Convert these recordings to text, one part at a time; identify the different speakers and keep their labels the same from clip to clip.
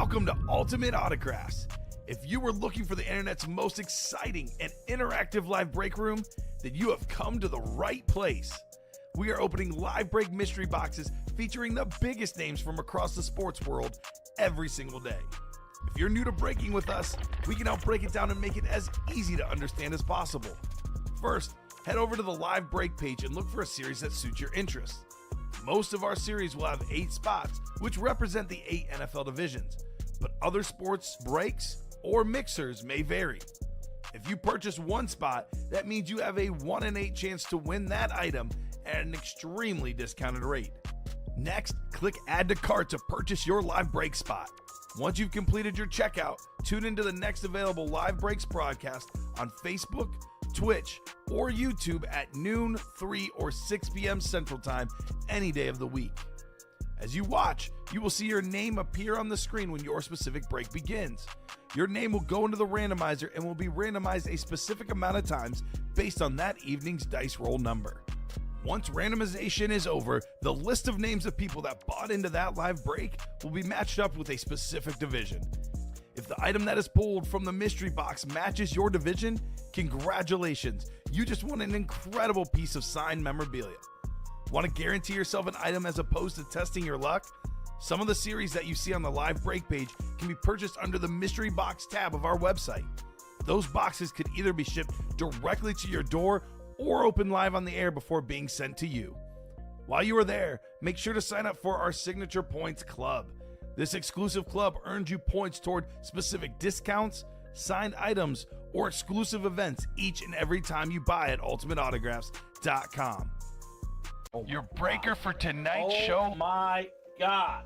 Speaker 1: Welcome to Ultimate Autographs. If you were looking for the internet's most exciting and interactive live break room, then you have come to the right place. We are opening live break mystery boxes featuring the biggest names from across the sports world every single day. If you're new to breaking with us, we can help break it down and make it as easy to understand as possible. First, head over to the live break page and look for a series that suits your interests. Most of our series will have 8 spots, which represent the 8 NFL divisions, but other sports breaks or mixers may vary. If you purchase one spot, that means you have a 1 in 8 chance to win that item at an extremely discounted rate. Next, click Add to Cart to purchase your live break spot. Once you've completed your checkout, tune into the next available live breaks broadcast on Facebook, Twitch, or YouTube at noon, 3, or 6 p.m. Central Time any day of the week. As you watch, you will see your name appear on the screen when your specific break begins. Your name will go into the randomizer and will be randomized a specific amount of times based on that evening's dice roll number. Once randomization is over, the list of names of people that bought into that live break will be matched up with a specific division. If the item that is pulled from the mystery box matches your division, congratulations, you just won an incredible piece of signed memorabilia. Want to guarantee yourself an item as opposed to testing your luck? Some of the series that you see on the live break page can be purchased under the mystery box tab of our website. Those boxes could either be shipped directly to your door or open live on the air before being sent to you. While you are there, make sure to sign up for our Signature Points Club. This exclusive club earns you points toward specific discounts, signed items, or exclusive events each and every time you buy at ultimateautographs.com. Your breaker for tonight's show.
Speaker 2: Oh my God.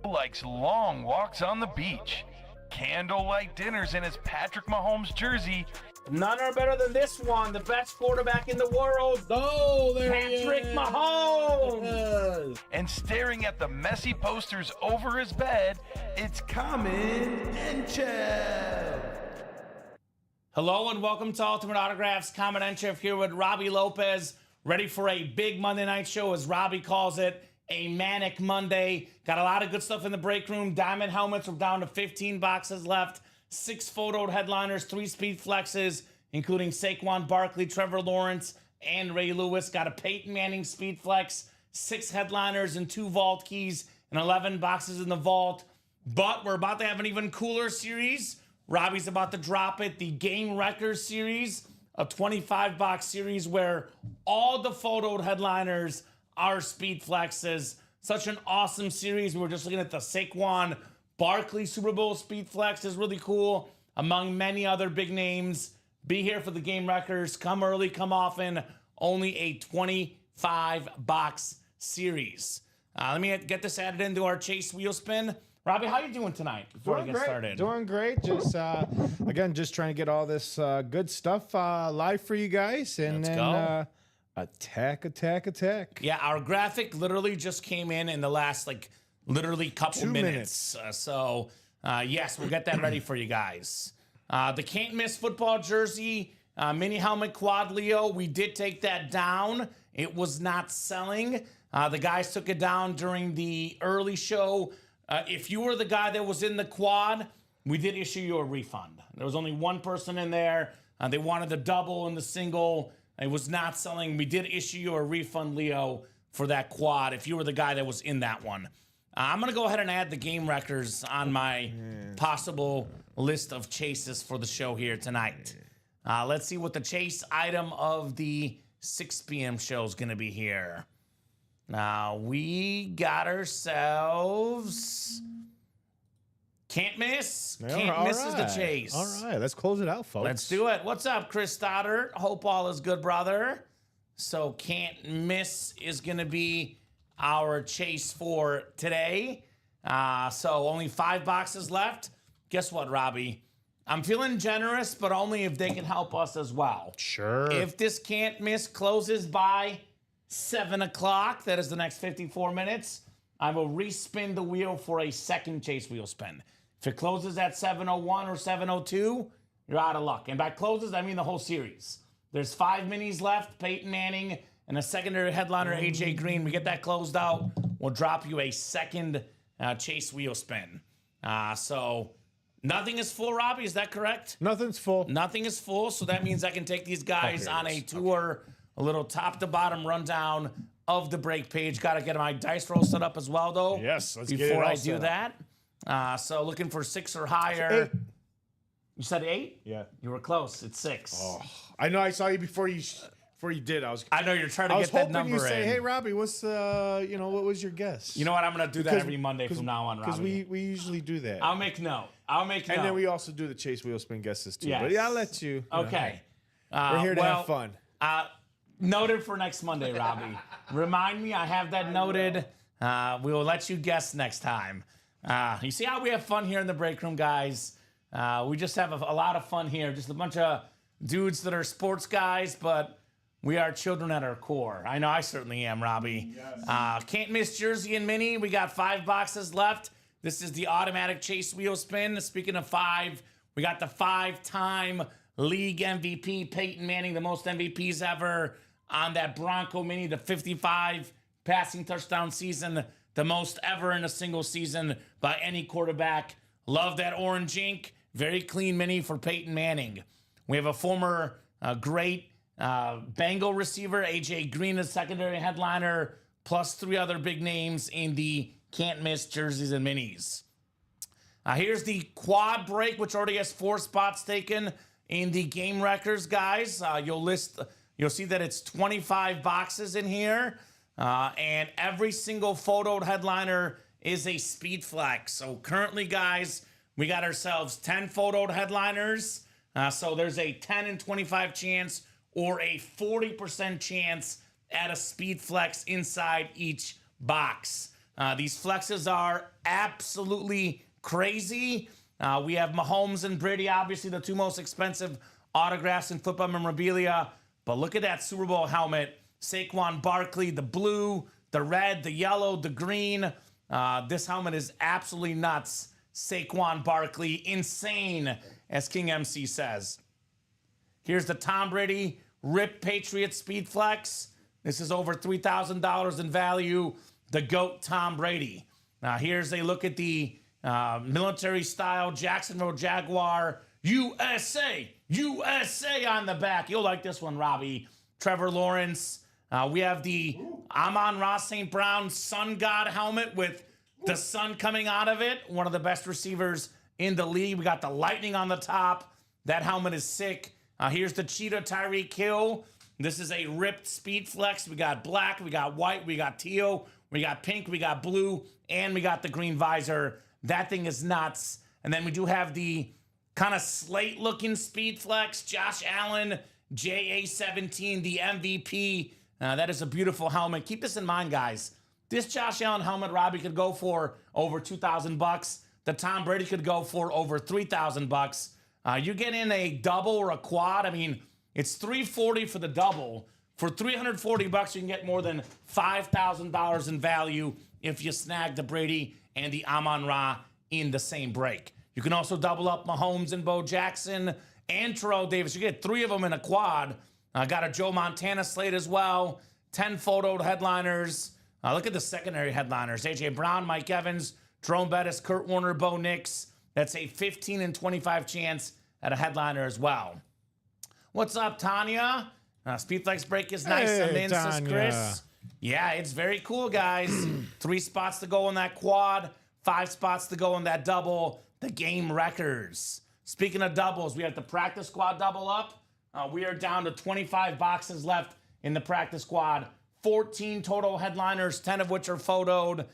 Speaker 1: Likes long walks on the beach, candlelight dinners in his Patrick Mahomes jersey,
Speaker 2: None are better than this one. The best quarterback in the world.
Speaker 3: Oh, there
Speaker 2: Patrick
Speaker 3: he is.
Speaker 2: Mahomes.
Speaker 1: and staring at the messy posters over his bed, it's Common and Chev.
Speaker 2: Hello and welcome to Ultimate Autographs. Common and Chev here with Robbie Lopez. Ready for a big Monday night show, as Robbie calls it. A manic Monday. Got a lot of good stuff in the break room. Diamond helmets. We're down to 15 boxes left. 6 photoed headliners, 3 speed flexes, including Saquon Barkley, Trevor Lawrence, and Ray Lewis. Got a Peyton Manning speed flex, 6 headliners and 2 vault keys, and 11 boxes in the vault. But we're about to have an even cooler series. Robbie's about to drop it, the Game Wreckers series, a 25-box series where all the photoed headliners are speed flexes. Such an awesome series. We were just looking at the Saquon Barkley Super Bowl speed flex is really cool, among many other big names. Be here for the Game Wreckers. Come early, come often. Only a 25-box series. Let me get this added into our Chase Wheel Spin. Robbie, how you doing tonight before we get started?
Speaker 3: Doing great. Just again, just trying to get all this good stuff live for you guys, and
Speaker 2: Let's
Speaker 3: then
Speaker 2: go.
Speaker 3: attack.
Speaker 2: Yeah, our graphic literally just came in the last literally couple
Speaker 3: 2
Speaker 2: minutes. Yes, we'll get that ready for you guys. The can't miss football jersey, mini helmet quad Leo. We did take that down. It was not selling. The guys took it down during the early show. If you were the guy that was in the quad, we did issue you a refund. There was only one person in there. They wanted the double and the single. It was not selling. We did issue you a refund, Leo, for that quad if you were the guy that was in that one. I'm going to go ahead and add the Game Wreckers on my possible list of chases for the show here tonight. Let's see what the chase item of the 6 p.m. show is going to be here. Now, we got ourselves... Can't miss. Can't miss is the chase.
Speaker 3: All right, let's close it out, folks.
Speaker 2: Let's do it. What's up, Chris Stoddard? Hope all is good, brother. So can't miss is going to be our chase for today. So only 5 boxes left. Guess what, Robbie? I'm feeling generous, but only if they can help us as well.
Speaker 3: Sure.
Speaker 2: If this can't miss closes by 7 o'clock, that is the next 54 minutes, I will respin the wheel for a second chase wheel spin. If it closes at 7:01 or 7:02, you're out of luck. And by closes, I mean the whole series. There's 5 minis left, Peyton Manning, and a secondary headliner, AJ Green. We get that closed out, we'll drop you a second chase wheel spin. So nothing is full, Robbie. Is that correct?
Speaker 3: Nothing's full.
Speaker 2: Nothing is full, so that means I can take these guys on a tour, a little top-to-bottom rundown of the break page. Got to get my dice roll set up as well, though.
Speaker 3: Yes, let's get it
Speaker 2: before
Speaker 3: all
Speaker 2: I do
Speaker 3: set up.
Speaker 2: that. So looking for 6 or higher.
Speaker 3: 8.
Speaker 2: You said 8?
Speaker 3: Yeah.
Speaker 2: You were close. It's 6.
Speaker 3: Oh, I know. I saw you before you did.
Speaker 2: I know you're trying to
Speaker 3: I
Speaker 2: get
Speaker 3: was
Speaker 2: that
Speaker 3: hoping
Speaker 2: number
Speaker 3: you say,
Speaker 2: in.
Speaker 3: "Hey, Robbie, what's what was your guess?"
Speaker 2: You know what? I'm gonna do that every Monday from now on, Robbie.
Speaker 3: Because we usually do that.
Speaker 2: I'll make note.
Speaker 3: And then we also do the Chase Wheel Spin guesses too.
Speaker 2: Yes.
Speaker 3: But yeah, I'll let you.
Speaker 2: Okay.
Speaker 3: We're here to have fun.
Speaker 2: Noted for next Monday, Robbie. Remind me, I have that noted. We will let you guess next time. You see how we have fun here in the break room, guys? We just have a lot of fun here. Just a bunch of dudes that are sports guys, but we are children at our core. I know I certainly am, Robbie. Yes. Can't miss Jersey and Mini. We got 5 boxes left. This is the automatic Chase Wheel Spin. Speaking of 5, we got the 5-time league MVP, Peyton Manning, the most MVPs ever on that Bronco Mini, the 55 passing touchdown season, the most ever in a single season by any quarterback. Love that orange ink. Very clean Mini for Peyton Manning. We have a former great Bengal receiver, A.J. Green, a secondary headliner, plus 3 other big names in the can't-miss jerseys and minis. Here's the quad break, which already has 4 spots taken in the game records, guys. You'll see that it's 25 boxes in here, and every single photoed headliner is a speed flex. So currently, guys, we got ourselves 10 photoed headliners. So there's a 10 and 25 chance or a 40% chance at a speed flex inside each box. These flexes are absolutely crazy. We have Mahomes and Brady, obviously the 2 most expensive autographs in football memorabilia. But look at that Super Bowl helmet. Saquon Barkley, the blue, the red, the yellow, the green. This helmet is absolutely nuts. Saquon Barkley, insane, as King MC says. Here's the Tom Brady Rip Patriot Speed Flex. This is over $3,000 in value. The GOAT Tom Brady. Now here's a look at the military-style Jacksonville Jaguar USA on the back. You'll like this one, Robbie. Trevor Lawrence. We have the Amon-Ra St. Brown Sun God helmet with the sun coming out of it. One of the best receivers in the league. We got the lightning on the top. That helmet is sick. Here's the Cheetah Tyreek Hill. This is a ripped speed flex. We got black, we got white, we got teal, we got pink, we got blue, and we got the green visor. That thing is nuts. And then we do have the kind of slate-looking speed flex. Josh Allen, JA17, the MVP. That is a beautiful helmet. Keep this in mind, guys. This Josh Allen helmet, Robbie, could go for over $2,000. The Tom Brady could go for over $3,000. You get in a double or a quad. I mean, it's $340 for the double. For $340, you can get more than $5,000 in value if you snag the Brady and the Amon-Ra in the same break. You can also double up Mahomes and Bo Jackson and Terrell Davis. You get 3 of them in a quad. Got a Joe Montana slate as well. 10 photoed headliners. Look at the secondary headliners. A.J. Brown, Mike Evans, Jerome Bettis, Kurt Warner, Bo Nix. That's a 15 and 25 chance at a headliner as well. What's up, Tanya? Speedflex break is nice.
Speaker 3: Hey,
Speaker 2: I'm in, says Chris. Yeah, it's very cool, guys. 3 spots to go on that quad. 5 spots to go on that double. The game records. Speaking of doubles, we have the practice squad double up. We are down to 25 boxes left in the practice squad. 14 total headliners, 10 of which are photoed.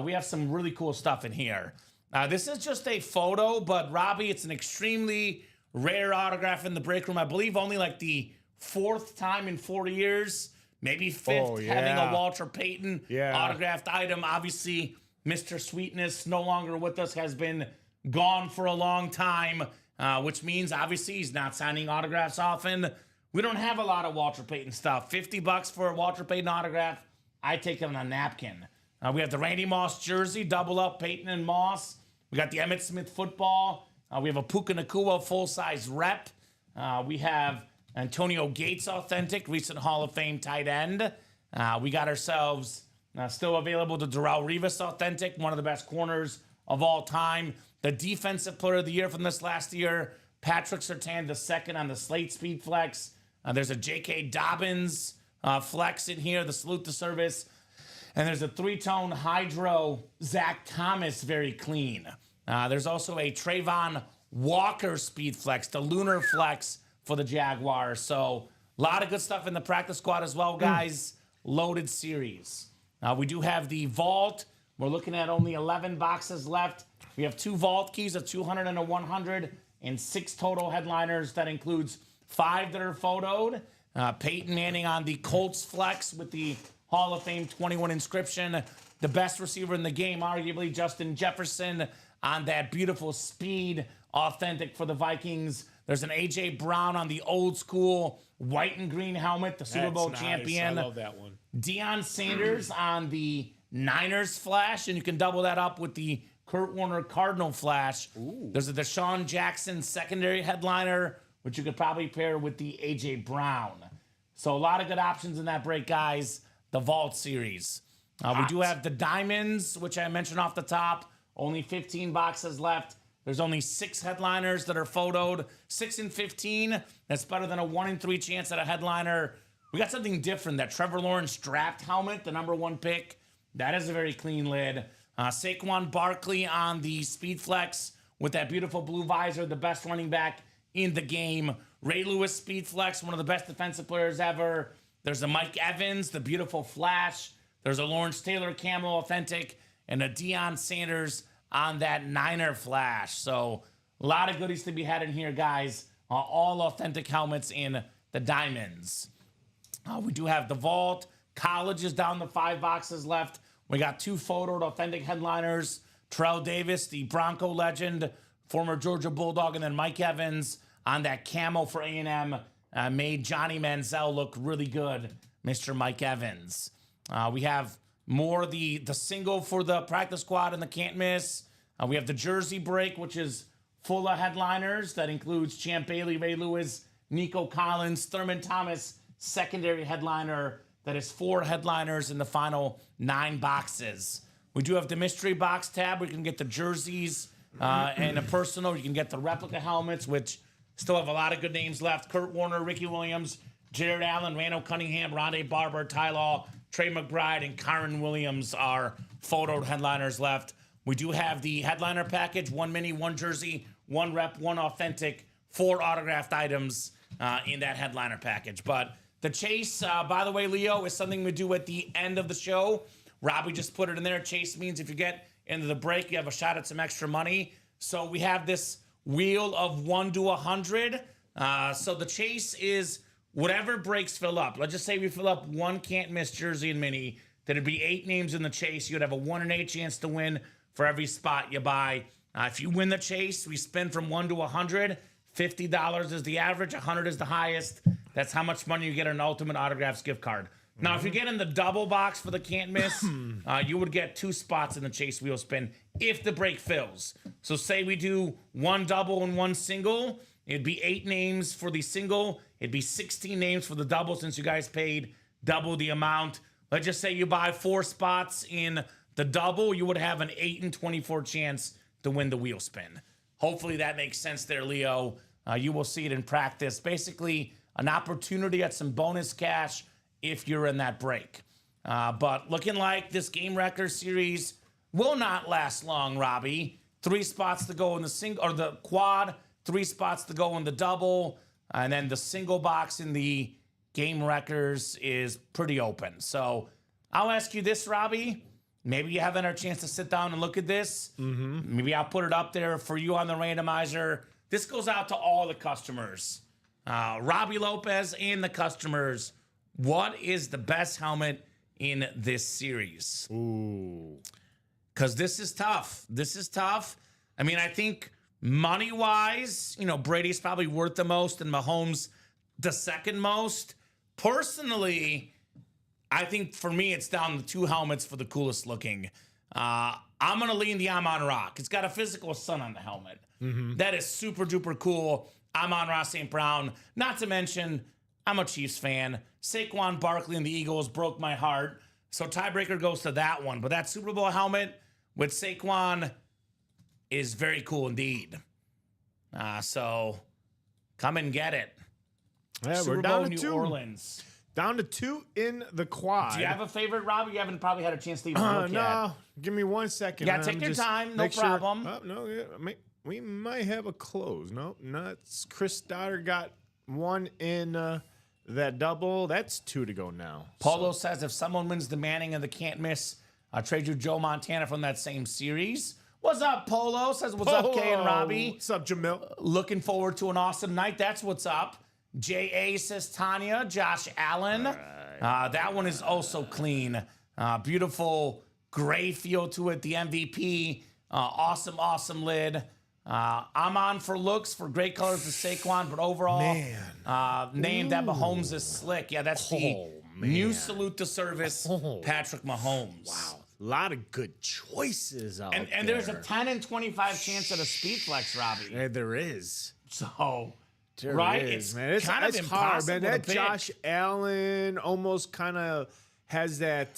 Speaker 2: We have some really cool stuff in here. This is just a photo, but Robbie, it's an extremely rare autograph in the break room. I believe only like the 4th time in 4 years, maybe 5th, having a Walter Payton autographed item. Obviously, Mr. Sweetness, no longer with us, has been gone for a long time, which means obviously he's not signing autographs often. We don't have a lot of Walter Payton stuff. $50 for a Walter Payton autograph, I take it on a napkin. We have the Randy Moss jersey, double up Payton and Moss. We got the Emmitt Smith football. We have a Puka Nacua full-size rep. We have Antonio Gates authentic, recent Hall of Fame tight end. We got ourselves still available the Darrelle Revis authentic, one of the best corners of all time. the defensive player of the year from this last year, Patrick Surtain, the second on the Slate Speed Flex. There's a J.K. Dobbins flex in here, the Salute to Service. And there's a 3-tone Hydro Zach Thomas, very clean. There's also a Trayvon Walker Speed Flex, the Lunar Flex for the Jaguars. So a lot of good stuff in the practice squad as well, guys. Loaded series. We do have the Vault. We're looking at only 11 boxes left. We have 2 Vault keys, a 200 and a 100, and 6 total headliners. That includes 5 that are photoed. Peyton Manning on the Colts Flex with the Hall of Fame 21 inscription. The best receiver in the game, arguably Justin Jefferson on that beautiful speed, authentic for the Vikings. There's an A.J. Brown on the old school white and green helmet, the Super Bowl champion.
Speaker 3: I love that one.
Speaker 2: Deion Sanders on the Niners Flash, and you can double that up with the Kurt Warner Cardinal Flash. Ooh. There's a Deshaun Jackson secondary headliner, which you could probably pair with the A.J. Brown. So a lot of good options in that break, guys. The Vault series. We do have the Diamonds, which I mentioned off the top. Only 15 boxes left. There's only 6 headliners that are photoed. 6 and 15. That's better than a 1 in 3 chance at a headliner. We got something different. That Trevor Lawrence draft helmet, the #1 pick. That is a very clean lid. Saquon Barkley on the Speed Flex with that beautiful blue visor, the best running back in the game. Ray Lewis Speed Flex, one of the best defensive players ever. There's a Mike Evans, the beautiful Flash. There's a Lawrence Taylor Camo Authentic, and a Deion Sanders on that Niner Flash. So a lot of goodies to be had in here, guys. All authentic helmets in the Diamonds. We do have the Vault. College is down to 5 boxes left. We got 2 photoed authentic headliners. Terrell Davis, the Bronco legend, former Georgia Bulldog, and then Mike Evans on that camo for A&M. Made Johnny Manziel look really good, Mr. Mike Evans. We have more the single for the practice squad and the can't miss. We have the jersey break, which is full of headliners. That includes Champ Bailey, Ray Lewis, Nico Collins, Thurman Thomas, secondary headliner. That is 4 headliners in the final 9 boxes. We do have the mystery box tab where you can get the jerseys and a personal. You can get the replica helmets, which still have a lot of good names left. Kurt Warner, Ricky Williams, Jared Allen, Randall Cunningham, Rondé Barber, Ty Law, Trey McBride, and Kyron Williams are photoed headliners left. We do have the headliner package, 1 mini, 1 jersey, 1 rep, 1 authentic, 4 autographed items in that headliner package. But the chase, by the way, Leo, is something we do at the end of the show. Robbie just put it in there. Chase means if you get into the break, you have a shot at some extra money. So we have this wheel of 1 to 100. So the chase is whatever breaks fill up. Let's just say we fill up 1 can't miss jersey and mini. That'd be 8 names in the chase. You'd have a 1 in 8 chance to win for every spot you buy. If you win the chase, we spin from 1 to 100. $50 is the average. 100 is the highest. That's how much money you get on an Ultimate Autographs gift card. Now, if you get in the double box for the can't miss, you would get 2 spots in the chase wheel spin if the break fills. So say we do 1 double and 1 single. It'd be 8 names for the single. It'd be 16 names for the double since you guys paid double the amount. Let's just say you buy 4 spots in the double. You would have an 8 in 24 chance to win the wheel spin. Hopefully that makes sense there, Leo. You will see it in practice. Basically, an opportunity at some bonus cash if you're in that break. But looking like this Game Wrecker series will not last long, Robbie. 3 spots to go in the single or the quad, 3 spots to go in the double, and then the single box in the Game Wreckers is pretty open. So I'll ask you this, Robbie. Maybe you haven't had a chance to sit down and look at this. Maybe I'll put it up there for you on the randomizer. This goes out to all the customers. Robbie Lopez and the customers. What is the best helmet in this series?
Speaker 3: Ooh.
Speaker 2: Because this is tough. This is tough. I mean, I think money-wise, Brady's probably worth the most and Mahomes the second most. Personally, I think for me, it's down to 2 helmets for the coolest looking. I'm going to lean the Amon-Ra. It's got a physical sun on the helmet. That is super duper cool. Amon-Ra St. Brown. Not to mention, I'm a Chiefs fan. Saquon Barkley and the Eagles broke my heart. So tiebreaker goes to that one. But that Super Bowl helmet with Saquon is very cool indeed. So come and get it.
Speaker 3: Yeah,
Speaker 2: Super
Speaker 3: we're
Speaker 2: Bowl
Speaker 3: down to
Speaker 2: New
Speaker 3: 2.
Speaker 2: Orleans.
Speaker 3: Down to 2 in the quad.
Speaker 2: Do you have a favorite, Robbie? You haven't probably had a chance to even look yet.
Speaker 3: No, give me 1 second.
Speaker 2: Yeah, take your time, no
Speaker 3: make sure-
Speaker 2: problem.
Speaker 3: Oh, no, yeah, we might have a close. No, nuts. Chris Stoddard got 1 in that double. That's 2 to go now.
Speaker 2: Polo says if someone wins the Manning and the can't miss, I'll trade you Joe Montana from that same series. What's up, Polo? Says what's up, Kay and Robbie?
Speaker 3: What's up, Jamil?
Speaker 2: Looking forward to an awesome night. That's what's up. J.A. says Tanya, Josh Allen. That one is also clean. Beautiful gray feel to it. The MVP. Awesome lid. I'm on for looks for great colors to Saquon, but overall, named that Mahomes is slick. Yeah, that's the new salute to service, Patrick Mahomes.
Speaker 3: Wow. A lot of good choices out there.
Speaker 2: And there's a 10 and 25 chance at a speed flex, Robbie.
Speaker 3: Yeah, there is.
Speaker 2: So,
Speaker 3: There
Speaker 2: right?
Speaker 3: is,
Speaker 2: It's
Speaker 3: man.
Speaker 2: kind of
Speaker 3: hard,
Speaker 2: impossible
Speaker 3: man. That
Speaker 2: to pick.
Speaker 3: Josh Allen almost kind of has that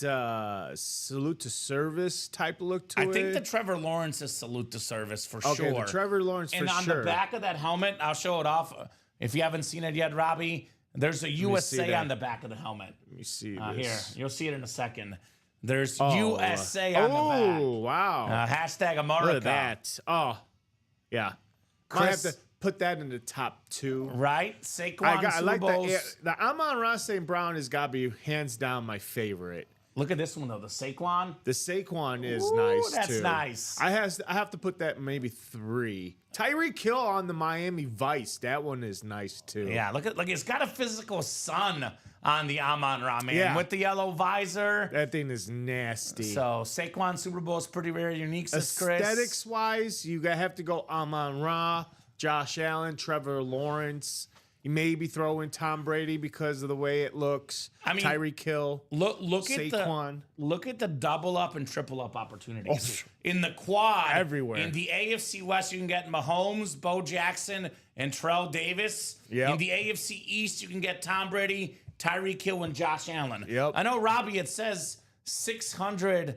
Speaker 3: salute to service type look to it.
Speaker 2: I think the Trevor Lawrence is salute to service for
Speaker 3: okay,
Speaker 2: sure.
Speaker 3: the Trevor Lawrence
Speaker 2: and
Speaker 3: for
Speaker 2: on
Speaker 3: sure.
Speaker 2: the back of that helmet, I'll show it off. If you haven't seen it yet, Robbie, there's a
Speaker 3: see
Speaker 2: USA
Speaker 3: that.
Speaker 2: on the back of the helmet.
Speaker 3: Let me see
Speaker 2: Here,
Speaker 3: this.
Speaker 2: you'll see it in a second. There's USA on the back.
Speaker 3: Oh, wow.
Speaker 2: Hashtag America.
Speaker 3: Look at that. Oh, yeah. I have
Speaker 2: Chris-
Speaker 3: to put that in the top 2.
Speaker 2: Right? Saquon
Speaker 3: I
Speaker 2: Super
Speaker 3: like
Speaker 2: Bowls.
Speaker 3: that. The Amon-Ra St. Brown has got to be hands down my favorite.
Speaker 2: Look at this one, though. The Saquon.
Speaker 3: The Saquon is
Speaker 2: Ooh,
Speaker 3: nice
Speaker 2: that's
Speaker 3: too.
Speaker 2: nice.
Speaker 3: I have to put that maybe 3. Tyreek Hill on the Miami Vice. That one is nice too.
Speaker 2: Yeah, look, it's got a physical sun on the Amon-Ra, man,
Speaker 3: Yeah.
Speaker 2: with the yellow visor.
Speaker 3: That thing is nasty.
Speaker 2: So Saquon Super Bowl is pretty rare, unique, says Chris.
Speaker 3: Aesthetics wise, you have to go Amon-Ra, Josh Allen, Trevor Lawrence. You maybe throw in Tom Brady because of the way it looks.
Speaker 2: I mean,
Speaker 3: Tyreek Hill.
Speaker 2: Look
Speaker 3: Saquon.
Speaker 2: at the double up and triple up opportunities in the quad
Speaker 3: Everywhere.
Speaker 2: In the AFC West, you can get Mahomes, Bo Jackson, and Terrell Davis.
Speaker 3: Yep.
Speaker 2: In the AFC East, you can get Tom Brady, Tyreek Hill, and Josh Allen.
Speaker 3: Yep.
Speaker 2: I know, Robbie. It says $680,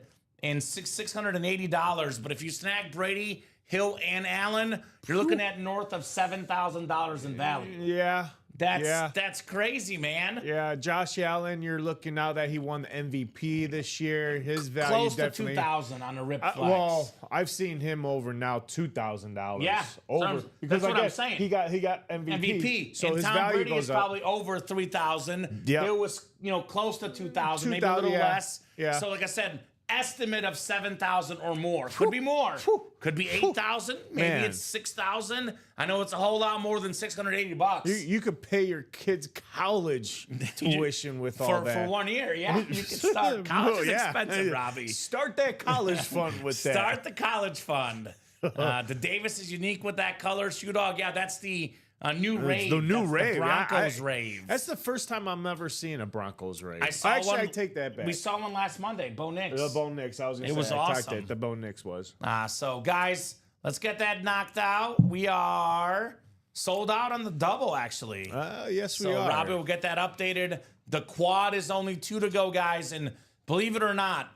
Speaker 2: but if you snag Brady, Hill, and Allen, you're looking at north of $7,000 in value.
Speaker 3: Yeah.
Speaker 2: That's crazy, man.
Speaker 3: Yeah, Josh Allen, you're looking now that he won the MVP this year. His value
Speaker 2: Close to
Speaker 3: definitely
Speaker 2: $2,000 on a rip flex.
Speaker 3: well, I've seen him over now $2,000.
Speaker 2: Yeah,
Speaker 3: over
Speaker 2: that's what
Speaker 3: I
Speaker 2: I'm
Speaker 3: guess
Speaker 2: saying.
Speaker 3: He got
Speaker 2: MVP.
Speaker 3: So
Speaker 2: and
Speaker 3: his
Speaker 2: Tom
Speaker 3: value
Speaker 2: Brady
Speaker 3: goes
Speaker 2: is
Speaker 3: up.
Speaker 2: probably over 3,000.
Speaker 3: Yep.
Speaker 2: It was, close to 2,000, maybe a
Speaker 3: 2,000,
Speaker 2: little
Speaker 3: yeah.
Speaker 2: less.
Speaker 3: Yeah.
Speaker 2: So like I said, estimate of 7,000 or more. Could be more. Could be 8,000. Maybe
Speaker 3: Man.
Speaker 2: it's 6,000. I know it's a whole lot more than $680.
Speaker 3: You could pay your kids college tuition with all that.
Speaker 2: For 1 year, yeah. You can start. College
Speaker 3: Oh,
Speaker 2: is
Speaker 3: yeah.
Speaker 2: expensive, Robbie.
Speaker 3: Start that college fund with that.
Speaker 2: Start the college fund. The Davis is unique with that color. Shoe Dog, yeah, that's the new rave.
Speaker 3: The new
Speaker 2: That's
Speaker 3: rave.
Speaker 2: The Broncos
Speaker 3: I-
Speaker 2: rave.
Speaker 3: That's the first time I'm ever seeing a Broncos rave.
Speaker 2: I saw
Speaker 3: Actually,
Speaker 2: one,
Speaker 3: I take that back.
Speaker 2: We saw one last Monday, Bo Nix.
Speaker 3: The Bo Nix. I was going
Speaker 2: It
Speaker 3: to
Speaker 2: was
Speaker 3: say. I talked
Speaker 2: awesome.
Speaker 3: it. The Bo Nix was.
Speaker 2: So, guys, let's get that knocked out. We are sold out on the double, actually.
Speaker 3: Yes, we
Speaker 2: So,
Speaker 3: are.
Speaker 2: Robbie will get that updated. The quad is only 2 to go, guys. And believe it or not,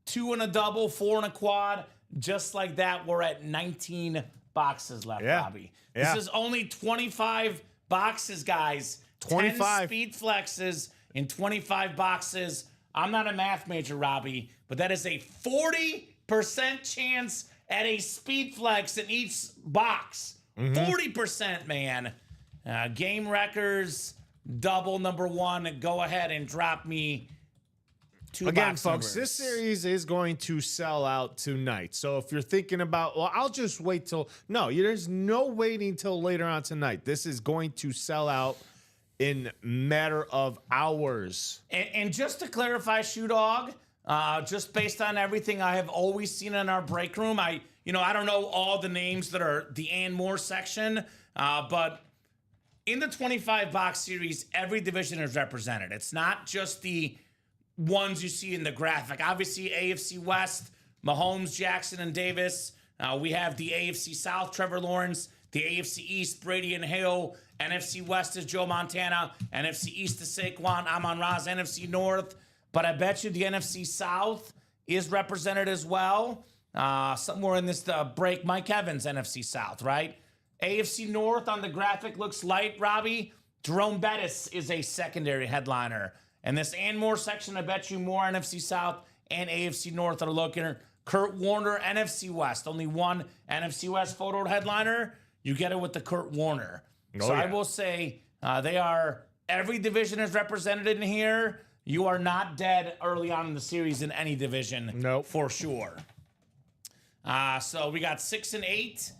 Speaker 2: 2 in a double, 4 in a quad. Just like that, we're at 19 boxes left,
Speaker 3: Yeah.
Speaker 2: Robbie.
Speaker 3: Yeah.
Speaker 2: This is only 25 boxes, guys. 10
Speaker 3: 25.
Speaker 2: speed flexes in 25 boxes. I'm not a math major, Robbie, but that is a 40% chance at a speed flex in each box. 40%, man. Game Wreckers, double number 1. Go ahead and drop me 2
Speaker 3: Again,
Speaker 2: box
Speaker 3: folks,
Speaker 2: numbers.
Speaker 3: this series is going to sell out tonight. So if you're thinking about, well, I'll just wait till. No, there's no waiting till later on tonight. This is going to sell out in matter of hours.
Speaker 2: And just to clarify, Shoe Dog, just based on everything I have always seen in our break room, I don't know all the names that are the and more section, but in the 25 box series, every division is represented. It's not just the ones you see in the graphic. Obviously, AFC West, Mahomes, Jackson, and Davis. We have the AFC South, Trevor Lawrence. The AFC East, Brady and Hill. NFC West is Joe Montana. NFC East is Saquon, Amon-Ra. NFC North. But I bet you the NFC South is represented as well. somewhere in this break, Mike Evans, NFC South, right? AFC North on the graphic looks light, Robbie. Jerome Bettis is a secondary headliner. And this and more section, I bet you more NFC South and AFC North are looking. Kurt Warner, NFC West. Only one NFC West photo headliner. You get it with the Kurt Warner. So I will say they are, every division is represented in here. You are not dead early on in the series in any division.
Speaker 3: Nope.
Speaker 2: For sure. So we got 6 and 8.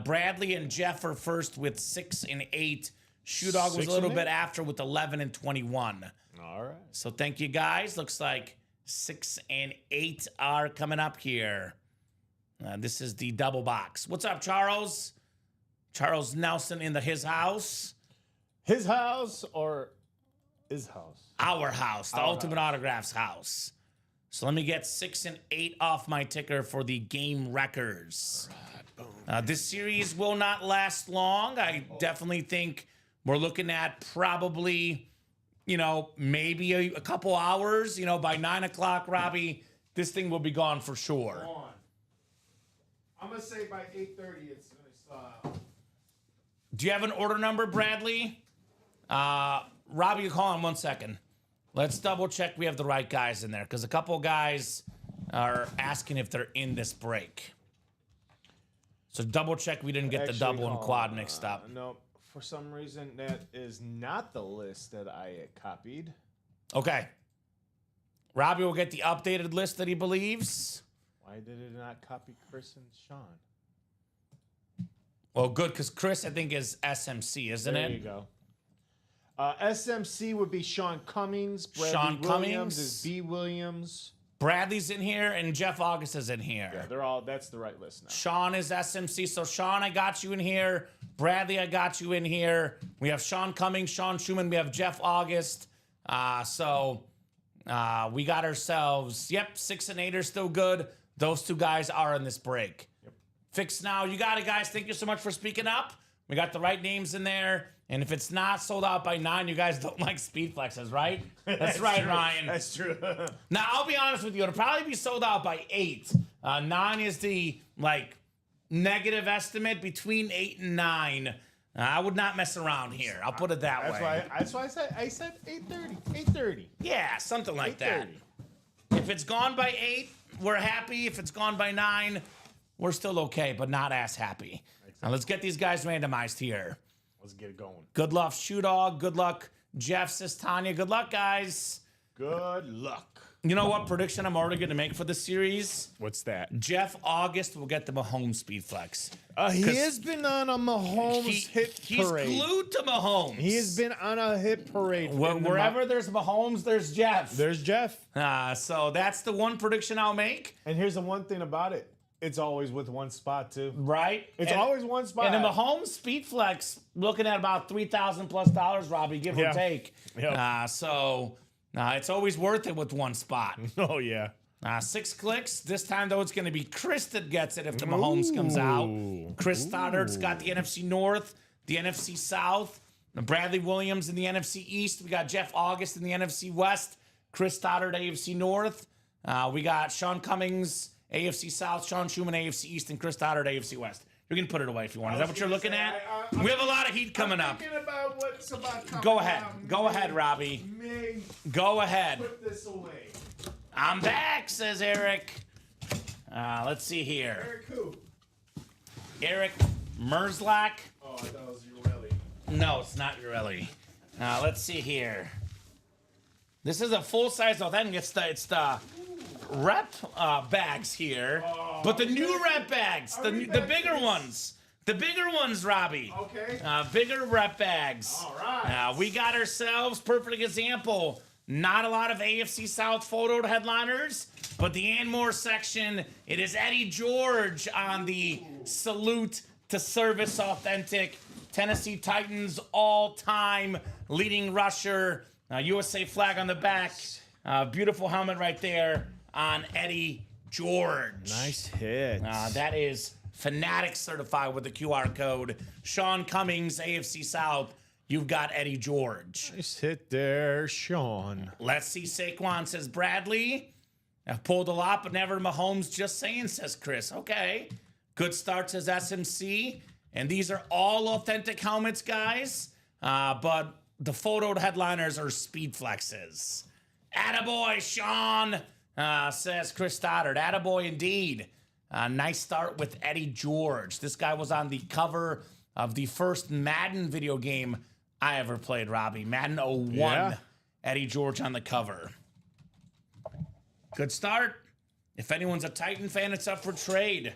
Speaker 2: Bradley and Jeff are first with 6 and 8. Shoe Dog was a little bit after with 11 and 21.
Speaker 3: All right.
Speaker 2: So thank you guys. Looks like 6 and 8 are coming up here. This is the double box. What's up, Charles? Charles Nelson in his house.
Speaker 3: His house or his house?
Speaker 2: Our house, the Ultimate Autographs house. So let me get 6 and 8 off my ticker for the game wreckers. This series will not last long. I definitely think we're looking at probably, maybe a couple hours. By 9 o'clock, Robbie, this thing will be gone for sure.
Speaker 3: I'm going to say by 8:30 it's
Speaker 2: Do you have an order number, Bradley? Robbie, you call in 1 second. Let's double check we have the right guys in there, because a couple guys are asking if they're in this break. So double check we didn't get the double and quad mixed up.
Speaker 3: No, for some reason that is not the list that I copied.
Speaker 2: Okay. Robbie will get the updated list that he believes.
Speaker 3: Why did it not copy Chris and Sean?
Speaker 2: Well, good, because Chris, I think, is SMC, isn't it?
Speaker 3: There you go. SMC would be Sean Cummings. Bradley
Speaker 2: Sean
Speaker 3: Williams
Speaker 2: Cummings
Speaker 3: is B. Williams.
Speaker 2: Bradley's in here, and Jeff August is in here.
Speaker 3: Yeah, they're all. That's the right list now.
Speaker 2: Sean is SMC. So, Sean, I got you in here. Bradley, I got you in here. We have Sean Cummings, Sean Schumann. We have Jeff August. We got ourselves, 6 and 8 are still good. Those two guys are in this break.
Speaker 3: Yep.
Speaker 2: Fixed now. You got it, guys. Thank you so much for speaking up. We got the right names in there. And if it's not sold out by 9, you guys don't like speed flexes, right? That's right,
Speaker 3: true.
Speaker 2: Ryan.
Speaker 3: That's true.
Speaker 2: Now, I'll be honest with you. It'll probably be sold out by 8. 9 is the, negative estimate between 8 and 9. I would not mess around here. I'll put it that way.
Speaker 3: That's why I said 8:30. 8:30.
Speaker 2: Yeah, something like that. If it's gone by 8, we're happy. If it's gone by 9, we're still okay, but not as happy. Exactly. Now, let's get these guys randomized here.
Speaker 3: Let's get it going.
Speaker 2: Good luck, Shoe Dog. Good luck, Jeff, says Tanya. Good luck, guys.
Speaker 3: Good luck.
Speaker 2: You know what prediction I'm already going to make for the series?
Speaker 3: What's that?
Speaker 2: Jeff August will get the Mahomes speed flex.
Speaker 3: He has been on a Mahomes hit parade.
Speaker 2: He's glued to Mahomes.
Speaker 3: He has been on a hit parade.
Speaker 2: Wherever there's Mahomes, there's Jeff.
Speaker 3: There's Jeff.
Speaker 2: So that's the one prediction I'll make.
Speaker 3: And here's the one thing about it. It's always with one spot, too.
Speaker 2: Right?
Speaker 3: It's always one spot.
Speaker 2: And the Mahomes speed flex, looking at about $3,000+ Robbie, give or take.
Speaker 3: Yep.
Speaker 2: It's always worth it with one spot.
Speaker 3: Oh, yeah.
Speaker 2: 6 clicks. This time, though, it's going to be Chris that gets it if the Mahomes comes out. Chris Stoddard's got the NFC North, the NFC South, Bradley Williams in the NFC East. We got Jeff August in the NFC West, Chris Stoddard, AFC North. We got Sean Cummings, AFC South, Sean Schumann, AFC East, and Chris Stoddard, AFC West. You can put it away if you want. Is that what you're looking at? We have a lot of heat coming up.
Speaker 3: About what's about coming
Speaker 2: Go ahead.
Speaker 3: out.
Speaker 2: Go ahead, Robbie.
Speaker 3: May
Speaker 2: Go ahead.
Speaker 3: put this away.
Speaker 2: I'm back, says Eric. Let's see here.
Speaker 3: Eric who?
Speaker 2: Eric Merzlach.
Speaker 3: Oh, I thought it was Urelli.
Speaker 2: No, it's not Urelli. Let's see here. This is a full-size authentic. It's the rep bags here, but the new rep bags, the bigger ones. The bigger ones, Robbie.
Speaker 3: Okay.
Speaker 2: Bigger rep bags.
Speaker 3: All right.
Speaker 2: We got ourselves, perfect example, not a lot of AFC South photo headliners, but the Anmore section, it is Eddie George on the Salute to Service Authentic Tennessee Titans all-time leading rusher. USA flag on the back. Beautiful helmet right there on Eddie George.
Speaker 3: Nice hit.
Speaker 2: That is Fanatic certified with the QR code. Sean Cummings, AFC South. You've got Eddie George.
Speaker 3: Nice hit there, Sean.
Speaker 2: Let's see. Saquon says Bradley. I've pulled a lot, but never Mahomes. Just saying, says Chris. Okay. Good start, says SMC. And these are all authentic helmets, guys. But the photoed headliners are speed flexes. Attaboy, Sean, says Chris Stoddard. Attaboy indeed. Nice start with Eddie George. This guy was on the cover of the first Madden video game I ever played, Robbie. Madden 01.
Speaker 3: Yeah.
Speaker 2: Eddie George on the cover. Good start. If anyone's a Titan fan, it's up for trade.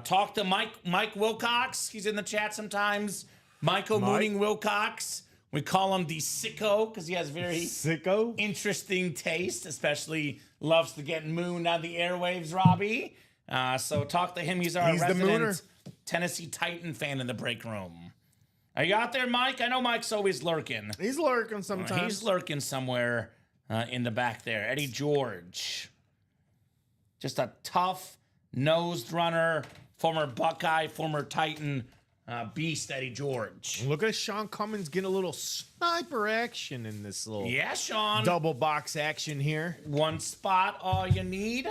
Speaker 2: Talk to Mike Wilcox. He's in the chat sometimes. Michael Mooning Wilcox. We call him the sicko because he has very
Speaker 3: Sicko.
Speaker 2: interesting taste, especially loves to get mooned on the airwaves, Robbie. So talk to him. He's our
Speaker 3: He's the
Speaker 2: resident
Speaker 3: mooner.
Speaker 2: Tennessee Titan fan in the break room. Are you out there, Mike? I know Mike's always lurking.
Speaker 3: He's lurking sometimes.
Speaker 2: He's lurking somewhere in the back there. Eddie George. Just a tough nosed runner, former Buckeye, former Titan beast, Eddie George.
Speaker 3: Look at Sean Cummins getting a little sniper action in this little
Speaker 2: Yeah, Sean.
Speaker 3: double box action here.
Speaker 2: One spot, all you need.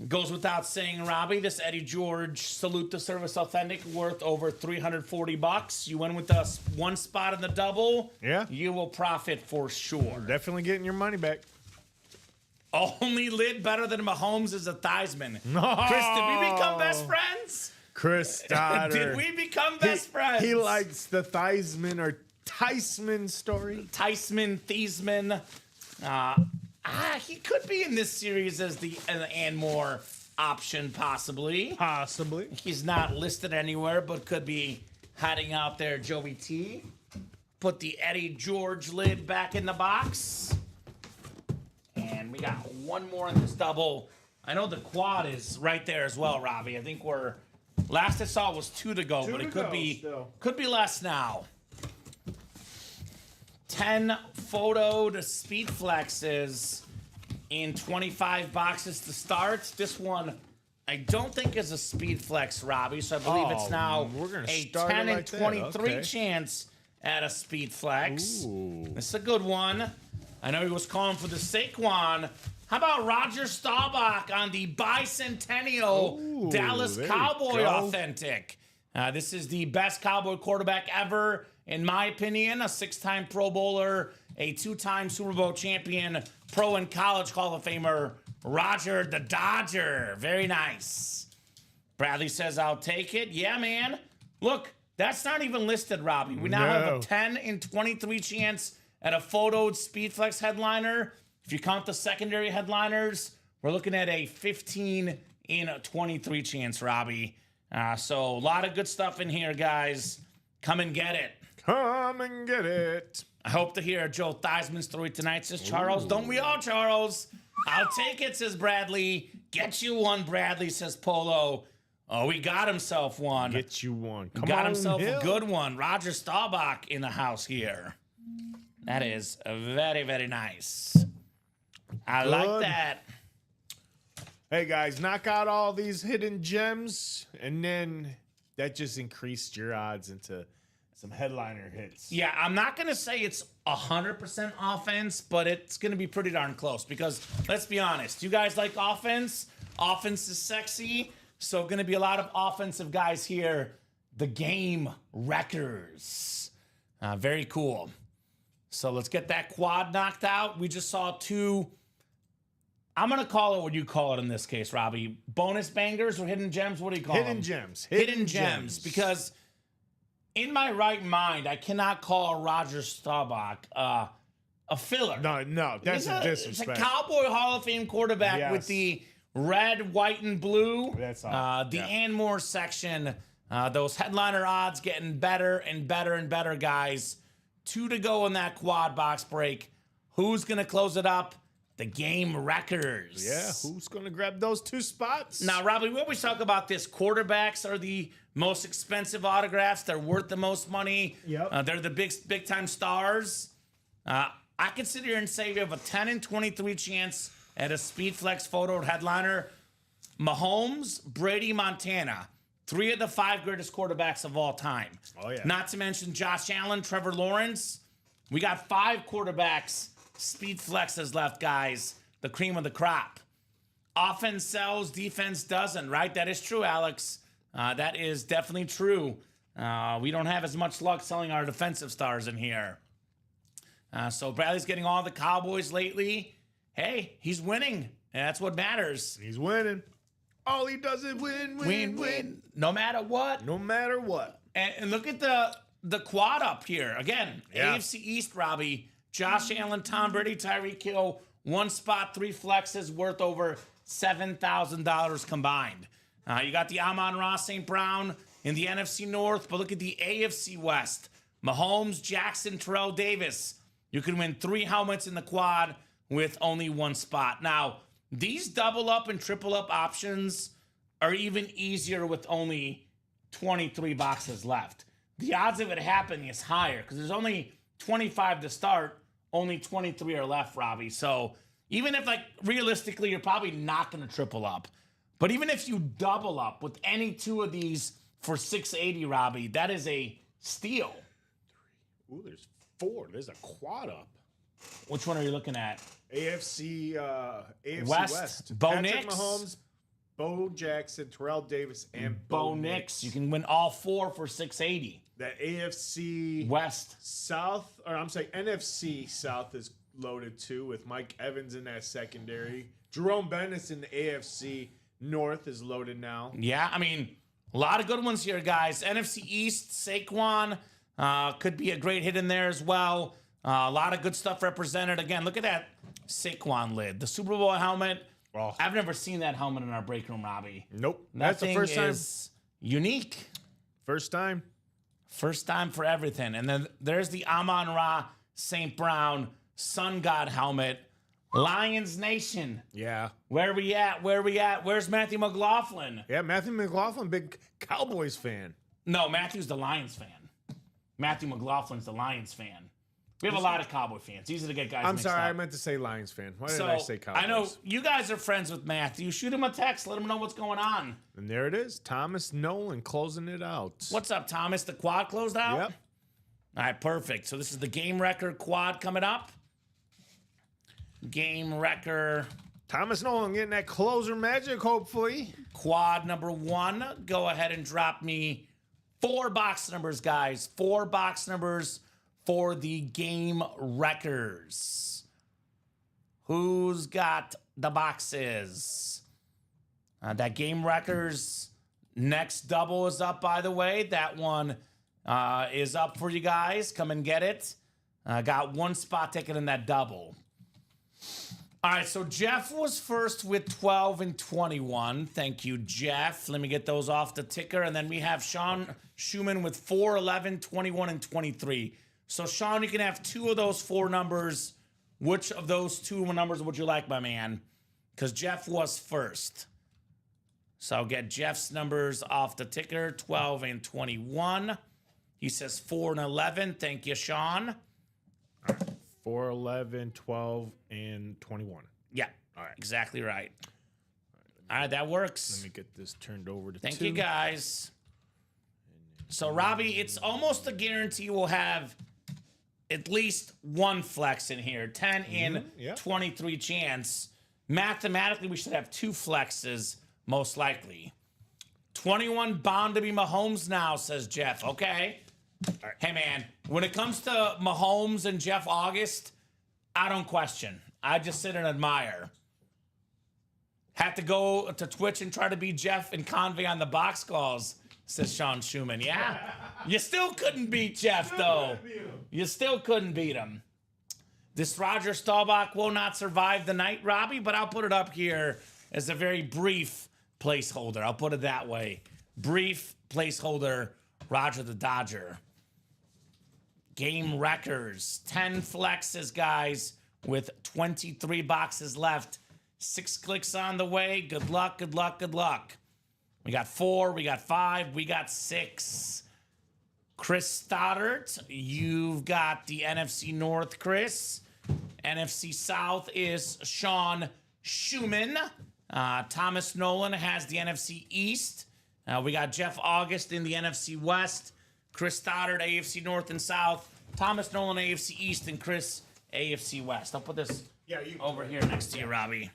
Speaker 2: Goes without saying, Robbie, this Eddie George Salute to Service Authentic worth over $340. You went with us one spot in the double.
Speaker 3: Yeah.
Speaker 2: You will profit for sure.
Speaker 3: Definitely getting your money back.
Speaker 2: Only lid better than Mahomes is a Theismann.
Speaker 3: No.
Speaker 2: Chris, did we become best friends?
Speaker 3: Chris Stoddard.
Speaker 2: Did we become best friends?
Speaker 3: He likes the Theismann or Theismann story.
Speaker 2: Theismann. He could be in this series as the and more option, possibly.
Speaker 3: Possibly.
Speaker 2: He's not listed anywhere, but could be hiding out there, Joey T. Put the Eddie George lid back in the box. And we got one more in this double. I know the quad is right there as well, Robbie. I think we're last I saw was 2 to go, but it could be less now. 10 photoed speed flexes in 25 boxes to start. This one I don't think is a speed flex, Robbie, so I believe it's now
Speaker 3: we're gonna
Speaker 2: a
Speaker 3: start
Speaker 2: 10
Speaker 3: it
Speaker 2: and
Speaker 3: like that.
Speaker 2: 23
Speaker 3: Okay.
Speaker 2: chance at a speed flex.
Speaker 3: Ooh.
Speaker 2: This is a good one. I know he was calling for the Saquon. How about Roger Staubach on the bicentennial
Speaker 3: Ooh,
Speaker 2: Dallas
Speaker 3: there you
Speaker 2: Cowboy
Speaker 3: go.
Speaker 2: authentic? This is the best Cowboy quarterback ever, in my opinion. A 6-time Pro Bowler, a 2-time Super Bowl champion, pro and college Hall of Famer, Roger the Dodger. Very nice. Bradley says, I'll take it. Yeah, man. Look, that's not even listed, Robbie. We now have a
Speaker 3: No.
Speaker 2: 10 in 23 chance at a photoed Speedflex headliner. If you count the secondary headliners, we're looking at a 15 in 23 chance, Robbie. So a lot of good stuff in here, guys. Come and get it.
Speaker 3: Come and get it.
Speaker 2: I hope to hear Joe Theismann's story tonight, says Charles. Don't we all, Charles? I'll take it, says Bradley. Get you one, Bradley, says Polo. Oh, he got himself one.
Speaker 3: Get you one. Come
Speaker 2: Got
Speaker 3: on,
Speaker 2: himself
Speaker 3: Hill.
Speaker 2: a good one. Roger Staubach in the house here. That is very, very nice. I like
Speaker 3: Good.
Speaker 2: that.
Speaker 3: Hey guys, knock out all these hidden gems, and then that just increased your odds into some headliner hits.
Speaker 2: Yeah, I'm not going to say it's 100% offense, but it's going to be pretty darn close because let's be honest. You guys like offense? Offense is sexy. So going to be a lot of offensive guys here. The Game Wreckers. Very cool. So let's get that quad knocked out. We just saw 2. I'm going to call it what you call it in this case, Robbie. Bonus bangers or hidden gems? What do you call them?
Speaker 3: Hidden gems.
Speaker 2: Hidden gems. Because in my right mind, I cannot call Roger Staubach a filler.
Speaker 3: No, that's a
Speaker 2: It's
Speaker 3: disrespect.
Speaker 2: a Cowboy Hall of Fame quarterback
Speaker 3: Yes.
Speaker 2: with the red, white, and blue.
Speaker 3: That's all.
Speaker 2: The
Speaker 3: Yeah.
Speaker 2: and more section. Those headliner odds getting better and better and better, guys. 2 to go in that quad box break. Who's going to close it up? The Game Wreckers.
Speaker 3: Yeah, who's going to grab those 2 spots?
Speaker 2: Now, Robbie, we always talk about this. Quarterbacks are the most expensive autographs. They're worth the most money.
Speaker 3: Yep.
Speaker 2: They're the big time stars. I can sit here and say we have a 10 in 23 chance at a Speedflex photo headliner. Mahomes, Brady, Montana. 3 of the 5 greatest quarterbacks of all time.
Speaker 3: Oh, yeah.
Speaker 2: Not to mention Josh Allen, Trevor Lawrence. We got 5 quarterbacks, Speed Flexes left, guys. the cream of the crop. Offense sells, defense doesn't, right? That is true, Alex. That is definitely true. We don't have as much luck selling our defensive stars in here. So Bradley's getting all the Cowboys lately. Hey, he's winning. And that's what matters.
Speaker 3: He's winning. All he does is win.
Speaker 2: No matter what.
Speaker 3: No matter what.
Speaker 2: And look at the quad up here. Again,
Speaker 3: Yeah.
Speaker 2: AFC East, Robbie. Josh Allen, Tom Brady, Tyreek Hill. One spot, 3 flexes worth over $7,000 combined. You got the Amon-Ra St. Brown in the NFC North, but look at the AFC West. Mahomes, Jackson, Terrell Davis. You can win 3 helmets in the quad with only 1 spot. Now, these double up and triple up options are even easier with only 23 boxes left. The odds of it happening is higher because there's only 25 to start, only 23 are left, Robbie. So even if, like, realistically, you're probably not going to triple up. But even if you double up with any 2 of these for $680, Robbie, that is a steal.
Speaker 3: Ooh, there's 4. There's a quad up.
Speaker 2: Which one are you looking at?
Speaker 3: AFC
Speaker 2: West. Bo
Speaker 3: Patrick
Speaker 2: Nix.
Speaker 3: Mahomes, Bo Jackson, Terrell Davis, and
Speaker 2: Bo Nix. You can win all 4 for $680.
Speaker 3: That AFC
Speaker 2: West.
Speaker 3: South, or I'm saying NFC South is loaded too with Mike Evans in that secondary. Jerome Bettis in the AFC North is loaded now.
Speaker 2: Yeah, I mean, a lot of good ones here, guys. NFC East, Saquon could be a great hit in there as well. A lot of good stuff represented. Again, look at that Saquon lid. The Super Bowl helmet.
Speaker 3: Oh.
Speaker 2: I've never seen that helmet in our break room, Robbie.
Speaker 3: Nope.
Speaker 2: That
Speaker 3: That's the
Speaker 2: thing
Speaker 3: first time.
Speaker 2: is unique.
Speaker 3: First time.
Speaker 2: First time for everything. And then there's the Amon-Ra St. Brown Sun God helmet. Lions Nation.
Speaker 3: Yeah.
Speaker 2: Where we at? Where we at? Where's Matthew McLaughlin?
Speaker 3: Yeah, Matthew McLaughlin, big Cowboys fan.
Speaker 2: No, Matthew's the Lions fan. Matthew McLaughlin's the Lions fan. We have a lot of Cowboy fans. Easy to get guys
Speaker 3: I'm
Speaker 2: mixed
Speaker 3: sorry,
Speaker 2: up.
Speaker 3: I meant to say Lions fan. Why did
Speaker 2: So,
Speaker 3: I say Cowboys?
Speaker 2: I know you guys are friends with Matthew. Shoot him a text. Let him know what's going on.
Speaker 3: And there it is. Thomas Nolan closing it out.
Speaker 2: What's up, Thomas? The quad closed out?
Speaker 3: Yep.
Speaker 2: All right, perfect. So this is the Game Wrecker quad coming up. Game Wrecker
Speaker 3: Thomas Nolan getting that closer magic, hopefully.
Speaker 2: quad number 1. Go ahead and drop me 4 box numbers, guys. 4 box numbers for the Game Wreckers. Who's got the boxes? That Game Wreckers next double is up, by the way. That one is up for you guys. Come and get it. Got 1 spot ticket in that double. All right, so Jeff was first with 12 and 21. Thank you, Jeff. Let me get those off the ticker. And then we have Sean Schumann with 4, 11, 21, and 23. So, Sean, you can have 2 of those 4 numbers. Which of those 2 numbers would you like, my man? Because Jeff was first. So I'll get Jeff's numbers off the ticker, 12 and 21. He says 4 and 11. Thank you, Sean.
Speaker 3: 4, 11, 12, and 21.
Speaker 2: Yeah,
Speaker 3: All right.
Speaker 2: exactly right. All right, that works.
Speaker 3: Let me get this turned over to
Speaker 2: Thank
Speaker 3: 2.
Speaker 2: you, guys. So, Robbie, it's almost a guarantee we'll have at least 1 flex in here. 10 in
Speaker 3: yeah.
Speaker 2: 23 chance. Mathematically, we should have 2 flexes, most likely. 21 bound to be Mahomes now, says Jeff. Okay.
Speaker 3: right.
Speaker 2: Hey, man, when it comes to Mahomes and Jeff August, I don't question. I just sit and admire. Had to go to Twitch and try to beat Jeff and Convey on the box calls, says Sean Schumann. Yeah. You still couldn't beat Jeff, though. You still couldn't beat him. This Roger Staubach will not survive the night, Robbie, but I'll put it up here as a very brief placeholder. I'll put it that way. Brief placeholder, Roger the Dodger. Game Wreckers. 10 flexes, guys, with 23 boxes left. 6 clicks on the way. Good luck, good luck, good luck. We got 4, we got 5, we got 6. Chris Stoddart, you've got the NFC North, Chris. NFC South is Sean Schumann. Thomas Nolan has the NFC East. We got Jeff August in the NFC West. Chris Stoddart, AFC North and South. Thomas Nolan, AFC East, and Chris, AFC West. I'll put this
Speaker 3: Yeah, you
Speaker 2: over here next to you, Robbie.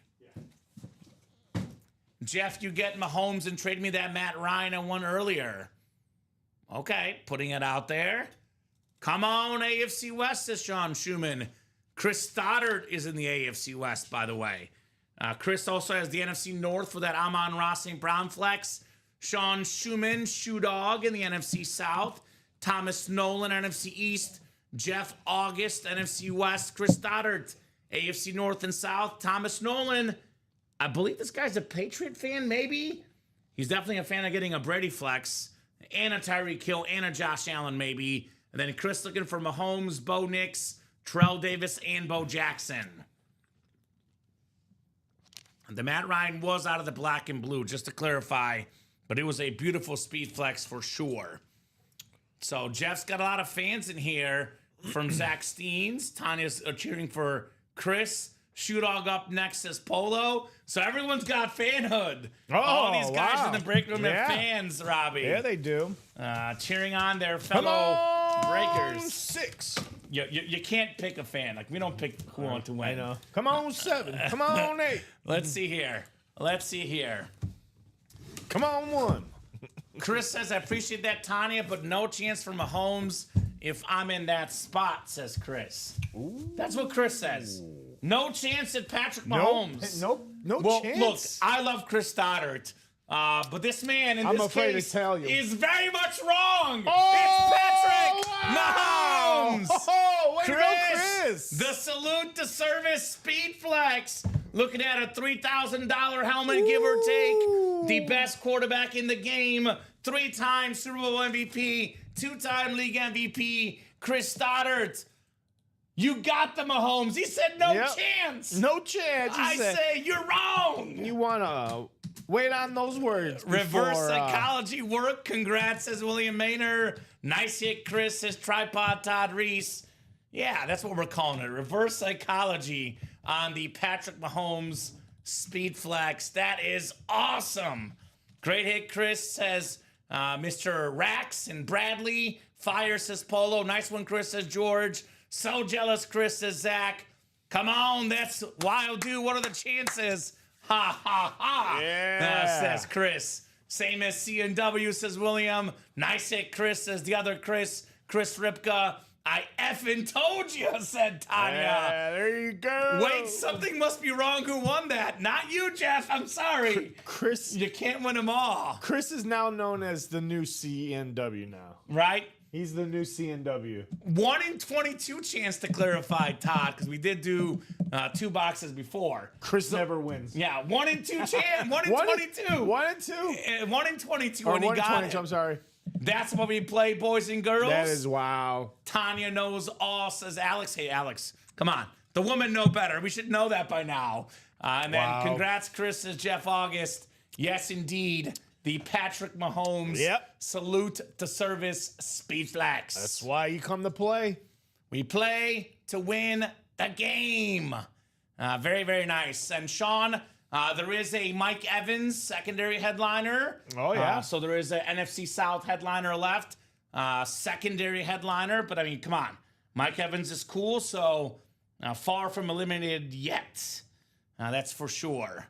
Speaker 2: Jeff, you get Mahomes and trade me that Matt Ryan I won earlier. Okay, putting it out there. Come on, AFC West, says Sean Schumann. Chris Stoddard is in the AFC West, by the way. Chris also has the NFC North for that Amon-Ra St. Brown flex. Sean Schumann, Shoe Dog in the NFC South. Thomas Nolan, NFC East. Jeff August, NFC West. Chris Stoddard, AFC North and South. Thomas Nolan, I believe this guy's a Patriot fan, maybe? He's definitely a fan of getting a Brady flex. And a Tyreek Hill and a Josh Allen, maybe. And then Chris looking for Mahomes, Bo Nix, Terrell Davis, and Bo Jackson. The Matt Ryan was out of the black and blue, just to clarify. But it was a beautiful speed flex for sure. So Jeff's got a lot of fans in here from Zach Steens. Tanya's cheering for Chris. Shoe Dog up next says Polo. So everyone's got fanhood. All these guys in the break room have fans, Robbie.
Speaker 3: Yeah, they do.
Speaker 2: Cheering on their fellow breakers.
Speaker 3: 6.
Speaker 2: You can't pick a fan. Like, we don't pick who want to win.
Speaker 3: I know. Come on, 7. Come on, 8.
Speaker 2: Let's see here.
Speaker 3: Come on, 1.
Speaker 2: Chris says, I appreciate that, Tanya, but no chance for Mahomes if I'm in that spot, says Chris. Ooh. That's what Chris says. No chance at Patrick Mahomes.
Speaker 3: No chance.
Speaker 2: Look, I love Chris Stoddard, but this man in this case is very much wrong. It's Patrick Mahomes. Chris, the salute to service speed flex. Looking at a $3,000 helmet, give or take. The best quarterback in the game. 3-time Super Bowl MVP. 2-time league MVP. Chris Stoddard. You got the Mahomes. He said no chance.
Speaker 3: No chance.
Speaker 2: I say you're wrong.
Speaker 3: You want to wait on those words.
Speaker 2: Reverse psychology work. Congrats, says William Maynard. Nice hit, Chris, says Tripod Todd Reese. Yeah, that's what we're calling it. Reverse psychology on the Patrick Mahomes speed flex. That is awesome. Great hit, Chris, says Mr. Rax and Bradley. Fire, says Polo. Nice one, Chris, says George. So jealous, Chris, says Zach. Come on, that's wild, dude. What are the chances? Ha, ha, ha.
Speaker 3: Yeah.
Speaker 2: Says Chris. Same as C&W, says William. Nice hit, Chris, says the other Chris. Chris Ripka. I effing told you, said Tanya.
Speaker 3: Yeah, there you go.
Speaker 2: Wait, something must be wrong. Who won that? Not you, Jeff. I'm sorry.
Speaker 3: Chris.
Speaker 2: You can't win them all.
Speaker 3: Chris is now known as the new CNW now.
Speaker 2: Right?
Speaker 3: He's the new CNW.
Speaker 2: 1 in 22 chance to clarify, Todd, because we did do 2 boxes before.
Speaker 3: Chris never wins.
Speaker 2: Yeah, 1 in 2 chance. 1 in 22.
Speaker 3: 1 and 2.
Speaker 2: 1 in 22
Speaker 3: Or
Speaker 2: when he
Speaker 3: 1 in
Speaker 2: got
Speaker 3: 22,
Speaker 2: it.
Speaker 3: I'm sorry.
Speaker 2: That's what we play, boys and girls.
Speaker 3: That is wow.
Speaker 2: Tanya knows all, says Alex. Hey, Alex, come on. The women know better. We should know that by now. And then congrats, Chris, says Jeff August. Yes, indeed. The Patrick Mahomes salute to service speed flex.
Speaker 3: That's why you come to play.
Speaker 2: We play to win the game. Very, very nice. And Sean, there is a Mike Evans secondary headliner.
Speaker 3: Oh, yeah.
Speaker 2: So there is an NFC South headliner left. Secondary headliner. But, I mean, come on. Mike Evans is cool, so far from eliminated yet. That's for sure.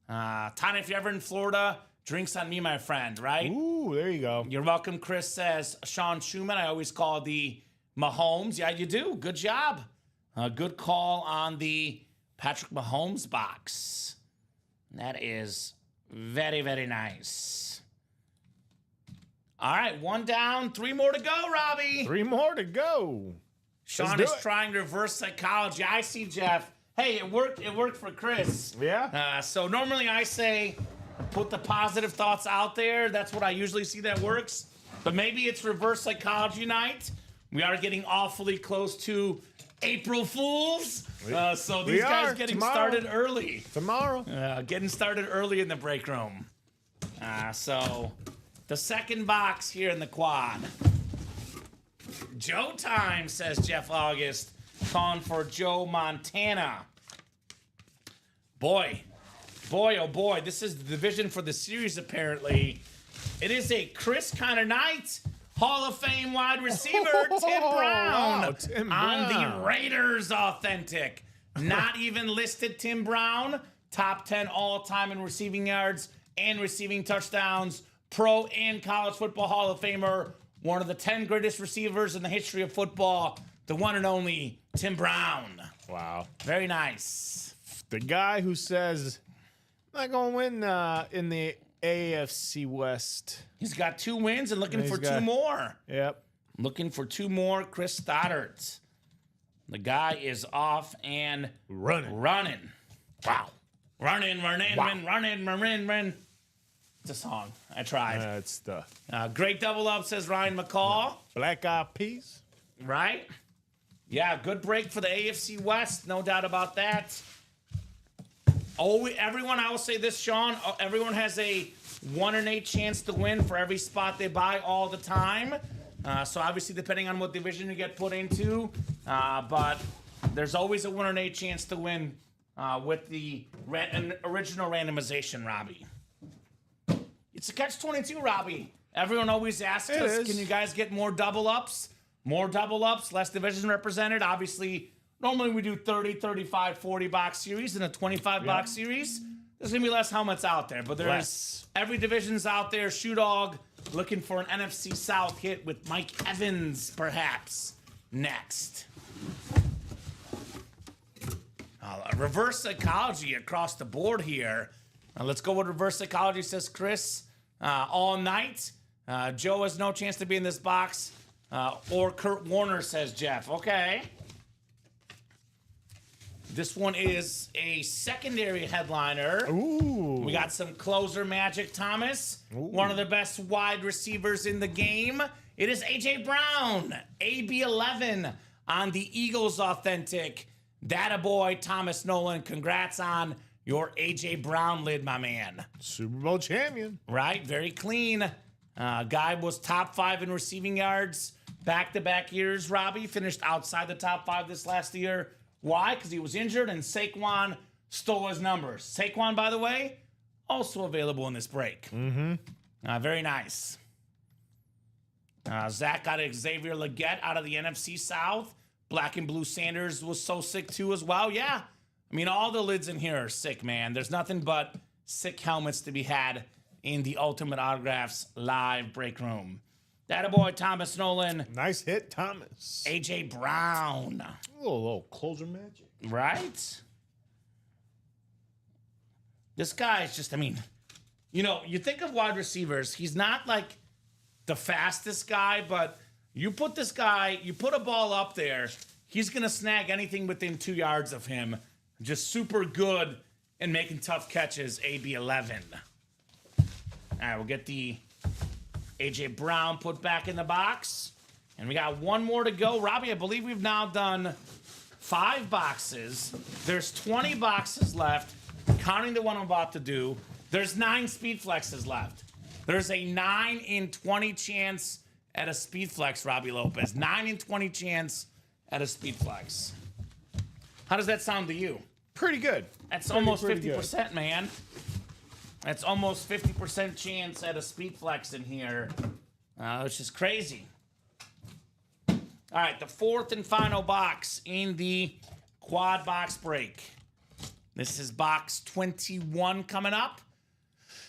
Speaker 2: Tanya, if you're ever in Florida, drinks on me, my friend, right?
Speaker 3: Ooh, there you go.
Speaker 2: You're welcome, Chris, says Sean Schumann. I always call the Mahomes. Yeah, you do. Good job. Good call on the Patrick Mahomes box. That is very, very nice. All right, 1 down, 3 more to go, Robbie.
Speaker 3: 3 more to go.
Speaker 2: Sean is trying reverse psychology. I see, Jeff. Hey, it worked. It worked for Chris.
Speaker 3: Yeah.
Speaker 2: So normally I say put the positive thoughts out there. That's what I usually see that works. But maybe it's reverse psychology night. We are getting awfully close to April Fools. So these guys getting started early.
Speaker 3: Tomorrow.
Speaker 2: Getting started early in the break room. So the second box here in the quad. Joe time, says Jeff August. Calling for Joe Montana. Boy, oh boy, this is the division for the series apparently. It is a Chris kind of night. Hall of Fame wide receiver Tim Brown
Speaker 3: Tim
Speaker 2: on
Speaker 3: Brown.
Speaker 2: the Raiders Authentic. Not even listed Tim Brown, top 10 all-time in receiving yards and receiving touchdowns, Pro and College Football Hall of Famer, one of the 10 greatest receivers in the history of football, the one and only Tim Brown.
Speaker 3: Wow.
Speaker 2: Very nice.
Speaker 3: The guy who says, I'm not going to win in the AFC West.
Speaker 2: He's got 2 wins and looking
Speaker 3: He's
Speaker 2: for
Speaker 3: got-
Speaker 2: 2 more.
Speaker 3: Yep.
Speaker 2: Looking for 2 more, Chris Stoddard. The guy is off and
Speaker 3: Running.
Speaker 2: Wow. Running. It's a song. I tried.
Speaker 3: That's the
Speaker 2: Great double up, says Ryan McCall.
Speaker 3: Black Eyed Peas.
Speaker 2: Right? Yeah, good break for the AFC West. No doubt about that. Everyone, I will say this, Sean. Everyone has a 1 in 8 chance to win for every spot they buy all the time. So obviously, depending on what division you get put into, but there's always a 1 in 8 chance to win with the original randomization, Robbie. It's a catch-22, Robbie. Everyone always asks
Speaker 3: It
Speaker 2: us,
Speaker 3: is.
Speaker 2: can you guys get more double ups? More double ups, less division represented. Obviously, normally we do 30, 35, 40 box series and a 25 box series. There's going to be less helmets out there, but there's
Speaker 3: Less.
Speaker 2: every division's out there. Shoe Dog looking for an NFC South hit with Mike Evans, perhaps, next. Reverse psychology across the board here. Let's go with reverse psychology, says Chris. All night. Joe has no chance to be in this box. Or Kurt Warner, says Jeff. Okay. This one is a secondary headliner.
Speaker 3: Ooh.
Speaker 2: We got some closer magic, Thomas. One of the best wide receivers in the game. It is A.J. Brown, AB11 on the Eagles Authentic. Data boy, Thomas Nolan. Congrats on your A.J. Brown lid, my man.
Speaker 3: Super Bowl champion.
Speaker 2: Right? Very clean. Guy was top 5 in receiving yards back-to-back years, Robbie. Finished outside the top 5 this last year. Why? Because he was injured and Saquon stole his numbers. Saquon, by the way, also available in this break. Very nice. Zach got Xavier Legette out of the NFC South. Black and Blue Sanders was so sick too as well. Yeah. I mean, all the lids in here are sick, man. There's nothing but sick helmets to be had in the Ultimate Autographs live break room. That boy, Thomas Nolan.
Speaker 3: Nice hit, Thomas.
Speaker 2: A.J. Brown.
Speaker 3: A little closer magic.
Speaker 2: Right? This guy is just, I mean, you know, you think of wide receivers, he's not like the fastest guy, but you put this guy, you put a ball up there, he's going to snag anything within 2 yards of him. Just super good in making tough catches, AB11. All right, we'll get the A.J. Brown put back in the box. And we got one more to go. Robbie, I believe we've now done 5 boxes. There's 20 boxes left, counting the one I'm about to do. There's 9 speed flexes left. There's a 9 in 20 chance at a speed flex, Robbie Lopez. 9 in 20 chance at a speed flex. How does that sound to you?
Speaker 3: Pretty good.
Speaker 2: That's
Speaker 3: Pretty
Speaker 2: almost
Speaker 3: good.
Speaker 2: 50%, man. That's almost 50% chance at a speed flex in here, which is crazy. All right, the 4th and final box in the quad box break. This is box 21 coming up.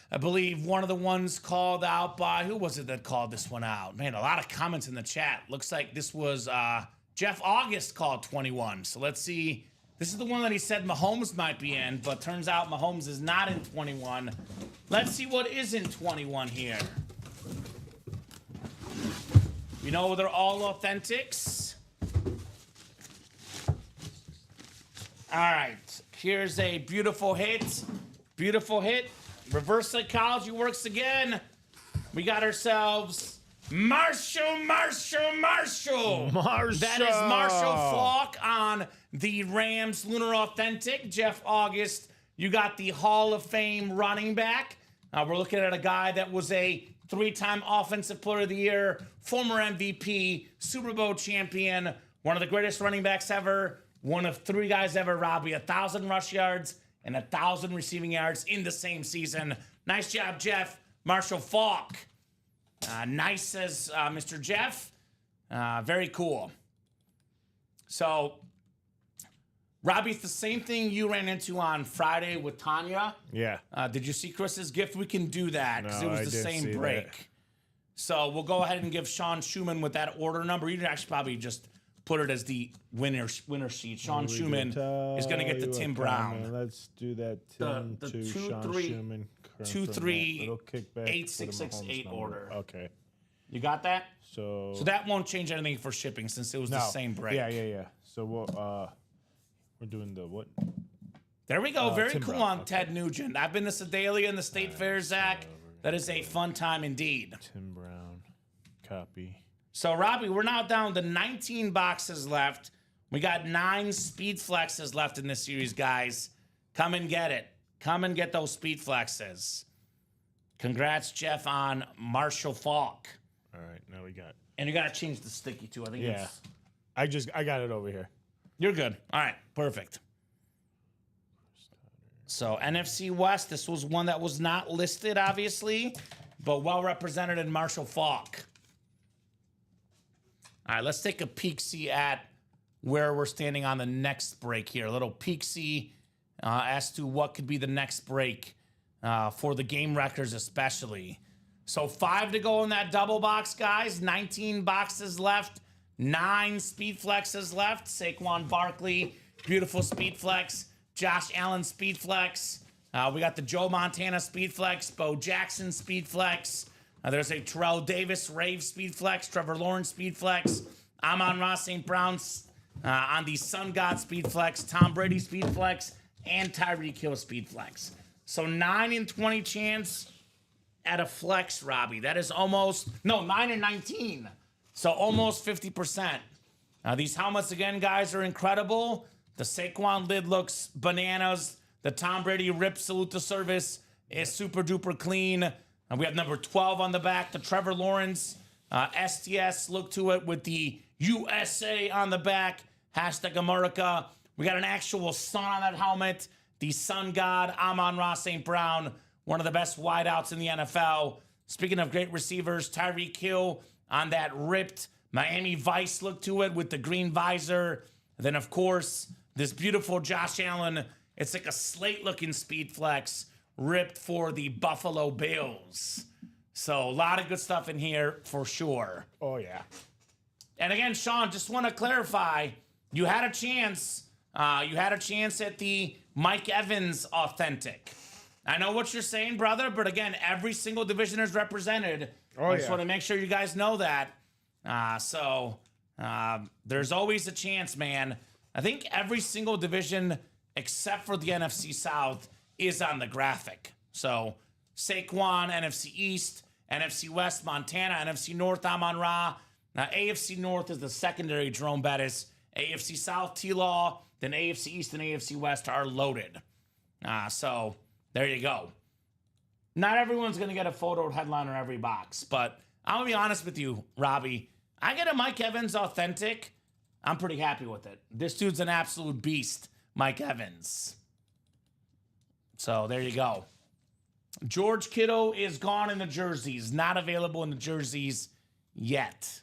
Speaker 2: I believe one of the ones called out by, who was it that called this one out? Man, a lot of comments in the chat. Looks like this was Jeff August called 21. So let's see. This is the one that he said Mahomes might be in, but turns out Mahomes is not in 21. Let's see what is in 21 here. You know they're all authentics. All right, here's a beautiful hit. Beautiful hit. Reverse psychology works again. We got ourselves Marshall. That is Marshall Faulk on the Rams Lunar Authentic. Jeff August, you got the Hall of Fame running back. We're looking at a guy that was a 3-time Offensive Player of the Year, former MVP, Super Bowl champion, one of the greatest running backs ever, one of 3 guys ever, Robbie, 1,000 rush yards and 1,000 receiving yards in the same season. Nice job, Jeff. Marshall Faulk. Nice, says Mr. Jeff. Very cool. So Robbie, it's the same thing you ran into on Friday with Tanya.
Speaker 3: Yeah.
Speaker 2: Did you see Chris's gift? We can do that because
Speaker 3: No,
Speaker 2: it was
Speaker 3: I
Speaker 2: the
Speaker 3: did
Speaker 2: same
Speaker 3: see
Speaker 2: break.
Speaker 3: that.
Speaker 2: So we'll go ahead and give Sean Schumann with that order number. You can actually probably just put it as the winner sheet. Sean Schumann is going to get the Tim Brown.
Speaker 3: Let's do that. Tim
Speaker 2: The
Speaker 3: to
Speaker 2: 2,
Speaker 3: Sean
Speaker 2: 3,
Speaker 3: Schumann.
Speaker 2: 2, 3,
Speaker 3: Little kickback
Speaker 2: 8668
Speaker 3: for the Mahomes
Speaker 2: order.
Speaker 3: number. Okay.
Speaker 2: You got that?
Speaker 3: So
Speaker 2: that won't change anything for shipping since it was the same break.
Speaker 3: Yeah. So we're doing the what?
Speaker 2: There we go. Very
Speaker 3: Tim
Speaker 2: cool
Speaker 3: Brown.
Speaker 2: on Ted Nugent. I've been to Sedalia and the State Fair, Zach. That is a fun time indeed.
Speaker 3: Tim Brown. Copy.
Speaker 2: So, Robbie, we're now down to 19 boxes left. We got 9 speed flexes left in this series, guys. Come and get it. Come and get those speed flexes. Congrats, Jeff, on Marshall Falk.
Speaker 3: All right, now we got.
Speaker 2: And you got to change the sticky, too. I think
Speaker 3: Yeah.
Speaker 2: it's...
Speaker 3: I got it over here.
Speaker 2: You're good. All right, perfect. So, NFC West, this was one that was not listed, obviously, but well represented in Marshall Falk. All right, let's take a peek-see at where we're standing on the next break here. A little peek-see as to what could be the next break for the game wreckers especially. So 5 to go in that double box, guys. 19 boxes left. 9 speed flexes left. Saquon Barkley, beautiful speed flex. Josh Allen speed flex. We got the Joe Montana speed flex. Bo Jackson speed flex. There's a Terrell Davis rave speed flex. Trevor Lawrence speed flex. Amon-Ra St. Brown on the Sun God speed flex. Tom Brady speed flex. And Tyreek Hill speed flex. So 9 in 20 chance at a flex, Robbie. That is almost, no, 9 in 19. So almost 50%. These helmets, again, guys, are incredible. The Saquon lid looks bananas. The Tom Brady rip salute to service is super duper clean. And we have number 12 on the back. The Trevor Lawrence STS look to it with the USA on the back. Hashtag America. We got an actual sun on that helmet. The Sun God, Amon-Ra St. Brown, one of the best wideouts in the NFL. Speaking of great receivers, Tyreek Hill on that ripped Miami Vice look to it with the green visor. And then, of course, this beautiful Josh Allen. It's like a slate-looking speed flex ripped for the Buffalo Bills. So a lot of good stuff in here for sure.
Speaker 3: Oh, yeah.
Speaker 2: And again, Sean, just want to clarify, you had a chance. You had a chance at the Mike Evans authentic. I know what you're saying, brother, but again, every single division is represented. I just want to make sure you guys know that. There's always a chance, man. I think every single division except for the NFC South is on the graphic. So Saquon, NFC East, NFC West, Montana, NFC North, Amon-Ra. Now, AFC North is the secondary Jerome Bettis. AFC South, T-Law. Then AFC East and AFC West are loaded. So there you go. Not everyone's going to get a photo headline on every box, but I'm going to be honest with you, Robbie. I get a Mike Evans authentic. I'm pretty happy with it. This dude's an absolute beast, Mike Evans. So there you go. George Kittle is gone in the jerseys. Not available in the jerseys yet.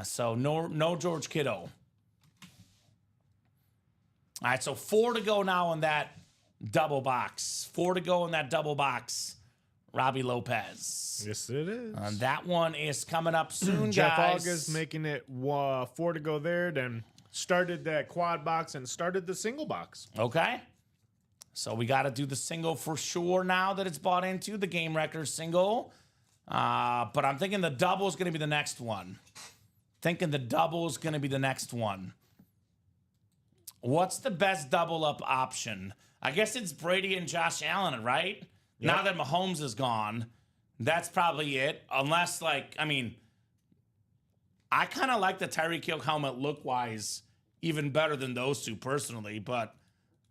Speaker 2: So no George Kittle. All right, so 4 to go now in that double box. 4 to go in that double box. Robbie Lopez.
Speaker 3: Yes, it is.
Speaker 2: That one is coming up soon,
Speaker 3: Jeff
Speaker 2: guys.
Speaker 3: August making it 4 to go there, then started that quad box and started the single box.
Speaker 2: Okay. So we got to do the single for sure now that it's bought into, the Game Wreckers single. But I'm thinking the double is going to be the next one. What's the best double up option? I guess it's Brady and Josh Allen, right? Yep. Now that Mahomes is gone, that's probably it. Unless, I kind of like the Tyreek Hill helmet look-wise even better than those two personally, but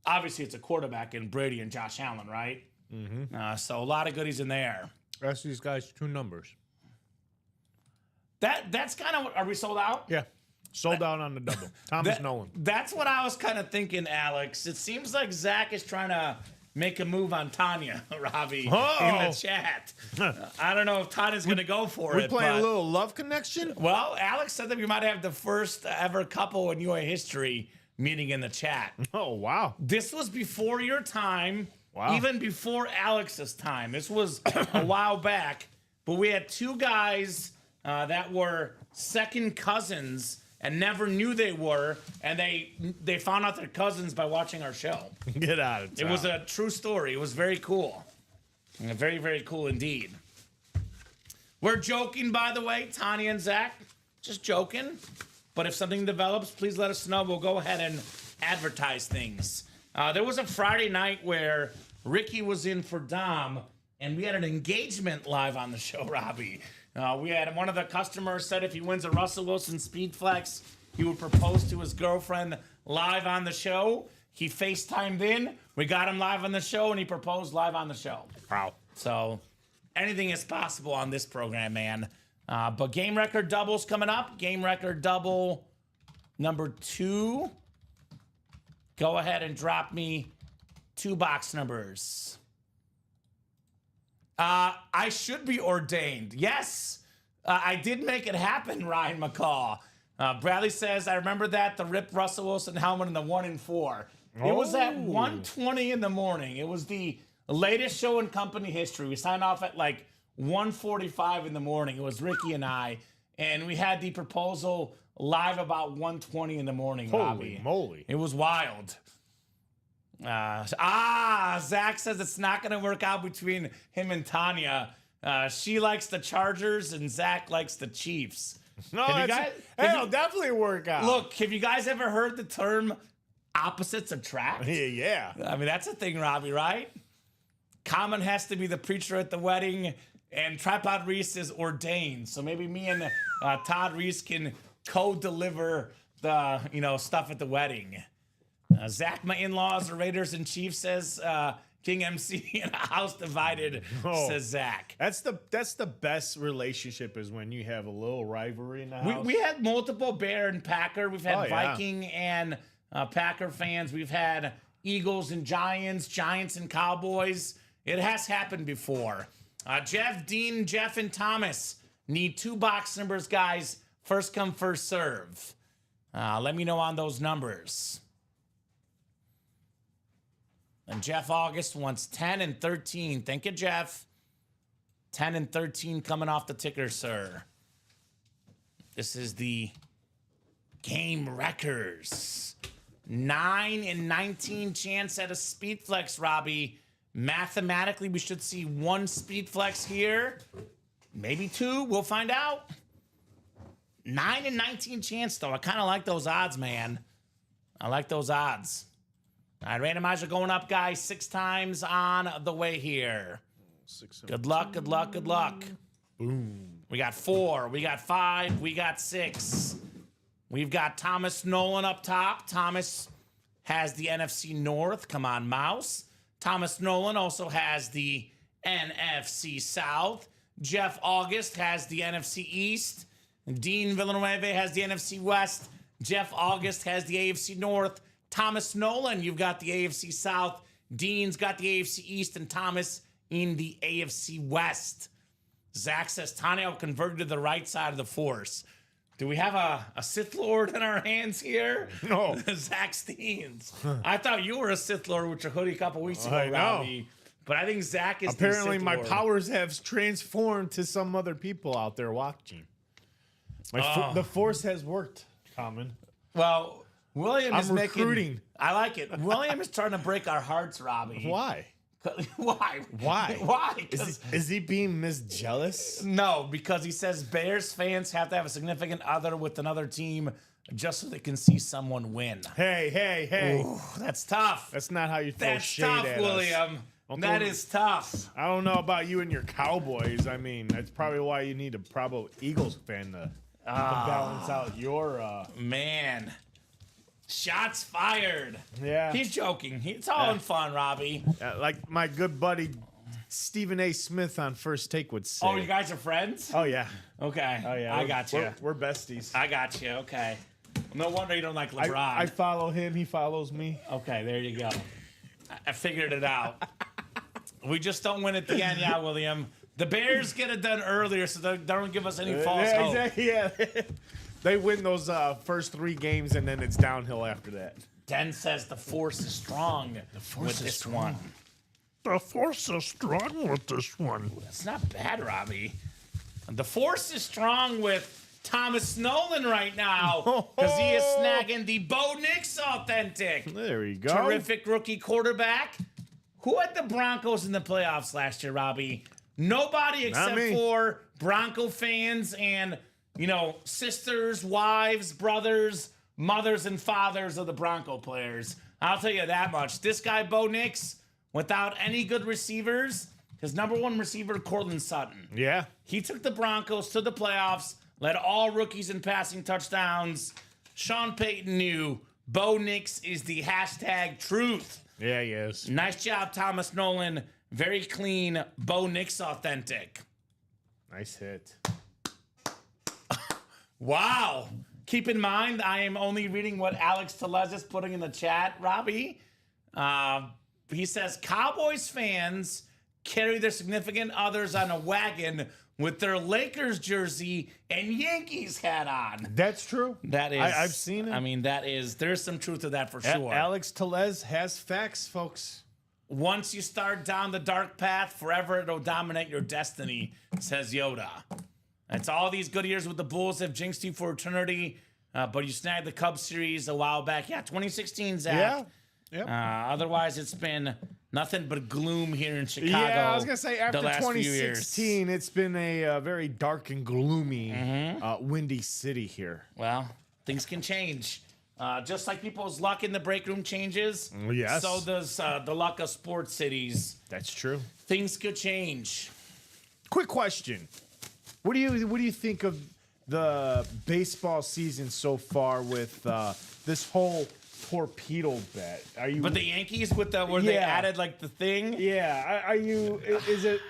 Speaker 2: obviously it's a quarterback in Brady and Josh Allen, right? Mm-hmm. So a lot of goodies in there.
Speaker 3: Ask these guys 2 numbers.
Speaker 2: That's kind of, are we sold out?
Speaker 3: Yeah. Sold out on the double. Thomas Nolan.
Speaker 2: That's what I was kind of thinking, Alex. It seems like Zach is trying to make a move on Tanya, Robbie, in the chat. I don't know if Tanya's going to go for it.
Speaker 3: We playing a little love connection?
Speaker 2: Well, Alex said that we might have the first ever couple in UA history meeting in the chat.
Speaker 3: Oh, wow.
Speaker 2: This was before your time,
Speaker 3: Wow.
Speaker 2: even before Alex's time. This was a while back, but we had two guys that were second cousins and never knew they were, and they found out they're cousins by watching our show.
Speaker 3: Get out of town.
Speaker 2: It was a true story. It was very cool. Very, very cool indeed. We're joking, by the way, Tanya and Zach. Just joking. But if something develops, please let us know. We'll go ahead and advertise things. There was a Friday night where Ricky was in for Dom, and we had an engagement live on the show, Robbie. We had one of the customers said if he wins a Russell Wilson Speedflex, he would propose to his girlfriend live on the show. He FaceTimed in. We got him live on the show, and he proposed live on the show.
Speaker 3: Wow.
Speaker 2: So anything is possible on this program, man. But game record doubles coming up. Game record double number 2. Go ahead and drop me 2 box numbers. I should be ordained. Yes, I did make it happen, Ryan McCaw. Bradley says, I remember that, the Rip Russell Wilson helmet in the 1 and 4. It was at 1:20 in the morning. It was the latest show in company history. We signed off at like 1:45 in the morning. It was Ricky and I, and we had the proposal live about 1:20 in the morning,
Speaker 3: Holy
Speaker 2: Robbie.
Speaker 3: moly.
Speaker 2: It was wild. Zach says it's not going to work out between him and Tanya. She likes the Chargers and Zach likes the Chiefs.
Speaker 3: No,
Speaker 2: Have you
Speaker 3: that's,
Speaker 2: guys-
Speaker 3: hey,
Speaker 2: have
Speaker 3: it'll
Speaker 2: you-
Speaker 3: definitely work out.
Speaker 2: Look, have you guys ever heard the term opposites attract?
Speaker 3: Yeah.
Speaker 2: I mean, that's a thing, Robbie, right? Common has to be the preacher at the wedding, and Tripod Reese is ordained. So maybe me and Todd Reese can co-deliver the stuff at the wedding. Zach, my in-laws are Raiders and Chiefs, says King MC, in a house divided, says Zach.
Speaker 3: That's the best relationship is when you have a little rivalry in the house.
Speaker 2: We had multiple Bear and Packer. We've had
Speaker 3: Oh, yeah.
Speaker 2: Viking and Packer fans. We've had Eagles and Giants, Giants and Cowboys. It has happened before. Jeff, Dean, Jeff, and Thomas need 2 box numbers, guys. First come, first serve. Let me know on those numbers. And Jeff August wants 10 and 13. Thank you, Jeff. 10 and 13 coming off the ticker, sir. This is the game records. 9 and 19 chance at a Speedflex, Robbie. Mathematically, we should see 1 Speedflex here. Maybe 2. We'll find out. 9 and 19 chance, though. I kind of like those odds, man. I like those odds. All right, randomizer going up, guys. 6 times on the way here. Good luck, good luck, good luck.
Speaker 3: Boom.
Speaker 2: We got 4, we got 5, we got 6. We've got Thomas Nolan up top. Thomas has the NFC North. Come on, mouse. Thomas Nolan also has the NFC South. Jeff August has the NFC East. Dean Villanueva has the NFC West. Jeff August has the AFC North. Thomas Nolan, you've got the AFC South. Dean's got the AFC East, and Thomas in the AFC West. Zach says Tanya converted to the right side of the Force. Do we have a Sith Lord in our hands here?
Speaker 3: No.
Speaker 2: Zach Steens. I thought you were a Sith Lord with your hoodie a couple weeks ago,
Speaker 3: I know.
Speaker 2: Robbie. But I think Zach is
Speaker 3: Apparently,
Speaker 2: the Sith
Speaker 3: my
Speaker 2: Lord.
Speaker 3: powers have transformed to some other people out there watching. The force has worked, Common.
Speaker 2: Well, William is
Speaker 3: I'm
Speaker 2: making...
Speaker 3: recruiting.
Speaker 2: I like it. William is trying to break our hearts, Robbie.
Speaker 3: Why?
Speaker 2: Why?
Speaker 3: Why?
Speaker 2: Why? 'Cause-
Speaker 3: Is he being misjealous?
Speaker 2: No, because he says Bears fans have to have a significant other with another team just so they can see someone win.
Speaker 3: Hey.
Speaker 2: Ooh, that's tough.
Speaker 3: That's not how you throw
Speaker 2: That's
Speaker 3: shade
Speaker 2: tough,
Speaker 3: at us.
Speaker 2: William.
Speaker 3: Don't
Speaker 2: That
Speaker 3: throw-
Speaker 2: is tough.
Speaker 3: I don't know about you and your Cowboys. I mean, that's probably why you need a Bravo Eagles fan to balance out your.
Speaker 2: Man. Shots fired.
Speaker 3: Yeah.
Speaker 2: He's joking. It's all in fun, Robbie.
Speaker 3: Like my good buddy Stephen A. Smith on First Take would say.
Speaker 2: Oh, you guys are friends?
Speaker 3: Oh, yeah.
Speaker 2: Okay.
Speaker 3: Oh, yeah.
Speaker 2: I got you.
Speaker 3: We're besties.
Speaker 2: I got you. Okay. No wonder you don't like LeBron.
Speaker 3: I follow him. He follows me.
Speaker 2: Okay, there you go. I figured it out. We just don't win at the end, yeah, William. The Bears get it done earlier, so they don't give us any false hope.
Speaker 3: Exactly. Yeah. They win those first 3 games, and then it's downhill after that.
Speaker 2: Den says the force is strong with this one.
Speaker 4: The force is strong with this one.
Speaker 2: That's not bad, Robbie. The force is strong with Thomas Nolan right now because he is snagging the Bo Nix authentic.
Speaker 3: There you go.
Speaker 2: Terrific rookie quarterback. Who had the Broncos in the playoffs last year, Robbie? Nobody except
Speaker 3: me.
Speaker 2: for Bronco fans and, sisters, wives, brothers, mothers, and fathers of the Bronco players. I'll tell you that much. This guy, Bo Nix, without any good receivers, his number 1 receiver, Cortland Sutton.
Speaker 3: Yeah.
Speaker 2: He took the Broncos to the playoffs, led all rookies in passing touchdowns. Sean Payton knew Bo Nix is the hashtag truth.
Speaker 3: Yeah, he is.
Speaker 2: Nice job, Thomas Nolan. Very clean, Bo Nix authentic.
Speaker 3: Nice hit.
Speaker 2: Wow. Keep in mind, I am only reading what Alex Telez is putting in the chat, Robbie. He says, Cowboys fans carry their significant others on a wagon with their Lakers jersey and Yankees hat on.
Speaker 3: That's true.
Speaker 2: That is.
Speaker 3: I've seen it.
Speaker 2: I mean, there's some truth to that for sure.
Speaker 3: Alex Telez has facts, folks.
Speaker 2: Once you start down the dark path, forever it'll dominate your destiny, says Yoda. It's all these good years with the Bulls have jinxed you for eternity, but you snagged the Cubs series a while back. Yeah, 2016, Zach.
Speaker 3: Yeah. Yep.
Speaker 2: Otherwise, it's been nothing but gloom here in Chicago.
Speaker 3: Yeah, I was going to say, after
Speaker 2: the last few years.
Speaker 3: 2016, it's been a very dark and gloomy, windy city here.
Speaker 2: Well, things can change. Just like people's luck in the break room changes,
Speaker 3: Yes.
Speaker 2: so does the luck of sports cities.
Speaker 3: That's true.
Speaker 2: Things could change.
Speaker 3: Quick question. What do you think of the baseball season so far with this whole torpedo bet? Are you?
Speaker 2: But the Yankees with the where they
Speaker 3: Yeah.
Speaker 2: added like the thing.
Speaker 3: Yeah. Are you?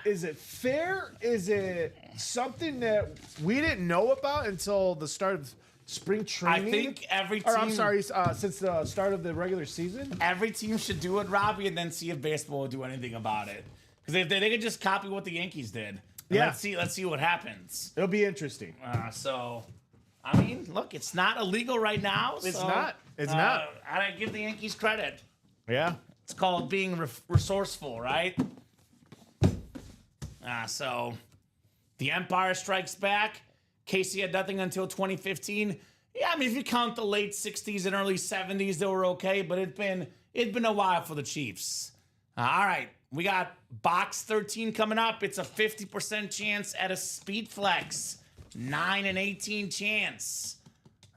Speaker 3: Is it fair? Is it something that we didn't know about until the start of spring
Speaker 2: I
Speaker 3: training?
Speaker 2: think every team.
Speaker 3: Or I'm sorry, since the start of the regular season.
Speaker 2: Every team should do it, Robbie, and then see if baseball will do anything about it. Because if they could just copy what the Yankees did. And
Speaker 3: Yeah.
Speaker 2: Let's see what happens.
Speaker 3: It'll be interesting.
Speaker 2: So, I mean, look, it's not illegal right now.
Speaker 3: It's
Speaker 2: so,
Speaker 3: not. It's not.
Speaker 2: I give the Yankees credit.
Speaker 3: Yeah.
Speaker 2: It's called being resourceful, right? So, the Empire Strikes Back. Casey had nothing until 2015. Yeah, I mean, if you count the late 60s and early 70s, they were okay, but it'd been a while for the Chiefs. All right, we got box 13 coming up. It's a 50% chance at a speed flex, 9 and 18 chance.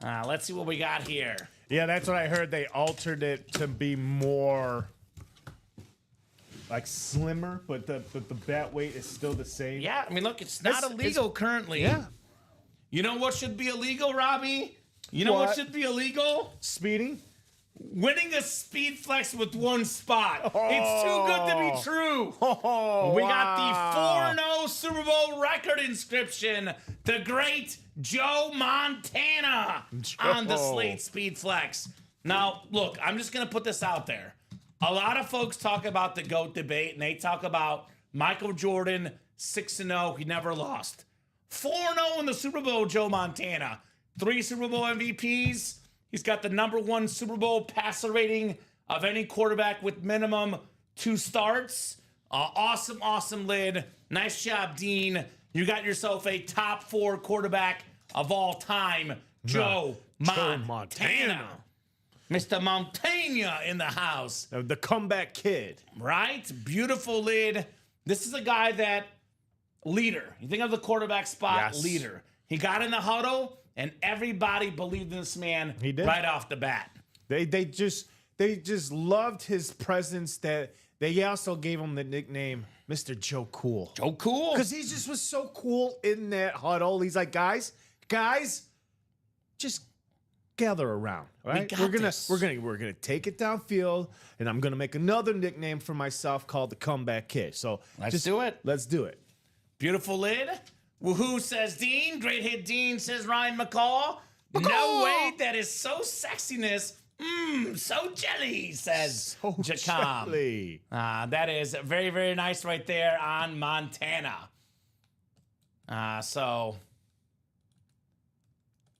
Speaker 2: Let's see what we got here.
Speaker 3: Yeah, that's what I heard. They altered it to be more like slimmer, but the bat weight is still the same.
Speaker 2: Yeah, I mean, look, it's not
Speaker 3: It's-
Speaker 2: illegal currently.
Speaker 3: Yeah.
Speaker 2: You know what should be illegal, Robbie? You know what
Speaker 3: What?
Speaker 2: should be illegal?
Speaker 3: Speeding.
Speaker 2: Winning a speed flex with one spot. It's too good to be true.
Speaker 3: Oh,
Speaker 2: We got the 4-0 Super Bowl record inscription. The great Joe Montana on the
Speaker 3: Joe.
Speaker 2: Slate Speed Flex. Now, look, I'm just going to put this out there. A lot of folks talk about the GOAT debate, and they talk about Michael Jordan, 6-0. He never lost. 4-0 in the Super Bowl, Joe Montana. 3 Super Bowl MVPs. He's got the #1 Super Bowl passer rating of any quarterback with minimum 2 starts. Awesome lid. Nice job, Dean. You got yourself a top 4 quarterback of all time, Joe Montana. Mr. Montana in the house.
Speaker 3: The comeback kid.
Speaker 2: Right? Beautiful lid. This is a guy that, leader. You think of the quarterback spot,
Speaker 3: Yes.
Speaker 2: leader. He got in the huddle, and everybody believed in this man
Speaker 3: He did.
Speaker 2: right off the bat.
Speaker 3: They just loved his presence. That they also gave him the nickname Mr. Joe Cool.
Speaker 2: Joe Cool.
Speaker 3: Because he just was so cool in that huddle. He's like, guys, just gather around. All right?
Speaker 2: got
Speaker 3: We're
Speaker 2: this.
Speaker 3: gonna take it downfield, and I'm gonna make another nickname for myself called the Comeback Kid. So
Speaker 2: Let's do it.
Speaker 3: Let's do it.
Speaker 2: Beautiful lid. Woohoo, says Dean. Great hit, Dean, says Ryan McCall. No way, that is so sexiness. So jelly, says Jacom.
Speaker 3: Jelly.
Speaker 2: That is very, very nice right there on Montana. So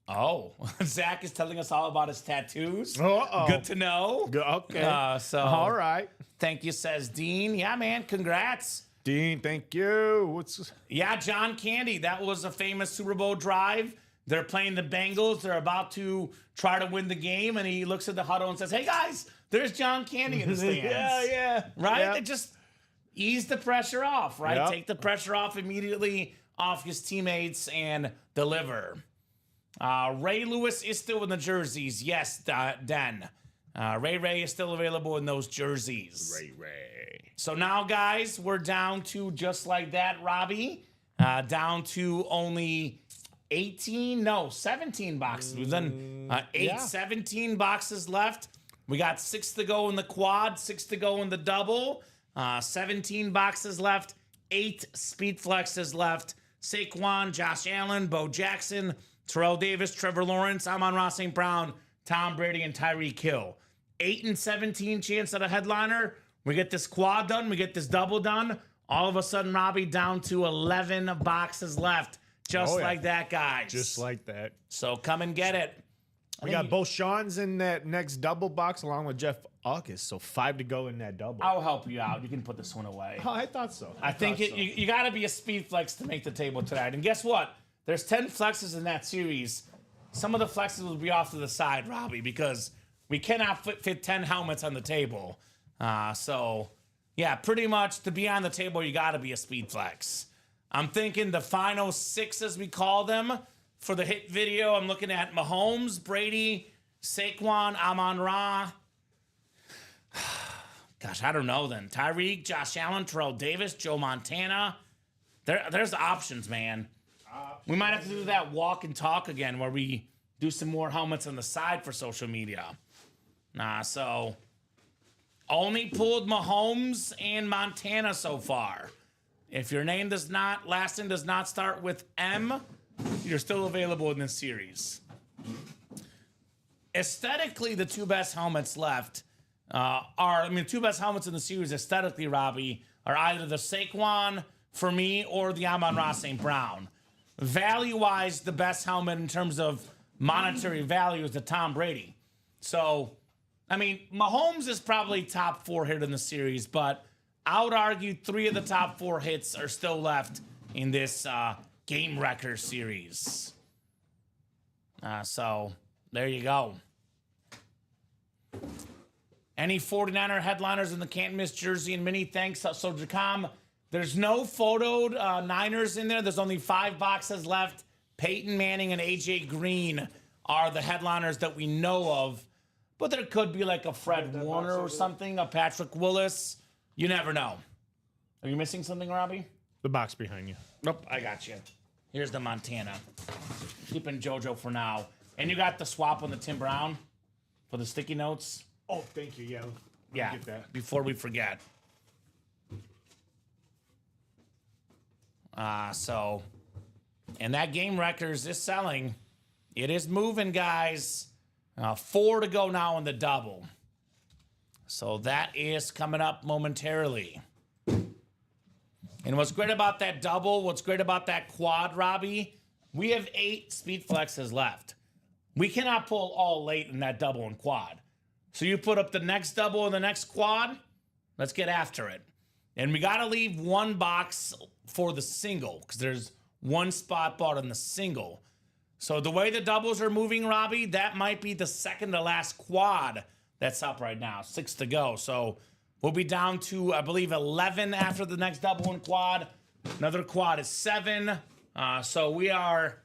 Speaker 2: Oh, Zach is telling us all about his tattoos.
Speaker 3: Uh-oh.
Speaker 2: Good to know.
Speaker 3: Okay.
Speaker 2: All
Speaker 3: right.
Speaker 2: Thank you, says Dean. Yeah, man, congrats.
Speaker 3: Dean, thank you.
Speaker 2: Yeah, John Candy. That was a famous Super Bowl drive. They're playing the Bengals. They're about to try to win the game, and he looks at the huddle and says, "Hey guys, there's John Candy in the stands."
Speaker 3: yeah.
Speaker 2: Right?
Speaker 3: Yep.
Speaker 2: They just ease the pressure off, right?
Speaker 3: Yep.
Speaker 2: Take the pressure off immediately off his teammates and deliver. Ray Lewis is still in the jerseys. Yes, Den. Ray is still available in those jerseys.
Speaker 3: Ray.
Speaker 2: So now, guys, we're down to just like that, Robbie. Down to only 17 boxes. We've done 17 boxes left. We got 6 to go in the quad, 6 to go in the double. 17 boxes left, 8 speed flexes left. Saquon, Josh Allen, Bo Jackson, Terrell Davis, Trevor Lawrence, Amon-Ra St. Brown, Tom Brady, and Tyreek Hill. 8 and 17 chance at a headliner. We get this quad done. We get this double done. All of a sudden, Robbie, down to 11 boxes left. Just like that, guys.
Speaker 3: Just like that.
Speaker 2: So come and get it.
Speaker 3: We got both Sean's in that next double box along with Jeff August. So 5 to go in that double.
Speaker 2: I'll help you out. You can put this one away.
Speaker 3: Oh, I thought so.
Speaker 2: I think you got to be a speed flex to make the table tonight. And guess what? There's 10 flexes in that series. Some of the flexes will be off to the side, Robbie, because we cannot fit 10 helmets on the table. So, yeah, pretty much to be on the table, you got to be a speed flex. I'm thinking the final 6, as we call them, for the hit video. I'm looking at Mahomes, Brady, Saquon, Amon-Ra. Gosh, I don't know then. Tyreek, Josh Allen, Terrell Davis, Joe Montana. There's options, man. We might have to do that walk and talk again where we do some more helmets on the side for social media. So only pulled Mahomes and Montana so far. If your name last name does not start with M, you're still available in this series. Aesthetically, the 2 best helmets left two best helmets in the series aesthetically, Robbie, are either the Saquon for me or the Amon-Ra St. Brown. Value-wise, the best helmet in terms of monetary value is the Tom Brady. So, Mahomes is probably top 4 hit in the series, but I would argue 3 of the top 4 hits are still left in this Game Wrecker series. So, there you go. Any 49er headliners in the Can't Miss jersey and mini? Thanks. So, Jacom, there's no photoed Niners in there. There's only 5 boxes left. Peyton Manning and A.J. Green are the headliners that we know of. But there could be like a Fred Warner or something, a Patrick Willis. You never know. Are you missing something, Robbie?
Speaker 3: The box behind you.
Speaker 2: Nope, I got you. Here's the Montana. Keeping JoJo for now. And you got the swap on the Tim Brown for the sticky notes.
Speaker 3: Oh, thank you. Yeah.
Speaker 2: Yeah,
Speaker 3: Get that.
Speaker 2: before we forget. And that Game Wreckers is selling. It is moving, guys. 4 to go now in the double. So that is coming up momentarily. And what's great about that double, what's great about that quad, Robbie, we have 8 speed flexes left. We cannot pull all 8 in that double and quad. So you put up the next double and the next quad, let's get after it. And we got to leave 1 box for the single because there's 1 spot bought in the single. So the way the doubles are moving, Robbie, that might be the second to last quad that's up right now. 6 to go. So we'll be down to, I believe, 11 after the next double and quad. Another quad is 7. So we are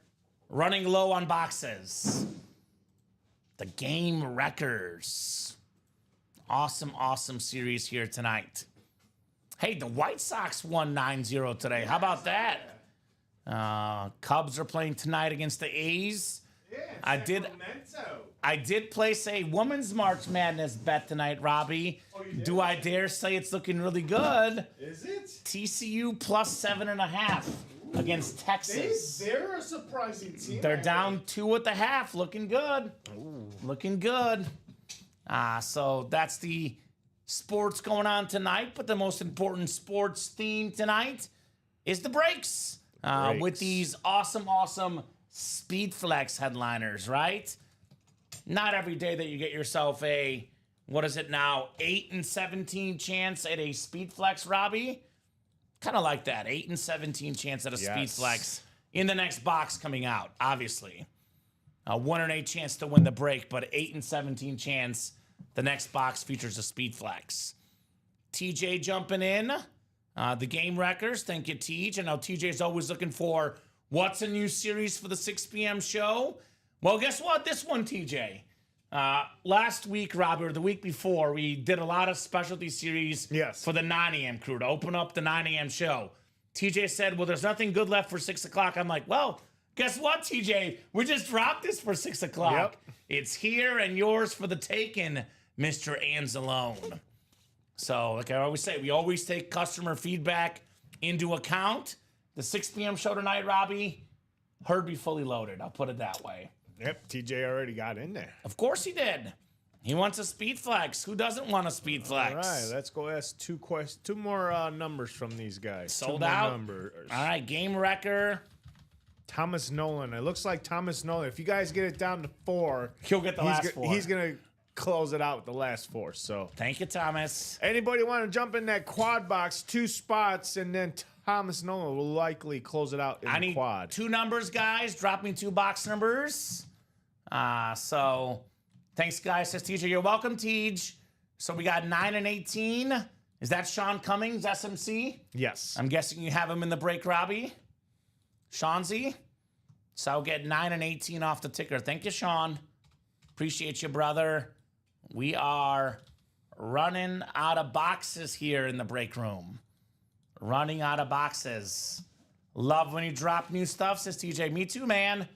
Speaker 2: running low on boxes. The Game Wreckers. Awesome series here tonight. Hey, the White Sox won 9-0 today. How about that? Cubs are playing tonight against the A's. Yeah, I did place a Women's March Madness bet tonight, Robbie. Oh, do I dare say it's looking really good?
Speaker 3: Is it?
Speaker 2: TCU plus 7.5 against Texas.
Speaker 3: They're a surprising team.
Speaker 2: They're down 2 at the half. Looking good. Ooh. Looking good. So that's the sports going on tonight. But the most important sports theme tonight is the breaks. With these awesome Speedflex headliners, right? Not every day that you get yourself a, what is it now, 8 and 17 chance at a Speedflex, Robbie? Kind of like that, 8 and 17 chance at a Speedflex in the next box coming out, obviously. A 1 and 8 chance to win the break, but 8 and 17 chance the next box features a Speedflex. TJ jumping in. The Game Wreckers, thank you, TJ. I know TJ's always looking for what's a new series for the 6 p.m. show. Well, guess what? This one, TJ. Last week, Robbie, or the week before, we did a lot of specialty series for the 9 a.m. crew to open up the 9 a.m. show. TJ said, well, there's nothing good left for 6 o'clock. I'm like, well, guess what, TJ? We just dropped this for 6 o'clock.
Speaker 3: Yep.
Speaker 2: It's here and yours for the taking, Mr. Anzalone. So, like I always say, we always take customer feedback into account. The 6 p.m. show tonight, Robbie, heard be fully loaded. I'll put it that way.
Speaker 3: Yep, TJ already got in there.
Speaker 2: Of course he did. He wants a Speedflex. Who doesn't want a Speedflex?
Speaker 3: All right, let's go ask two more numbers from these guys.
Speaker 2: Sold
Speaker 3: two more
Speaker 2: out.
Speaker 3: Numbers.
Speaker 2: All right, Game Wrecker.
Speaker 3: Thomas Nolan. It looks like Thomas Nolan. If you guys get it down to 4,
Speaker 2: He'll get the last 4.
Speaker 3: He's gonna close it out with the last 4. So
Speaker 2: Thank you, Thomas.
Speaker 3: anybody want to jump in that quad box, 2 spots, and then Thomas Nolan will likely close it out in
Speaker 2: I
Speaker 3: the
Speaker 2: need
Speaker 3: quad.
Speaker 2: 2 numbers, guys. Drop me 2 box numbers. So thanks, guys. Says TJ. You're welcome, TJ. So we got 9 and 18. Is that Sean Cummings, SMC?
Speaker 3: Yes.
Speaker 2: I'm guessing you have him in the break, Robbie. Seanzy. So I'll get 9 and 18 off the ticker. Thank you, Sean. Appreciate you, brother. We are running out of boxes here in the break room. Running out of boxes. Love when you drop new stuff, says TJ. Me too, man.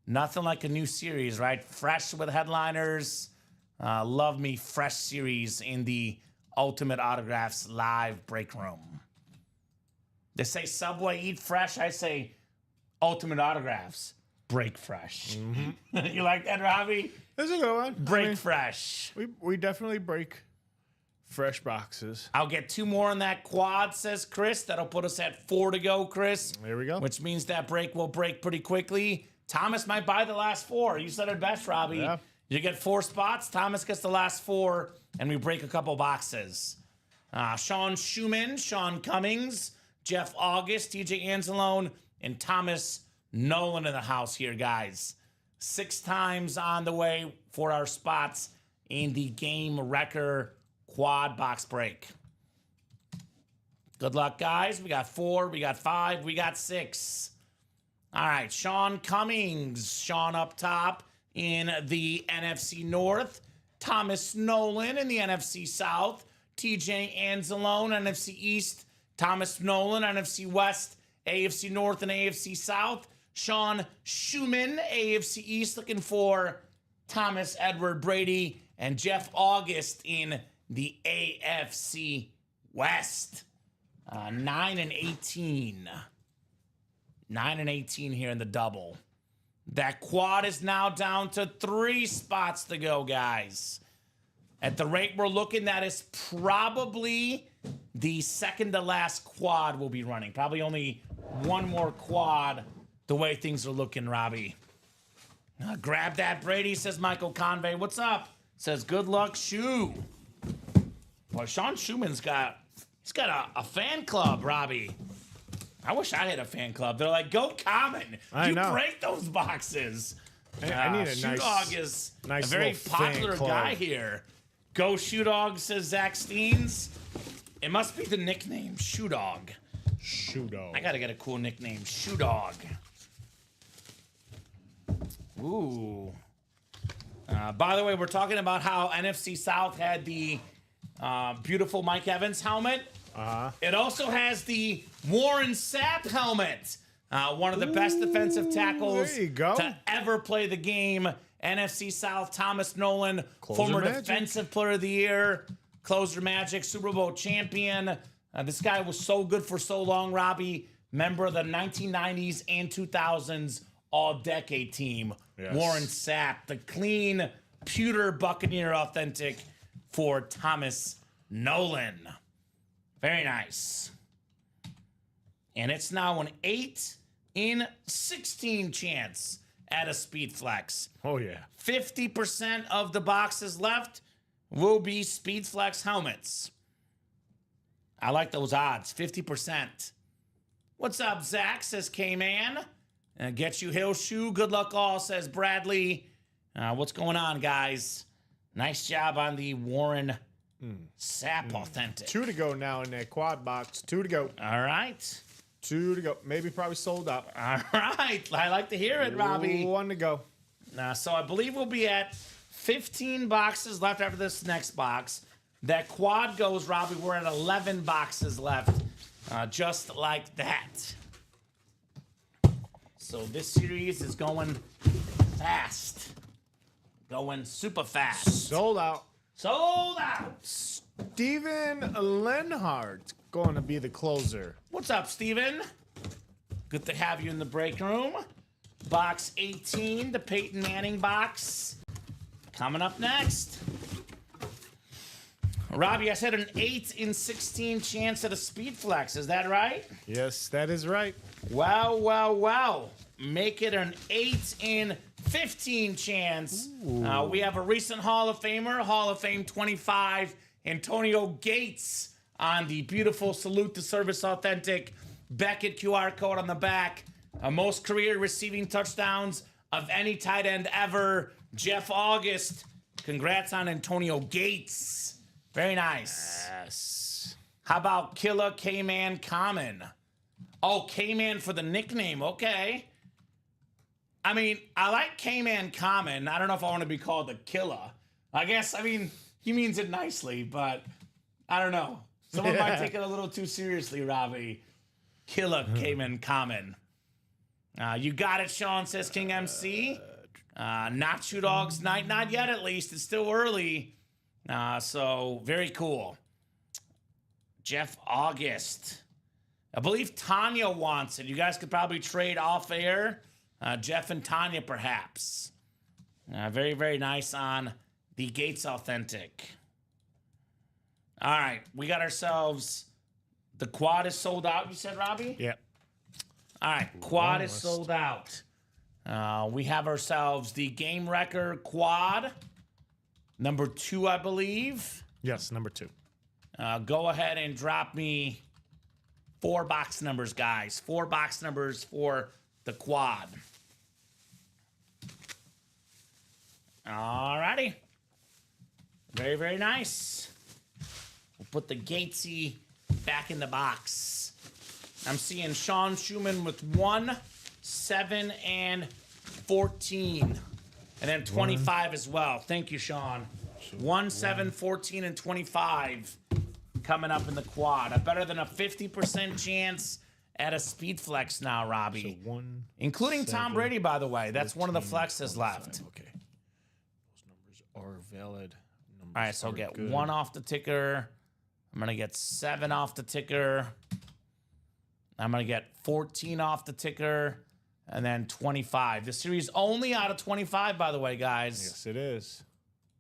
Speaker 2: Nothing like a new series, right? Fresh with headliners. Love me fresh series in the Ultimate Autographs live break room. They say Subway eat fresh. I say Ultimate Autographs break fresh. Mm-hmm. You like that, Robbie?
Speaker 3: This is a good one.
Speaker 2: Break fresh.
Speaker 3: We definitely break fresh boxes.
Speaker 2: I'll get 2 more on that quad, says Chris. That'll put us at 4 to go, Chris.
Speaker 3: There we go.
Speaker 2: Which means that break will break pretty quickly. Thomas might buy the last 4. You said it best, Robbie.
Speaker 3: Yeah.
Speaker 2: You get 4 spots. Thomas gets the last 4, and we break a couple boxes. Sean Schumann, Sean Cummings, Jeff August, TJ Anzalone, and Thomas Nolan in the house here, guys. 6 times on the way for our spots in the Game Wrecker quad box break. Good luck, guys. We got 4, we got 5, we got 6. All right, Sean Cummings, Sean up top in the NFC North, Thomas Nolan in the NFC South, TJ Anzalone, NFC East, Thomas Nolan, NFC West, AFC North and AFC South, Sean Schumann, AFC East, looking for Thomas Edward Brady, and Jeff August in the AFC West. 9 and 18. 9 and 18 here in the double. That quad is now down to 3 spots to go, guys. At the rate we're looking, that is probably the second to last quad we'll be running. Probably only 1 more quad the way things are looking, Robbie. Grab that, Brady, says Michael Convey. What's up? Says good luck, Shoe. Well, Sean Schumann's got a fan club, Robbie. I wish I had a fan club. They're like, go Common. You
Speaker 3: know.
Speaker 2: break those boxes.
Speaker 3: I need a
Speaker 2: Shoe Dog is
Speaker 3: nice
Speaker 2: a very
Speaker 3: little fan
Speaker 2: popular
Speaker 3: club.
Speaker 2: guy here. Go Shoe Dog, says Zach Steens. It must be the nickname, Shoe Dog.
Speaker 3: Shoe Dog.
Speaker 2: I gotta get a cool nickname, Shoe Dog. Ooh. By the way, we're talking about how NFC South had the beautiful Mike Evans helmet. It also has the Warren Sapp helmet. One of the best defensive tackles
Speaker 3: there you go.
Speaker 2: to ever play the game. NFC South, Thomas Nolan, former
Speaker 3: Magic.
Speaker 2: Defensive Player of the Year, Closer Magic, Super Bowl champion. This guy was so good for so long, Robbie. Member of the 1990s and 2000s All-Decade team.
Speaker 3: Yes.
Speaker 2: Warren Sapp, the clean, pewter Buccaneer authentic for Thomas Nolan. Very nice. And it's now an 8 in 16 chance at a Speed Flex.
Speaker 3: Oh, yeah.
Speaker 2: 50% of the boxes left will be Speed Flex helmets. I like those odds, 50%. What's up, Zach, says K-Man. Get you Hill Shoe. Good luck all, says Bradley. What's going on, guys? Nice job on the Warren Sapp Authentic.
Speaker 3: 2 to go now in that quad box. 2 to go.
Speaker 2: All right.
Speaker 3: 2 to go. Maybe probably sold out.
Speaker 2: All right. I like to hear it, Robbie.
Speaker 3: 1 to go.
Speaker 2: So I believe we'll be at 15 boxes left after this next box. That quad goes, Robbie. We're at 11 boxes left. Just like that. So this series is going fast. Going super fast.
Speaker 3: Sold out.
Speaker 2: Sold out.
Speaker 3: Steven Lenhart going to be the closer.
Speaker 2: What's up, Steven? Good to have you in the break room. Box 18, the Peyton Manning box. Coming up next. Robbie, I said an 8 in 16 chance at a Speed Flex. Is that right?
Speaker 3: Yes, that is right.
Speaker 2: Wow, wow, wow. Make it an 8 in 15 chance. We have a recent Hall of Famer, Hall of Fame 25, Antonio Gates on the beautiful Salute to Service Authentic Beckett QR code on the back. Most career receiving touchdowns of any tight end ever. Jeff August. Congrats on Antonio Gates. Very nice.
Speaker 3: Yes.
Speaker 2: How about Killer K-Man Common? Oh, K-Man for the nickname. Okay. I mean, I like K-Man Common. I don't know if I want to be called the Killer. I guess, I mean, he means it nicely, but I don't know. Someone might take it a little too seriously, Robbie. Killer K-Man Common. You got it, Sean, says King MC. Not Shoe Dogs Night. Not yet, at least. It's still early. So, very cool. Jeff August. I believe Tanya wants it. You guys could probably trade off air. Jeff and Tanya, perhaps. Very, very nice on the Gates Authentic. All right. We got ourselves... The quad is sold out, you said, Robbie?
Speaker 3: Yep.
Speaker 2: All right. Quad is sold out. We have ourselves the Game Wrecker quad. Number 2, I believe.
Speaker 3: Yes, number 2.
Speaker 2: Go ahead and drop me 4 box numbers, guys. 4 box numbers for the quad. All righty. Very, very nice. We'll put the Gatesy back in the box. I'm seeing Sean Schumann with 1, 7, and 14. And then 25 as well. Thank you, Sean. 1, 7, 14, and 25 coming up in the quad. Better than a 50% chance at a Speed Flex now, Robbie.
Speaker 3: So 1,
Speaker 2: including
Speaker 3: 7,
Speaker 2: Tom Brady, by the way. That's
Speaker 3: 14,
Speaker 2: one of the flexes
Speaker 3: 25.
Speaker 2: left.
Speaker 3: Okay. Those numbers are valid. Numbers
Speaker 2: All right, so
Speaker 3: are
Speaker 2: get
Speaker 3: good.
Speaker 2: 1 off the ticker. I'm going to get 7 off the ticker. I'm going to get 14 off the ticker. And then 25. The series only out of 25, by the way, guys.
Speaker 3: Yes, it is.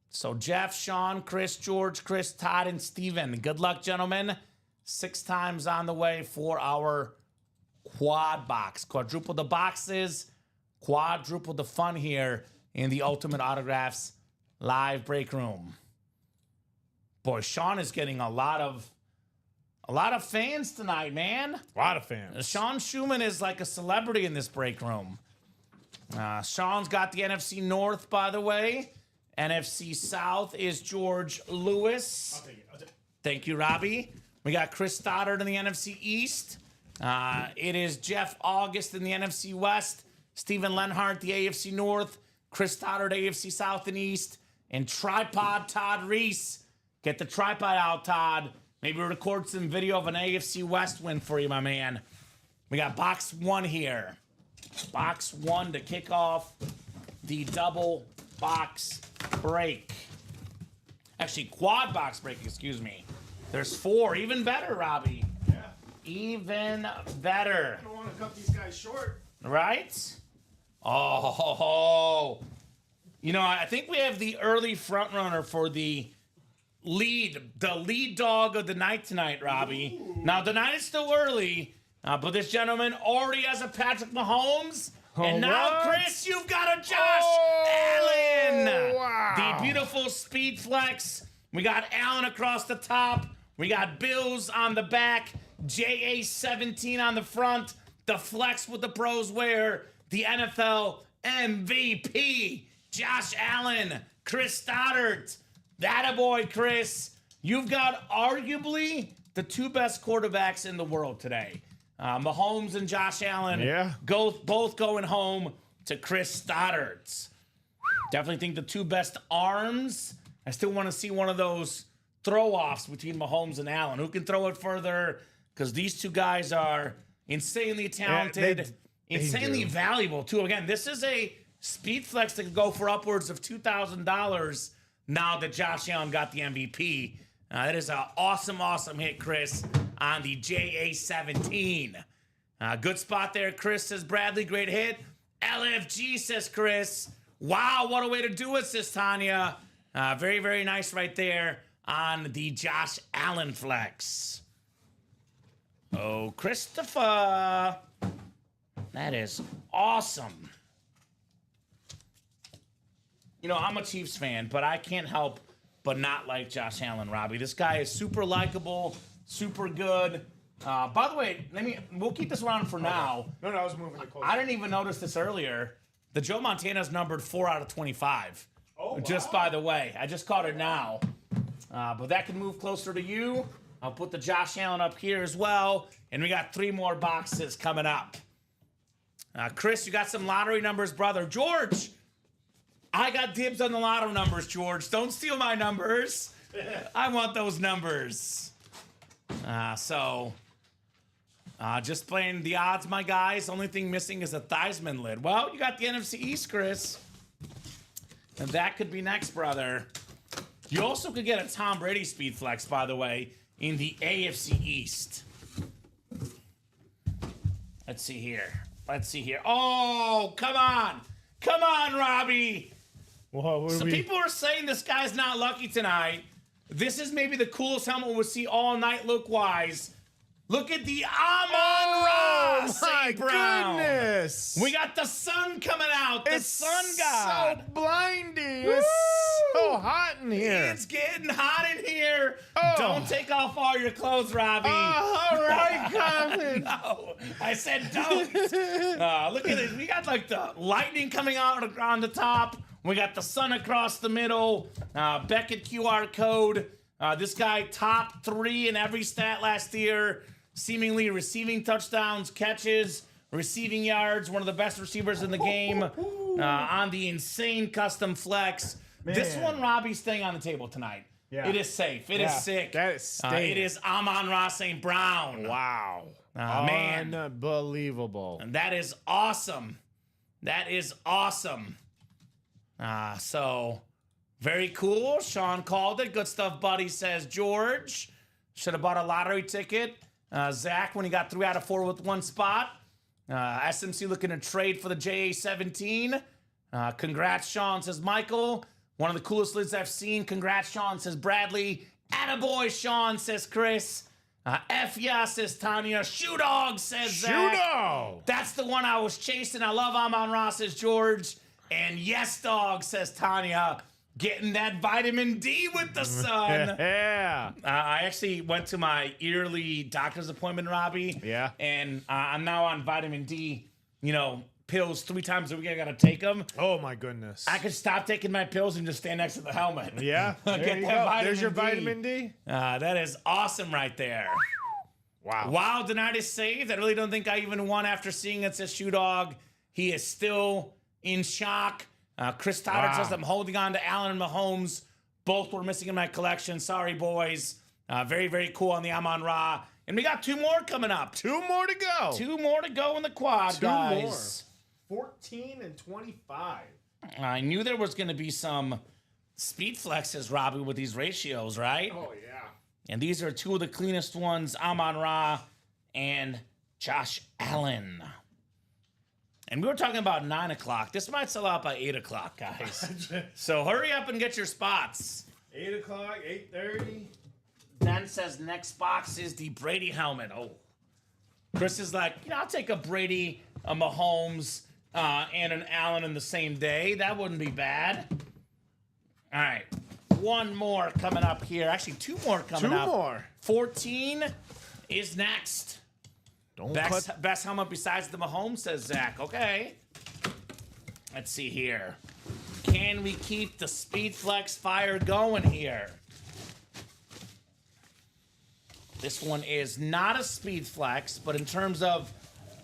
Speaker 2: So Jeff, Sean, Chris, George, Chris, Todd, and Steven. Good luck, gentlemen. 6 times on the way for our quad box. Quadruple the boxes. Quadruple the fun here in the Ultimate Autographs live break room. Boy, Sean is getting a lot of fans tonight, man.
Speaker 3: A lot of fans.
Speaker 2: Sean Schumann is like a celebrity in this break room. Sean's got the NFC North, by the way. NFC South is George Lewis.
Speaker 3: I'll take it.
Speaker 2: Thank you, Robbie. We got Chris Stoddard in the NFC East. It is Jeff August in the NFC West. Steven Lenhart, the AFC North. Chris Stoddard, AFC South and East. And Tripod Todd Reese. Get the tripod out, Todd. Maybe record some video of an AFC West win for you, my man. We got box 1 here. Box 1 to kick off the double box break. Actually, quad box break, excuse me. There's 4. Even better, Robbie.
Speaker 3: Yeah.
Speaker 2: Even better.
Speaker 3: I don't want to cut these guys short.
Speaker 2: Right? Oh. You know, I think we have the early front runner for the lead dog of the night tonight, Robbie. Ooh. Now, the night is still early, but this gentleman already has a Patrick Mahomes And now,
Speaker 3: what?
Speaker 2: Chris, you've got a Josh Allen.
Speaker 3: Wow.
Speaker 2: The beautiful speed flex. We got Allen across the top. We got Bills on the back. JA17 on the front. The flex with the pros wear. The NFL MVP. Josh Allen. Chris Stoddart. That-a-boy, Chris. You've got arguably the two best quarterbacks in the world today. Mahomes and Josh Allen.
Speaker 3: Yeah.
Speaker 2: Both going home to Chris Stoddart. Definitely think the two best arms. I still want to see one of those throw-offs between Mahomes and Allen. Who can throw it further? Because these two guys are insanely talented, insanely valuable, too. Again, this is a speed flex that could go for upwards of $2,000 now that Josh Allen got the MVP. That is an awesome, awesome hit, Chris, on the JA17. Good spot there, Chris, says Bradley. Great hit. LFG, says Chris. Wow, what a way to do it, says Tanya. Very, very nice right there on the Josh Allen flex. Oh, Christopher. That is awesome. You know, I'm a Chiefs fan, but I can't help but not like Josh Allen, Robbie. This guy is super likable, super good. By the way, we'll keep this around for now.
Speaker 3: No, I was moving it closer.
Speaker 2: I didn't even notice this earlier. The Joe Montana's numbered 4 out of 25. Oh, just by the way. I just caught it now. But that can move closer to you. I'll put the Josh Allen up here as well. And we got 3 more boxes coming up. Chris, you got some lottery numbers, brother. George, I got dibs on the lotto numbers, George. Don't steal my numbers. I want those numbers. Just playing the odds, my guys. Only thing missing is a Theismann lid. Well, you got the NFC East, Chris. And that could be next, brother. You also could get a Tom Brady speed flex, by the way, in the AFC East. Let's see here. Oh, come on. Come on, Robbie.
Speaker 3: Whoa,
Speaker 2: People are saying this guy's not lucky tonight. This is maybe the coolest helmet we'll see all night look-wise. Look at the Amon-Ra St. Brown.
Speaker 3: Goodness.
Speaker 2: We got the sun coming out. The sun god.
Speaker 3: So blinding. It's so hot in here.
Speaker 2: It's getting hot in here.
Speaker 3: Oh.
Speaker 2: Don't take off all your clothes, Robbie.
Speaker 3: All right, Colin.
Speaker 2: No, I said don't. Look at it. We got like the lightning coming out on the top. We got the sun across the middle. Beckett QR code. This guy top 3 in every stat last year. Seemingly receiving touchdowns, catches, receiving yards. One of the best receivers in the game. On the insane custom flex.
Speaker 3: Man.
Speaker 2: This one, Robbie's staying on the table tonight.
Speaker 3: Yeah.
Speaker 2: It is safe. It is sick.
Speaker 3: That is staying.
Speaker 2: It is Amon-Ra St. Brown.
Speaker 3: Wow.
Speaker 2: Man.
Speaker 3: Unbelievable.
Speaker 2: And that is awesome. That is awesome. So very cool. Sean called it. Good stuff, buddy, says George. Should have bought a lottery ticket. Zach, when he got 3 out of 4 with 1 spot. SMC looking to trade for the JA17. Congrats, Sean, says Michael. One of the coolest lids I've seen. Congrats, Sean, says Bradley. Attaboy, Sean, says Chris. F yeah, says Tanya. Shoe dog, says Zach.
Speaker 3: Judo.
Speaker 2: That's the one I was chasing. I love Amon-Ra, says George. And yes, dog, says Tanya. Getting that vitamin D with the sun.
Speaker 3: Yeah.
Speaker 2: I actually went to my yearly doctor's appointment, Robbie.
Speaker 3: Yeah.
Speaker 2: And I'm now on vitamin D, pills 3 times a week. I got to take them.
Speaker 3: Oh, my goodness.
Speaker 2: I could stop taking my pills and just stand next to the helmet.
Speaker 3: Yeah. There
Speaker 2: Get
Speaker 3: you
Speaker 2: that
Speaker 3: go.
Speaker 2: vitamin
Speaker 3: There's your
Speaker 2: D.
Speaker 3: vitamin D.
Speaker 2: That is awesome right there.
Speaker 3: Wow.
Speaker 2: Wow, denied is saved. I really don't think I even won after seeing it, says Shoe Dog. He is still in shock. Chris Stoddard says I'm holding on to Allen and Mahomes. Both were missing in my collection. Sorry, boys. Very, very cool on the Amon-Ra. And we got 2 more coming up.
Speaker 3: 2 more to go.
Speaker 2: 2 more to go in the quad,
Speaker 3: 2
Speaker 2: guys.
Speaker 3: more. 14 and 25.
Speaker 2: I knew there was going to be some speed flexes, Robbie, with these ratios, right?
Speaker 3: Oh, yeah.
Speaker 2: And these are 2 of the cleanest ones, Amon-Ra and Josh Allen. And we were talking about 9 o'clock. This might sell out by 8 o'clock, guys. So hurry up and get your spots.
Speaker 3: 8 o'clock, 8:30.
Speaker 2: Dan says next box is the Brady helmet. Oh. Chris is like, I'll take a Brady, a Mahomes, and an Allen in the same day. That wouldn't be bad. All right. One more coming up here. Actually, two more coming up.
Speaker 3: 2 more.
Speaker 2: 14 is next.
Speaker 3: Don't
Speaker 2: Best helmet besides the Mahomes, says Zach. Okay. Let's see here. Can we keep the Speed Flex fire going here? This one is not a Speed Flex, but in terms of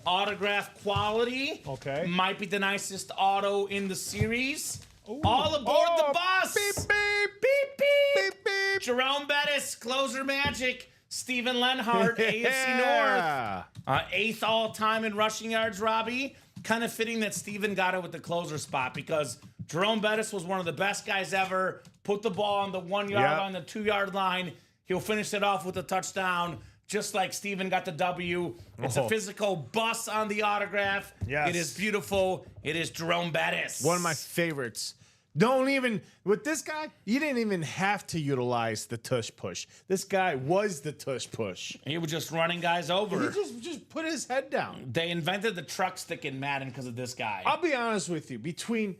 Speaker 2: autograph quality,
Speaker 3: Okay.
Speaker 2: might be the nicest auto in the series. All aboard the bus!
Speaker 3: Beep, beep,
Speaker 2: beep, beep.
Speaker 3: beep, beep.
Speaker 2: Jerome Bettis, Closer Magic, Steven Lenhart, AFC North.
Speaker 3: Yeah.
Speaker 2: 8th all-time in rushing yards, Robbie. Kind of fitting that Steven got it with the closer spot because Jerome Bettis was one of the best guys ever. Put the ball on the 1 yard
Speaker 3: Yep.
Speaker 2: line, the 2 yard line. He'll finish it off with a touchdown, just like Steven got the W. It's a physical bus on the autograph.
Speaker 3: Yes.
Speaker 2: It is beautiful. It is Jerome Bettis.
Speaker 3: One of my favorites. Don't even, with this guy, you didn't even have to utilize the tush push. This guy was the tush push.
Speaker 2: He was just running guys over.
Speaker 3: He just put his head down.
Speaker 2: They invented the truck stick in Madden because of this guy.
Speaker 3: I'll be honest with you. Between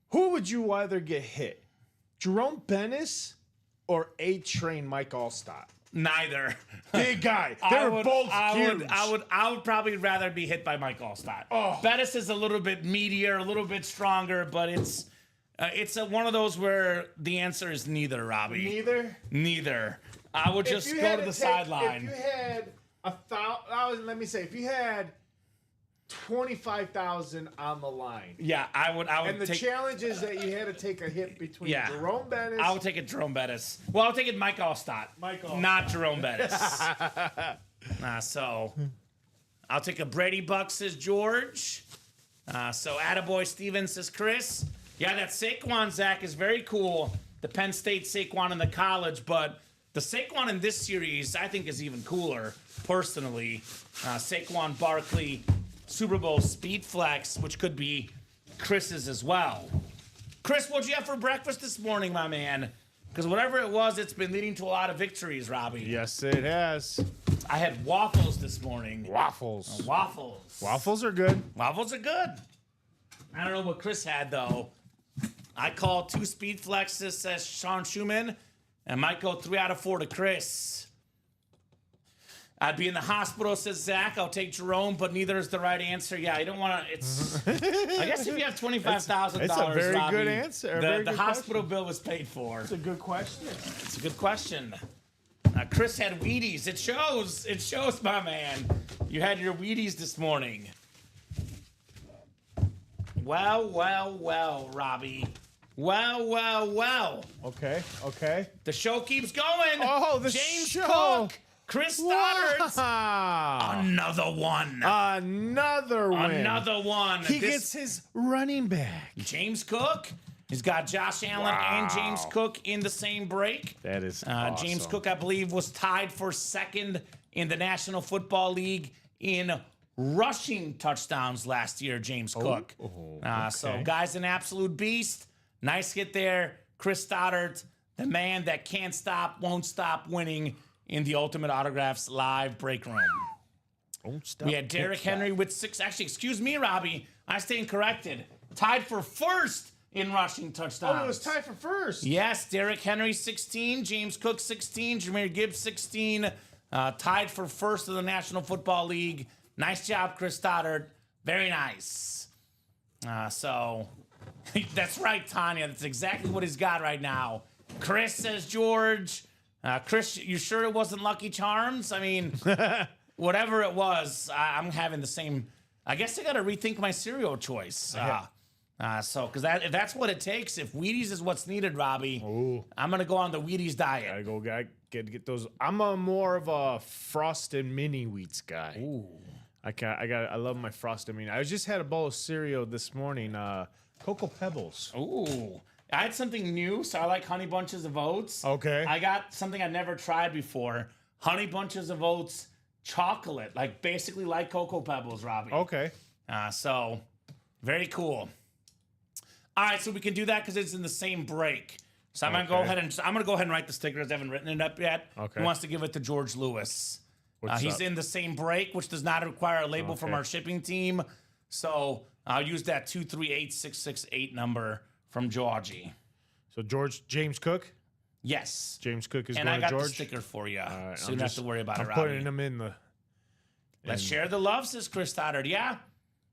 Speaker 3: who would you rather get hit? Jerome Bettis or A-Train Mike Allstott?
Speaker 2: Neither.
Speaker 3: Big guy. They were both huge.
Speaker 2: I would probably rather be hit by Mike Allstott.
Speaker 3: Oh.
Speaker 2: Bettis is a little bit meatier, a little bit stronger, but it's one of those where the answer is neither, Robbie. Neither. I would just go to the sideline.
Speaker 3: If you had if you had 25,000 on the line.
Speaker 2: Yeah, I would
Speaker 3: And the challenge is that you had to take a hit between Jerome Bettis.
Speaker 2: I would take it Jerome Bettis. Well, I'll take it Mike Allstott. Not Jerome Bettis. So I'll take a Brady Buck, says George. So attaboy Steven, says Chris. Yeah, that Saquon, Zach, is very cool. The Penn State Saquon in the college, but the Saquon in this series, I think, is even cooler, personally. Saquon Barkley, Super Bowl Speed Flex, which could be Chris's as well. Chris, what'd you have for breakfast this morning, my man? Because whatever it was, it's been leading to a lot of victories, Robbie.
Speaker 3: Yes, it has.
Speaker 2: I had waffles this morning.
Speaker 3: Waffles.
Speaker 2: Waffles
Speaker 3: are good.
Speaker 2: Waffles are good. I don't know what Chris had, though. I call 2 Speed Flexes, says Sean Schumann, and might go 3 out of 4 to Chris. I'd be in the hospital, says Zach. I'll take Jerome, but neither is the right answer. Yeah, you don't want to. It's. I guess if you have $25,000,
Speaker 3: it's a very
Speaker 2: Robbie,
Speaker 3: good answer.
Speaker 2: The hospital bill was paid for.
Speaker 3: It's a good question.
Speaker 2: It's a good question. Chris had Wheaties. It shows. It shows, my man. You had your Wheaties this morning. Well, Robbie. Well.
Speaker 3: Okay.
Speaker 2: The show keeps going.
Speaker 3: Oh, the
Speaker 2: James
Speaker 3: show.
Speaker 2: Cook, Chris Stoddard.
Speaker 3: Wow.
Speaker 2: Another one.
Speaker 3: Another win.
Speaker 2: Another one.
Speaker 3: He gets his running back.
Speaker 2: James Cook. He's got Josh Allen and James Cook in the same break.
Speaker 3: That is awesome.
Speaker 2: James Cook, I believe, was tied for second in the National Football League in rushing touchdowns last year, James Cook. So, guy's an absolute beast. Nice hit there. Chris Stoddard, the man that can't stop, won't stop winning in the Ultimate Autographs live break room. We had Derrick Henry with 6. Actually, excuse me, Robbie. I stand corrected. Tied for first in rushing touchdowns.
Speaker 3: Oh, it was tied for first.
Speaker 2: Yes, Derrick Henry 16, James Cook 16, Jahmyr Gibbs 16. Tied for first in the National Football League. Nice job, Chris Stoddard. Very nice. So, that's right, Tanya. That's exactly what he's got right now. Chris, says George. Chris, you sure it wasn't Lucky Charms? I mean, whatever it was, I'm having the same. I guess I got to rethink my cereal choice. Because if that's what it takes, if Wheaties is what's needed, Robbie, I'm going to go on the Wheaties diet.
Speaker 3: Gotta go get those. I'm more of a Frosted Mini Wheats guy.
Speaker 2: Ooh.
Speaker 3: I love my Frosted Mini. I just had a bowl of cereal this morning. Cocoa Pebbles.
Speaker 2: Ooh. I had something new, so I like Honey Bunches of Oats.
Speaker 3: Okay.
Speaker 2: I got something I've never tried before. Honey Bunches of Oats chocolate, basically like Cocoa Pebbles, Robbie.
Speaker 3: Okay.
Speaker 2: So, very cool. All right, so we can do that because it's in the same break. So I'm gonna go ahead and write the stickers. I haven't written it up yet.
Speaker 3: Okay.
Speaker 2: Who wants to give it to George Lewis? He's
Speaker 3: up?
Speaker 2: in the same break, which does not require a label from our shipping team. So I'll use that 238-668 number from Georgie.
Speaker 3: So James Cook.
Speaker 2: Yes.
Speaker 3: James Cook is
Speaker 2: And
Speaker 3: going
Speaker 2: I got
Speaker 3: to
Speaker 2: the
Speaker 3: George.
Speaker 2: sticker for you.
Speaker 3: Right,
Speaker 2: So you don't have to worry about
Speaker 3: I'm
Speaker 2: it, Robbie.
Speaker 3: putting him in the.
Speaker 2: Let's share the love, says Chris Stoddard. Yeah.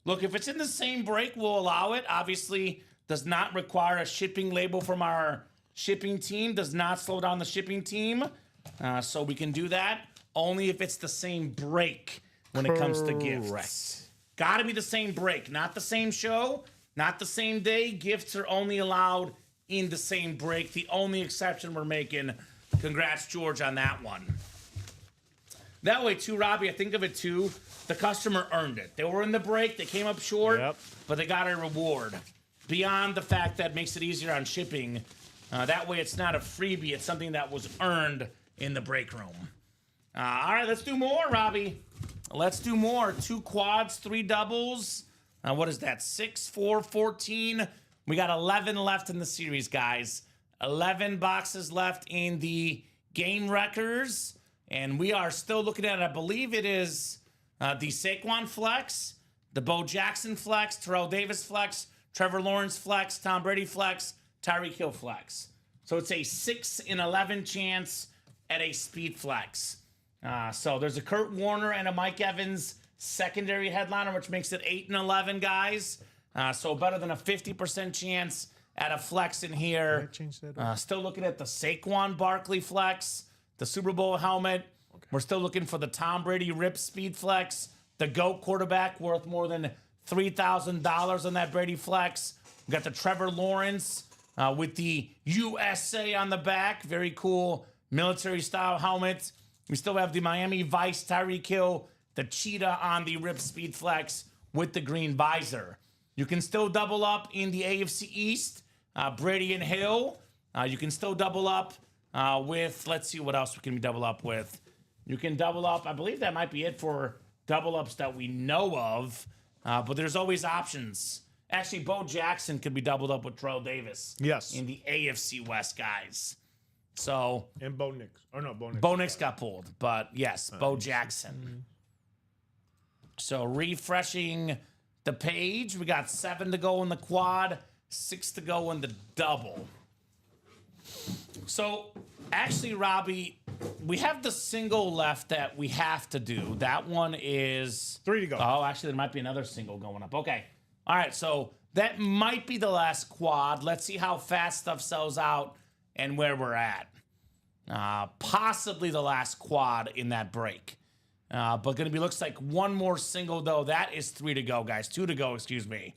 Speaker 2: Look, if it's in the same break, we'll allow it. Obviously, does not require a shipping label from our shipping team. Does not slow down the shipping team. So we can do that only if it's the same break when it comes to gifts.
Speaker 3: Correct.
Speaker 2: Got to be the same break, not the same show, not the same day. Gifts are only allowed in the same break. The only exception we're making. Congrats, George, on that one. That way, too, Robbie, I think of it, too, the customer earned it. They were in the break. They came up short,
Speaker 3: Yep.
Speaker 2: but they got a reward. Beyond the fact that makes it easier on shipping, that way it's not a freebie. It's something that was earned in the break room. All right, let's do more, Robbie. Let's do more. 2 quads, 3 doubles. What is that? 6, 4, 14. We got 11 left in the series, guys. 11 boxes left in the game wreckers. And we are still looking at, I believe it is the Saquon flex, the Bo Jackson flex, Terrell Davis flex, Trevor Lawrence flex, Tom Brady flex, Tyreek Hill flex. So it's a 6 in 11 chance at a speed flex. So there's a Kurt Warner and a Mike Evans secondary headliner, which makes it 8 in 11, guys. So better than a 50% chance at a flex in here.
Speaker 3: change that
Speaker 2: Still looking at the Saquon Barkley flex, the Super Bowl helmet. Okay. We're still looking for the Tom Brady Rip Speed flex, the GOAT quarterback worth more than $3,000 on that Brady flex. We got the Trevor Lawrence with the USA on the back. Very cool military style helmet. We still have the Miami Vice Tyreek Hill, the Cheetah on the Rip Speed flex with the green visor. You can still double up in the AFC East, Brady and Hill. You can still double up with, let's see what else we can double up with. You can double up, I believe that might be it for double ups that we know of, but there's always options. Actually, Bo Jackson could be doubled up with Terrell Davis.
Speaker 3: Yes.
Speaker 2: In the AFC West, guys. So.
Speaker 3: And Bo Nix. Or no, Bo Nix.
Speaker 2: Bo Nix got pulled, but yes, Bo Jackson.
Speaker 3: Mm-hmm.
Speaker 2: So refreshing the page, we got 7 to go in the quad, 6 to go in the double. So actually, Robbie, we have the single left that we have to do. That one is
Speaker 3: 3 to go.
Speaker 2: Oh, actually, there might be another single going up. Okay. All right, so that might be the last quad. Let's see how fast stuff sells out and where we're at. Possibly the last quad in that break. But going to be, looks like one more single, though. That is 3 to go, guys. 2 to go, excuse me.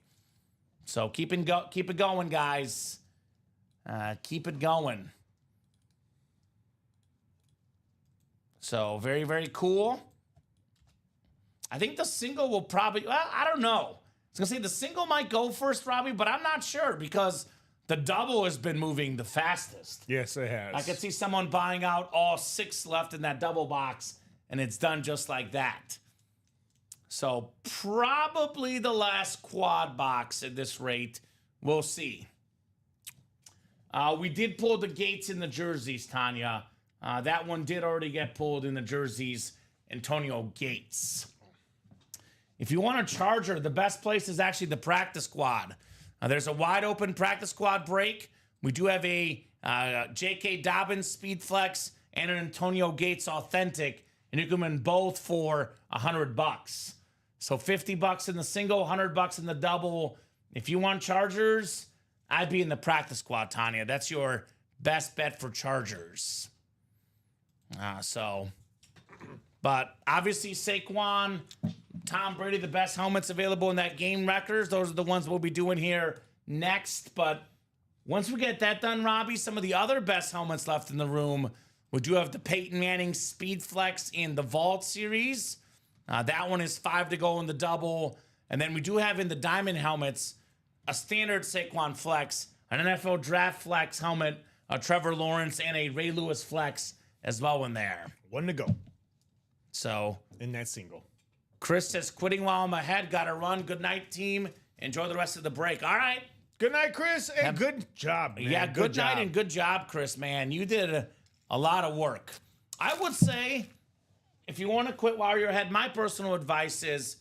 Speaker 2: So keep it going, guys. Keep it going. So very, very cool. I think the single will probably, well, I don't know. I was going to say the single might go first, Robbie, but I'm not sure because the double has been moving the fastest.
Speaker 3: Yes, it has.
Speaker 2: I could see someone buying out all 6 left in that double box, and it's done just like that. So probably the last quad box at this rate. We'll see. We did pull the Gates in the jerseys, Tanya. That one did already get pulled in the jerseys. Antonio Gates. If you want a charger, the best place is actually the practice squad. There's a wide open practice squad break. We do have a J.K. Dobbins Speed Flex and an Antonio Gates Authentic, and you can win both for $100. So $50 in the single, $100 in the double. If you want chargers, I'd be in the practice squad, Tanya. That's your best bet for chargers. But obviously Saquon, Tom Brady, the best helmets available in that game records. Those are the ones we'll be doing here next. But once we get that done, Robbie, some of the other best helmets left in the room, we do have the Peyton Manning Speed Flex in the Vault Series. That one is 5 to go in the double. And then we do have in the Diamond helmets a standard Saquon Flex, an NFL Draft Flex helmet, a Trevor Lawrence, and a Ray Lewis Flex as well in there.
Speaker 3: 1 to go.
Speaker 2: So
Speaker 3: In that single.
Speaker 2: Chris says, quitting while I'm ahead. Got to run. Good night, team. Enjoy the rest of the break. All right.
Speaker 3: Good night, Chris. And good job, man.
Speaker 2: Yeah, good night
Speaker 3: job.
Speaker 2: and good job, Chris, man. You did a lot of work. I would say if you want to quit while you're ahead, my personal advice is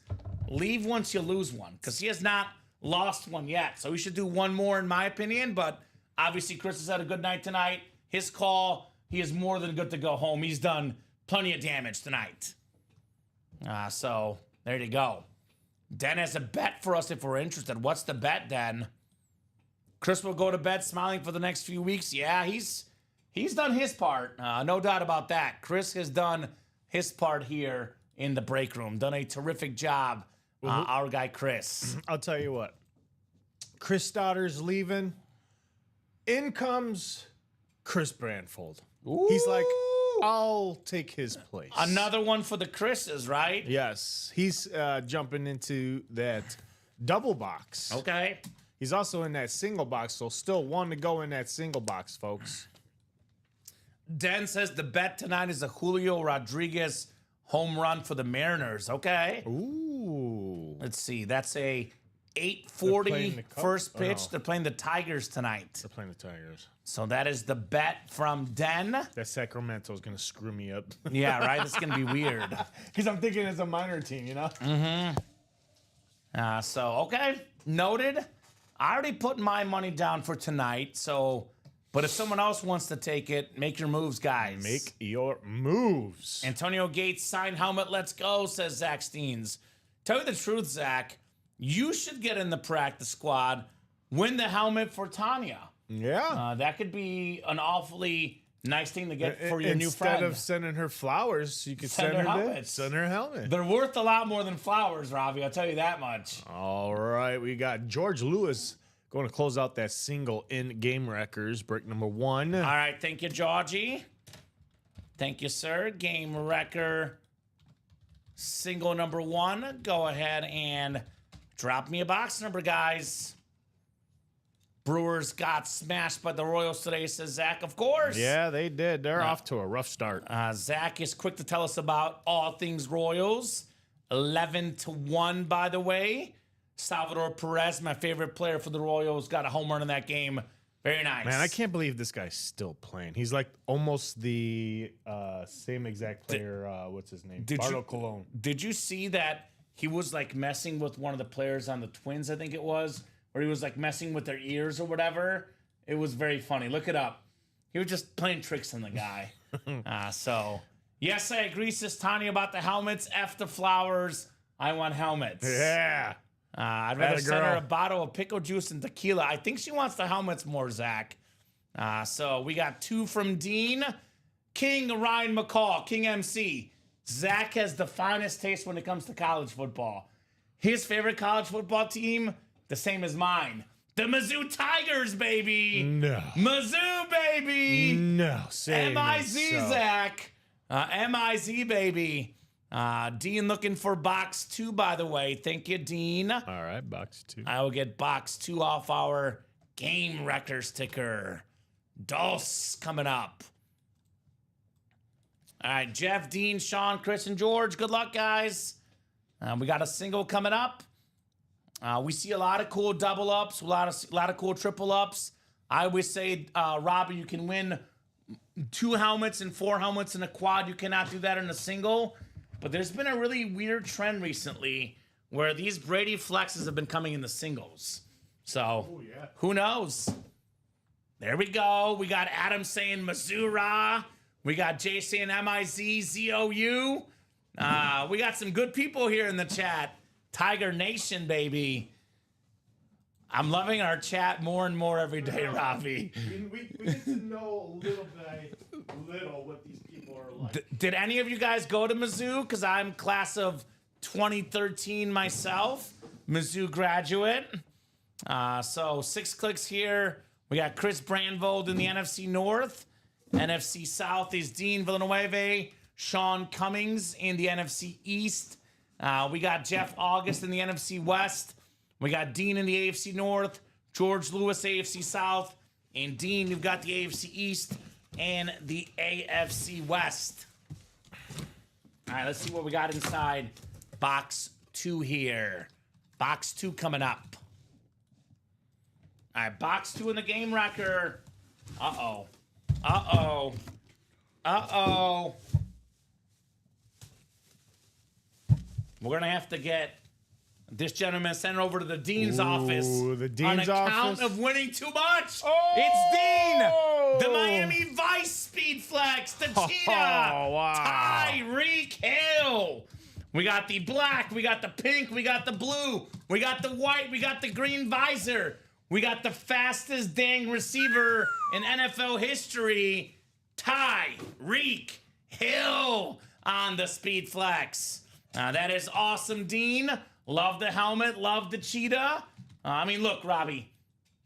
Speaker 2: leave once you lose one because he has not lost one yet. So he should do one more, in my opinion. But obviously, Chris has had a good night tonight. His call, he is more than good to go home. He's done plenty of damage tonight. So there you go. Den has a bet for us if we're interested. What's the bet, Den? Chris will go to bed smiling for the next few weeks. Yeah, he's done his part. No doubt about that. Chris has done his part here in the break room. Done a terrific job. Our guy, Chris.
Speaker 3: I'll tell you what. Chris Stotter's leaving. In comes Chris Brandfold. He's like, I'll take his place.
Speaker 2: Another one for the Chris's, right?
Speaker 3: Yes. He's jumping into that double box.
Speaker 2: Okay.
Speaker 3: He's also in that single box, so still one to go in that single box, folks.
Speaker 2: Den says the bet tonight is a Julio Rodriguez home run for the Mariners. Okay.
Speaker 3: Ooh.
Speaker 2: Let's see. That's a
Speaker 3: They're
Speaker 2: 8:40
Speaker 3: playing the Cubs?
Speaker 2: first
Speaker 3: Oh,
Speaker 2: pitch.
Speaker 3: no.
Speaker 2: They're playing the Tigers tonight.
Speaker 3: They're playing the Tigers.
Speaker 2: So that is the bet from Den.
Speaker 3: That Sacramento's going to screw me up.
Speaker 2: Yeah, right? It's going to be weird.
Speaker 3: Because I'm thinking it's a minor team, you know?
Speaker 2: Okay. Noted. I already put my money down for tonight. But if someone else wants to take it, make your moves, guys.
Speaker 3: Make your moves.
Speaker 2: Antonio Gates signed helmet. Let's go, says Zach Steens. Tell you the truth, Zach. You should get in the practice squad. Win the helmet for Tanya.
Speaker 3: Yeah.
Speaker 2: That could be an awfully nice thing to get for your new friend.
Speaker 3: Instead of sending her flowers, you could send her
Speaker 2: helmets.
Speaker 3: Send her a helmet.
Speaker 2: They're worth a lot more than flowers, Robbie. I'll tell you that much.
Speaker 3: All right. We got George Lewis going to close out that single in Game Wreckers, break number 1.
Speaker 2: All right. Thank you, Georgie. Thank you, sir. Game Wrecker single number 1. Go ahead and drop me a box number, guys. Brewers got smashed by the Royals today, says Zach, of course.
Speaker 3: Yeah, they did. They're off to a rough start.
Speaker 2: Zach is quick to tell us about all things Royals. 11-1, by the way. Salvador Perez, my favorite player for the Royals, got a home run in that game. Very nice.
Speaker 3: Man, I can't believe this guy's still playing. He's like almost the same exact player. What's his name? Bardo Colon.
Speaker 2: Did you see that he was like messing with one of the players on the Twins, I think it was, where he was like messing with their ears or whatever? It was very funny. Look it up. He was just playing tricks on the guy. Yes, I agree, says Tanya, about the helmets. F the flowers. I want helmets.
Speaker 3: Yeah.
Speaker 2: I'd rather
Speaker 3: Atta
Speaker 2: send her
Speaker 3: girl.
Speaker 2: a bottle of pickle juice and tequila. I think she wants the helmets more, Zach. So we got 2 from Dean. King Ryan McCall, King MC. Zach has the finest taste when it comes to college football. His favorite college football team, the same as mine. The Mizzou Tigers, baby.
Speaker 3: No.
Speaker 2: Mizzou, baby.
Speaker 3: No. Say
Speaker 2: M-I-Z,
Speaker 3: so.
Speaker 2: Zach. M-I-Z, baby. Dean looking for box 2, by the way. Thank you, Dean.
Speaker 3: All right, box 2.
Speaker 2: I will get box 2 off our Game Wrecker sticker. Dos coming up. All right, Jeff, Dean, Sean, Chris, and George. Good luck, guys. We got a single coming up. We see a lot of cool double ups, a lot of cool triple ups. I always say, Robbie, you can win 2 helmets and 4 helmets in a quad. You cannot do that in a single. But there's been a really weird trend recently where these Brady flexes have been coming in the singles. So, who knows? There we go. We got Adam saying Missouri. We got Jay saying M-I-Z-Z-O-U. We got some good people here in the chat. Tiger Nation, baby. I'm loving our chat more and more every day, Robbie.
Speaker 3: We get to know little by little what these people are like.
Speaker 2: Did any of you guys go to Mizzou? Because I'm class of 2013 myself. Mizzou graduate. So 6 clicks here. We got Chris Brandvold in the NFC North. NFC South is Dean Villanueva. Sean Cummings in the NFC East. We got Jeff August in the NFC West. We got Dean in the AFC North. George Lewis, AFC South. And Dean, you've got the AFC East and the AFC West. All right, let's see what we got inside box 2 here. Box 2 coming up. All right, box 2 in the Game Wrecker. Uh-oh. Uh-oh. Uh-oh. We're going to have to get This gentleman sent it over to the dean's office
Speaker 3: the dean's
Speaker 2: on account
Speaker 3: office?
Speaker 2: of winning too much.
Speaker 3: Oh!
Speaker 2: It's Dean, the Miami Vice Speed Flex, the cheetah,
Speaker 3: wow.
Speaker 2: Tyreek Hill. We got the black, we got the pink, we got the blue, we got the white, we got the green visor. We got the fastest dang receiver in NFL history, Tyreek Hill on the Speed Flex. That is awesome, Dean. Love the helmet, love the cheetah. I mean, look, Robbie,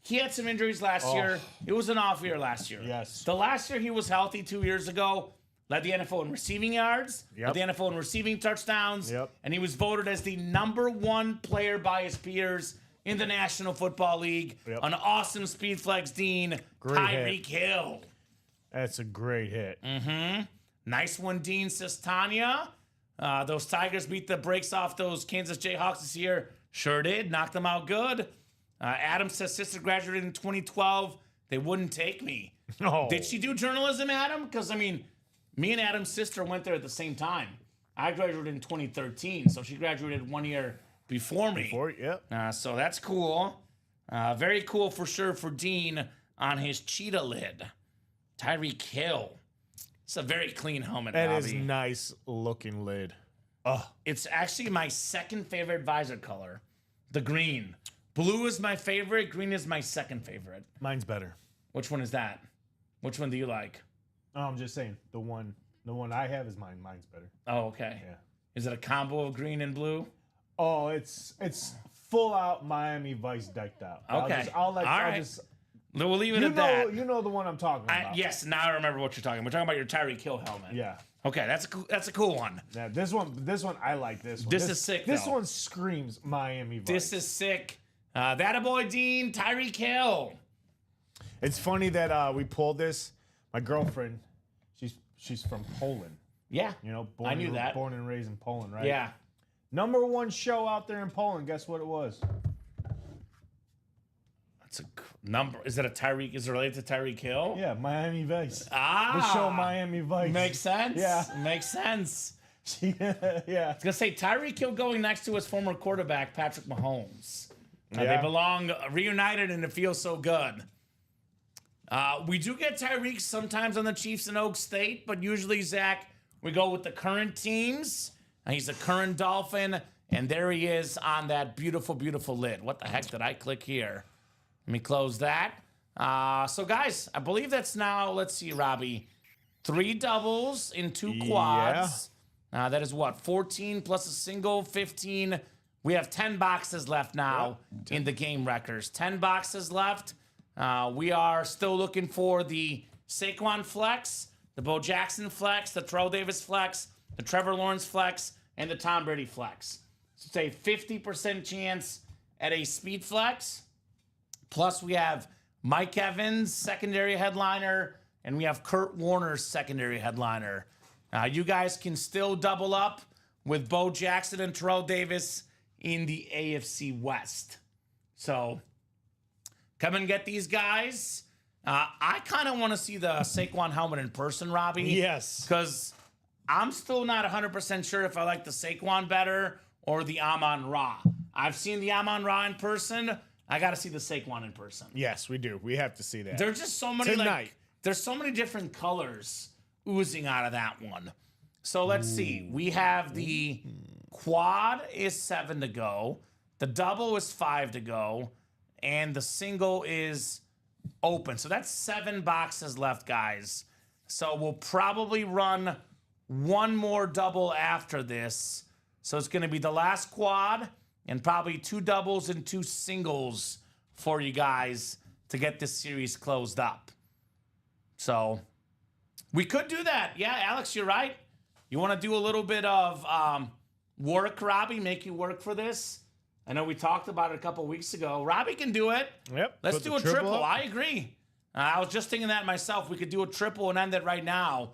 Speaker 2: he had some injuries last year. It was an off year last year.
Speaker 3: Yes.
Speaker 2: The last year he was healthy 2 years ago, led the NFL in receiving yards, led the NFL in receiving touchdowns, and he was voted as the #1 player by his peers in the National Football League. An awesome Speed Flex, Dean, Tyreek Hill.
Speaker 3: That's a great hit.
Speaker 2: Nice one, Dean, says Tanya. Those Tigers beat the brakes off those Kansas Jayhawks this year. Sure did. Knocked them out good. Adam says sister graduated in 2012. They wouldn't take me.
Speaker 3: Oh.
Speaker 2: Did she do journalism, Adam? Because, I mean, me and Adam's sister went there at the same time. I graduated in 2013, so she graduated 1 year before me. So that's cool. Very cool for sure for Dean on his cheetah lid. Tyreek Hill. It's a very clean helmet,
Speaker 3: That
Speaker 2: Robbie.
Speaker 3: is nice looking lid.
Speaker 2: It's actually my second favorite visor color, the green. Blue is my favorite. Green is my second favorite.
Speaker 3: Mine's better.
Speaker 2: Which one is that? Which one do you like?
Speaker 3: Oh, I'm just saying the one I have is mine. Mine's better.
Speaker 2: Oh, okay.
Speaker 3: Yeah.
Speaker 2: Is it a combo of green and blue?
Speaker 3: Oh, it's full out Miami Vice decked out.
Speaker 2: Okay.
Speaker 3: All right.
Speaker 2: We'll leave it at that.
Speaker 3: You know the one I'm talking about.
Speaker 2: Yes, now I remember what you're talking about. We're talking about your Tyreek Hill helmet.
Speaker 3: Yeah.
Speaker 2: Okay, that's a cool one.
Speaker 3: Yeah, this one I like this one.
Speaker 2: This is sick,
Speaker 3: This
Speaker 2: though.
Speaker 3: one screams Miami Vice.
Speaker 2: This is sick. That a boy, Dean, Tyreek Hill.
Speaker 3: It's funny that we pulled this. My girlfriend, she's from Poland.
Speaker 2: Yeah.
Speaker 3: You know,
Speaker 2: I knew that.
Speaker 3: Born and raised in Poland, right?
Speaker 2: Yeah.
Speaker 3: #1 show out there in Poland. Guess what it was?
Speaker 2: That's a number. Is it related to Tyreek Hill?
Speaker 3: Yeah, Miami Vice.
Speaker 2: The
Speaker 3: show Miami Vice.
Speaker 2: Makes sense.
Speaker 3: Yeah.
Speaker 2: Makes sense.
Speaker 3: Yeah.
Speaker 2: I was going to say Tyreek Hill going next to his former quarterback, Patrick Mahomes. They belong reunited, and it feels so good. We do get Tyreek sometimes on the Chiefs in Oak State, but usually, Zach, we go with the current teams. He's a current Dolphin, and there he is on that beautiful, beautiful lid. What the heck did I click here? Let me close that. So, guys, I believe that's now, let's see, Robbie, 3 doubles in 2 quads. That is what, 14 plus a single, 15. We have 10 boxes left now in the game records. 10 boxes left. We are still looking for the Saquon flex, the Bo Jackson flex, the Terrell Davis flex, the Trevor Lawrence flex, and the Tom Brady flex. So it's a 50% chance at a speed flex. Plus, we have Mike Evans, secondary headliner, and we have Kurt Warner's secondary headliner. You guys can still double up with Bo Jackson and Terrell Davis in the AFC West. So come and get these guys. I kind of want to see the Saquon helmet in person, Robbie.
Speaker 3: Yes.
Speaker 2: Because I'm still not 100% sure if I like the Saquon better or the Amon-Ra. I've seen the Amon-Ra in person. I got to see the Saquon in person.
Speaker 3: Yes, we do. We have to see that.
Speaker 2: There's just so many
Speaker 3: Tonight.
Speaker 2: there's so many different colors oozing out of that one. So let's see. We have the quad is 7 to go. The double is 5 to go. And the single is open. So that's 7 boxes left, guys. So we'll probably run one more double after this. So it's going to be the last quad and probably 2 doubles and 2 singles for you guys to get this series closed up. So we could do that. Yeah, Alex, you're right. You want to do a little bit of work, Robbie, make you work for this? I know we talked about it a couple weeks ago. Robbie can do it.
Speaker 3: Yep.
Speaker 2: Let's
Speaker 3: Put
Speaker 2: do
Speaker 3: the
Speaker 2: a triple.
Speaker 3: up.
Speaker 2: I agree. I was just thinking that myself. We could do a triple and end it right now.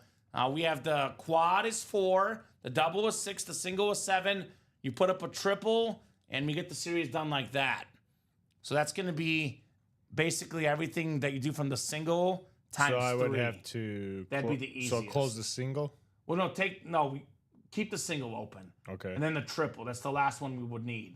Speaker 2: We have the quad is 4, the double is 6, the single is 7. You put up a triple, and we get the series done like that. So that's going to be basically everything that you do from the single times 3.
Speaker 3: So I would have to.
Speaker 2: That'd be the
Speaker 3: So
Speaker 2: easiest.
Speaker 3: close the single.
Speaker 2: Well, we keep the single open.
Speaker 3: Okay.
Speaker 2: And then the triple. That's the last one we would need.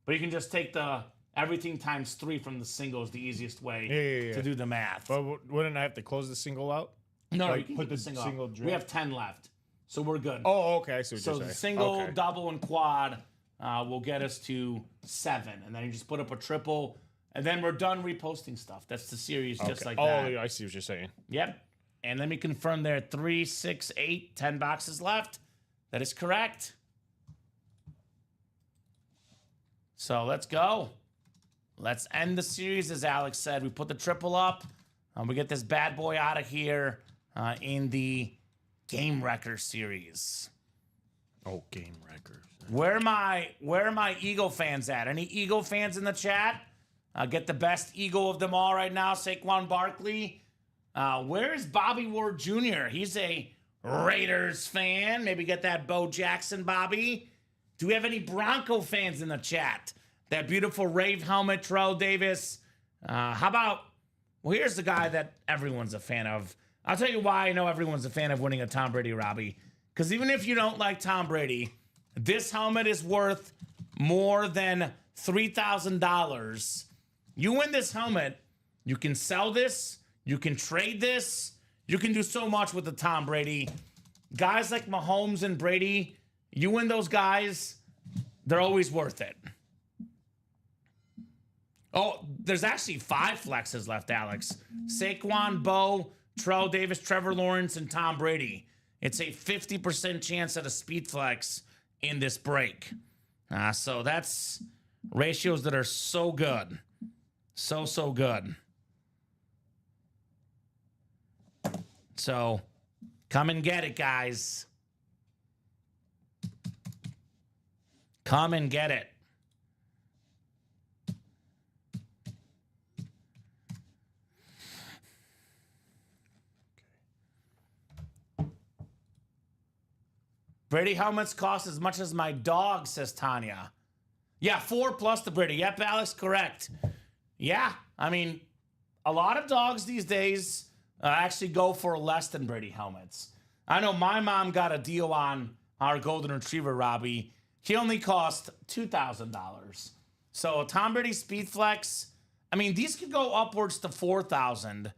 Speaker 2: But you can just take the everything times 3 from the single is the easiest way
Speaker 3: Yeah.
Speaker 2: to do the math.
Speaker 3: But wouldn't I have to close the single out?
Speaker 2: No,
Speaker 3: like,
Speaker 2: you can
Speaker 3: put
Speaker 2: keep
Speaker 3: the
Speaker 2: the single.
Speaker 3: single
Speaker 2: We
Speaker 3: drip?
Speaker 2: have 10 left, so we're good.
Speaker 3: Oh, okay. I see what
Speaker 2: so
Speaker 3: you're
Speaker 2: the
Speaker 3: saying.
Speaker 2: single,
Speaker 3: Okay.
Speaker 2: double, and quad will get us to 7, and then you just put up a triple, and then we're done reposting stuff. That's the series, just like that.
Speaker 3: Oh, yeah, I see what you're saying.
Speaker 2: Yep. And let me confirm there: 3, 6, 8, 10 boxes left. That is correct. So let's go. Let's end the series, as Alex said. We put the triple up. We get this bad boy out of here in the Game Wrecker series.
Speaker 3: Oh, game records.
Speaker 2: Where are my Eagle fans at? Any Eagle fans in the chat? Get the best Eagle of them all right now, Saquon Barkley. Where is Bobby Ward Jr.? He's a Raiders fan. Maybe get that Bo Jackson, Bobby. Do we have any Bronco fans in the chat? That beautiful Rave helmet, Terrell Davis. How about, well, here's the guy that everyone's a fan of. I'll tell you why I know everyone's a fan of winning a Tom Brady, Robbie. Because even if you don't like Tom Brady, this helmet is worth more than $3,000. You win this helmet, you can sell this, you can trade this, you can do so much with the Tom Brady. Guys like Mahomes and Brady, you win those guys, they're always worth it. Oh, there's actually 5 flexes left, Alex. Saquon, Bo, Terrell Davis, Trevor Lawrence, and Tom Brady. It's a 50% chance at a speed flex in this break. So that's ratios that are so good. So good. So come and get it, guys. Come and get it. Brady helmets cost as much as my dog, says Tanya. Yeah, 4 plus the Brady. Yep, Alex, correct. Yeah, I mean, a lot of dogs these days actually go for less than Brady helmets. I know my mom got a deal on our Golden Retriever, Robbie. He only cost $2,000. So Tom Brady Speed Flex, I mean, these could go upwards to $4,000.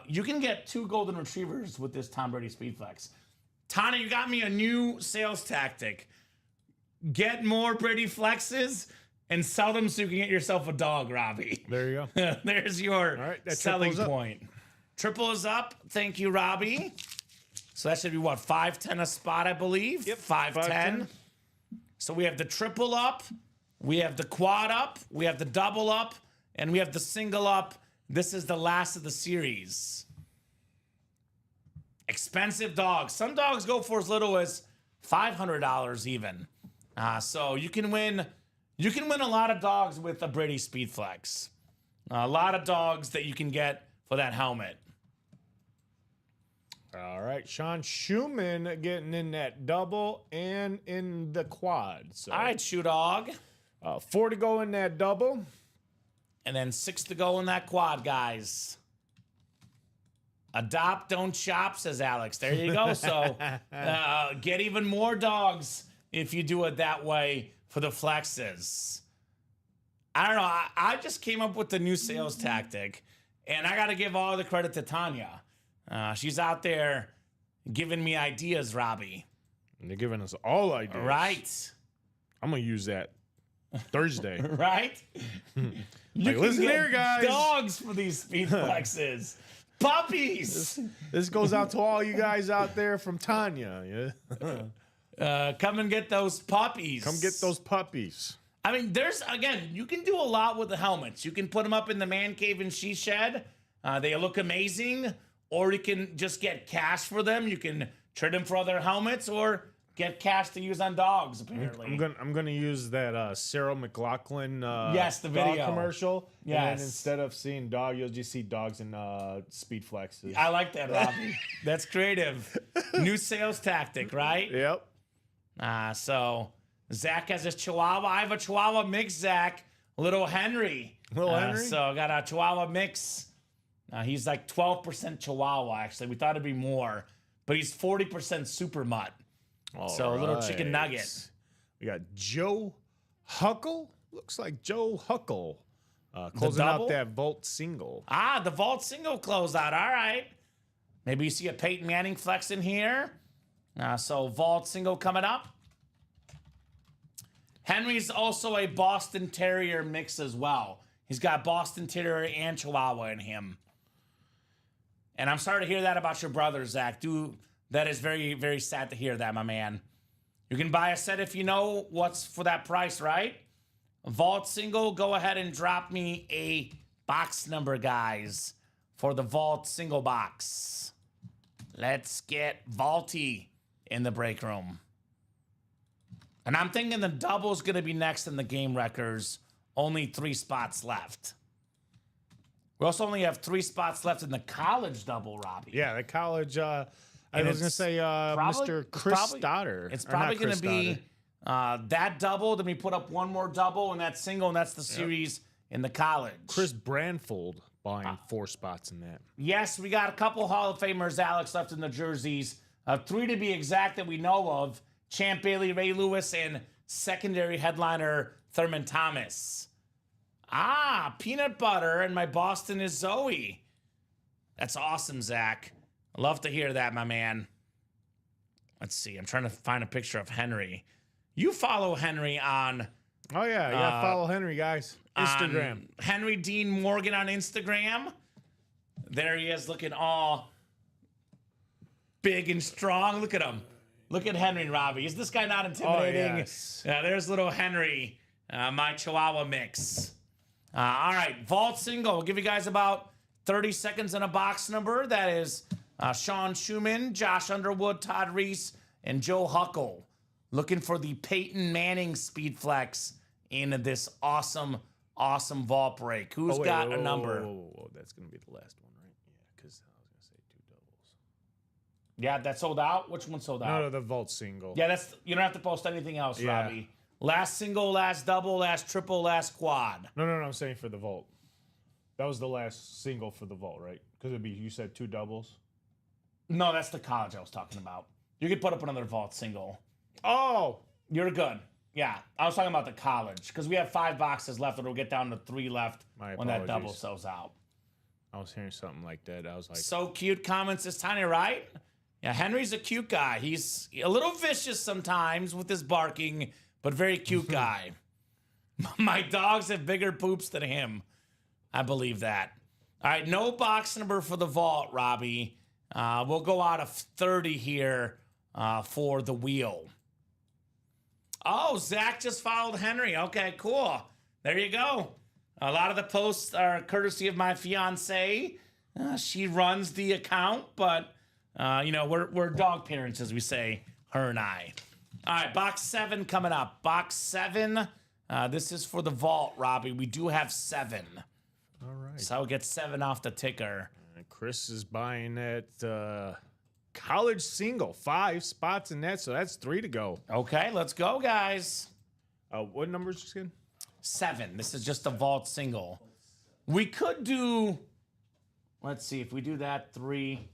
Speaker 2: You can get 2 Golden Retrievers with this Tom Brady Speed Flex. Tana, you got me a new sales tactic. Get more Brady Flexes and sell them so you can get yourself a dog, Robbie.
Speaker 3: There you go.
Speaker 2: There's your
Speaker 3: All right, that
Speaker 2: selling
Speaker 3: triple's up.
Speaker 2: point. Triple is up. Thank you, Robbie. So that should be what, 510 a spot, I believe? Yep, 510. So we have the triple up, we have the quad up, we have the double up, and we have the single up. This is the last of the series. Expensive dogs. Some dogs go for as little as $500 even. So you can win a lot of dogs with a Brady Speed Flex. A lot of dogs that you can get for that helmet.
Speaker 3: All right, Sean Schumann getting in that double and in the quad. So,
Speaker 2: All right, Shoe Dog.
Speaker 3: 4 to go in that double.
Speaker 2: And then 6 to go in that quad, guys. Adopt, don't shop, says Alex. There you go. So get even more dogs if you do it that way for the flexes. I don't know. I just came up with the new sales tactic, and I got to give all the credit to Tanya. She's out there giving me ideas, Robbie.
Speaker 3: And they're giving us all ideas.
Speaker 2: Right.
Speaker 3: I'm going to use that Thursday.
Speaker 2: Right? You
Speaker 3: Like,
Speaker 2: can
Speaker 3: listen
Speaker 2: get
Speaker 3: here, guys.
Speaker 2: dogs for these speed flexes. Puppies.
Speaker 3: This goes out to all you guys out there from Tanya. Yeah.
Speaker 2: Come and get those puppies.
Speaker 3: Come get those puppies.
Speaker 2: I mean, you can do a lot with the helmets. You can put them up in the man cave and she shed. They look amazing. Or you can just get cash for them. You can trade them for other helmets or get cash to use on dogs, apparently.
Speaker 3: I'm gonna use that Sarah McLaughlin
Speaker 2: Yes, the
Speaker 3: dog
Speaker 2: video.
Speaker 3: commercial. And
Speaker 2: Yes.
Speaker 3: then instead of seeing dog, you'll just see dogs in speed flexes.
Speaker 2: I like that, Robbie. That's creative. New sales tactic, right?
Speaker 3: Yep.
Speaker 2: So Zach has his Chihuahua. I have a Chihuahua mix, Zach. Little Henry.
Speaker 3: Little Henry?
Speaker 2: So I got a Chihuahua mix. He's like 12% Chihuahua, actually. We thought it'd be more. But he's 40% Super Mutt. So a little chicken nugget.
Speaker 3: We got Joe Huckle. looks like Joe Huckle closing out
Speaker 2: double?
Speaker 3: that Vault single.
Speaker 2: The vault single closeout. All right. Maybe you see a Peyton Manning flex in here. So vault single coming up. Henry's also a Boston Terrier mix as well. He's got Boston Terrier and Chihuahua in him. And I'm sorry to hear that about your brother, Zach. That is very, very sad to hear that, my man. You can buy a set if you know what's for that price, right? Vault single, go ahead and drop me a box number, guys, for the Vault single box. Let's get Vaulty in the break room. And I'm thinking the double's going to be next in the game records. Only 3 spots left. We also only have 3 spots left in the college double, Robbie.
Speaker 3: Yeah, the college. I
Speaker 2: And
Speaker 3: was going to
Speaker 2: it's
Speaker 3: say Mr. Chris Stoddard.
Speaker 2: It's
Speaker 3: Or not
Speaker 2: probably going
Speaker 3: Chris
Speaker 2: to be
Speaker 3: Stoddard.
Speaker 2: that double. Then we put up one more double, and that single, and that's the series in the college.
Speaker 3: Chris Branfold buying 4 spots in that.
Speaker 2: Yes, we got a couple Hall of Famers, Alex, left in the jerseys. 3 to be exact that we know of. Champ Bailey, Ray Lewis, and secondary headliner Thurman Thomas. Peanut butter, and my Boston is Zoe. That's awesome, Zach. I love to hear that, my man. Let's see. I'm trying to find a picture of Henry. You follow Henry on
Speaker 3: Oh, yeah. Follow Henry, guys. Instagram.
Speaker 2: Henry Dean Morgan on Instagram. There he is, looking all big and strong. Look at him. Look at Henry and Robbie. Is this guy not intimidating?
Speaker 3: Oh, yes.
Speaker 2: There's little Henry, my Chihuahua mix. All right, vault single. We'll give you guys about 30 seconds and a box number. That is Sean Schumann, Josh Underwood, Todd Reese, and Joe Huckle. Looking for the Peyton Manning speed flex in this awesome, awesome vault break. Who's got a number?
Speaker 3: Whoa. That's going to be the last one, right? Yeah, because I was going to say 2 doubles.
Speaker 2: Yeah, that sold out? Which one sold out?
Speaker 3: No, the Vault single.
Speaker 2: Yeah, you don't have to post anything else,
Speaker 3: Yeah.
Speaker 2: Robbie. Last single, last double, last triple, last quad.
Speaker 3: No, I'm saying for the Vault. That was the last single for the Vault, right? Because you said 2 doubles.
Speaker 2: No, that's the college I was talking about. You could put up another vault single.
Speaker 3: Oh!
Speaker 2: You're good. Yeah, I was talking about the college because we have 5 boxes left. It'll get down to 3 left
Speaker 3: My
Speaker 2: when that double
Speaker 3: apologies.
Speaker 2: sells out.
Speaker 3: I was hearing something like that. I was like,
Speaker 2: So cute comments is tiny, right? Yeah, Henry's a cute guy. He's a little vicious sometimes with his barking, but very cute guy. My dogs have bigger poops than him. I believe that. All right, no box number for the vault, Robbie. We'll go out of 30 here for the wheel. Oh, Zach just followed Henry. Okay, cool. There you go. A lot of the posts are courtesy of my fiance. She runs the account, but we're dog parents, as we say, her and I. All right, box 7 coming up. Box 7. This is for the vault, Robbie. We do have 7.
Speaker 3: all right.
Speaker 2: So I'll get 7 off the ticker.
Speaker 3: And Chris is buying that college single. 5 spots in that, so that's 3 to go.
Speaker 2: Okay, let's go, guys.
Speaker 3: What numbers again?
Speaker 2: 7. This is just a vault single. We could do, let's see, if we do that 3,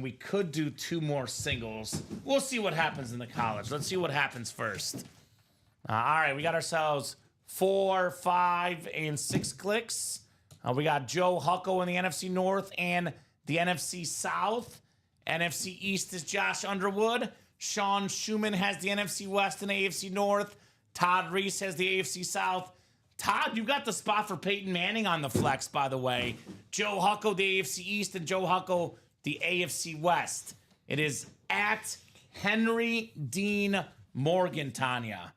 Speaker 2: we could do 2 more singles. We'll see what happens in the college. Let's see what happens first. All right, we got ourselves 4, 5, and 6 clicks. We got Joe Huckle in the NFC North and the NFC South. NFC East is Josh Underwood. Sean Schumann has the NFC West and AFC North. Todd Reese has the AFC South. Todd, you got the spot for Peyton Manning on the flex, by the way. Joe Huckle, the AFC East, and Joe Huckle, the AFC West. It is at Henry Dean Morgan, Tanya.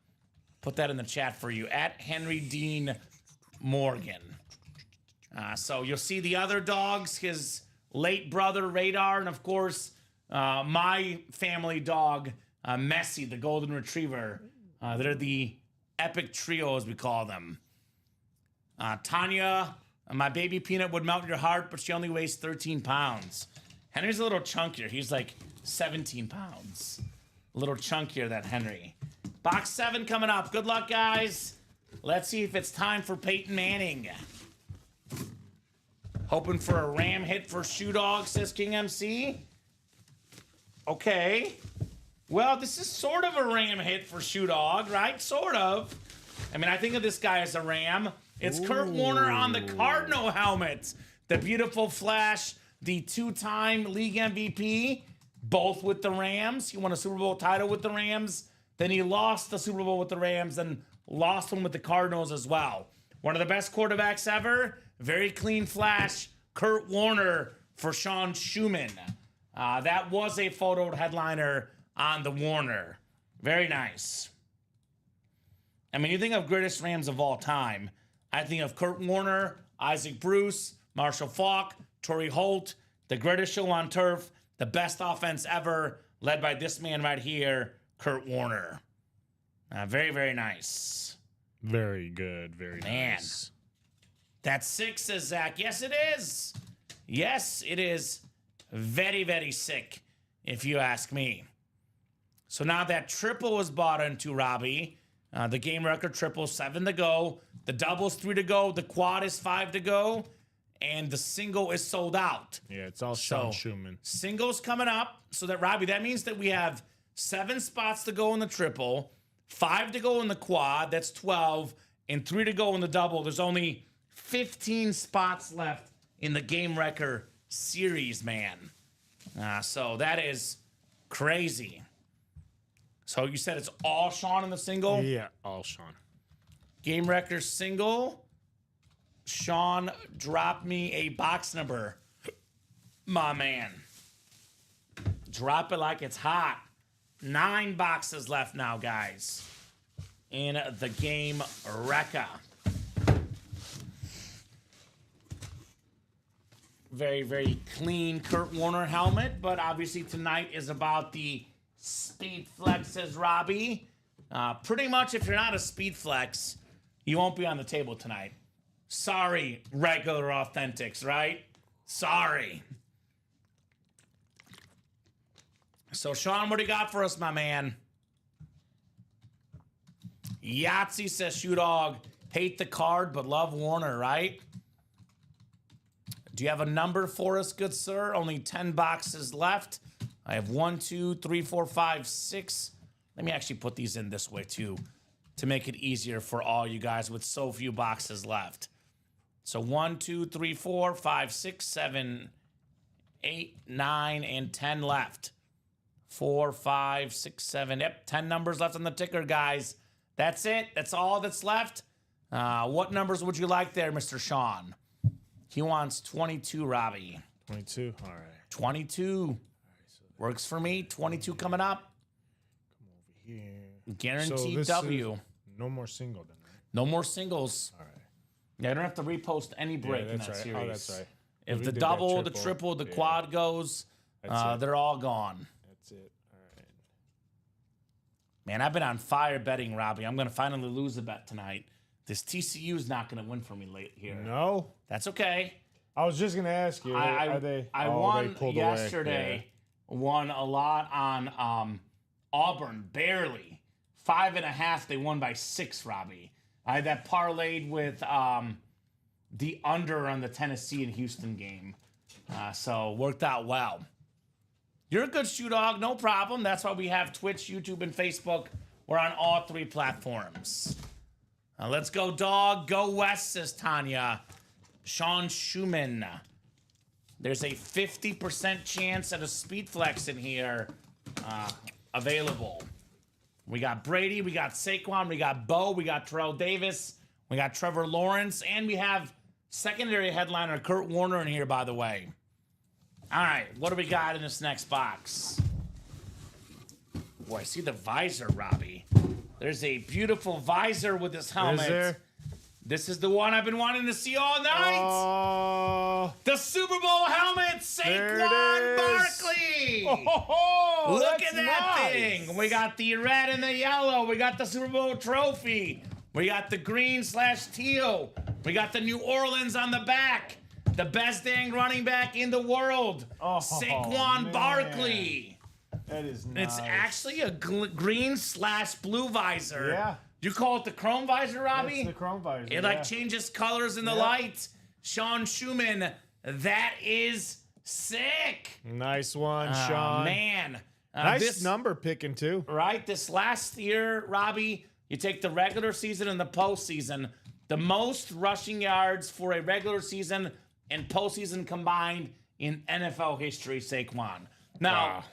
Speaker 2: Put that in the chat for you. At Henry Dean Morgan. So you'll see the other dogs, his late brother, Radar, and of course, my family dog, Messi, the golden retriever. They're the epic trio, as we call them. Tanya, my baby Peanut would melt your heart, but she only weighs 13 pounds. Henry's a little chunkier. He's like 17 pounds. A little chunkier, that Henry. Box 7 coming up. Good luck, guys. Let's see if it's time for Peyton Manning. Hoping for a ram hit for Shoe Dog, says King MC. Okay. Well, this is sort of a ram hit for Shoe Dog, right? Sort of. I mean, I think of this guy as a Ram. It's Kurt Warner on the Cardinal helmet. The beautiful flash, the 2-time league MVP, both with the Rams. He won a Super Bowl title with the Rams. Then he lost the Super Bowl with the Rams and lost one with the Cardinals as well. One of the best quarterbacks ever. Very clean flash. Kurt Warner for Sean Schumann. That was a photo headliner on the Warner. Very nice. I mean, you think of greatest Rams of all time. I think of Kurt Warner, Isaac Bruce, Marshall Faulk, Torrey Holt, the greatest show on turf, the best offense ever, led by this man right here, Kurt Warner. Very, very nice.
Speaker 3: Very good. Very
Speaker 2: Man.
Speaker 3: nice.
Speaker 2: That's 6, says Zach. Yes, it is. Yes, it is. Very, very sick, if you ask me. So now that triple was bought into, Robbie, the game record triple, 7 to go. The double's 3 to go. The quad is 5 to go. And the single is sold out.
Speaker 3: Yeah, it's all Sean Schumann.
Speaker 2: Singles coming up. So that, Robbie, that means that we have 7 spots to go in the triple, 5 to go in the quad. That's 12. And 3 to go in the double. There's only 15 spots left in the game record series, man. So that is crazy. So you said it's all Sean in the single?
Speaker 3: Yeah, all Sean.
Speaker 2: Game record single. Sean, drop me a box number. My man. Drop it like it's hot. 9 boxes left now, guys. In the game Recca. Very, very clean Kurt Warner helmet, but obviously tonight is about the Speed Flex, says Robbie. Pretty much if you're not a Speed Flex, you won't be on the table tonight. Sorry, regular authentics, right? Sorry. So, Sean, what do you got for us, my man? Yahtzee says, Shoe Dog, hate the card, but love Warner, right? Do you have a number for us, good sir? Only 10 boxes left. I have 1, 2, 3, 4, 5, 6. Let me actually put these in this way, too, to make it easier for all you guys with so few boxes left. So 1, 2, 3, 4, 5, 6, 7, 8, 9, and 10 left. 4, 5, 6, 7. Yep, 10 numbers left on the ticker, guys. That's it. That's all that's left. What numbers would you like there, Mr. Sean? He wants 22, Robbie.
Speaker 3: 22? All right.
Speaker 2: 22. Works for me. 22 coming up.
Speaker 3: Come over here.
Speaker 2: Guaranteed
Speaker 3: this
Speaker 2: W.
Speaker 3: is no more single then, right?
Speaker 2: No more singles.
Speaker 3: All right.
Speaker 2: Yeah, I don't have to repost any break in
Speaker 3: that's
Speaker 2: that
Speaker 3: right.
Speaker 2: series.
Speaker 3: Oh, that's right.
Speaker 2: If
Speaker 3: We
Speaker 2: the
Speaker 3: did that
Speaker 2: double, the triple, the
Speaker 3: Yeah,
Speaker 2: quad goes,
Speaker 3: That's it.
Speaker 2: they're all gone.
Speaker 3: That's it. All right.
Speaker 2: Man, I've been on fire betting, Robbie. I'm going to finally lose a bet tonight. This TCU is not going to win for me late here.
Speaker 3: No?
Speaker 2: That's okay.
Speaker 3: I was just going to ask you.
Speaker 2: I
Speaker 3: they
Speaker 2: won
Speaker 3: pulled
Speaker 2: yesterday. Won a lot on Auburn, barely. 5.5. They won by 6, Robbie. I had that parlayed with the under on the Tennessee and Houston game. So worked out well. You're a good shoe dog, no problem. That's why we have Twitch, YouTube, and Facebook. We're on all 3 platforms. Let's go, dog. Go West, says Tanya. Sean Schumann. There's a 50% chance at a Speed Flex in here available. We got Brady, we got Saquon, we got Bo, we got Terrell Davis, we got Trevor Lawrence, and we have secondary headliner Kurt Warner in here, by the way. All right, what do we got in this next box? Boy, I see the visor, Robbie. There's a beautiful visor with this helmet.
Speaker 3: Is there?
Speaker 2: This is the one I've been wanting to see all night.
Speaker 3: Oh,
Speaker 2: The Super Bowl helmet,
Speaker 3: There
Speaker 2: Saquon
Speaker 3: it is.
Speaker 2: Barkley.
Speaker 3: oh
Speaker 2: Look
Speaker 3: that's
Speaker 2: at that
Speaker 3: nice.
Speaker 2: thing. We got the red and the yellow. We got the Super Bowl trophy. We got the green/teal. We got the New Orleans on the back. The best dang running back in the world,
Speaker 3: Oh,
Speaker 2: Saquon
Speaker 3: man.
Speaker 2: Barkley.
Speaker 3: That is nice.
Speaker 2: It's actually a green/blue visor.
Speaker 3: Yeah.
Speaker 2: You call it the chrome visor, Robbie?
Speaker 3: It's the chrome visor.
Speaker 2: It like changes colors in the light. Sean Schumann, that is sick.
Speaker 3: Nice one, Sean.
Speaker 2: Man.
Speaker 3: Nice
Speaker 2: this,
Speaker 3: number picking too.
Speaker 2: Right? This last year, Robbie, You take the regular season and the postseason. The most rushing yards for a regular season and postseason combined in NFL history, Saquon. Now,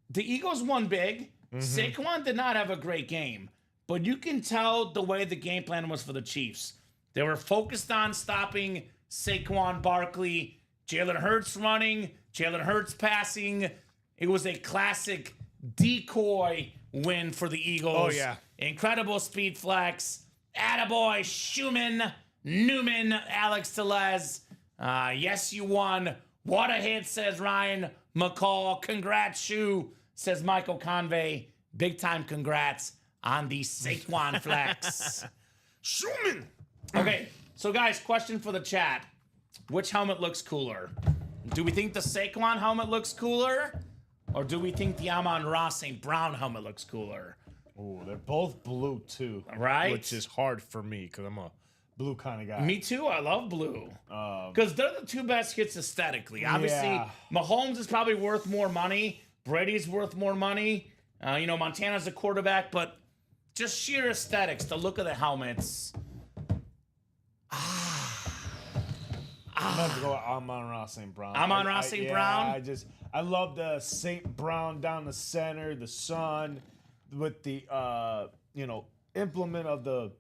Speaker 2: the Eagles won big. Saquon did not have a great game, but you can tell the way the game plan was for the Chiefs. They were focused on stopping Saquon Barkley, Jalen Hurts running, Jalen Hurts passing. It was a classic decoy win for the Eagles.
Speaker 3: Oh, yeah.
Speaker 2: Incredible speed flex. Attaboy, Schumann, Newman, Alex Tellez. Yes, you won. What a hit, says Ryan McCall. Congrats, Shu, says Michael Convey. Big time congrats on the Saquon flex.
Speaker 3: Schumann.
Speaker 2: Okay, so guys, question for the chat. Which helmet looks cooler? Do we think the Saquon helmet looks cooler? Or do we think the Amon-Ra St. Brown helmet looks cooler?
Speaker 3: Oh, they're both blue too.
Speaker 2: Right?
Speaker 3: Which is hard for me because I'm a blue kind of guy.
Speaker 2: Me too, I love blue. Because they're the two best hits aesthetically. Obviously,
Speaker 3: Yeah.
Speaker 2: Mahomes is probably worth more money. Brady's worth more money. Montana's a quarterback, but just sheer aesthetics, the look of the helmets.
Speaker 3: I'm going to go Amon-Ra St. Brown.
Speaker 2: Amon-Ra St. Brown?
Speaker 3: I love the St. Brown down the center, the sun with the, implement of the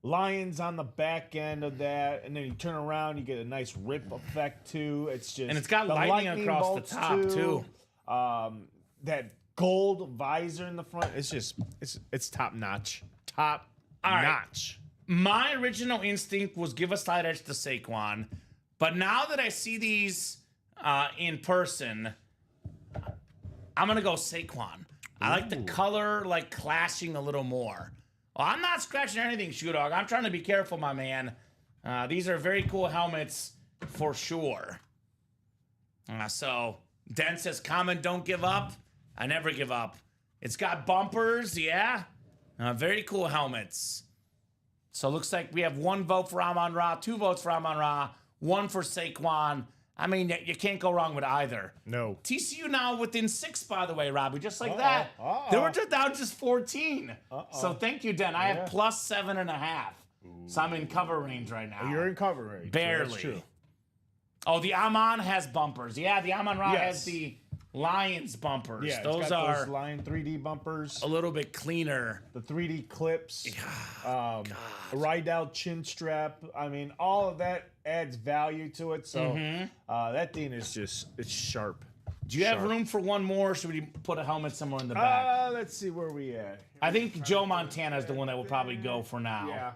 Speaker 3: lions on the back end of that. And then you turn around, you get a nice rip effect too. It's just.
Speaker 2: And it's got
Speaker 3: the
Speaker 2: lightning across the
Speaker 3: bolts,
Speaker 2: top, too.
Speaker 3: That gold visor in the front. It's top notch. Top notch.
Speaker 2: My original instinct was give a slight edge to Saquon. But now that I see these in person, I'm going to go Saquon. I like the color, clashing a little more. Well, I'm not scratching anything, Shoe Dog. I'm trying to be careful, my man. These are very cool helmets for sure. So, Den says, comment, don't give up. I never give up. It's got bumpers, yeah. Very cool helmets. So, looks like we have 1 vote for Amon-Ra, 2 votes for Amon-Ra, 1 for Saquon. I mean, you can't go wrong with either.
Speaker 3: No.
Speaker 2: TCU now within 6, by the way, Robbie, just like that. They were just down just 14. So thank you, Den. I have plus 7.5. So I'm in cover range right now.
Speaker 3: You're in cover range.
Speaker 2: Barely.
Speaker 3: That's true.
Speaker 2: Oh, the Amon has bumpers. Yeah, the Amon-Ra has the Lions bumpers.
Speaker 3: Yeah,
Speaker 2: those
Speaker 3: it's got
Speaker 2: are
Speaker 3: those Lion 3D bumpers.
Speaker 2: a little bit cleaner.
Speaker 3: The 3D clips. Rydell chin strap. I mean, all of that adds value to it. So that thing is it's sharp.
Speaker 2: Do you have room for one more? Or should we put a helmet somewhere in the back?
Speaker 3: Let's see where we at.
Speaker 2: I think Joe Montana is the one that will probably go for now.
Speaker 3: Yeah.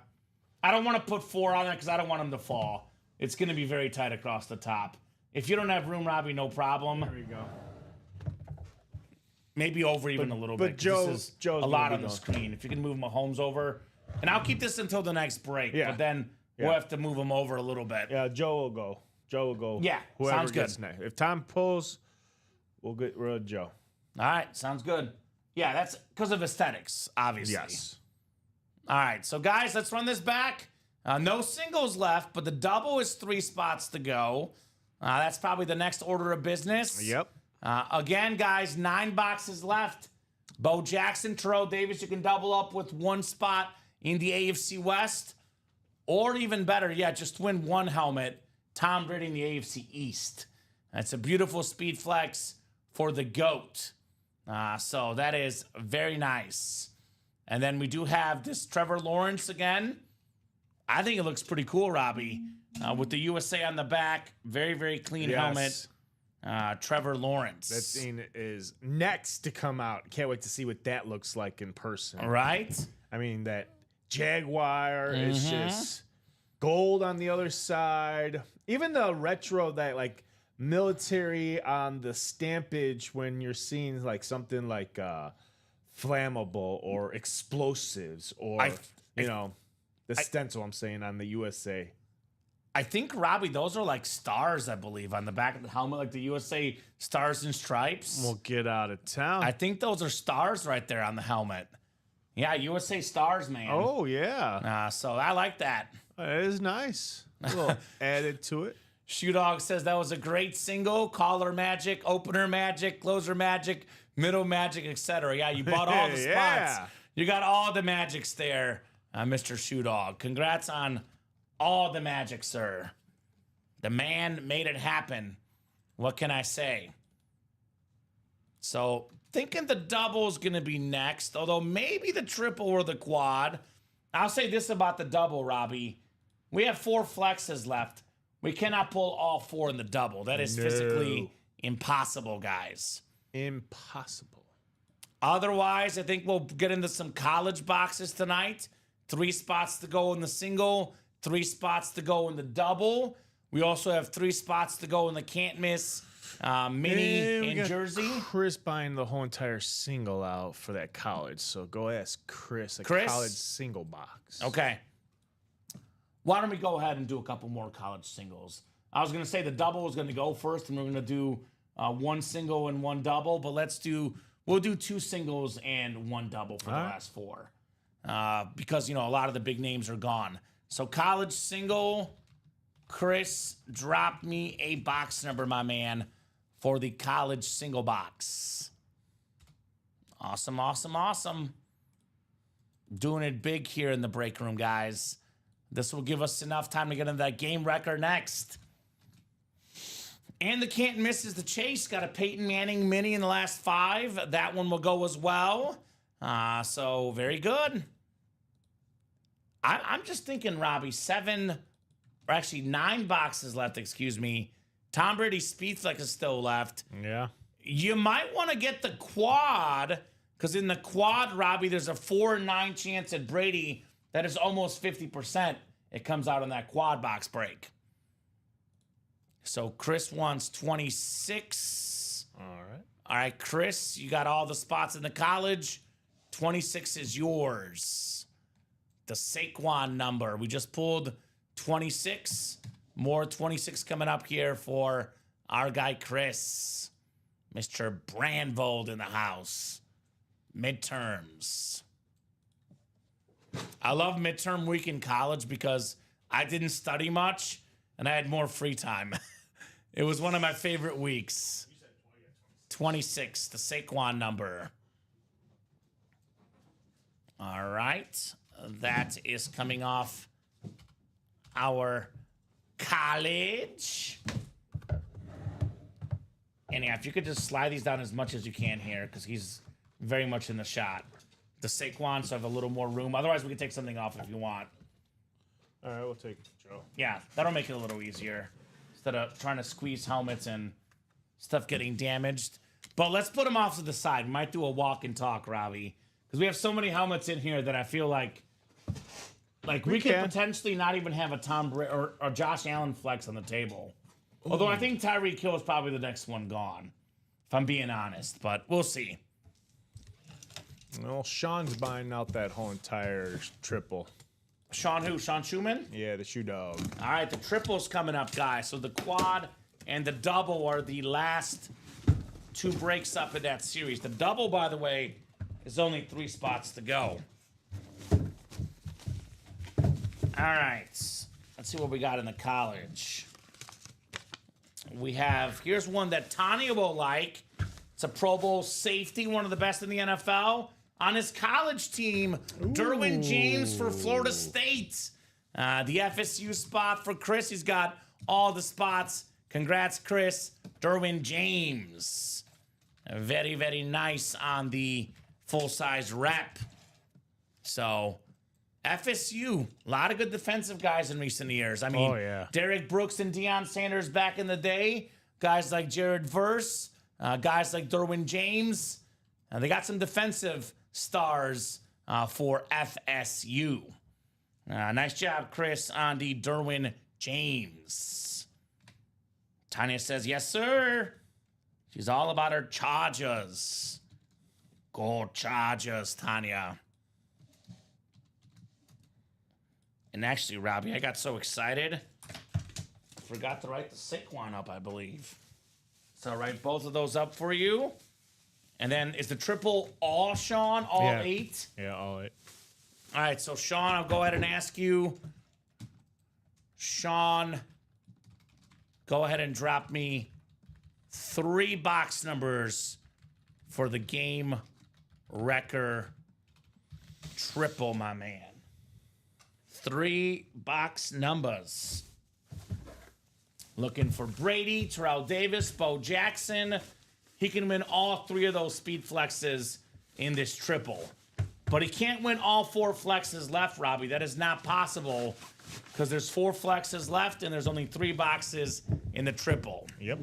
Speaker 2: I don't want to put 4 on there because I don't want him to fall. It's going to be very tight across the top. If you don't have room, Robbie, no problem.
Speaker 3: There we go.
Speaker 2: Maybe over even a little
Speaker 3: but
Speaker 2: bit. 'Cause this is
Speaker 3: Joe's
Speaker 2: a lot
Speaker 3: gonna
Speaker 2: on
Speaker 3: be
Speaker 2: the
Speaker 3: going.
Speaker 2: screen. If you can move Mahomes over. And I'll keep this until the next break.
Speaker 3: Yeah.
Speaker 2: But then we'll have to move him over a little bit.
Speaker 3: Yeah, Joe will go.
Speaker 2: Yeah,
Speaker 3: Whoever
Speaker 2: sounds good.
Speaker 3: gets next. If Tom pulls, we'll get rid of Joe.
Speaker 2: All right, sounds good. Yeah, that's because of aesthetics, obviously.
Speaker 3: Yes.
Speaker 2: All right, so guys, let's run this back. No singles left, but the double is 3 spots to go. That's probably the next order of business.
Speaker 3: Yep.
Speaker 2: Again, guys, 9 boxes left. Bo Jackson, Terrell Davis, you can double up with 1 spot in the AFC West. Or even better, just win 1 helmet. Tom Brady in the AFC East. That's a beautiful speed flex for the GOAT. So that is very nice. And then we do have this Trevor Lawrence again. I think it looks pretty cool, Robbie. With the USA on the back. Very, very clean helmet. Trevor Lawrence.
Speaker 3: That thing is next to come out. Can't wait to see what that looks like in person.
Speaker 2: All right.
Speaker 3: I mean, that Jaguar is just gold on the other side. Even the retro, that military on the stampage when you're seeing something like flammable or explosives or, the stencil I'm saying on the USA.
Speaker 2: I think, Robbie, those are stars, I believe, on the back of the helmet, like the USA Stars and Stripes.
Speaker 3: We'll get out of town.
Speaker 2: I think those are stars right there on the helmet. Yeah, USA Stars, man.
Speaker 3: Oh, yeah.
Speaker 2: So I like that.
Speaker 3: It is nice. A little added to it.
Speaker 2: Shoe Dog says that was a great single. Caller magic, opener magic, closer magic, middle magic, etc. Yeah, you bought all the spots. You got all the magics there, Mr. Shoe Dog. Congrats on all the magic, sir. The man made it happen. What can I say? So, thinking the double is going to be next, although maybe the triple or the quad. I'll say this about the double, Robbie. We have 4 flexes left. We cannot pull all 4 in the double. That is physically impossible, guys.
Speaker 3: Impossible.
Speaker 2: Otherwise, I think we'll get into some college boxes tonight. 3 spots to go in the single, 3 spots to go in the double. We also have 3 spots to go in the can't miss mini and jersey.
Speaker 3: Chris buying the whole entire single out for that college. So go ask Chris
Speaker 2: Chris?
Speaker 3: college single box.
Speaker 2: Okay. Why don't we go ahead and do a couple more college singles? I was going to say the double was going to go first, and we're going to do 1 single and 1 double, but we'll do 2 singles and 1 double for the last 4. Because, a lot of the big names are gone. So college single, Chris, drop me a box number, my man, for the college single box. Awesome, awesome, awesome. Doing it big here in the break room, guys. This will give us enough time to get into that game record next. And the can't miss is the chase. Got a Peyton Manning mini in the last 5. That one will go as well. So very good. I'm just thinking, Robbie, 9 boxes left, excuse me. Tom Brady Speedflex is still left.
Speaker 3: Yeah.
Speaker 2: You might want to get the quad, because in the quad, Robbie, there's a 4 in 9 chance at Brady that is almost 50%. It comes out on that quad box break. So Chris wants 26. All right, Chris, you got all the spots in the college. 26 is yours. The Saquon number. We just pulled 26. More 26 coming up here for our guy Chris. Mr. Brandvold in the house. Midterms. I love midterm week in college because I didn't study much and I had more free time. It was one of my favorite weeks. 26, the Saquon number. All right. That is coming off our college. And yeah, if you could just slide these down as much as you can here, because he's very much in the shot. The Saquon, so I have a little more room. Otherwise, we can take something off if you want.
Speaker 3: All right, we'll take Joe.
Speaker 2: Yeah, that'll make it a little easier. Instead of trying to squeeze helmets and stuff getting damaged. But let's put them off to the side. We might do a walk and talk, Robbie. Because we have so many helmets in here that I feel like we could potentially not even have a Tom Brady or Josh Allen flex on the table. Ooh. Although I think Tyreek Hill is probably the next one gone, if I'm being honest. But we'll see.
Speaker 3: Well, Sean's buying out that whole entire triple.
Speaker 2: Sean who? Sean Schumann?
Speaker 3: Yeah, the shoe dog.
Speaker 2: All right, the triple's coming up, guys. So the quad and the double are the last 2 breaks up in that series. The double, by the way, is only 3 spots to go. All right, let's see what we got in the college. We have, here's one that Tanya will like. It's a Pro Bowl safety, one of the best in the NFL. On his college team, Derwin James for Florida State. The FSU spot for Chris. He's got all the spots. Congrats, Chris. Derwin James. Very, very nice on the full-size rep. So, FSU, a lot of good defensive guys in recent years. I mean, Derek Brooks and Deion Sanders back in the day. Guys like Jared Verse. Guys like Derwin James. They got some defensive stars for FSU. Nice job, Chris, on the Derwin James. Tanya says, yes, sir. She's all about her Chargers. Go Chargers, Tanya. And actually, Robbie, I got so excited. I forgot to write the Saquon up, I believe. So I'll write both of those up for you. And then is the triple all, Sean? All 8?
Speaker 3: Yeah, all 8.
Speaker 2: All right, so Sean, I'll go ahead and ask you. Sean, go ahead and drop me 3 box numbers for the game wrecker triple, my man. 3 box numbers. Looking for Brady, Terrell Davis, Bo Jackson. He can win all 3 of those speed flexes in this triple. But he can't win all 4 flexes left, Robbie. That is not possible because there's 4 flexes left and there's only 3 boxes in the triple.
Speaker 3: Yep.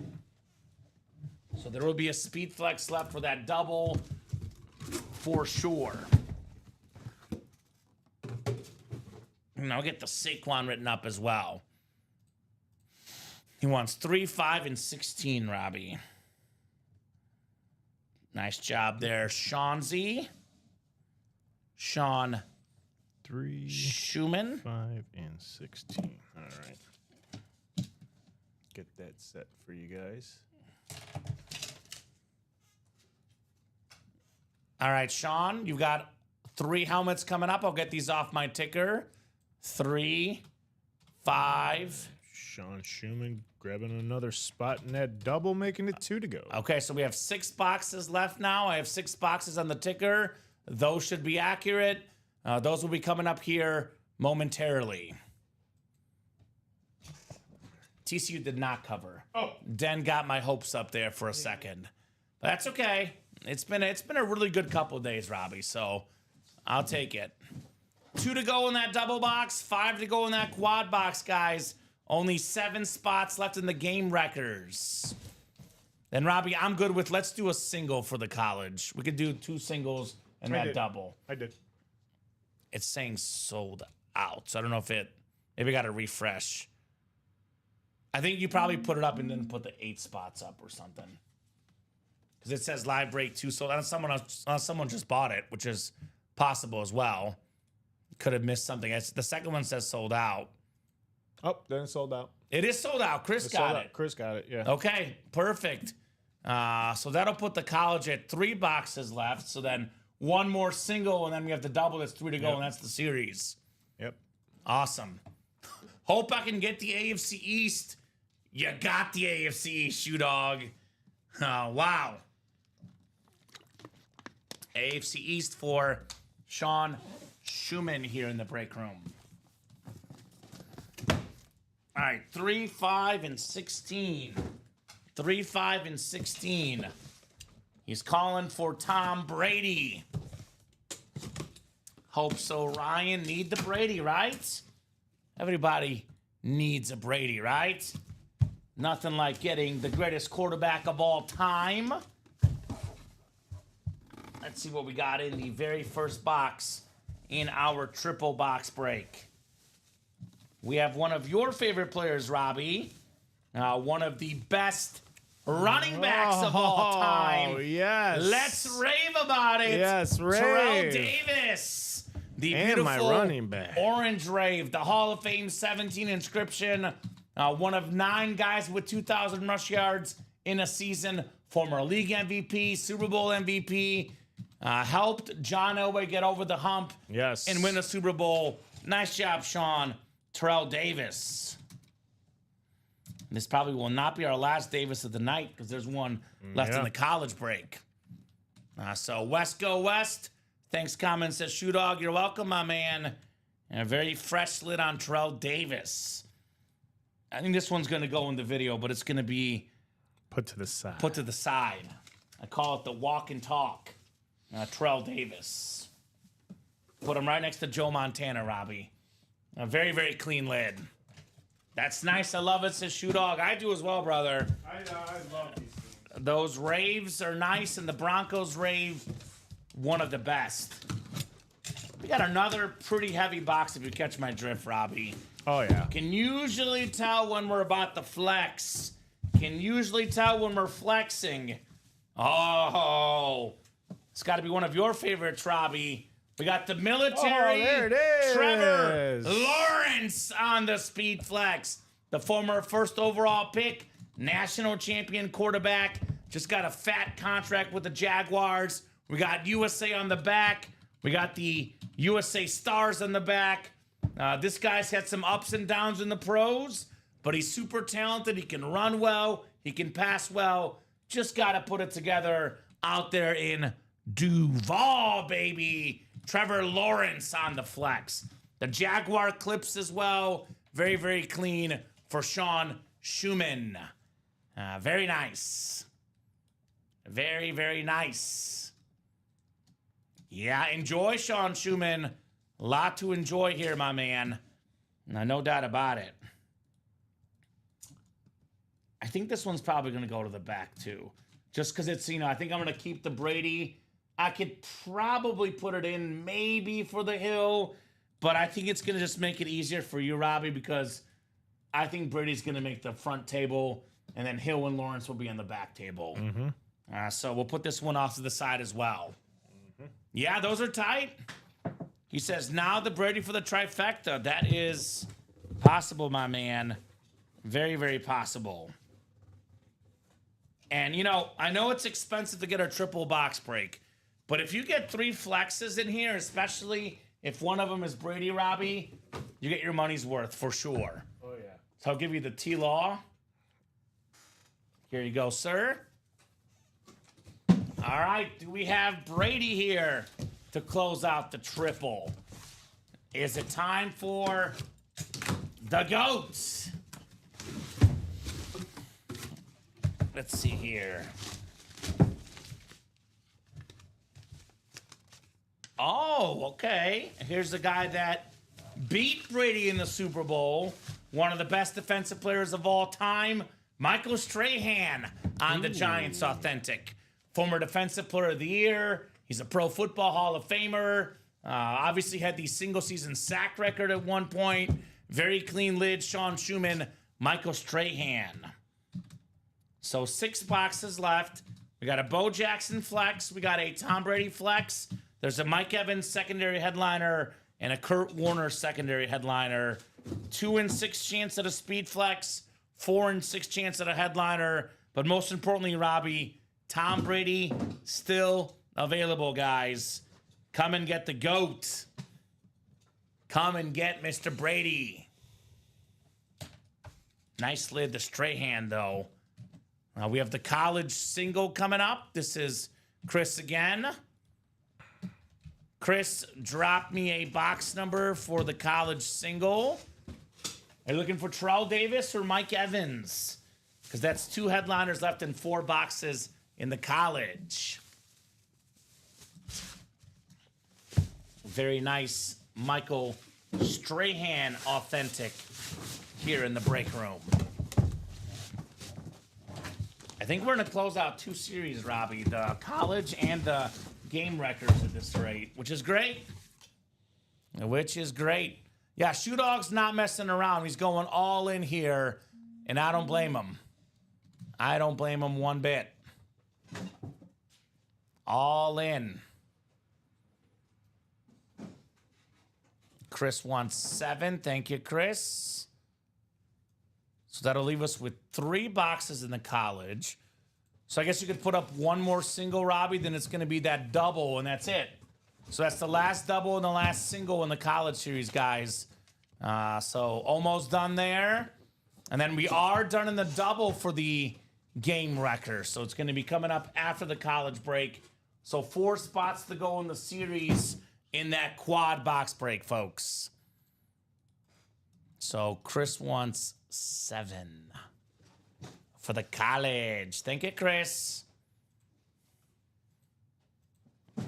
Speaker 2: So there will be a speed flex left for that double for sure. And I'll get the Saquon written up as well. He wants 3, 5, and 16, Robbie. Nice job there, Sean Z. Sean
Speaker 3: 3,
Speaker 2: Schumann.
Speaker 3: 5, and 16. All right. Get that set for you guys.
Speaker 2: All right, Sean, you've got 3 helmets coming up. I'll get these off my ticker. 3, 5.
Speaker 3: Sean Schumann grabbing another spot in that double, making it 2 to go.
Speaker 2: Okay, so we have 6 boxes left now. I have 6 boxes on the ticker. Those should be accurate. Those will be coming up here momentarily. TCU did not cover.
Speaker 3: Oh.
Speaker 2: Den got my hopes up there for a second. But that's okay. It's been a really good couple of days, Robbie, so I'll take it. 2 to go in that double box, 5 to go in that quad box, guys. Only 7 spots left in the game records. Then, Robbie, I'm good with let's do a single for the college. We could do 2 singles and that double.
Speaker 3: I did.
Speaker 2: It's saying sold out, so I don't know if maybe got to refresh. I think you probably put it up and then put the 8 spots up or something. Because it says live break 2 sold out. Someone just bought it, which is possible as well. Could have missed something. The second one says sold out.
Speaker 3: Oh, then it's sold out.
Speaker 2: It is sold out. Chris got it.
Speaker 3: Chris got it, yeah.
Speaker 2: Okay, perfect. So that'll put the college at 3 boxes left. So then 1 more single, and then we have the double. That's 3 to go, and that's the series.
Speaker 3: Yep.
Speaker 2: Awesome. Hope I can get the AFC East. You got the AFC East, shoe dog. Oh, wow. AFC East for Sean Schumann here in the break room. All right, 3, 5, and 16. 3, 5, and 16. He's calling for Tom Brady. Hope so, Ryan. Need the Brady, right? Everybody needs a Brady, right? Nothing like getting the greatest quarterback of all time. Let's see what we got in the very first box in our triple box break. We have one of your favorite players, Robbie. One of the best running backs of all time.
Speaker 3: Oh, yes.
Speaker 2: Let's rave about it.
Speaker 3: Yes, rave.
Speaker 2: Terrell Davis. The
Speaker 3: And
Speaker 2: beautiful
Speaker 3: my running back.
Speaker 2: orange rave. The Hall of Fame 17 inscription. One of 9 guys with 2,000 rush yards in a season. Former league MVP, Super Bowl MVP. Helped John Elway get over the hump.
Speaker 3: Yes.
Speaker 2: And win a Super Bowl. Nice job, Sean. Terrell Davis. This probably will not be our last Davis of the night because there's one left in the college break. So West go West. Thanks, comment says Shoe Dog. You're welcome, my man. And a very fresh lid on Terrell Davis. I think this one's going to go in the video, but it's going to be
Speaker 3: Put to the side.
Speaker 2: put to the side. I call it the walk and talk. Terrell Davis. Put him right next to Joe Montana, Robbie. A very, very clean lid. That's nice. I love it, says Shoe Dog. I do as well, brother.
Speaker 3: I love these things.
Speaker 2: Those raves are nice, and the Broncos rave, one of the best. We got another pretty heavy box, if you catch my drift, Robbie.
Speaker 3: Oh, yeah.
Speaker 2: Can usually tell when we're about to flex. Can usually tell when we're flexing. Oh, it's got to be one of your favorites, Robbie. We got the military.
Speaker 3: Oh, there it is.
Speaker 2: Trevor Lawrence on the speed flex. The former first overall pick, national champion quarterback. Just got a fat contract with the Jaguars. We got USA on the back. We got the USA Stars on the back. This guy's had some ups and downs in the pros, but he's super talented. He can run well. He can pass well. Just got to put it together out there in Duval, baby. Trevor Lawrence on the flex. The Jaguar clips as well. Very, very clean for Sean Schumann. Very nice. Very, very nice. Yeah, enjoy, Sean Schumann. A lot to enjoy here, my man. No doubt about it. I think this one's probably going to go to the back, too. Just because it's, I think I'm going to keep the Brady. I could probably put it in maybe for the Hill, but I think it's going to just make it easier for you, Robbie, because I think Brady's going to make the front table, and then Hill and Lawrence will be on the back table. So we'll put this one off to the side as well. Yeah, those are tight. He says, now the Brady for the trifecta. That is possible, my man. Very, very possible. And, I know it's expensive to get a triple box break, but if you get 3 flexes in here, especially if one of them is Brady, Robbie, you get your money's worth for sure.
Speaker 3: Oh, yeah.
Speaker 2: So I'll give you the T-Law. Here you go, sir. All right, do we have Brady here to close out the triple? Is it time for the GOAT? Let's see here. Oh, okay. Here's the guy that beat Brady in the Super Bowl. One of the best defensive players of all time, Michael Strahan on the Giants Authentic. Former Defensive Player of the Year. He's a Pro Football Hall of Famer. Obviously had the single-season sack record at one point. Very clean lid, Sean Schumann, Michael Strahan. So 6 boxes left. We got a Bo Jackson flex. We got a Tom Brady flex. There's a Mike Evans secondary headliner and a Kurt Warner secondary headliner. 2 in 6 chance at a speed flex. 4 in 6 chance at a headliner. But most importantly, Robbie, Tom Brady still available, guys. Come and get the GOAT. Come and get Mr. Brady. Nice lid, the Strahan, though. We have the college single coming up. This is Chris again. Chris, drop me a box number for the college single. Are you looking for Terrell Davis or Mike Evans? Because that's 2 headliners left in 4 boxes in the college. Very nice Michael Strahan Authentic here in the break room. I think we're going to close out 2 series, Robbie. The college and the game records at this rate, which is great. Which is great. Yeah, Shoe Dog's not messing around. He's going all in here, and I don't blame him. I don't blame him one bit. All in. Chris wants 7. Thank you, Chris. So that'll leave us with 3 boxes in the college. So I guess you could put up 1 more single, Robbie, then it's going to be that double, and that's it. So that's the last double and the last single in the college series, guys. So almost done there. And then we are done in the double for the game wrecker. So it's going to be coming up after the college break. So 4 spots to go in the series in that quad box break, folks. So Chris wants 7 for the college. Thank you, Chris.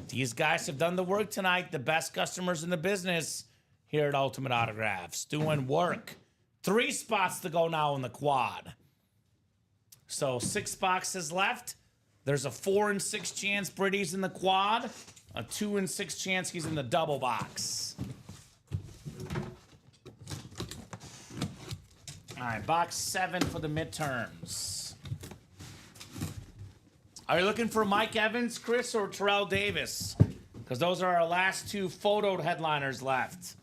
Speaker 2: These guys have done the work tonight. The best customers in the business here at Ultimate Autographs. Doing work. 3 spots to go now in the quad. So 6 boxes left. There's a 4 in 6 chance Brady's in the quad. A 2 in 6 chance he's in the double box. All right, box 7 for the midterms. Are you looking for Mike Evans, Chris, or Terrell Davis? Because those are our last 2 photo headliners left.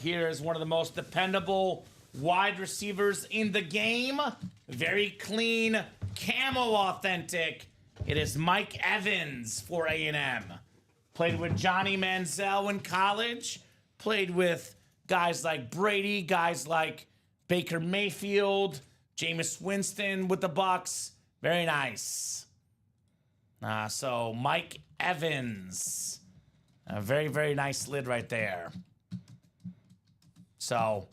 Speaker 2: Here is one of the most dependable wide receivers in the game. Very clean, camo authentic. It is Mike Evans for A&M. Played with Johnny Manziel in college. Played with guys like Brady, guys like Baker Mayfield, Jameis Winston with the Bucks. Very nice. So Mike Evans A very, very nice lid right there. So,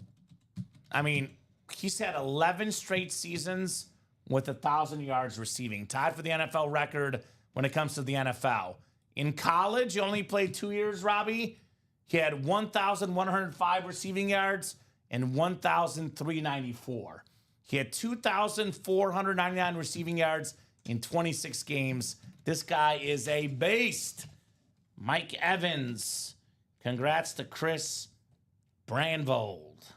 Speaker 2: I mean, he's had 11 straight seasons with 1,000 yards receiving, tied for the NFL record when it comes to the NFL. In college, he only played 2 years, Robbie. He had 1,105 receiving yards and 1,394. He had 2,499 receiving yards in 26 games. This guy is a beast. Mike Evans. Congrats to Chris Brandvold.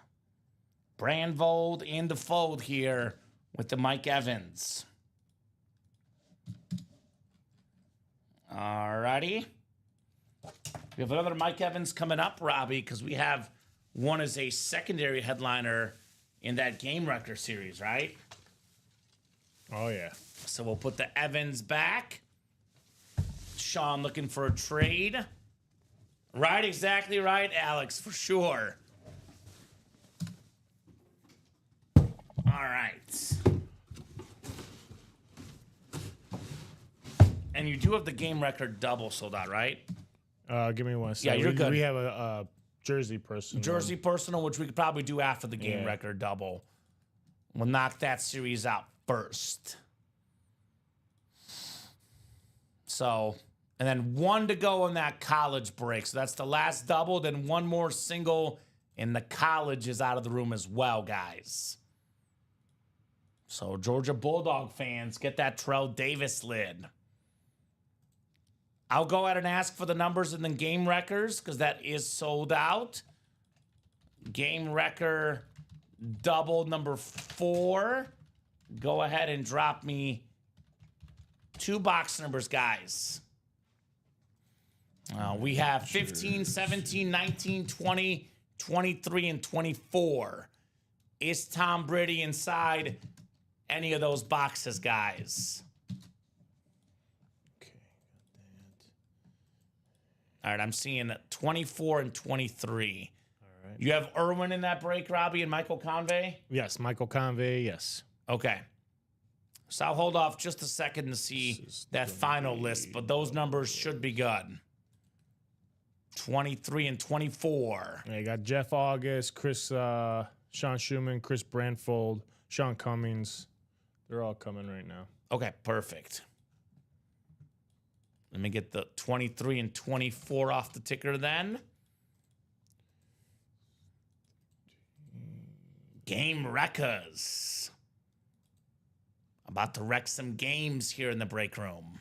Speaker 2: Brandvold in the fold here with the Mike Evans. Alrighty. We have another Mike Evans coming up, Robbie, because we have one as a secondary headliner in that Game Wrecker series, right?
Speaker 3: Oh, yeah.
Speaker 2: So we'll put the Evans back. Sean looking for a trade. Right, exactly right, Alex, for sure. All right. And you do have the Game Record double sold out, right?
Speaker 3: Give me one second.
Speaker 2: Yeah, you're good.
Speaker 3: We have a jersey person.
Speaker 2: Jersey personal, which we could probably do after the Game Record double. We'll knock that series out first. So, and then one to go on that college break. So that's the last double. Then one more single, and the college is out of the room as well, guys. So Georgia Bulldog fans, get that Terrell Davis lid. I'll go ahead and ask for the numbers in the Game Wreckers because that is sold out. Game Wrecker double number 4. Go ahead and drop me 2 box numbers, guys. We have 15, 17, 19, 20, 23, and 24. Is Tom Brady inside any of those boxes, guys?
Speaker 3: Okay, got that.
Speaker 2: All right, I'm seeing 24 and 23.
Speaker 3: All right.
Speaker 2: You have Irwin in that break, Robbie, and Michael Convey?
Speaker 3: Yes, Michael Convey, yes.
Speaker 2: Okay. So I'll hold off just a second to see that final list, but those numbers should be good. 23 and 24.
Speaker 3: Yeah, you got Jeff August, Sean Schumann, Chris Brandfold, Sean Cummings. They're all coming right now.
Speaker 2: Okay, perfect. Let me get the 23 and 24 off the ticker then. Game Wreckers. About to wreck some games here in the break room.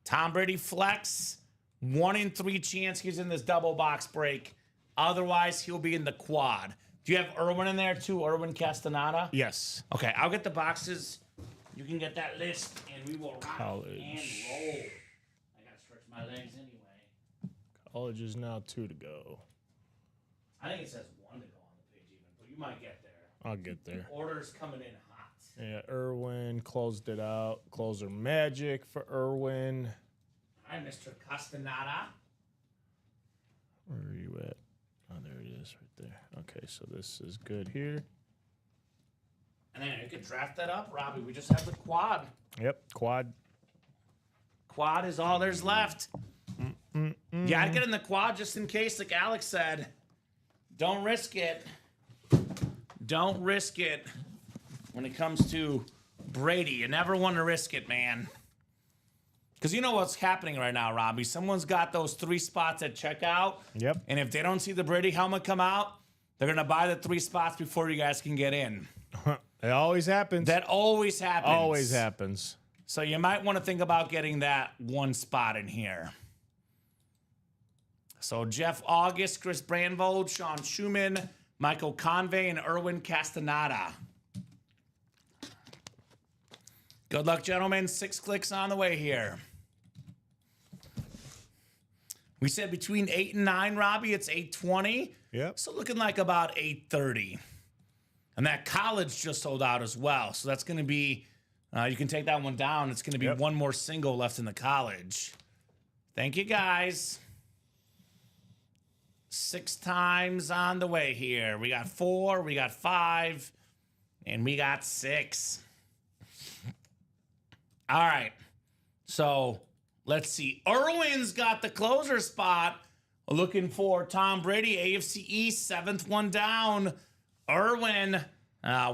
Speaker 2: Tom Brady flex. 1 in 3 chance he's in this double box break. Otherwise, he'll be in the quad. Do you have Irwin in there too? Irwin Castaneda?
Speaker 3: Yes.
Speaker 2: Okay, I'll get the boxes. You can get that list, and we will rock
Speaker 3: College.
Speaker 2: and roll. I gotta stretch my legs anyway.
Speaker 3: College is now 2 to go.
Speaker 2: I think it says 1 to go on the page even, but you might get there.
Speaker 3: I'll get there.
Speaker 2: Orders coming in hot.
Speaker 3: Yeah, Irwin closed it out. Closer magic for Irwin.
Speaker 2: All right, Mr. Castaneda.
Speaker 3: Where are you at? Oh, there it is right there. Okay, so this is good here.
Speaker 2: And then you can draft that up, Robbie. We just have the quad.
Speaker 3: Yep, quad.
Speaker 2: Quad is all there's left. Yeah, I'd get in the quad just in case, like Alex said. Don't risk it. Don't risk it when it comes to Brady. You never want to risk it, man. Because you know what's happening right now, Robbie. Someone's got those 3 spots at checkout.
Speaker 3: Yep.
Speaker 2: And if they don't see the Brady helmet come out, they're going to buy the 3 spots before you guys can get in.
Speaker 3: It always happens.
Speaker 2: That always happens.
Speaker 3: always happens.
Speaker 2: So you might want to think about getting that 1 spot in here. So Jeff August, Chris Brandvold, Sean Schumann, Michael Convey, and Irwin Castaneda. Good luck, gentlemen. 6 clicks on the way here. We said between 8 and 9, Robbie. It's 8:20.
Speaker 3: Yep.
Speaker 2: So looking like about 8:30. And that college just sold out as well. So that's going to be, you can take that one down. It's going to be one more single left in the college. Thank you, guys. 6 times on the way here. We got 4, we got 5, and we got 6. All right. So let's see. Irwin's got the closer spot. Looking for Tom Brady, AFC East, 7th one down. Irwin.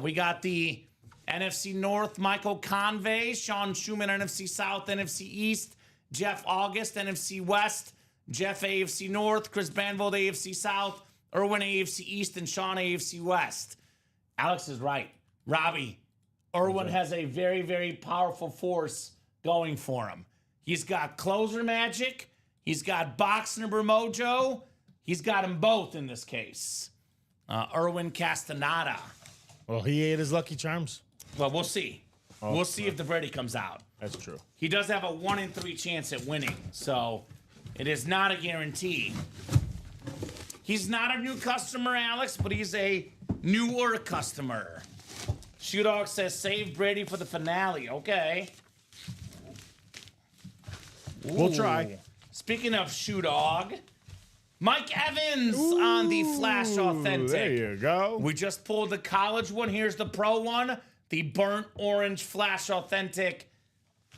Speaker 2: We got the NFC North, Michael Convey, Sean Schumann, NFC South, NFC East, Jeff August, NFC West, Jeff AFC North, Chris Banvold, AFC South, Irwin AFC East, and Sean AFC West. Alex is right. Robbie, Irwin has a very, very powerful force going for him. He's got closer magic. He's got box number mojo. He's got them both in this case. Irwin Castaneda.
Speaker 3: Well, he ate his Lucky Charms.
Speaker 2: Well, we'll see. We'll see if the Brady comes out.
Speaker 3: That's true.
Speaker 2: He does have a 1 in 3 chance at winning, so it is not a guarantee. He's not a new customer, Alex, but he's a newer customer. Shoe Dog says save Brady for the finale. Okay.
Speaker 3: We'll try.
Speaker 2: Speaking of Shoe Dog, Mike Evans on the Flash Authentic.
Speaker 3: There you go.
Speaker 2: We just pulled the college one. Here's the pro one. The burnt orange Flash Authentic.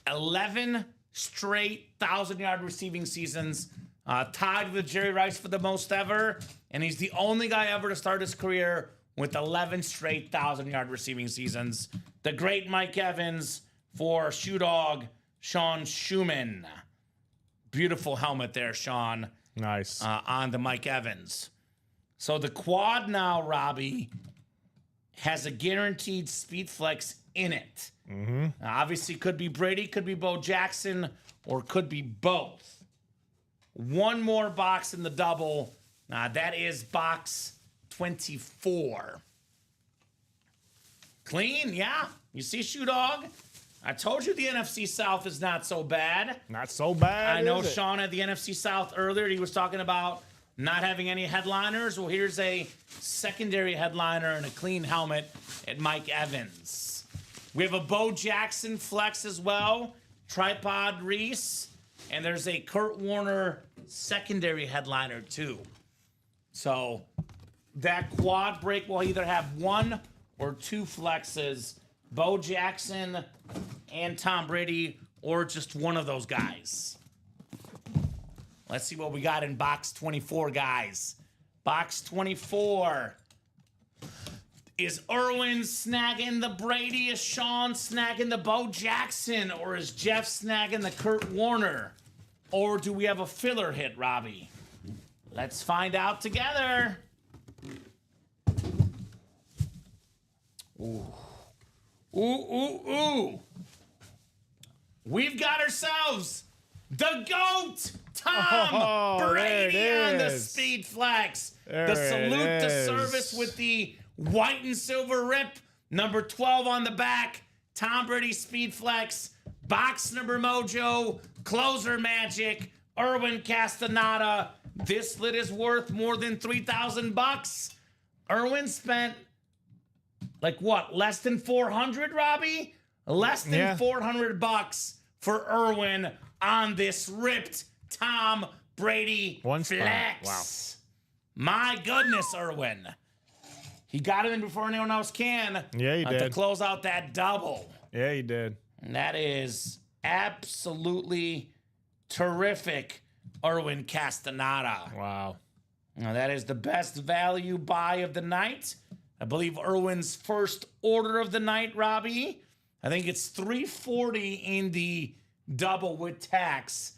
Speaker 2: 11 straight 1,000-yard receiving seasons. Tied with Jerry Rice for the most ever. And he's the only guy ever to start his career with 11 straight 1,000-yard receiving seasons. The great Mike Evans for Shoe Dog, Sean Schumann. Beautiful helmet there, Sean.
Speaker 3: Nice.
Speaker 2: On the Mike Evans. So the quad now, Robbie, has a guaranteed speed flex in it. Obviously, could be Brady, could be Bo Jackson, or could be both. One more box in the double. That is box 24. Clean, yeah. You see, Shoe Dog? I told you the NFC South is not so bad.
Speaker 3: Not so bad.
Speaker 2: I know
Speaker 3: is it?
Speaker 2: Sean at the NFC South earlier, he was talking about not having any headliners. Well, here's a secondary headliner and a clean helmet at Mike Evans. We have a Bo Jackson flex as well, Tripod Reese, and there's a Kurt Warner secondary headliner too. So that quad break will either have 1 or 2 flexes, Bo Jackson and Tom Brady, or just one of those guys. Let's see what we got in box 24, guys. Box 24. Is Irwin snagging the Brady? Is Sean snagging the Bo Jackson? Or is Jeff snagging the Kurt Warner? Or do we have a filler hit, Robbie? Let's find out together. Ooh. Ooh, ooh, ooh. We've got ourselves the GOAT, Tom Brady on the speed flex. The salute to service with the white and silver rip. Number 12 on the back. Tom Brady speed flex. Box number mojo. Closer magic. Irwin Castaneda. This lit is worth more than $3,000. Irwin spent like what? Less than 400, Robbie? Less than $400 for Irwin on this ripped Tom Brady
Speaker 3: One spot.
Speaker 2: flex.
Speaker 3: Wow.
Speaker 2: My goodness, Irwin. He got him in before anyone else can.
Speaker 3: Yeah, he
Speaker 2: To
Speaker 3: did.
Speaker 2: close out that double.
Speaker 3: Yeah, he did.
Speaker 2: And that is absolutely terrific, Irwin Castaneda.
Speaker 3: Wow.
Speaker 2: Now, that is the best value buy of the night. I believe Irwin's first order of the night, Robbie. I think it's $340 in the double with tax.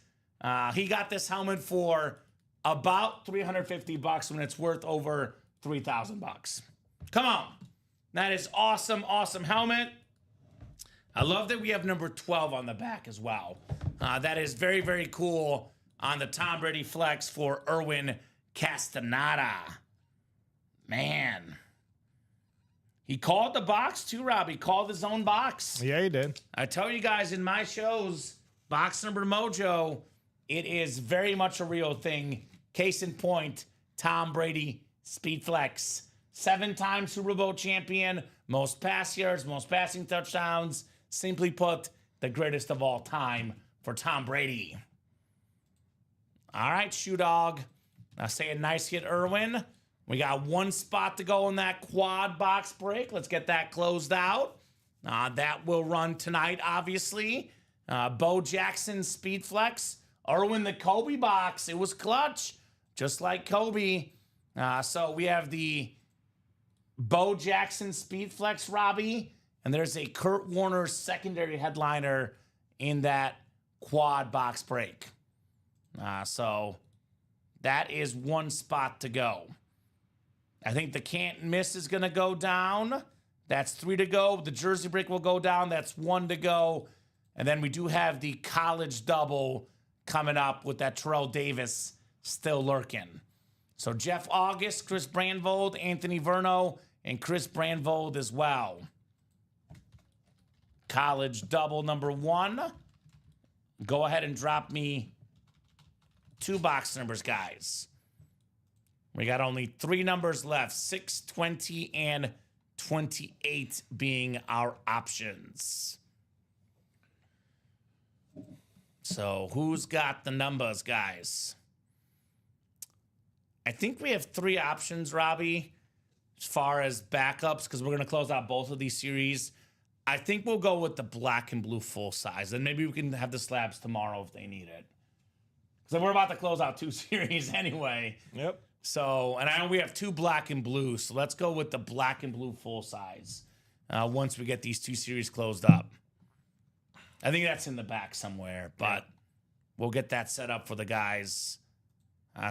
Speaker 2: He got this helmet for about $350 when it's worth over $3,000. Come on. That is awesome, awesome helmet. I love that we have number 12 on the back as well. That is very, very cool on the Tom Brady flex for Irwin Castaneda. Man. He called the box too, Rob. He called his own box.
Speaker 3: Yeah, he did.
Speaker 2: I tell you guys in my shows, box number mojo, it is very much a real thing. Case in point, Tom Brady speed flex. 7-time Super Bowl champion, most pass yards, most passing touchdowns. Simply put, the greatest of all time for Tom Brady. All right, Shoe Dog. Now say a nice hit, Irwin. We got one spot to go in that quad box break. Let's get that closed out. That will run tonight, obviously. Bo Jackson Speed Flex. Erwin the Kobe box. It was clutch, just like Kobe. So we have the Bo Jackson Speed Flex, Robbie, and there's a Kurt Warner secondary headliner in that quad box break. So that is one spot to go. I think the can't miss is going to go down. That's 3 to go. The jersey break will go down. That's 1 to go. And then we do have the college double coming up with that Terrell Davis still lurking. So Jeff August, Chris Brandvold, Anthony Verno, and Chris Brandvold as well. College double number 1. Go ahead and drop me 2 box numbers, guys. We got only 3 numbers left, 6, 20, and 28 being our options. So who's got the numbers, guys? I think we have 3 options, Robbie, as far as backups, because we're going to close out both of these series. I think we'll go with the black and blue full size, and maybe we can have the slabs tomorrow if they need it. Because we're about to close out 2 series anyway.
Speaker 3: Yep.
Speaker 2: So, and I know we have 2 black and blue, so let's go with the black and blue full size once we get these 2 series closed up. I think that's in the back somewhere, but we'll get that set up for the guys.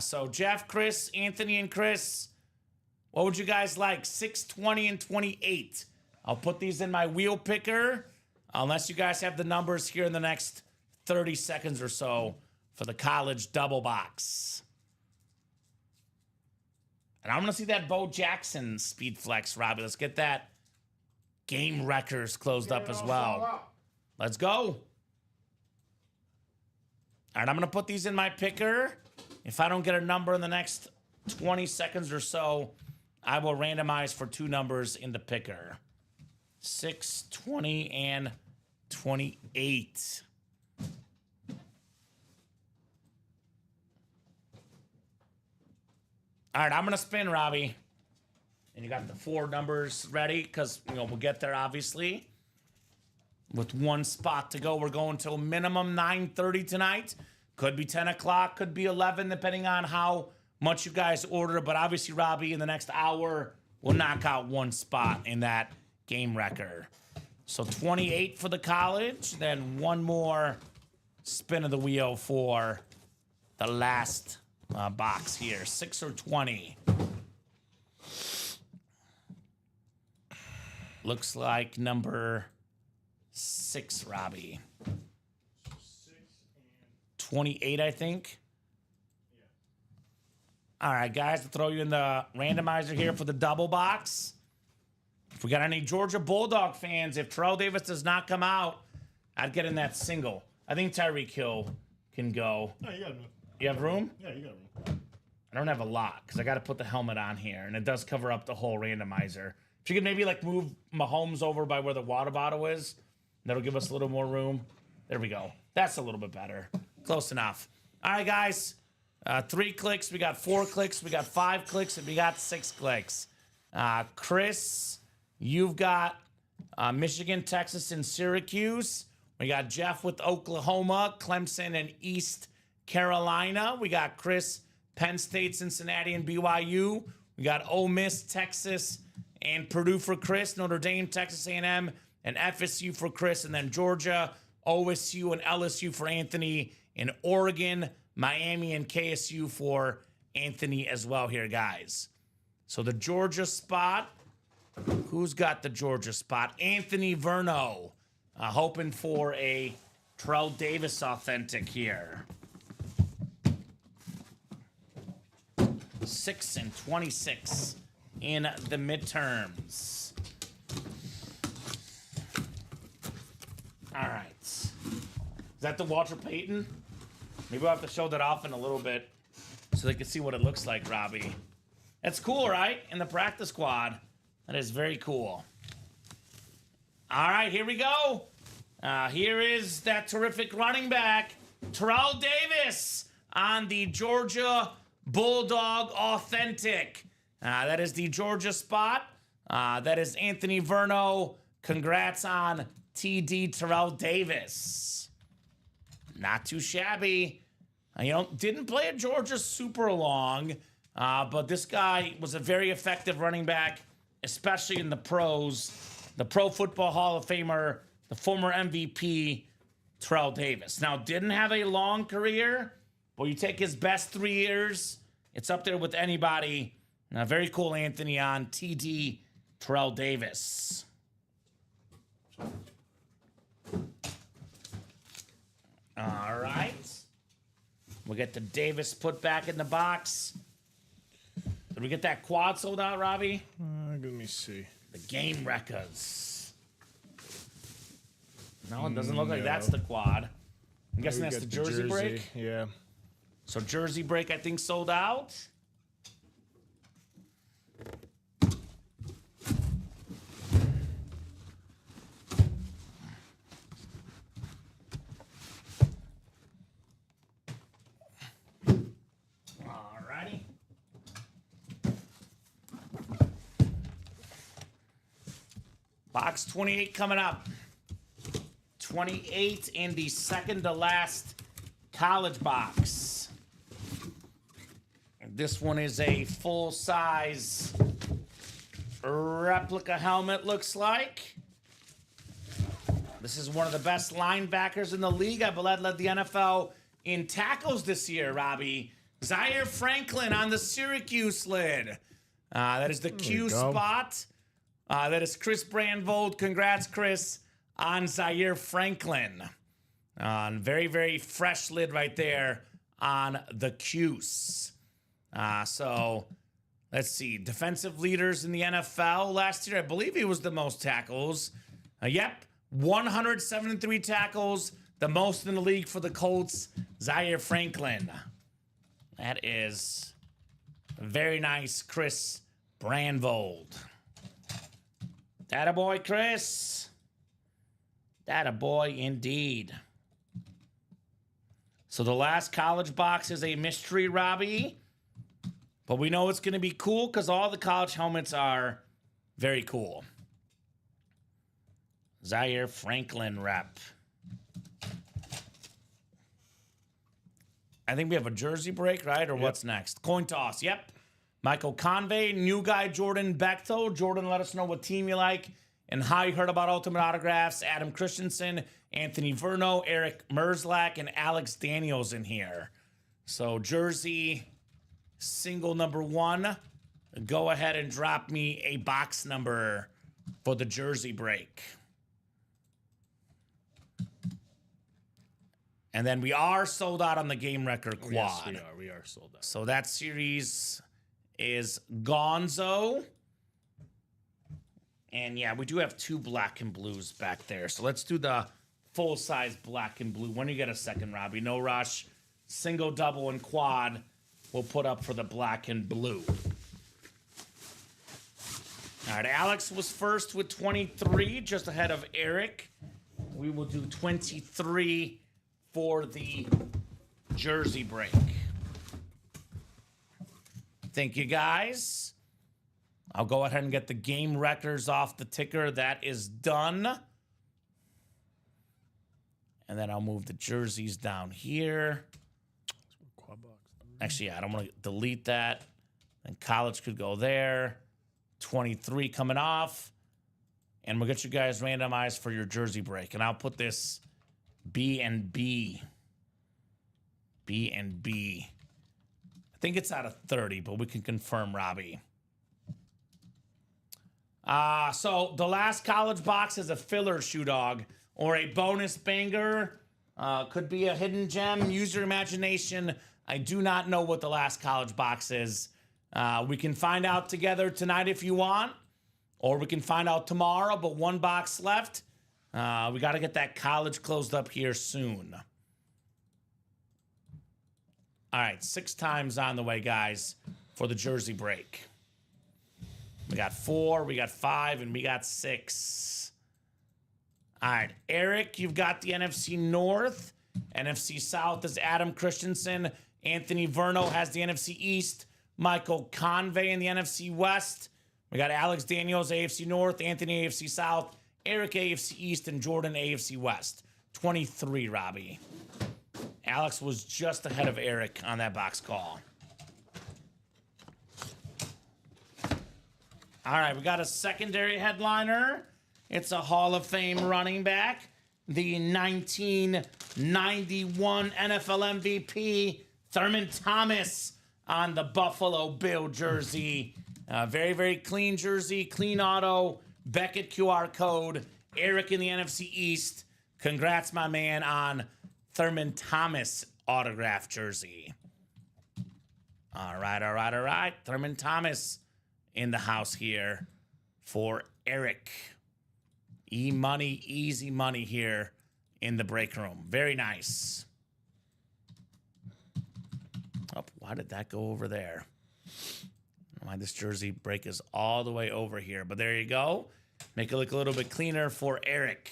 Speaker 2: So Jeff, Chris, Anthony, and Chris, what would you guys like? 6, 20, and 28. I'll put these in my wheel picker, unless you guys have the numbers here in the next 30 seconds or so for the college double box. And I'm going to see that Bo Jackson Speed Flex, Robbie. Let's get that Game Wreckers closed up as well. Let's go. All right, I'm going to put these in my picker. If I don't get a number in the next 20 seconds or so, I will randomize for 2 numbers in the picker. 6, 20, and 28. All right, I'm going to spin, Robbie. And you got the 4 numbers ready because, we'll get there, obviously. With 1 spot to go, we're going till minimum 9:30 tonight. Could be 10 o'clock, could be 11, depending on how much you guys order. But obviously, Robbie, in the next hour, we'll knock out 1 spot in that Game Wrecker. So 28 for the college, then 1 more spin of the wheel for the last box here. 6 or 20. Looks like number 6, Robbie. 28, I think. All right, guys, to throw you in the randomizer here for the double box. If we got any Georgia Bulldog fans, if Terrell Davis does not come out, I'd get in that single. I think Tyreek Hill can go.
Speaker 4: No, you got room.
Speaker 2: You have room?
Speaker 4: Yeah, you got room.
Speaker 2: I don't have a lot because I got to put the helmet on here, and it does cover up the whole randomizer. If you could maybe move Mahomes over by where the water bottle is, that'll give us a little more room. There we go. That's a little bit better. Close enough. All right, guys. 3 clicks. We got 4 clicks. We got 5 clicks, and we got 6 clicks. Chris, you've got Michigan, Texas, and Syracuse. We got Jeff with Oklahoma, Clemson, and East Carolina. We got Chris, Penn State, Cincinnati, and BYU. We got Ole Miss, Texas, and Purdue for Chris. Notre Dame, Texas A&M, and FSU for Chris. And then Georgia, OSU, and LSU for Anthony. And Oregon, Miami, and KSU for Anthony as well here, guys. So the Georgia spot. Who's got the Georgia spot? Anthony Verno. Hoping for a Terrell Davis authentic here. 6 and 26 in the midterms. All right. Is that the Walter Payton? Maybe we'll have to show that off in a little bit so they can see what it looks like, Robbie. That's cool, right? In the practice squad. That is very cool. All right, here we go. Here is that terrific running back, Terrell Davis, on the Georgia Bulldog Authentic. That is the Georgia spot. That is Anthony Verno. Congrats on TD Terrell Davis. Not too shabby. Didn't play at Georgia super long, but this guy was a very effective running back, especially in the pros. The Pro Football Hall of Famer, the former MVP, Terrell Davis. Now, didn't have a long career, but you take his best 3 years, it's up there with anybody. Very cool, Anthony, on TD Terrell Davis. All right. We'll get the Davis put back in the box. Did we get that quad sold out, Robbie?
Speaker 3: Let me see.
Speaker 2: The Game Wreckers. No, it doesn't look like that's the quad. I'm guessing that's the jersey break.
Speaker 3: Yeah.
Speaker 2: So jersey break, I think, sold out. Alrighty. Box 28 coming up. 28 in the second to last college box. This one is a full-size replica helmet, looks like. This is one of the best linebackers in the league. I believe led the NFL in tackles this year, Robbie. Zaire Franklin on the Syracuse lid. That is the Q spot. That is Chris Brandvold. Congrats, Chris, on Zaire Franklin. Very, very fresh lid right there on the Qs. So let's see. Defensive leaders in the NFL last year. I believe he was the most tackles. Yep. 173 tackles. The most in the league for the Colts. Zaire Franklin. That is very nice, Chris Brandvold. Attaboy, Chris. Attaboy indeed. So the last college box is a mystery, Robbie. But we know it's going to be cool because all the college helmets are very cool. Zaire Franklin rep. I think we have a jersey break, right? Or what's next? Coin toss, yep. Michael Convey, new guy Jordan Bechtel. Jordan, let us know what team you like and how you heard about Ultimate Autographs. Adam Christensen, Anthony Verno, Eric Merzlak, and Alex Daniels in here. So jersey single number 1. Go ahead and drop me a box number for the jersey break. And then we are sold out on the Game Wrecker quad.
Speaker 3: Yes, we are. We are sold out.
Speaker 2: So that series is Gonzo. And yeah, we do have 2 black and blues back there. So let's do the full-size black and blue. When you get a second, Robbie, no rush. Single, double, and quad we'll put up for the black and blue. All right, Alex was first with 23, just ahead of Eric. We will do 23 for the jersey break. Thank you, guys. I'll go ahead and get the Game Wreckers off the ticker. That is done. And then I'll move the jerseys down here. Actually, yeah, I don't want to delete that. And college could go there. 23 coming off. And we'll get you guys randomized for your jersey break. And I'll put this B and B. B and B. I think it's out of 30, but we can confirm, Robbie. So the last college box is a filler shoe dog or a bonus banger. Could be a hidden gem. Use your imagination. I do not know what the last college box is. We can find out together tonight if you want, or we can find out tomorrow, but 1 box left. We got to get that college closed up here soon. All right, 6 times on the way, guys, for the jersey break. We got 4, we got 5, and we got 6. All right, Eric, you've got the NFC North. NFC South is Adam Christensen. Anthony Verno has the NFC East. Michael Convey in the NFC West. We got Alex Daniels, AFC North. Anthony, AFC South. Eric, AFC East. And Jordan, AFC West. 23, Robbie. Alex was just ahead of Eric on that box call. All right, we got a secondary headliner. It's a Hall of Fame running back, the 1991 NFL MVP, Thurman Thomas, on the Buffalo Bill jersey. Very, very clean jersey, clean auto, Beckett QR code, Eric in the NFC East. Congrats, my man, on Thurman Thomas autograph jersey. All right. Thurman Thomas in the house here for Eric. E-money, easy money here in the break room. Very nice. Oh, why did that go over there? I don't know why this jersey break is all the way over here, but there you go. Make it look a little bit cleaner for Eric.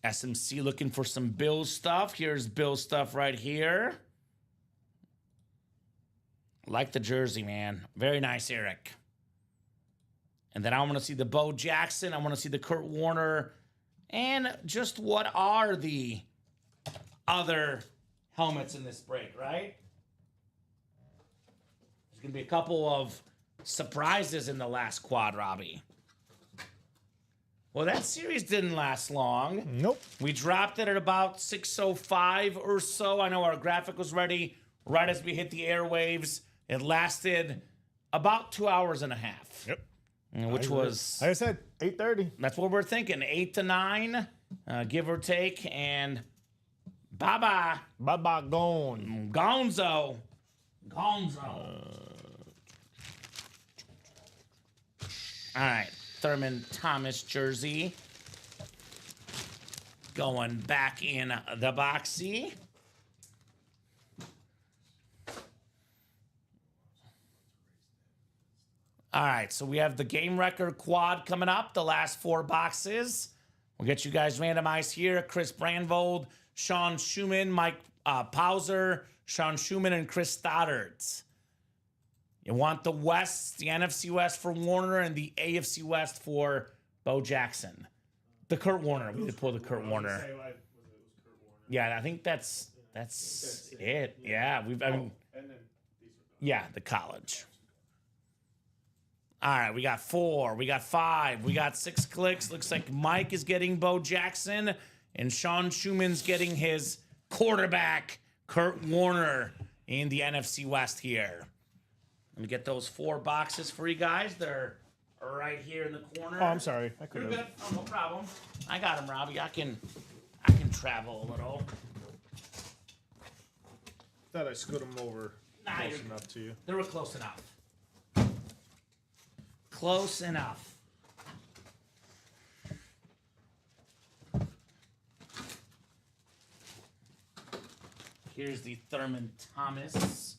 Speaker 2: SMC looking for some Bills stuff. Here's Bills stuff right here. Like the jersey, man. Very nice, Eric. And then I want to see the Bo Jackson. I want to see the Kurt Warner. And just what are the other helmets in this break, right? There's going to be a couple of surprises in the last quad, Robbie. Well, that series didn't last long.
Speaker 3: Nope.
Speaker 2: We dropped it at about 6:05 or so. I know our graphic was ready right as we hit the airwaves. It lasted about 2 hours and a half.
Speaker 3: Yep.
Speaker 2: Which was,
Speaker 3: like I said, 8:30.
Speaker 2: that's what we're thinking, 8 to 9, give or take, and bye-bye.
Speaker 3: Bye-bye, gone.
Speaker 2: Gonzo. All right, Thurman Thomas jersey. Going back in the boxy. All right, so we have the game record quad coming up, the last 4 boxes. We'll get you guys randomized here. Chris Brandvold, Sean Schumann, Mike Pauser, Sean Schumann, and Chris Stoddard. You want the West, the NFC West for Warner, and the AFC West for Bo Jackson. The Kurt Warner. We did pull the Kurt Warner. Yeah, I think that's it. Yeah, yeah, the college. All right, we got 4, we got 5, we got 6 clicks. Looks like Mike is getting Bo Jackson, and Sean Schumann's getting his quarterback, Kurt Warner, in the NFC West here. Let me get those 4 boxes for you guys. They're right here in the corner.
Speaker 3: Oh, I'm sorry. I could
Speaker 2: You're
Speaker 3: have.
Speaker 2: good. Oh, no problem. I got them, Robbie. I can travel a little.
Speaker 3: Thought I scoot them over
Speaker 2: Nah,
Speaker 3: close
Speaker 2: you're-
Speaker 3: enough to you.
Speaker 2: They were close enough. Close enough. Here's the Thurman Thomas.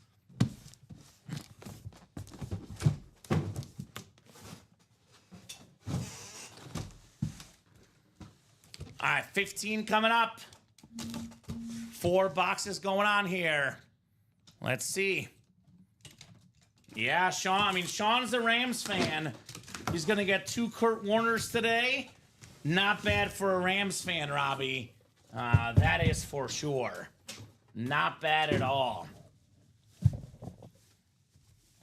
Speaker 2: All right, 15 coming up. 4 boxes going on here. Let's see. Yeah, Sean's a Rams fan. He's going to get 2 Kurt Warners today. Not bad for a Rams fan, Robbie. That is for sure. Not bad at all. All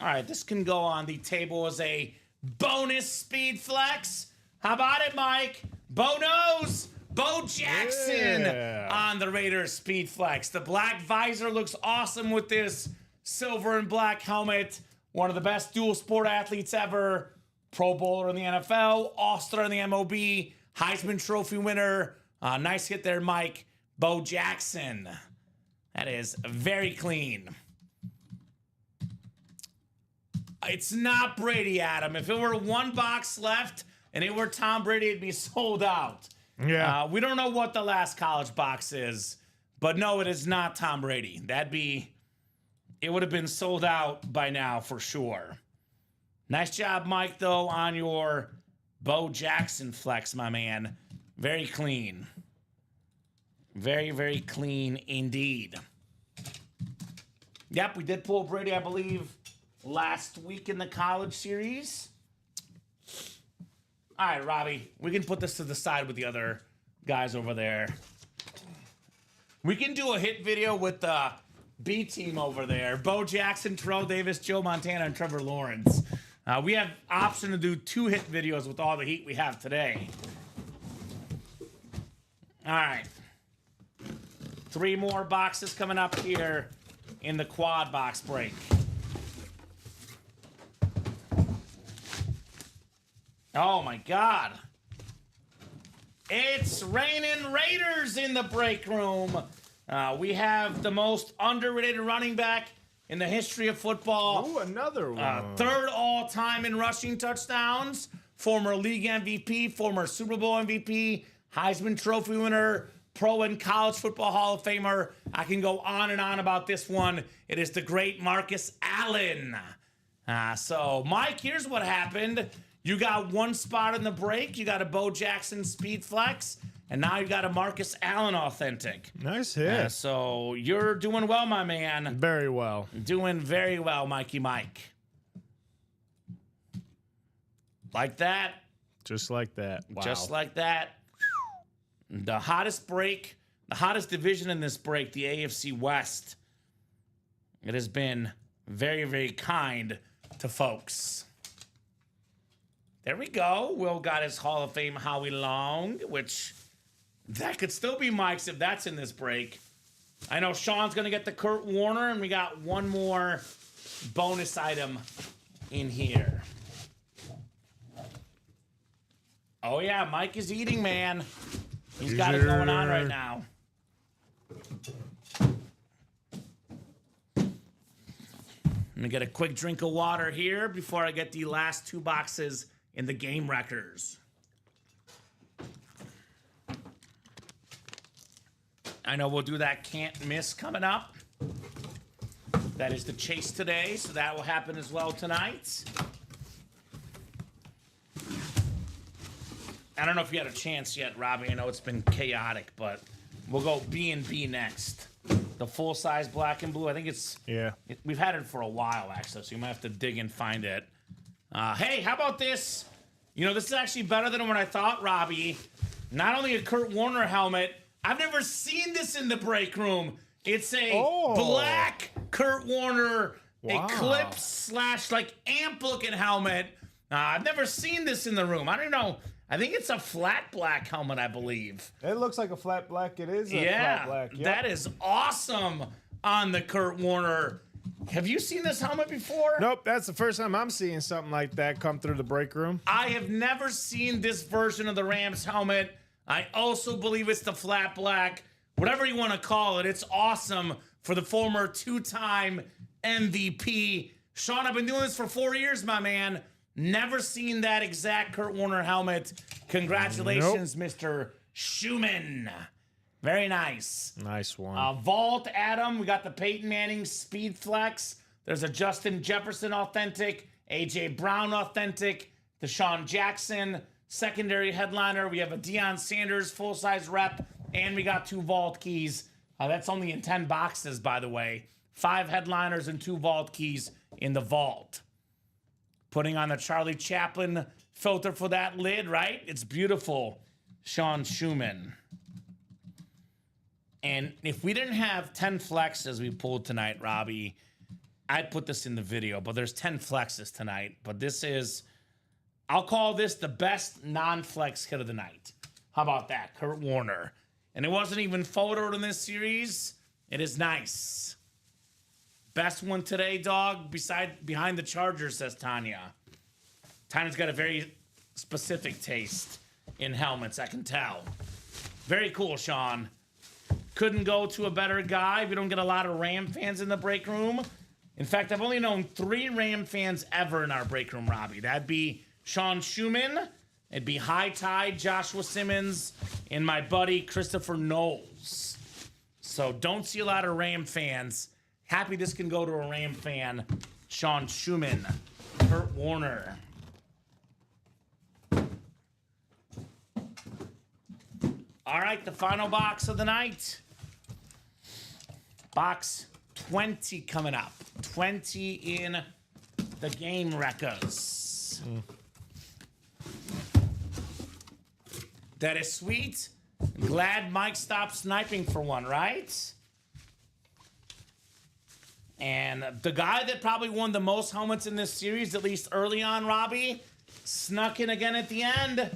Speaker 2: right, this can go on the table as a bonus speed flex. How about it, Mike? Bo knows. Bo Jackson on the Raiders speed flex. The black visor looks awesome with this silver and black helmet. One of the best dual sport athletes ever. Pro Bowler in the NFL, All-Star in the MLB, Heisman Trophy winner. Nice hit there, Mike. Bo Jackson. That is very clean. It's not Brady, Adam. If it were 1 box left and it were Tom Brady, it'd be sold out.
Speaker 3: Yeah.
Speaker 2: We don't know what the last college box is, but no, it is not Tom Brady. It would have been sold out by now for sure. Nice job, Mike, though, on your Bo Jackson flex, my man. Very clean. Very, very clean indeed. Yep, we did pull Brady, I believe, last week in the college series. All right, Robbie, we can put this to the side with the other guys over there. We can do a hit video with the B team over there. Bo Jackson, Terrell Davis, Joe Montana, and Trevor Lawrence. We have option to do 2 hit videos with all the heat we have today. All right. 3 more boxes coming up here in the quad box break. Oh my God. It's raining Raiders in the break room. We have the most underrated running back in the history of football.
Speaker 3: Ooh, another one.
Speaker 2: 3rd all-time in rushing touchdowns. Former league MVP, former Super Bowl MVP, Heisman Trophy winner, Pro and College Football Hall of Famer. I can go on and on about this one. It is the great Marcus Allen. So, Mike, here's what happened. You got 1 spot in the break. You got a Bo Jackson Speed Flex. And now you got a Marcus Allen Authentic.
Speaker 3: Nice hit.
Speaker 2: So you're doing well, my man.
Speaker 3: Very well.
Speaker 2: Doing very well, Mikey Mike. Like that.
Speaker 3: Just like that. Wow.
Speaker 2: Just like that. The hottest break, the hottest division in this break, the AFC West. It has been very, very kind to folks. There we go. Will got his Hall of Fame Howie Long, which that could still be Mike's if that's in this break. I know Sean's going to get the Kurt Warner, and we got one more bonus item in here. Oh, yeah, Mike is eating, man. He's got it going on right now. Let me get a quick drink of water here before I get the last 2 boxes in the game wreckers. I know we'll do that can't miss coming up. That is the chase today, so that will happen as well tonight. I don't know if you had a chance yet, Robbie. I know it's been chaotic, but we'll go B&B next. The full-size black and blue. I think it's...
Speaker 3: Yeah.
Speaker 2: We've had it for a while, actually, so you might have to dig and find it. Hey, how about this? You know, this is actually better than what I thought, Robbie. Not only a Kurt Warner helmet, I've never seen this in the break room. It's a black Kurt Warner Eclipse / like amp-looking helmet. I've never seen this in the room. I don't know. I think it's a flat black helmet, I believe.
Speaker 3: It looks like a flat black. It is a flat black. Yep.
Speaker 2: That is awesome on the Kurt Warner. Have you seen this helmet before?
Speaker 3: Nope, that's the first time I'm seeing something like that come through the break room.
Speaker 2: I have never seen this version of the Rams helmet. I also believe it's the flat black. Whatever you want to call it, it's awesome for the former 2-time MVP. Sean, I've been doing this for 4 years, my man. Never seen that exact Kurt Warner helmet. Congratulations, Mr. Schumann. Very nice.
Speaker 3: Nice one.
Speaker 2: Vault, Adam. We got the Peyton Manning Speed Flex. There's a Justin Jefferson Authentic. A.J. Brown Authentic. Deshaun Jackson secondary headliner. We have a Deion Sanders full-size rep. And we got 2 vault keys. That's only in 10 boxes, by the way. 5 headliners and 2 vault keys in the vault. Putting on the Charlie Chaplin filter for that lid, right? It's beautiful. Sean Schumann. And if we didn't have 10 flexes we pulled tonight, Robbie, I'd put this in the video. But there's 10 flexes tonight. But this is, I'll call this the best non-flex hit of the night. How about that? Kurt Warner. And it wasn't even photoed in this series. It is nice. Best one today, dog, behind the Chargers, says Tanya. Tanya's got a very specific taste in helmets, I can tell. Very cool, Sean. Couldn't go to a better guy. We don't get a lot of Ram fans in the break room. In fact, I've only known 3 Ram fans ever in our break room, Robbie. That'd be Sean Schumann, it'd be High Tide, Joshua Simmons, and my buddy Christopher Knowles. So don't see a lot of Ram fans. Happy this can go to a Ram fan. Sean Schumann, Kurt Warner. All right, the final box of the night. Box 20 coming up. 20 in the game wreckers. That is sweet. Glad Mike stopped sniping for one, right? And the guy that probably won the most helmets in this series, at least early on, Robbie, snuck in again at the end.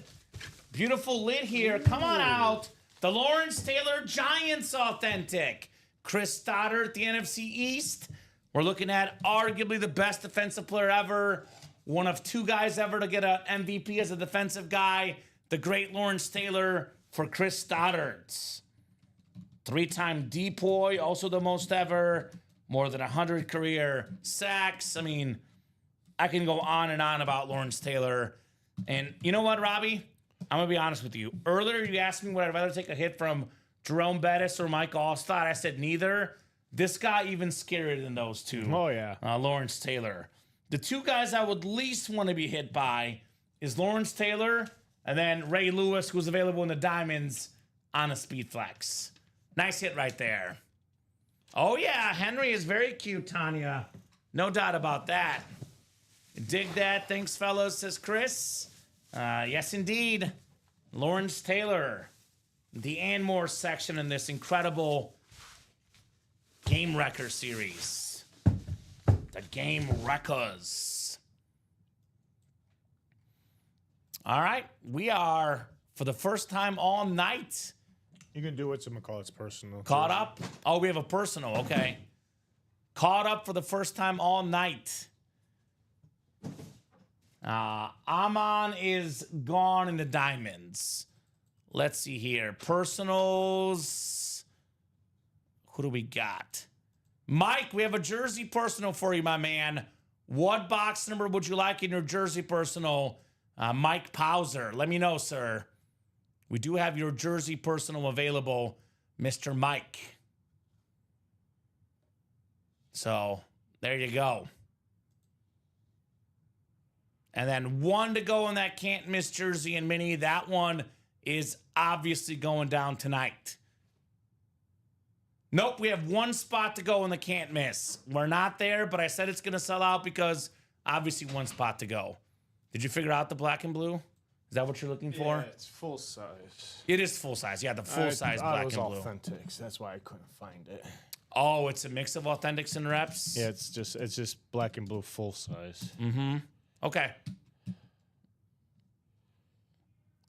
Speaker 2: Beautiful lid here. Come on out. The Lawrence Taylor Giants authentic. Chris Stoddard, the NFC East. We're looking at arguably the best defensive player ever. One of two guys ever to get an MVP as a defensive guy. The great Lawrence Taylor for Chris Stoddard. 3-time DPOY, also the most ever. More than 100 career sacks. I mean, I can go on and on about Lawrence Taylor. And you know what, Robbie? I'm going to be honest with you. Earlier, you asked me would I rather take a hit from Jerome Bettis or Mike Allstott. I said neither. This guy even scarier than those two.
Speaker 3: Oh, yeah.
Speaker 2: Lawrence Taylor. The two guys I would least want to be hit by is Lawrence Taylor and then Ray Lewis, who's available in the Diamonds on a Speed Flex. Nice hit right there. Oh, yeah. Henry is very cute, Tanya. No doubt about that. Dig that. Thanks, fellas, says Chris. Yes, indeed. Lawrence Taylor. The Anmore section in this incredible Game Wrecker series. The Game Wreckers. All right. We are, for the first time all night,
Speaker 3: You can do what's it's personal.
Speaker 2: caught up. Oh, we have a personal. Okay. Caught up for the first time all night. Amon is gone in the Diamonds. Let's see here. Personals. Who do we got? Mike, we have a jersey personal for you, my man. What box number would you like in your jersey personal? Mike Pauser. Let me know, sir. We do have your jersey personal available, Mr. Mike. So, there you go. And then one to go in that can't miss jersey and mini. That one is obviously going down tonight. Nope, we have one spot to go in the can't miss. We're not there, but I said it's going to sell out because obviously one spot to go. Did you figure out the black and blue? Is that what you're looking for?
Speaker 3: Yeah, it's full size.
Speaker 2: It is full size. Yeah, the full size black and blue.
Speaker 3: Authentics. That's why I couldn't find it.
Speaker 2: Oh, it's a mix of authentics and reps?
Speaker 3: Yeah, it's just black and blue full size.
Speaker 2: Okay.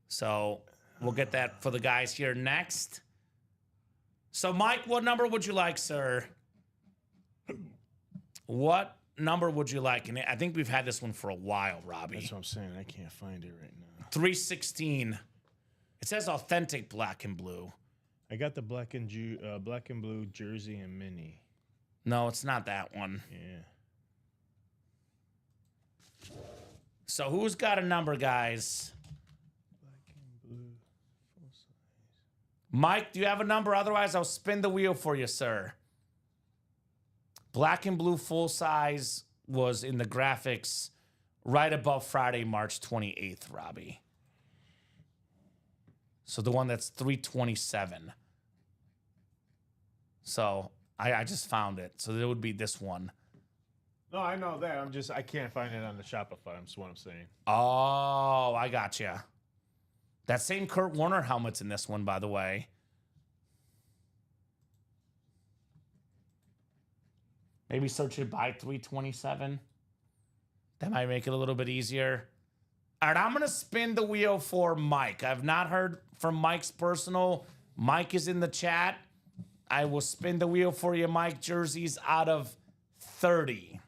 Speaker 2: So we'll get that for the guys here next. So, Mike, what number would you like, sir? What number would you like? And I think we've had this one for a while, Robbie.
Speaker 3: That's what I'm saying. I can't find it right now.
Speaker 2: 316. It says authentic black and blue.
Speaker 3: I got the black and blue jersey and mini.
Speaker 2: No, it's not that one.
Speaker 3: Yeah.
Speaker 2: So who's got a number, guys?
Speaker 3: Black and blue full size.
Speaker 2: Mike, do you have a number? Otherwise, I'll spin the wheel for you, sir. Black and blue full size was in the graphics right above Friday, March 28th, Robbie. So the one that's 327. So I just found it. So it would be this one.
Speaker 3: No, I know that. I can't find it on the Shopify. That's what I'm saying.
Speaker 2: Oh, I gotcha. That same Kurt Warner helmet's in this one, by the way. Maybe search it by 327. That might make it a little bit easier. All right, I'm going to spin the wheel for Mike. I've not heard from Mike's personal. Mike is in the chat. I will spin the wheel for you, Mike. Jerseys out of 30.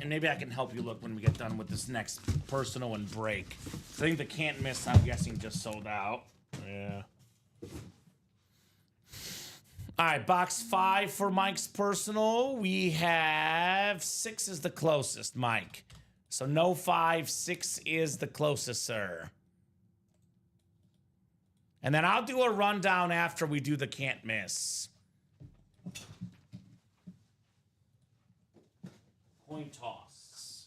Speaker 2: And maybe I can help you look when we get done with this next personal and break. I think the can't miss, I'm guessing, just sold out.
Speaker 3: Yeah.
Speaker 2: All right, box 5 for Mike's personal. We have 6 is the closest, Mike. So no 5, 6 is the closest, sir. And then I'll do a rundown after we do the can't miss. Coin toss.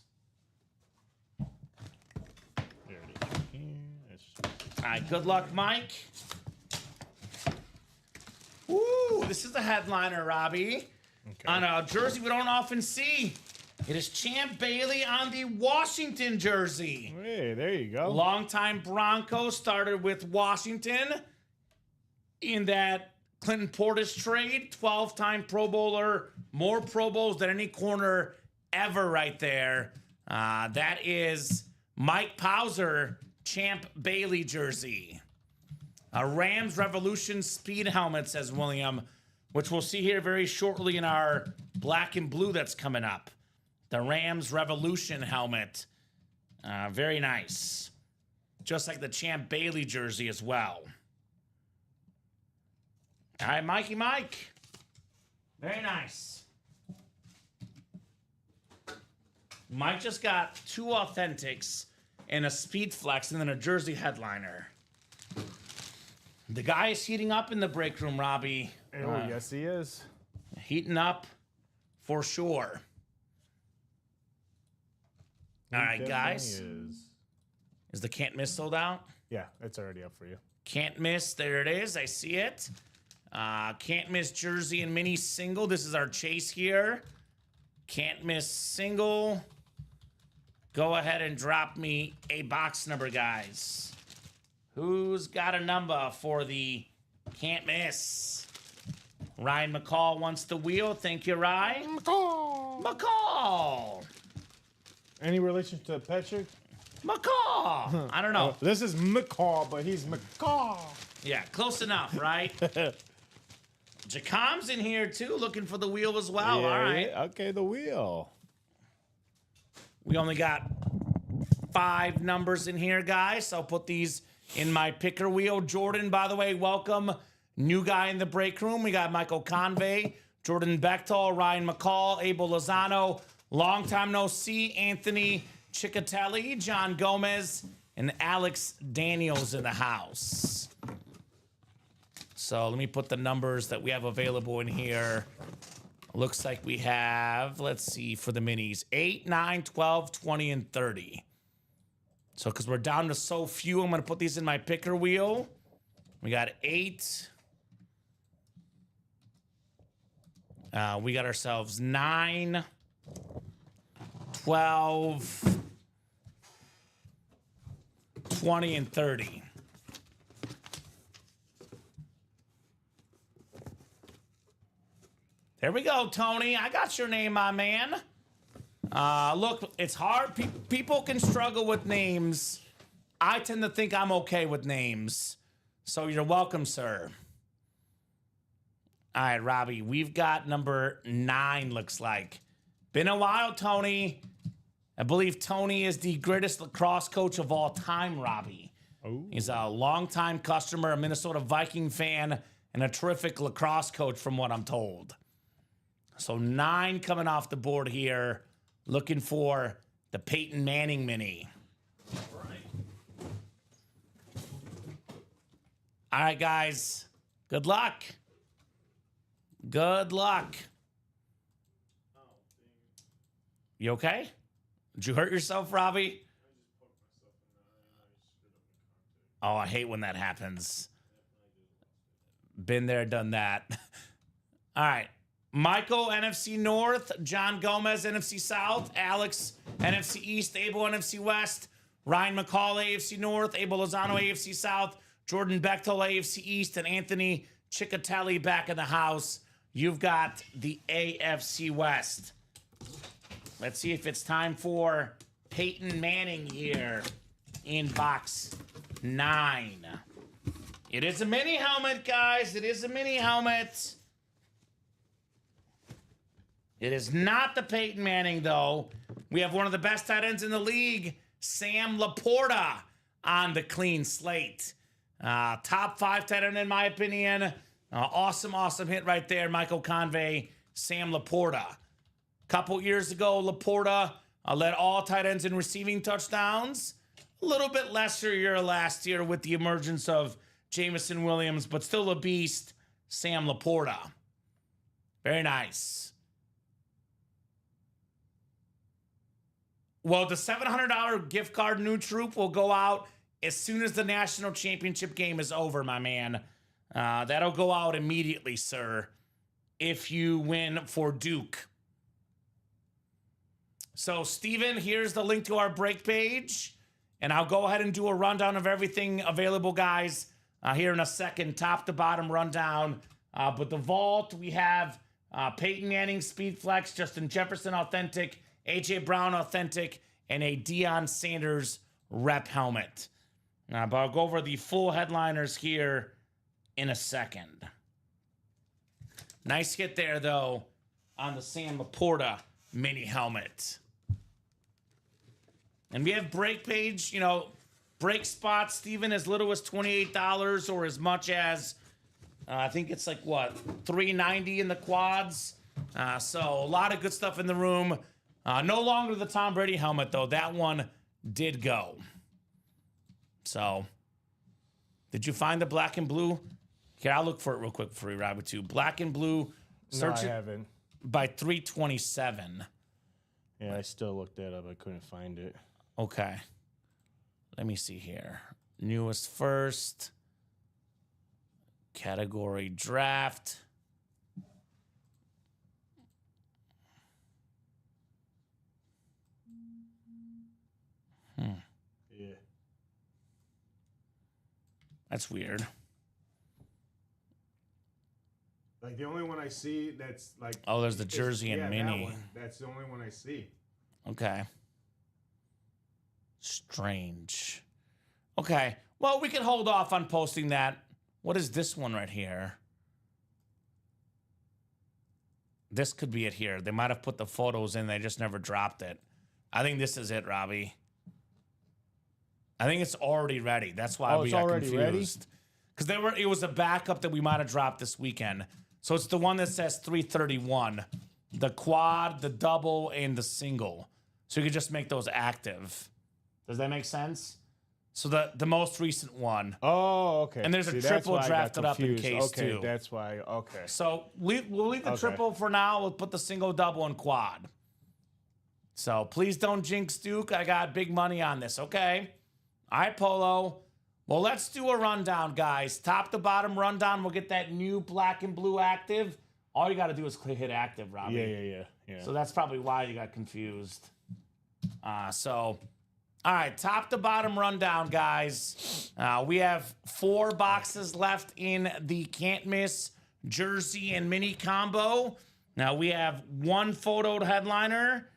Speaker 3: There it is. Here.
Speaker 2: All right, good luck, Mike. Ooh, this is the headliner, Robbie.
Speaker 3: Okay.
Speaker 2: On a jersey we don't often see. It is Champ Bailey on the Washington jersey.
Speaker 3: Hey, there you go.
Speaker 2: Longtime Bronco, started with Washington in that Clinton Portis trade. 12-time Pro Bowler, more Pro Bowls than any corner ever right there. That is Mike Pauser, Champ Bailey jersey. A Rams Revolution speed helmet, says William, which we'll see here very shortly in our black and blue that's coming up. The Rams Revolution helmet. Very nice. Just like the Champ Bailey jersey as well. All right, Mikey Mike. Very nice. Mike just got 2 authentics and a speed flex and then a jersey headliner. The guy is heating up in the break room, Robbie.
Speaker 3: Oh, yes, he is.
Speaker 2: Heating up for sure. All right, guys. Is the can't miss sold out?
Speaker 3: Yeah, it's already up for you.
Speaker 2: Can't miss. There it is. I see it. Can't miss jersey and mini single. This is our chase here. Can't miss single. Go ahead and drop me a box number, guys. Who's got a number for the can't miss? Ryan McCall wants the wheel. Thank you, Ryan. McCall.
Speaker 3: Any relation to Patrick?
Speaker 2: McCall. I don't know.
Speaker 3: This is McCall, but he's McCall.
Speaker 2: Yeah, close enough, right? Jacom's in here too, looking for the wheel as well.
Speaker 3: Yeah,
Speaker 2: All right.
Speaker 3: yeah. Okay, the wheel.
Speaker 2: We only got 5 numbers in here, guys. So I'll put these in my picker wheel. Jordan, by the way, welcome. New guy in the break room. We got Michael Convey, Jordan Bechtel, Ryan McCall, Abel Lozano. Long time no see, Anthony Ciccatelli, John Gomez, and Alex Daniels in the house. So let me put the numbers that we have available in here. Looks like we have, let's see, for the minis, 8, 9, 12, 20, and 30. So because we're down to so few, I'm going to put these in my picker wheel. We got 8. We got ourselves 9, 12, 20, and 30. There we go, Tony. I got your name, my man. Look, it's hard. People can struggle with names. I tend to think I'm okay with names. So you're welcome, sir. All right, Robbie, we've got number 9, looks like. Been a while, Tony. I believe Tony is the greatest lacrosse coach of all time, Robbie.
Speaker 3: Oh.
Speaker 2: He's a longtime customer, a Minnesota Viking fan, and a terrific lacrosse coach from what I'm told. So 9 coming off the board here. Looking for the Peyton Manning mini. All right, guys. Good luck. Good luck. You okay? Did you hurt yourself, Robbie? Oh, I hate when that happens. Been there, done that. All right. Michael, NFC North. John Gomez, NFC South. Alex, NFC East. Abel, NFC West. Ryan McCall, AFC North. Abel Lozano, AFC South. Jordan Bechtel, AFC East. And Anthony Ciccatelli back in the house. You've got the AFC West. Let's see if it's time for Peyton Manning here in box 9. It is a mini helmet, guys. It is a mini helmet. It is not the Peyton Manning, though. We have one of the best tight ends in the league, Sam Laporta, on the clean slate. Top 5 tight end, in my opinion. Awesome hit right there, Michael Convey, Sam Laporta. Couple years ago, Laporta led all tight ends in receiving touchdowns. A little bit lesser year last year with the emergence of Jameson Williams, but still a beast, Sam Laporta. Very nice. Well, the $700 gift card New Troop will go out as soon as the national championship game is over, my man. That'll go out immediately, sir, if you win for Duke. So, Steven, here's the link to our break page. And I'll go ahead and do a rundown of everything available, guys, here in a second. Top to bottom rundown. But the vault, we have Peyton Manning Speed Flex, Justin Jefferson Authentic, A.J. Brown Authentic, and a Deion Sanders rep helmet. But I'll go over the full headliners here in a second. Nice hit there, though, on the Sam Laporta mini helmet. And we have break page, break spots, Steven, as little as $28 or as much as, I think it's like, $390 in the quads. So a lot of good stuff in the room. No longer the Tom Brady helmet, though. That one did go. So, did you find the black and blue? Here, I'll look for it real quick for you, Robert, too. Black and blue. Search
Speaker 3: I
Speaker 2: it
Speaker 3: haven't.
Speaker 2: by 327.
Speaker 3: Yeah, I still looked that up. I couldn't find it.
Speaker 2: Okay. Let me see here. Newest first. Category draft.
Speaker 3: Yeah.
Speaker 2: That's weird.
Speaker 3: Like the only one I see that's like.
Speaker 2: Oh, there's the jersey and mini.
Speaker 3: That one. That's the only one I see.
Speaker 2: Okay. Strange. Okay. Well, we can hold off on posting that. What is this one right here? This could be it here. They might have put the photos in. They just never dropped it. I think this is it, Robbie. I think it's already ready. That's why we got confused. Because it was a backup that we might have dropped this weekend. So it's the one that says 331. The quad, the double, and the single. So you could just make those active. Does that make sense? So the most recent one.
Speaker 3: Oh, okay.
Speaker 2: And there's a triple drafted up in case,
Speaker 3: okay,
Speaker 2: too.
Speaker 3: That's why. Okay.
Speaker 2: So we'll leave the triple for now. We'll put the single, double, and quad. So please don't jinx Duke. I got big money on this, okay? All right, Polo. Well, let's do a rundown, guys. Top to bottom rundown. We'll get that new black and blue active. All you got to do is hit active, Robbie.
Speaker 3: Yeah.
Speaker 2: So that's probably why you got confused. All right, top to bottom rundown, guys. We have 4 boxes left in the can't miss jersey and mini combo. Now we have 1 photoed headliner,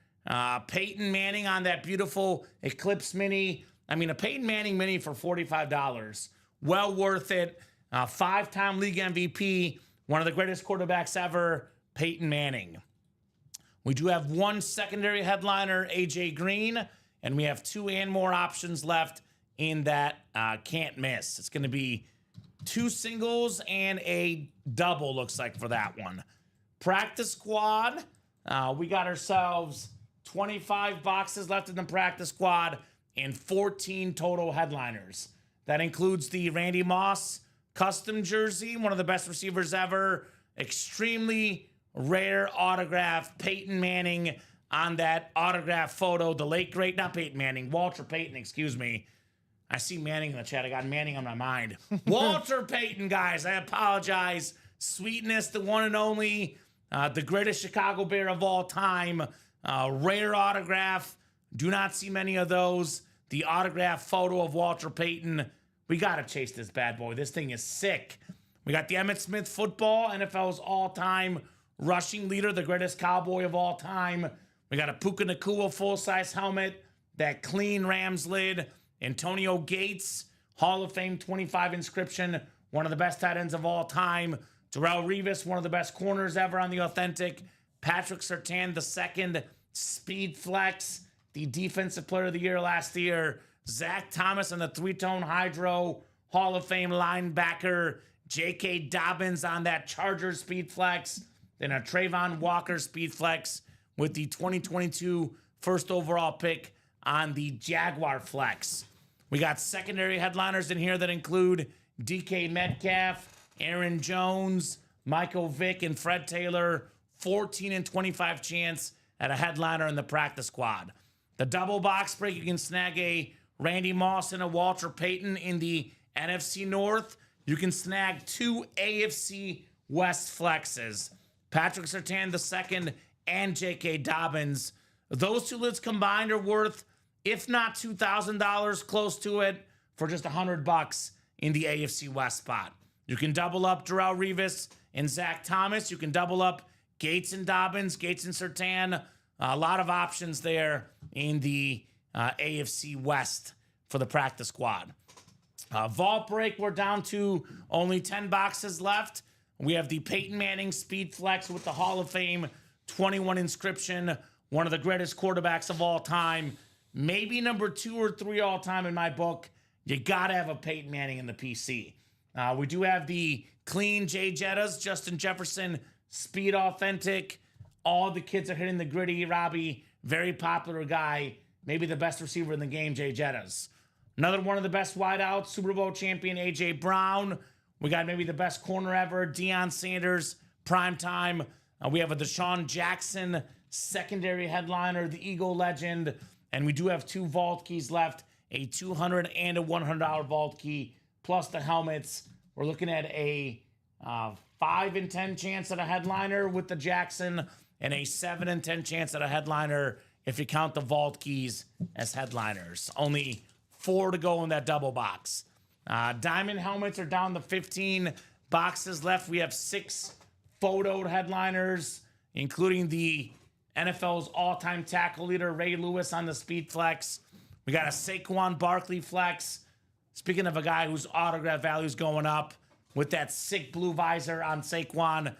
Speaker 2: Peyton Manning on that beautiful Eclipse mini. I mean, a Peyton Manning mini for $45. Well worth it. 5-time league MVP, one of the greatest quarterbacks ever, Peyton Manning. We do have 1 secondary headliner, AJ Green. And we have 2 and more options left in that can't miss. It's going to be 2 singles and a double, looks like, for that one. Practice squad. We got ourselves 25 boxes left in the practice squad and 14 total headliners. That includes the Randy Moss custom jersey, one of the best receivers ever. Extremely rare autograph, Peyton Manning on that autograph photo, the late great, not Peyton Manning, Walter Payton, excuse me. I see Manning in the chat. I got Manning on my mind. Walter Payton, guys, I apologize. Sweetness, the one and only, the greatest Chicago Bear of all time. Rare autograph. Do not see many of those. The autograph photo of Walter Payton. We got to chase this bad boy. This thing is sick. We got the Emmitt Smith football, NFL's all-time rushing leader, the greatest cowboy of all time. We got a Puka Nacua full-size helmet, that clean Rams lid, Antonio Gates, Hall of Fame 25 inscription, one of the best tight ends of all time, Darrelle Revis, one of the best corners ever on the authentic, Patrick Surtain II, Speed Flex, the defensive player of the year last year, Zach Thomas on the 3-tone Hydro, Hall of Fame linebacker, J.K. Dobbins on that Chargers Speed Flex, then a Trayvon Walker Speed Flex, with the 2022 first overall pick on the Jaguar Flex. We got secondary headliners in here that include DK Metcalf, Aaron Jones, Michael Vick, and Fred Taylor. 14 and 25 chance at a headliner in the practice squad. The double box break, you can snag a Randy Moss and a Walter Payton in the NFC North. You can snag 2 AFC West flexes. Patrick Surtain II and J.K. Dobbins. Those two lids combined are worth, if not $2,000, close to it, for just $100 in the AFC West spot. You can double up Darrelle Revis and Zach Thomas. You can double up Gates and Dobbins, Gates and Surtain. A lot of options there in the AFC West for the practice squad. Vault break, we're down to only 10 boxes left. We have the Peyton Manning Speed Flex with the Hall of Fame 21 inscription. One of the greatest quarterbacks of all time. Maybe number 2 or 3 all time in my book. You got to have a Peyton Manning in the PC. We do have the clean Jay Jettas, Justin Jefferson, Speed Authentic. All the kids are hitting the gritty. Robbie, very popular guy. Maybe the best receiver in the game, Jay Jettas. Another one of the best wideouts, Super Bowl champion A.J. Brown. We got maybe the best corner ever, Deion Sanders, primetime. We have a Deshaun Jackson secondary headliner, the Eagle legend. And we do have 2 vault keys left, a $200 and a $100 vault key, plus the helmets. We're looking at a 5 in 10 chance at a headliner with the Jackson and a 7 in 10 chance at a headliner if you count the vault keys as headliners. Only 4 to go in that double box. Diamond helmets are down to 15 boxes left. We have 6 photoed headliners, including the NFL's all-time tackle leader, Ray Lewis, on the Speed Flex. We got a Saquon Barkley Flex. Speaking of a guy whose autograph value is going up with that sick blue visor on Saquon.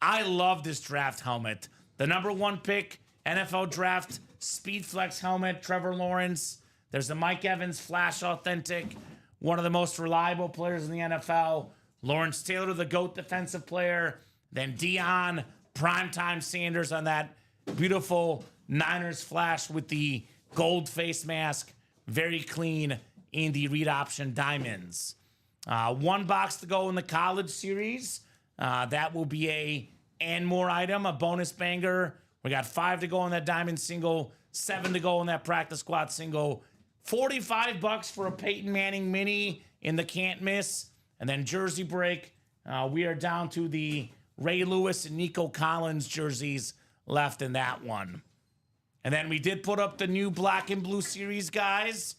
Speaker 2: I love this draft helmet. The number 1 pick, NFL draft Speed Flex helmet, Trevor Lawrence. There's the Mike Evans Flash Authentic, one of the most reliable players in the NFL. Lawrence Taylor, the GOAT defensive player. Then Deion, primetime Sanders on that beautiful Niners Flash with the gold face mask. Very clean in the read option diamonds. 1 box to go in the college series. That will be a and more item, a bonus banger. We got 5 to go on that diamond single, 7 to go on that practice squad single. $45 for a Peyton Manning mini in the can't miss. And then jersey break. We are down to the Ray Lewis and Nico Collins jerseys left in that one. And then we did put up the new black and blue series, guys.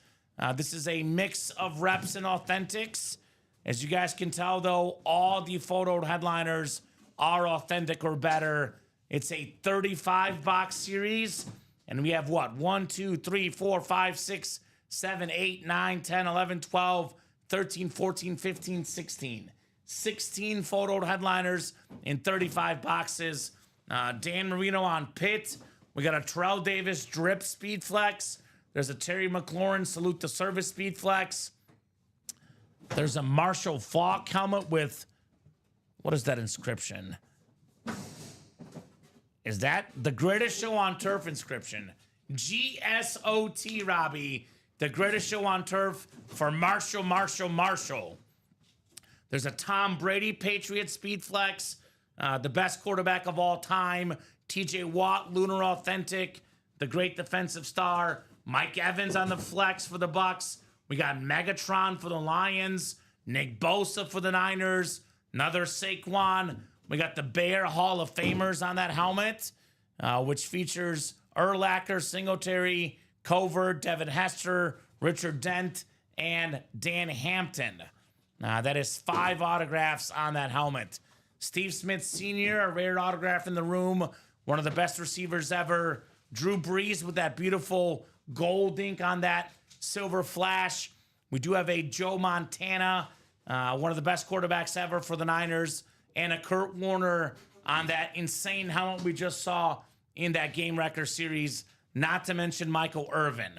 Speaker 2: This is a mix of reps and authentics. As you guys can tell, though, all the photo headliners are authentic or better. It's a 35-box series. And we have what? 1, 2, 3, 4, 5, 6, 7, 8, 9, 10, 11, 12, 13, 14, 15, 16. 16 photo headliners in 35 boxes. Dan Marino on Pitt. We got a Terrell Davis Drip Speed Flex. There's a Terry McLaurin Salute to Service Speed Flex. There's a Marshall Faulk helmet with, what is that inscription? Is that the greatest show on turf inscription? GSOT, Robbie. The greatest show on turf for Marshall. There's a Tom Brady Patriot Speed Flex. The best quarterback of all time. TJ Watt, Lunar Authentic. The great defensive star. Mike Evans on the flex for the Bucks. We got Megatron for the Lions. Nick Bosa for the Niners. Another Saquon. We got the Bear Hall of Famers on that helmet, which features Urlacher, Singletary, Covert, Devin Hester, Richard Dent, and Dan Hampton. That is 5 autographs on that helmet. Steve Smith Sr., a rare autograph in the room. One of the best receivers ever. Drew Brees with that beautiful gold ink on that silver flash. We do have a Joe Montana, one of the best quarterbacks ever for the Niners, and a Kurt Warner on that insane helmet we just saw in that Game Wrecker series, not to mention Michael Irvin.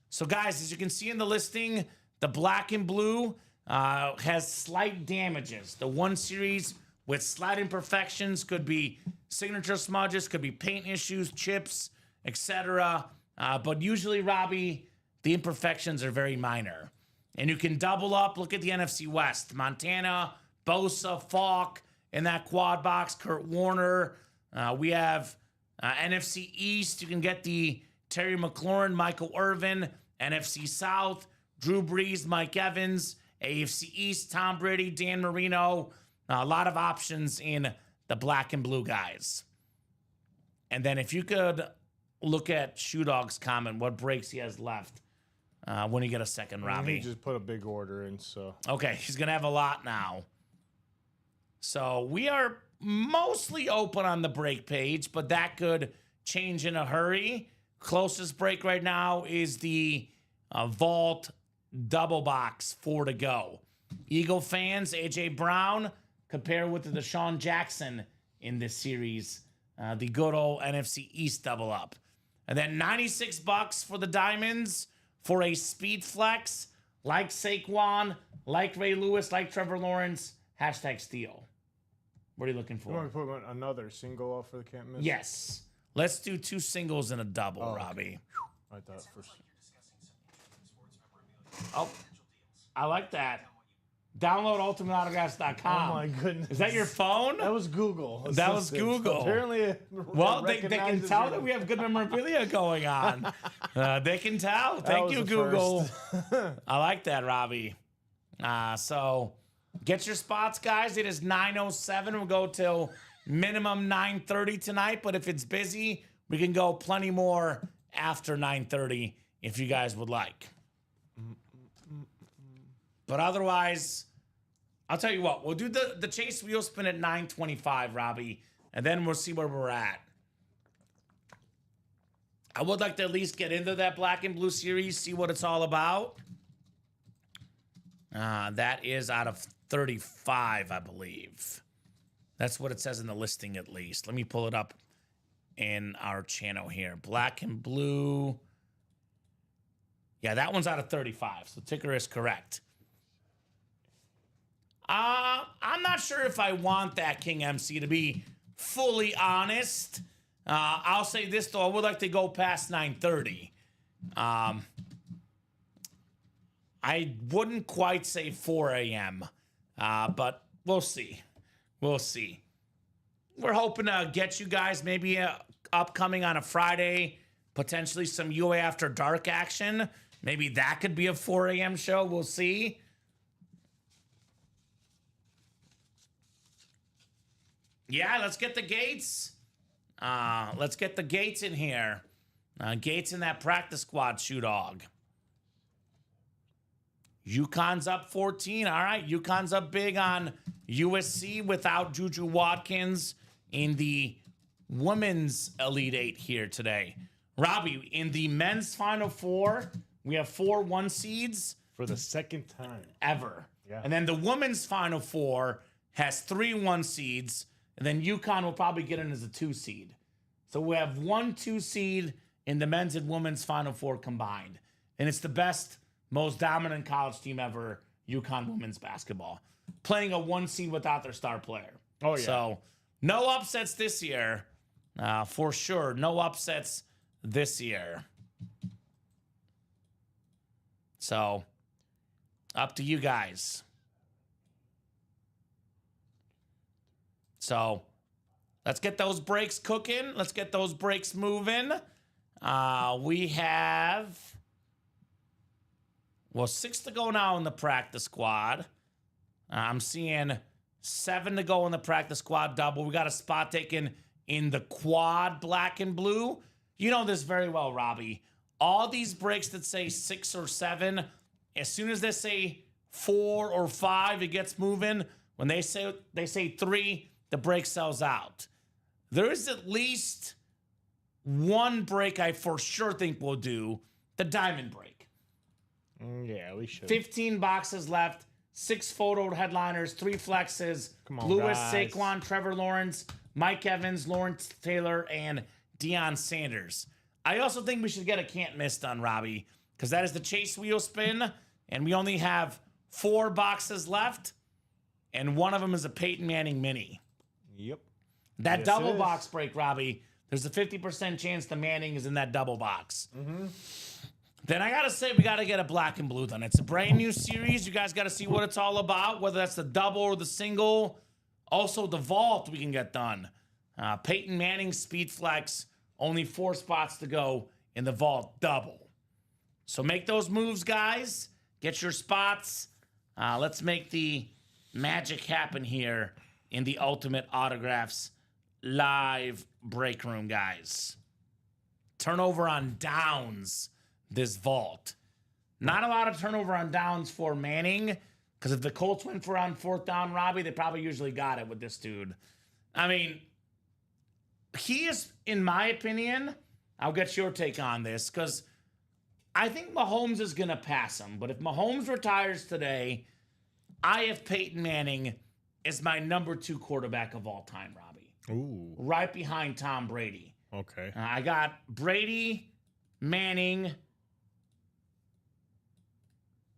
Speaker 2: So, guys, as you can see in the listing, the black and blue has slight damages. The 1 series with slight imperfections could be signature smudges, could be paint issues, chips, etc. But usually, Robbie, the imperfections are very minor. And you can double up. Look at the NFC West. Montana, Bosa, Falk in that quad box. Kurt Warner. We have NFC East. You can get the Terry McLaurin, Michael Irvin. NFC South, Drew Brees, Mike Evans. AFC East, Tom Brady, Dan Marino. A lot of options in the black and blue guys. And then if you could look at Shoe Dog's comment, what breaks he has left when you get a second,
Speaker 3: He
Speaker 2: Robbie.
Speaker 3: just put a big order in, so.
Speaker 2: Okay, he's going to have a lot now. So we are mostly open on the break page, but that could change in a hurry. Closest break right now is the Vault double box, 4 to go. Eagle fans, A.J. Brown, compare with the Deshaun Jackson in this series. The good old NFC East double up. And then $96 for the Diamonds for a speed flex, like Saquon, like Ray Lewis, like Trevor Lawrence, hashtag steal. What are you looking
Speaker 3: You want
Speaker 2: for?
Speaker 3: me to put another single off for the can't miss?
Speaker 2: Yes. Let's do 2 singles and a double,
Speaker 3: okay.
Speaker 2: Robbie.
Speaker 3: I thought for
Speaker 2: Oh, I like that. Download ultimateautographs.com.
Speaker 3: Oh my goodness.
Speaker 2: Is that your phone?
Speaker 3: That was Google.
Speaker 2: That was
Speaker 3: Assistant.
Speaker 2: Google.
Speaker 3: Apparently,
Speaker 2: Well, they can
Speaker 3: recognizes
Speaker 2: tell
Speaker 3: your-
Speaker 2: that we have good memorabilia going on. They can tell. Thank
Speaker 3: was
Speaker 2: you,
Speaker 3: the
Speaker 2: Google.
Speaker 3: first.
Speaker 2: I like that, Robbie. So get your spots, guys. It is 9:07. We'll go till minimum 9:30 tonight. But if it's busy, we can go plenty more after 9:30 if you guys would like. But otherwise, I'll tell you what. We'll do the chase wheel spin at 9:25, Robbie, and then we'll see where we're at. I would like to at least get into that black and blue series, see what it's all about. That is out of 35, I believe. That's what it says in the listing, at least. Let me pull it up in our channel here. Black and blue. Yeah, that one's out of 35, so ticker is correct. I'm not sure if I want that King MC, to be fully honest. I'll say this, though. I would like to go past 9:30. I wouldn't quite say 4 a.m., but we'll see. We'll see. We're hoping to get you guys maybe upcoming on a Friday, potentially some UA After Dark action. Maybe that could be a 4 a.m. show. We'll see. Yeah, let's get the Gates. Let's get the Gates in here. Gates in that practice squad, Shoe Dog. UConn's up 14. All right, UConn's up big on USC without Juju Watkins in the women's Elite Eight here today. Robbie, in the men's Final Four, we have 4 1 seeds
Speaker 3: for the second time
Speaker 2: ever.
Speaker 3: Yeah.
Speaker 2: And then the women's Final Four has 3 1 seeds, and then UConn will probably get in as a 2 seed. So we have 1 2 seed in the men's and women's Final Four combined. And it's the best, most dominant college team ever, UConn women's basketball. Playing a 1 seed without their star player.
Speaker 3: Oh, yeah.
Speaker 2: So no upsets this year, for sure. No upsets this year. So up to you guys. So let's get those breaks cooking. Let's get those breaks moving. We have, 6 to go now in the practice squad. I'm seeing 7 to go in the practice squad double. We got a spot taken in the quad black and blue. You know this very well, Robbie. All these breaks that say 6 or 7, as soon as they say 4 or 5, it gets moving. When they say 3, the break sells out. There is at least one break I for sure think we'll do, the diamond break.
Speaker 3: Yeah, we should.
Speaker 2: 15 boxes left, 6 photo headliners, 3 flexes.
Speaker 3: Come on,
Speaker 2: Lewis,
Speaker 3: guys.
Speaker 2: Saquon, Trevor Lawrence, Mike Evans, Lawrence Taylor, and Deion Sanders. I also think we should get a can't miss done, Robbie, because that is the chase wheel spin, and we only have 4 boxes left, and one of them is a Peyton Manning mini.
Speaker 3: Yep.
Speaker 2: That
Speaker 3: Yes,
Speaker 2: double
Speaker 3: it is.
Speaker 2: box break, Robbie, there's a 50% chance the Manning is in that double box. Then I got to say, we got to get a black and blue done. It's a brand new series. You guys got to see what it's all about, whether that's the double or the single. Also, the vault we can get done. Peyton Manning speed flex, only 4 spots to go in the vault double. So make those moves, guys. Get your spots. Let's make the magic happen here in the Ultimate Autographs live break room, guys. turnover on downs this vault. Not a lot of turnover on downs for Manning, because if the Colts went for on 4th down, Robbie, they probably usually got it with this dude. I mean, he is, in my opinion, I'll get your take on this, because I think Mahomes is going to pass him. But if Mahomes retires today, I have Peyton Manning as my number 2 quarterback of all time, Robbie.
Speaker 3: Ooh.
Speaker 2: Right behind Tom Brady.
Speaker 3: Okay.
Speaker 2: I got Brady, Manning,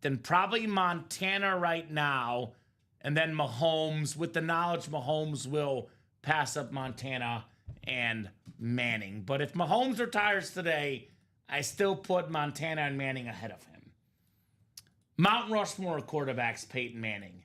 Speaker 2: then probably Montana right now, and then Mahomes, with the knowledge Mahomes will pass up Montana and Manning. But if Mahomes retires today, I still put Montana and Manning ahead of him. Mount Rushmore quarterbacks, Peyton Manning.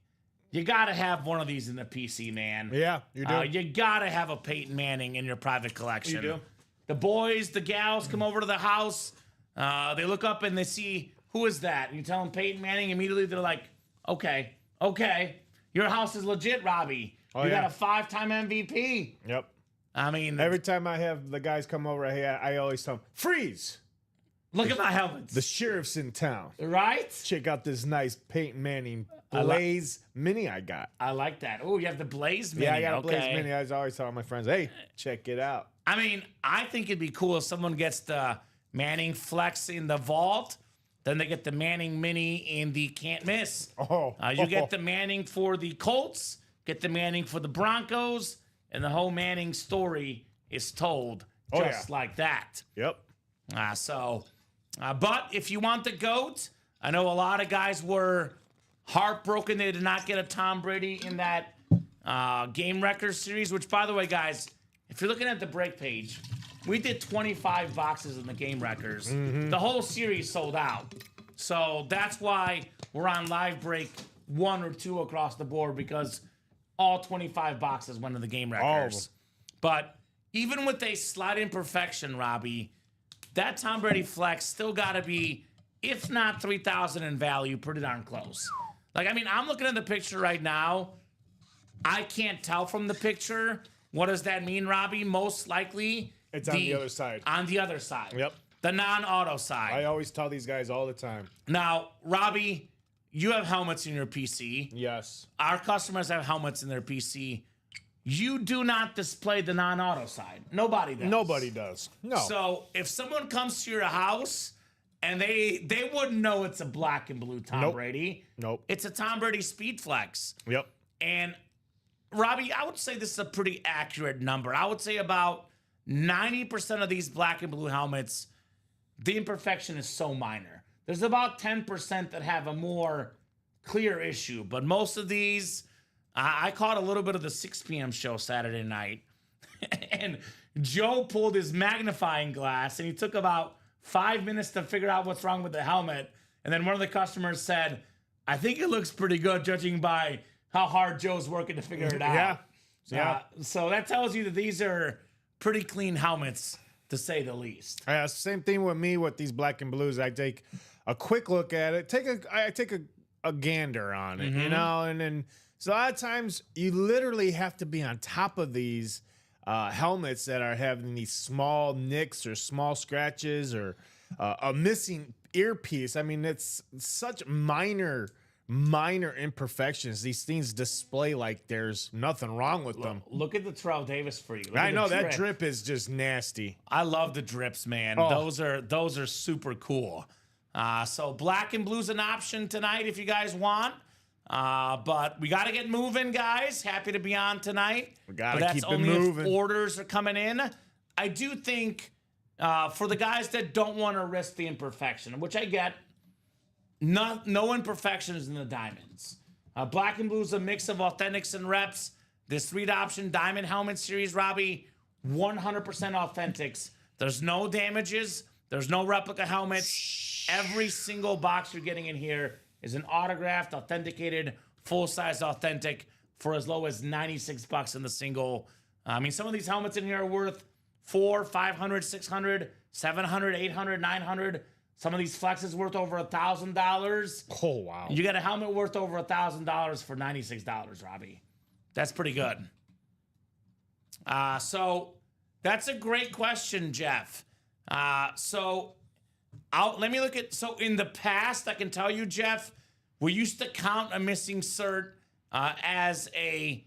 Speaker 2: You got to have one of these in the PC, man.
Speaker 3: Yeah, you do.
Speaker 2: You got to have a Peyton Manning in your private collection.
Speaker 3: You do.
Speaker 2: The boys, the gals come over to the house. They look up and they see, who is that? And you tell them Peyton Manning. Immediately they're like, okay. Your house is legit, Robbie. You got a 5-time MVP.
Speaker 3: Yep.
Speaker 2: I mean,
Speaker 3: Every time I have the guys come over here, I always tell them, freeze!
Speaker 2: look at my helmets.
Speaker 3: The sheriff's in town.
Speaker 2: Right?
Speaker 3: Check out this nice Peyton Manning Blaze Mini I got.
Speaker 2: I like that. Oh, you have the Blaze Mini.
Speaker 3: Yeah, I got a
Speaker 2: okay.
Speaker 3: Blaze Mini. I always tell my friends, hey, check it out.
Speaker 2: I mean, I think it'd be cool if someone gets the Manning Flex in the vault. Then they get the Manning Mini in the can't miss. You get the Manning for the Colts, get the Manning for the Broncos, and the whole Manning story is told just like that.
Speaker 3: Yep.
Speaker 2: But if you want the GOAT, I know a lot of guys were heartbroken they did not get a Tom Brady in that Game Records series, which, by the way, guys, if you're looking at the break page, we did 25 boxes in the Game Records. The whole series sold out. So that's why we're on live break 1 or 2 across the board, because all 25 boxes went to the Game Records. But even with a slight imperfection, Robbie, that Tom Brady flex still got to be, if not 3,000 in value, pretty darn close. Like, I mean, I'm looking at the picture right now. I can't tell from the picture. What does that mean, Robbie? Most likely,
Speaker 3: It's on the other side.
Speaker 2: On the other side.
Speaker 3: Yep.
Speaker 2: The non-auto side.
Speaker 3: I always tell these guys all the time.
Speaker 2: Now, Robbie, you have helmets in your PC.
Speaker 3: Yes.
Speaker 2: Our customers have helmets in their PC. You do not display the non-auto side. Nobody does.
Speaker 3: Nobody does. No.
Speaker 2: So if someone comes to your house and they wouldn't know it's a black and blue Tom Brady.
Speaker 3: Nope.
Speaker 2: It's a Tom Brady Speed Flex.
Speaker 3: Yep.
Speaker 2: And Robbie, I would say this is a pretty accurate number. I would say about 90% of these black and blue helmets, the imperfection is so minor. There's about 10% that have a more clear issue, but most of these, I caught a little bit of the 6 p.m. show Saturday night, and Joe pulled his magnifying glass, and he took about 5 minutes to figure out what's wrong with the helmet, and then one of the customers said, I think it looks pretty good judging by how hard Joe's working to figure it out.
Speaker 3: Yeah.
Speaker 2: So that tells you that these are pretty clean helmets, to say the least.
Speaker 3: Same thing with me with these black and blues. I take a quick look at it, I take a gander on it, you know, and then so a lot of times you literally have to be on top of these helmets that are having these small nicks or small scratches or a missing earpiece. I mean, it's such minor imperfections. These things display like there's nothing wrong with them.
Speaker 2: Look at the Terrell Davis for you. Look
Speaker 3: I
Speaker 2: at
Speaker 3: know
Speaker 2: the
Speaker 3: that drip is just nasty.
Speaker 2: I love the drips, man. Those are super cool. So black and blue's an option tonight if you guys want. But we got to get moving, guys. Happy to be on tonight.
Speaker 3: We got
Speaker 2: but
Speaker 3: to keep
Speaker 2: that's
Speaker 3: it
Speaker 2: only
Speaker 3: moving.
Speaker 2: if orders are coming in. I do think for the guys that don't want to risk the imperfection, which I get, no imperfections in the diamonds. Black and blue is a mix of authentics and reps. This 3-option diamond helmet series, Robbie, 100% authentics. There's no damages. There's no replica helmets. Every single box you're getting in here is an autographed, authenticated, full-size authentic for as low as $96 in the single. I mean, some of these helmets in here are worth $400, $500, $600, $700, $800, $900. Some of these flexes worth over $1,000.
Speaker 3: Oh, wow.
Speaker 2: You got a helmet worth over $1,000 for $96, Robbie. That's pretty good. So that's a great question, Jeff. So let me look at. So in the past, I can tell you, Jeff, we used to count a missing cert as a.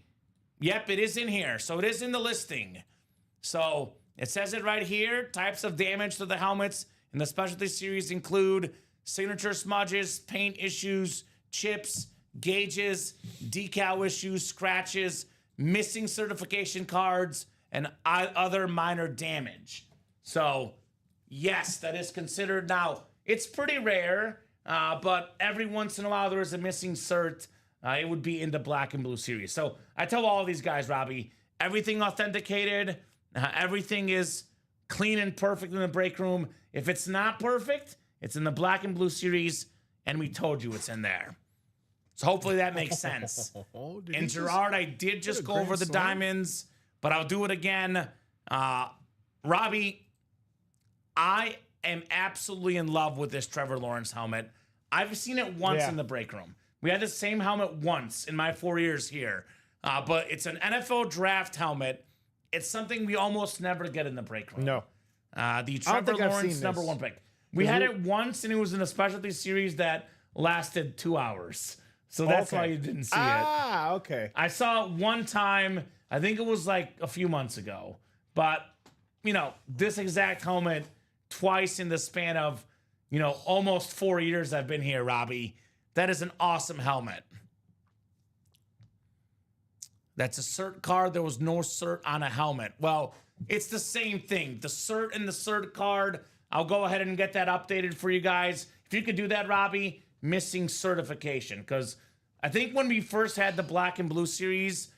Speaker 2: Yep, it is in here. So it is in the listing. So it says it right here. Types of damage to the helmets in the specialty series include signature smudges, paint issues, chips, gauges, decal issues, scratches, missing certification cards, and other minor damage. So, yes, that is considered. Now, it's pretty rare, but every once in a while there is a missing cert. It would be in the black and blue series. So I tell all these guys, Robbie, everything authenticated, everything is clean and perfect in the break room. If it's not perfect, it's in the black and blue series, and we told you it's in there. So hopefully that makes sense. And Gerard, I did just go over the diamonds, but I'll do it again. Robbie, I am absolutely in love with this Trevor Lawrence helmet. I've seen it once in the break room. We had the same helmet once in my 4 years here, but it's an NFL draft helmet. It's something we almost never get in the break room.
Speaker 3: No.
Speaker 2: The Trevor Lawrence number one pick. We had it once, and it was in a specialty series that lasted 2 hours. So that's why you didn't see it.
Speaker 3: Ah, okay.
Speaker 2: I saw it one time. I think it was like a few months ago. But, this exact helmet twice in the span of, almost 4 years I've been here, Robbie. That is an awesome helmet. That's a cert card. There was no cert on a helmet. Well, it's the same thing. The cert and the cert card. I'll go ahead and get that updated for you guys. If you could do that, Robbie, missing certification. Because I think when we first had the black and blue series,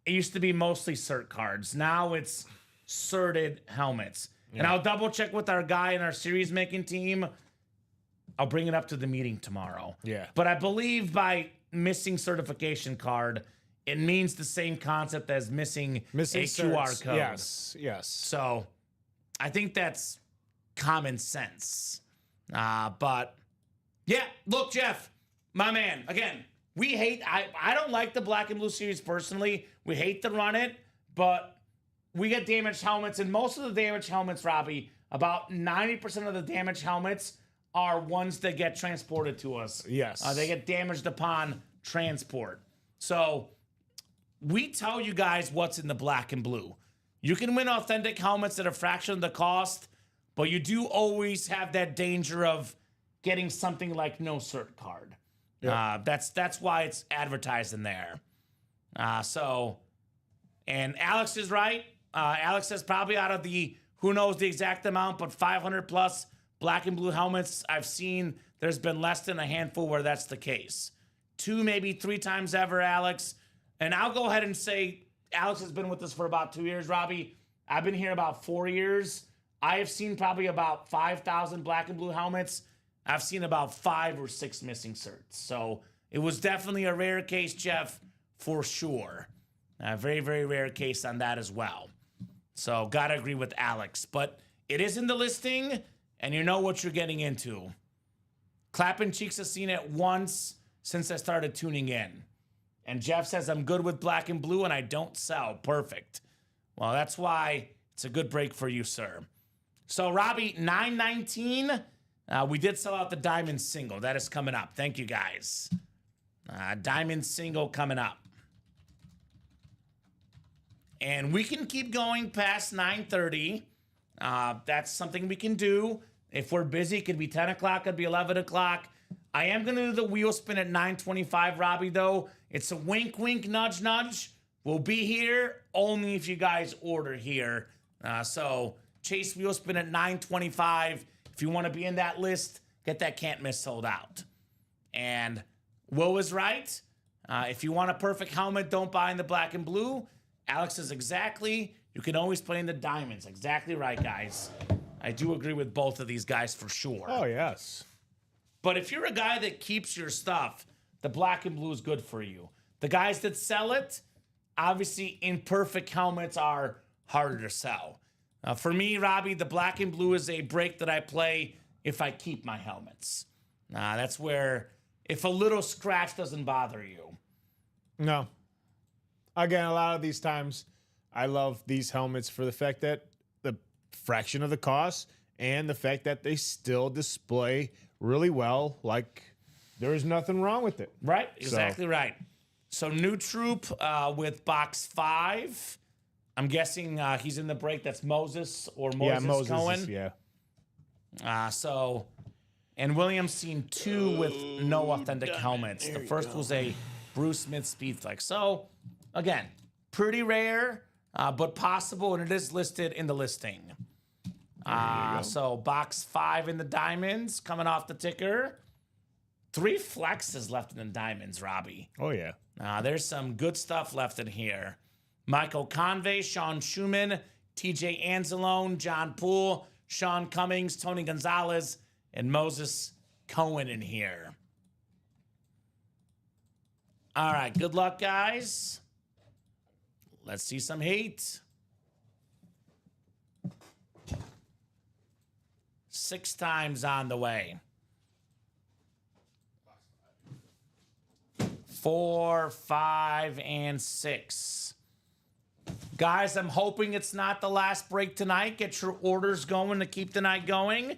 Speaker 2: it used to be mostly cert cards. Now it's certed helmets. Yeah. And I'll double check with our guy in our series making team. I'll bring it up to the meeting tomorrow.
Speaker 3: Yeah.
Speaker 2: But I believe by missing certification card, it means the same concept as missing a QR code.
Speaker 3: Yes.
Speaker 2: So I think that's common sense. But yeah, look, Jeff, my man, again, I don't like the black and blue series personally. We hate to run it, but we get damaged helmets, and most of the damaged helmets, Robbie, about 90% of the damaged helmets are ones that get transported to us.
Speaker 3: Yes.
Speaker 2: They get damaged upon transport. So we tell you guys what's in the black and blue. You can win authentic helmets at a fraction of the cost, but you do always have that danger of getting something like no cert card. Yeah. That's why it's advertised in there. And Alex is right. Alex says probably out of the, who knows the exact amount, but 500 plus black and blue helmets I've seen, there's been less than a handful where that's the case. 2, maybe 3 times ever, Alex. And I'll go ahead and say Alex has been with us for about 2 years, Robbie. I've been here about 4 years. I have seen probably about 5,000 black and blue helmets. I've seen about 5 or 6 missing certs. So it was definitely a rare case, Jeff, for sure. A very, very rare case on that as well. So gotta agree with Alex. But it is in the listing, and you know what you're getting into. Clapping Cheeks has seen it once since I started tuning in. And Jeff says, I'm good with black and blue and I don't sell. Perfect. Well, that's why it's a good break for you, sir. So, Robbie, 919. We did sell out the Diamond Single. That is coming up. Thank you, guys. Diamond Single coming up. And we can keep going past 9:30. That's something we can do. If we're busy, it could be 10 o'clock, it could be 11 o'clock. I am going to do the wheel spin at 9:25, Robbie, though. It's a wink, wink, nudge, nudge. We'll be here only if you guys order here. So Chase wheel spin at 9:25. If you want to be in that list, get that can't miss sold out. And Will is right. If you want a perfect helmet, don't buy in the black and blue. Alex is exactly. You can always play in the diamonds. Exactly right, guys. I do agree with both of these guys for sure.
Speaker 3: Oh, yes.
Speaker 2: But if you're a guy that keeps your stuff, the black and blue is good for you. The guys that sell it, obviously imperfect helmets are harder to sell. For me, Robbie, the black and blue is a break that I play if I keep my helmets. That's where, if a little scratch doesn't bother you.
Speaker 3: No. Again, a lot of these times, I love these helmets for the fact that the fraction of the cost, and the fact that they still display really well, like there is nothing wrong with it.
Speaker 2: Right, exactly right. So new troop with box 5. I'm guessing he's in the break. That's Moses or Moses Cohen. And Williams seen 2 with no authentic helmets. The first was a Bruce Smith Speedflex. So again, pretty rare, but possible, and it is listed in the listing. So box 5 in the diamonds coming off the ticker. 3 flexes left in the diamonds, Robbie.
Speaker 3: Oh, yeah.
Speaker 2: There's some good stuff left in here. Michael Convey, Sean Schumann, TJ Anzalone, John Poole, Sean Cummings, Tony Gonzalez, and Moses Cohen in here. All right, good luck, guys. Let's see some heat. 6 times on the way. 4, 5, and 6. Guys, I'm hoping it's not the last break tonight. Get your orders going to keep the night going.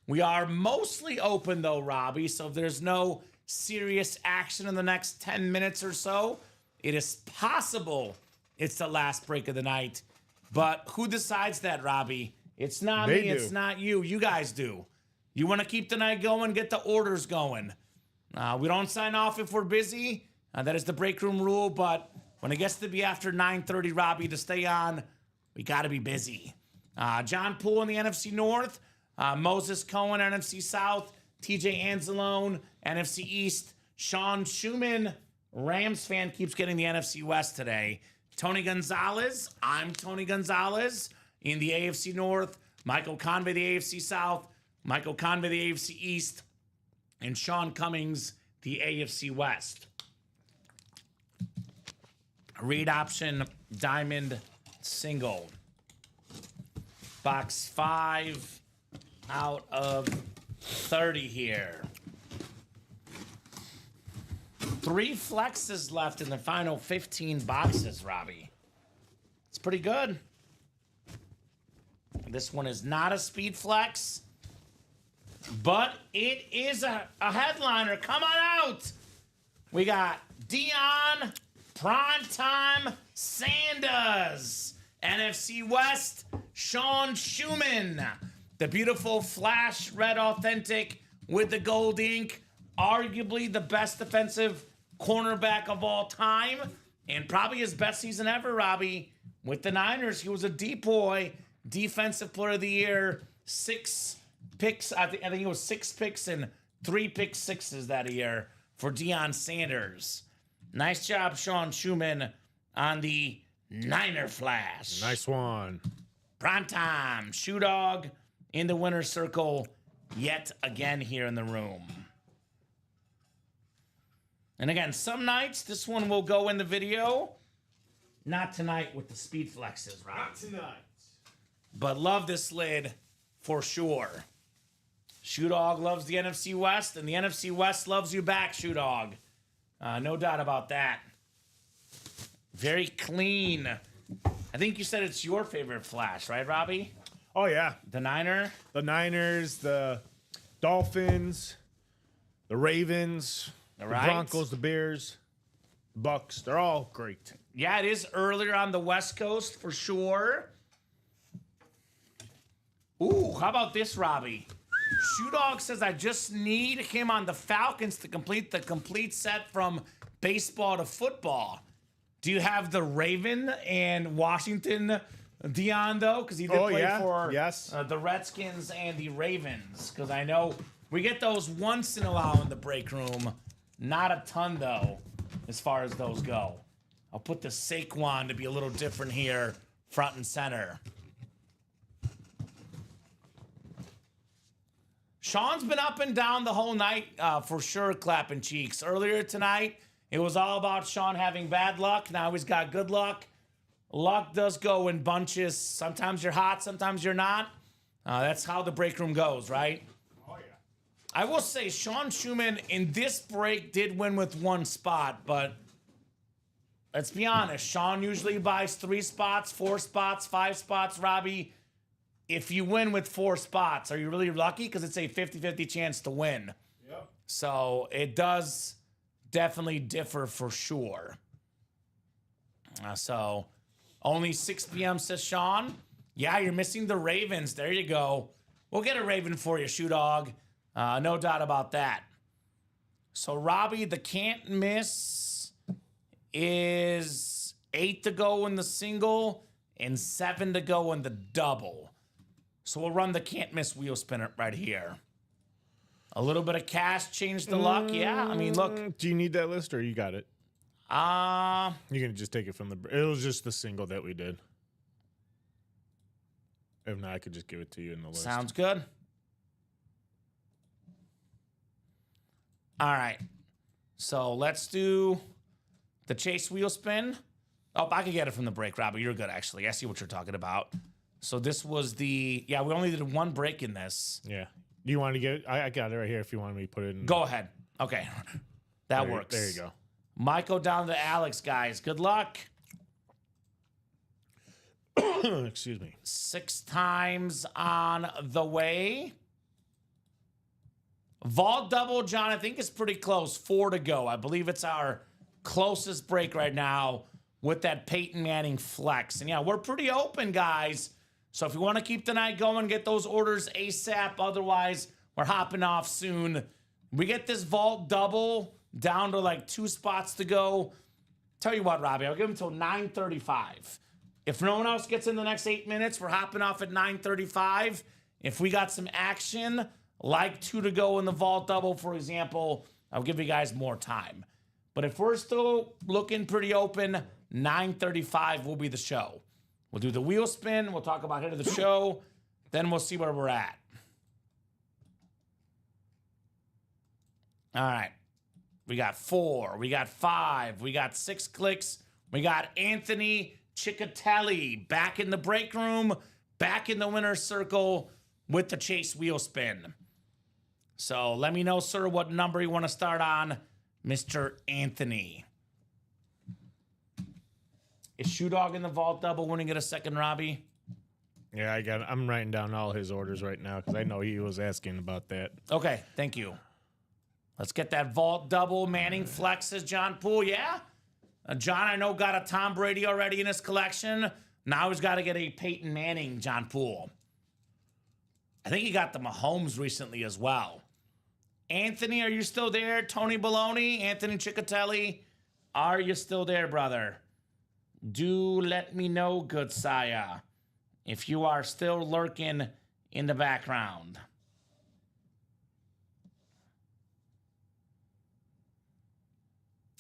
Speaker 2: We are mostly open, though, Robbie, so if there's no serious action in the next 10 minutes or so, it is possible it's the last break of the night. But who decides that, Robbie? It's not me, it's not you. You guys do. You want to keep the night going, get the orders going. We don't sign off if we're busy. That is the break room rule, but when it gets to be after 9:30, Robbie, to stay on, we got to be busy. John Poole in the NFC North, Moses Cohen, NFC South, TJ Anzalone, NFC East, Sean Schumann, Rams fan, keeps getting the NFC West today. Tony Gonzalez, I'm Tony Gonzalez in the AFC North, Michael Convey, the AFC South, Michael Convey, the AFC East, and Sean Cummings, the AFC West. Read option, diamond, single. Box 5 out of 30 here. 3 flexes left in the final 15 boxes, Robbie. It's pretty good. This one is not a speed flex, but it is a headliner. Come on out. We got Deion Primetime Sanders. NFC West, Sean Schumann. The beautiful flash red authentic with the gold ink. Arguably the best defensive cornerback of all time. And probably his best season ever, Robbie. With the Niners, he was a depoy. Defensive player of the year. 6 picks. I think it was 6 picks and 3 pick sixes that year for Deion Sanders. Nice job, Sean Schumann, on the Niner Flash.
Speaker 3: Nice one.
Speaker 2: Prime time. Shoe Dog in the winner's circle yet again here in the room. And again, some nights this one will go in the video. Not tonight with the speed flexes, right?
Speaker 3: Not tonight.
Speaker 2: But love this lid for sure. Shoe Dog loves the NFC West, and the NFC West loves you back, Shoe Dog. No doubt about that. Very clean. I think you said it's your favorite flash, right, Robbie?
Speaker 3: Oh, yeah.
Speaker 2: The Niner?
Speaker 3: The Niners, the Dolphins, the Ravens,
Speaker 2: All
Speaker 3: the
Speaker 2: right.
Speaker 3: Broncos, the Bears, Bucks. They're all great.
Speaker 2: Yeah, it is earlier on the West Coast for sure. Ooh, how about this, Robbie? Shoe Dog says, I just need him on the Falcons to complete the complete set from baseball to football. Do you have the Raven and Washington Deion, though? Because he did play for the Redskins and the Ravens. Because I know we get those once in a while in the break room. Not a ton, though, as far as those go. I'll put the Saquon to be a little different here, front and center. Sean's been up and down the whole night for sure, clapping cheeks. Earlier tonight, it was all about Sean having bad luck. Now he's got good luck. Luck does go in bunches. Sometimes you're hot, sometimes you're not. That's how the break room goes, right?
Speaker 3: Oh, yeah.
Speaker 2: I will say Sean Schumann in this break did win with 1 spot, but let's be honest. Sean usually buys 3 spots, 4 spots, 5 spots. Robbie, if you win with 4 spots, are you really lucky? Because it's a 50-50 chance to win.
Speaker 3: Yep.
Speaker 2: So it does definitely differ for sure. So only 6 p.m. says Sean. Yeah, you're missing the Ravens. There you go. We'll get a Raven for you, Shoe Dog. No doubt about that. So Robbie, the can't miss is 8 to go in the single and 7 to go in the double. So we'll run the can't miss wheel spinner right here. A little bit of cash, change the luck. Yeah, I mean, look.
Speaker 3: Do you need that list or you got it? You're going to just take it from the... It was just the single that we did. If not, I could just give it to you in the list.
Speaker 2: Sounds good. All right. So let's do the chase wheel spin. Oh, I could get it from the break, Robbie. You're good, actually. I see what you're talking about. So this was the... Yeah, we only did 1 break in this.
Speaker 3: Yeah. Do you want to get it? I got it right here if you want me to put it in.
Speaker 2: Go ahead. Okay. That works.
Speaker 3: There you go.
Speaker 2: Michael down to Alex, guys. Good luck.
Speaker 3: Excuse me.
Speaker 2: 6 times on the way. Vault double, John, I think is pretty close. 4 to go. I believe it's our closest break right now with that Peyton Manning flex. And yeah, we're pretty open, guys. So if you want to keep the night going, get those orders ASAP. Otherwise, we're hopping off soon. We get this vault double down to like 2 spots to go. Tell you what, Robbie, I'll give him until 9:35. If no one else gets in the next 8 minutes, we're hopping off at 9:35. If we got some action, like 2 to go in the vault double, for example, I'll give you guys more time. But if we're still looking pretty open, 9:35 will be the show. We'll do the wheel spin. We'll talk about hit of the show. Then we'll see where we're at. All right. We got 4. We got 5. We got 6 clicks. We got Anthony Ciccatelli back in the break room, back in the winner's circle with the chase wheel spin. So let me know, sir, what number you want to start on, Mr. Anthony. Is Shoe Dog in the vault double winning it a second, Robbie?
Speaker 3: Yeah, I'm writing down all his orders right now because I know he was asking about that.
Speaker 2: Okay, thank you. Let's get that vault double. Manning flexes, John Poole. Yeah? John, I know, got a Tom Brady already in his collection. Now he's got to get a Peyton Manning, John Poole. I think he got the Mahomes recently as well. Anthony, are you still there? Tony Baloney, Anthony Ciccatelli, are you still there, brother? Do let me know, good sire, if you are still lurking in the background.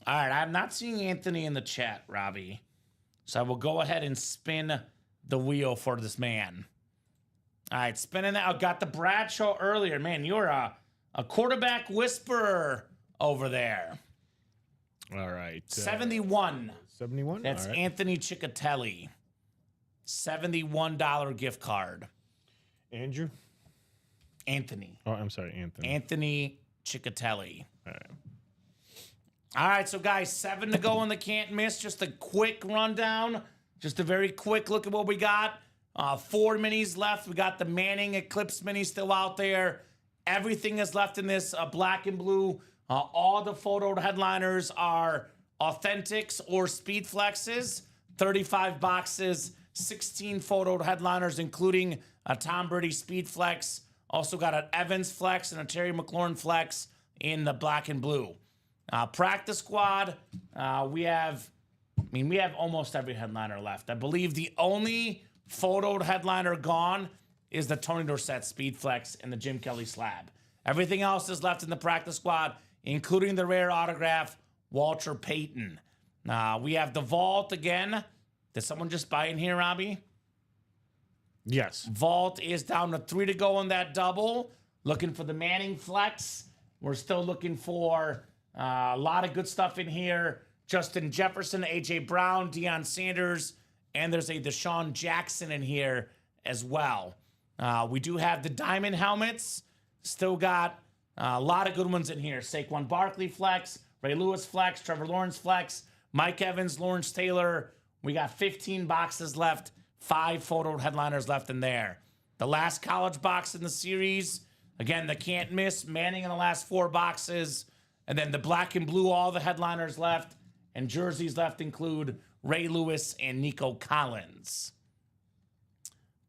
Speaker 2: All right, I'm not seeing Anthony in the chat, Robbie. So I will go ahead and spin the wheel for this man. All right, spinning that. I got the Bradshaw earlier. Man, you're a quarterback whisperer over there.
Speaker 3: All right.
Speaker 2: 71.
Speaker 3: 71?
Speaker 2: That's
Speaker 3: right.
Speaker 2: Anthony Ciccatelli. $71 gift card.
Speaker 3: Andrew?
Speaker 2: Anthony.
Speaker 3: Oh, I'm sorry, Anthony.
Speaker 2: Anthony Ciccatelli.
Speaker 3: All right.
Speaker 2: All right, so guys, 7 to go in the can't miss. Just a quick rundown. Just a very quick look at what we got. 4 minis left. We got the Manning Eclipse mini still out there. Everything is left in this black and blue. All the photo headliners are Authentics or Speed Flexes. 35 boxes, 16 photo headliners, including a Tom Brady Speed Flex. Also got an Evans Flex and a Terry McLaurin Flex in the black and blue. Practice squad, we have almost every headliner left. I believe the only photoed headliner gone is the Tony Dorsett Speed Flex and the Jim Kelly Slab. Everything else is left in the practice squad, including the rare autograph, Walter Payton. We have the vault again. Did someone just buy in here, Robbie?
Speaker 3: Yes.
Speaker 2: Vault is down to 3 to go on that double. Looking for the Manning Flex. We're still looking for a lot of good stuff in here. Justin Jefferson, A.J. Brown, Deion Sanders, and there's a Deshaun Jackson in here as well. We do have the diamond helmets. Still got a lot of good ones in here. Saquon Barkley Flex, Ray Lewis Flex, Trevor Lawrence Flex, Mike Evans, Lawrence Taylor. We got 15 boxes left, 5 photo headliners left in there. The last college box in the series. Again, the can't miss. Manning in the last 4 boxes. And then the black and blue, all the headliners left. And jerseys left include Ray Lewis and Nico Collins.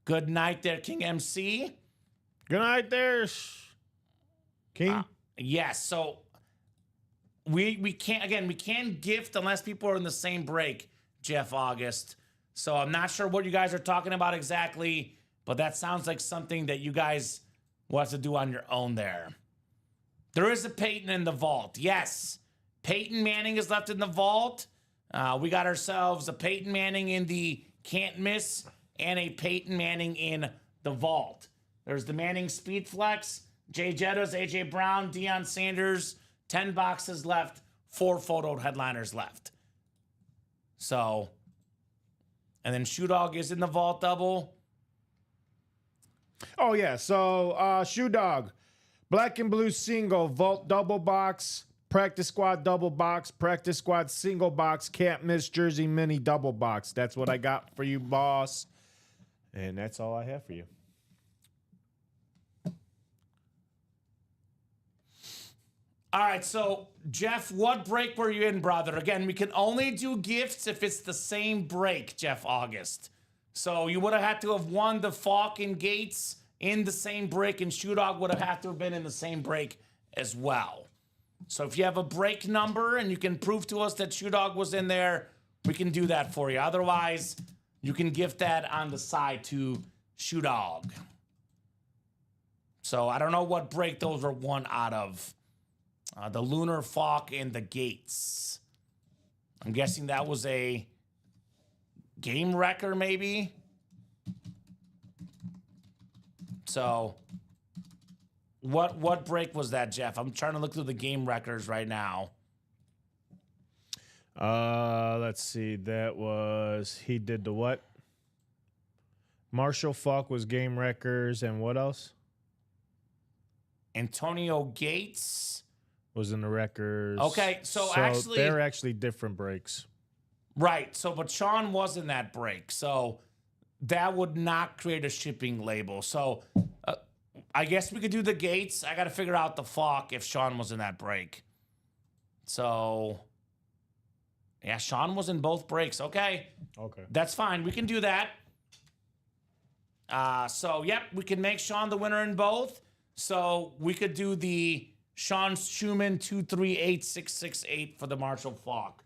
Speaker 2: Good night there, King MC.
Speaker 3: Good night there, King.
Speaker 2: Yes, so we can't gift unless people are in the same break, Jeff August. So I'm not sure what you guys are talking about exactly, but that sounds like something that you guys will have to do on your own there. There is a Peyton in the vault. Yes, Peyton Manning is left in the vault. We got ourselves a Peyton Manning in the can't miss and a Peyton Manning in the vault. There's the Manning Speed Flex, Jay Jettas, AJ Brown, Deion Sanders, 10 boxes left, 4 photo headliners left. So, and then Shoe Dog is in the vault double.
Speaker 3: Oh, yeah. So, Shoe Dog, black and blue single, vault double box, practice squad double box, practice squad single box, can't miss jersey mini double box. That's what I got for you, boss. And that's all I have for you.
Speaker 2: All right, so Jeff, what break were you in, brother? Again, we can only do gifts if it's the same break, Jeff August. So you would have had to have won the Falk and Gates in the same break, and Shoe Dog would have had to have been in the same break as well. So if you have a break number and you can prove to us that Shoe Dog was in there, we can do that for you. Otherwise, you can gift that on the side to Shoe Dog. So I don't know what break those were won out of. The Lunar Falk and the Gates. I'm guessing that was a game wrecker, maybe. So, what break was that, Jeff? I'm trying to look through the game records right now.
Speaker 3: Let's see. That was, he did the what? Marshall Falk was game wreckers, and what else?
Speaker 2: Antonio Gates
Speaker 3: Was in the records.
Speaker 2: Okay, so actually-
Speaker 3: they're actually different breaks.
Speaker 2: Right. So, but Sean was in that break. So that would not create a shipping label. So I guess we could do the Gates. I got to figure out the Falk if Sean was in that break. So, yeah, Sean was in both breaks. Okay.
Speaker 3: Okay.
Speaker 2: That's fine. We can do that. So, yep, we can make Sean the winner in both. So we could do the Sean Schumann 238668 for the Marshall Falk.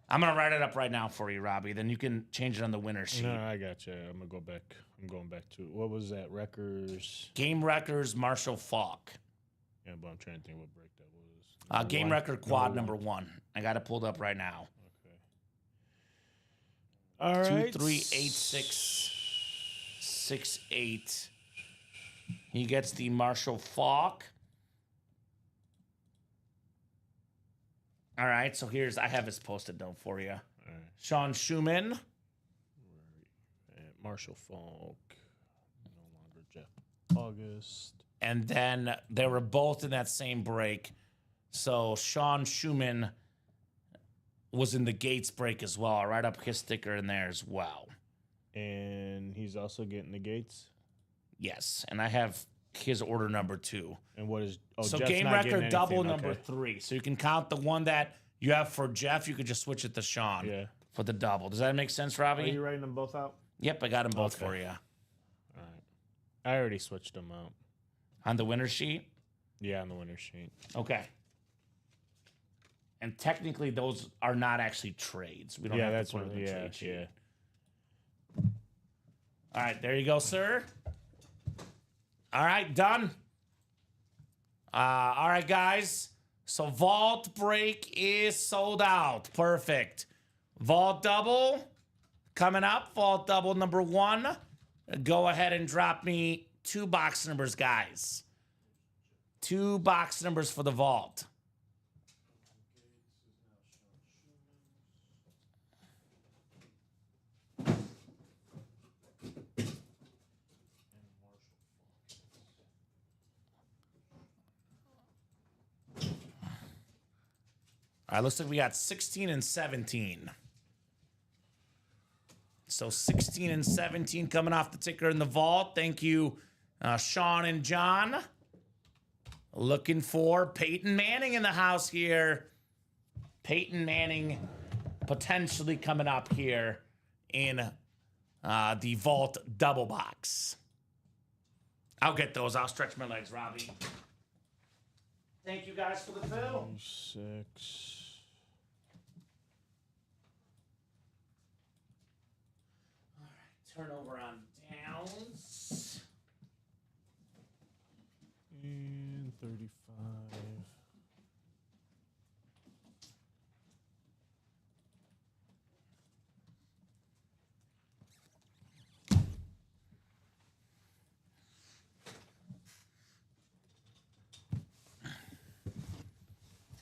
Speaker 2: I'm going to write it up right now for you, Robbie. Then you can change it on the winner sheet.
Speaker 3: No, I got you. I'm gonna go back. I'm going back to what was that? Wreckers.
Speaker 2: Game Wreckers Marshall Falk.
Speaker 3: Yeah, but I'm trying to think what break that was.
Speaker 2: Game Record Quad number 1. I got it pulled up right now.
Speaker 3: All right.
Speaker 2: 238668. He gets the Marshall Falk. All right, so I have his post-it note for you.
Speaker 3: All right.
Speaker 2: Sean Schumann.
Speaker 3: Marshall Falk. No longer Jeff August.
Speaker 2: And then they were both in that same break. So Sean Schumann was in the Gates break as well. I'll write up his sticker in there as well.
Speaker 3: And he's also getting the Gates.
Speaker 2: Yes, and I have his order number 2.
Speaker 3: And what is
Speaker 2: So
Speaker 3: Jeff's
Speaker 2: game
Speaker 3: not getting
Speaker 2: record double
Speaker 3: anything,
Speaker 2: number
Speaker 3: okay.
Speaker 2: 3. So you can count the one that you have for Jeff. You could just switch it to Sean for the double. Does that make sense, Robbie?
Speaker 3: Are you writing them both out?
Speaker 2: Yep, I got them both for you.
Speaker 3: All right. I already switched them out.
Speaker 2: On the winner sheet?
Speaker 3: Yeah, on the winner sheet.
Speaker 2: Okay. And technically, those are not actually trades. We don't
Speaker 3: Yeah,
Speaker 2: have
Speaker 3: that's
Speaker 2: to put
Speaker 3: what.
Speaker 2: it in the
Speaker 3: Yeah,
Speaker 2: trade sheet.
Speaker 3: yeah.
Speaker 2: All right, there you go, sir. All right, done. All right, guys. So Vault Break is sold out. Perfect. Vault Double coming up. Vault Double number 1. Go ahead and drop me 2 box numbers, guys. 2 box numbers for the Vault. All right, looks like we got 16 and 17. So 16 and 17 coming off the ticker in the vault. Thank you, Sean and John. Looking for Peyton Manning in the house here. Peyton Manning potentially coming up here in the vault double box. I'll get those. I'll stretch my legs, Robbie. Thank you guys for the fill.
Speaker 3: 6.
Speaker 2: Turnover on downs.
Speaker 3: And 35.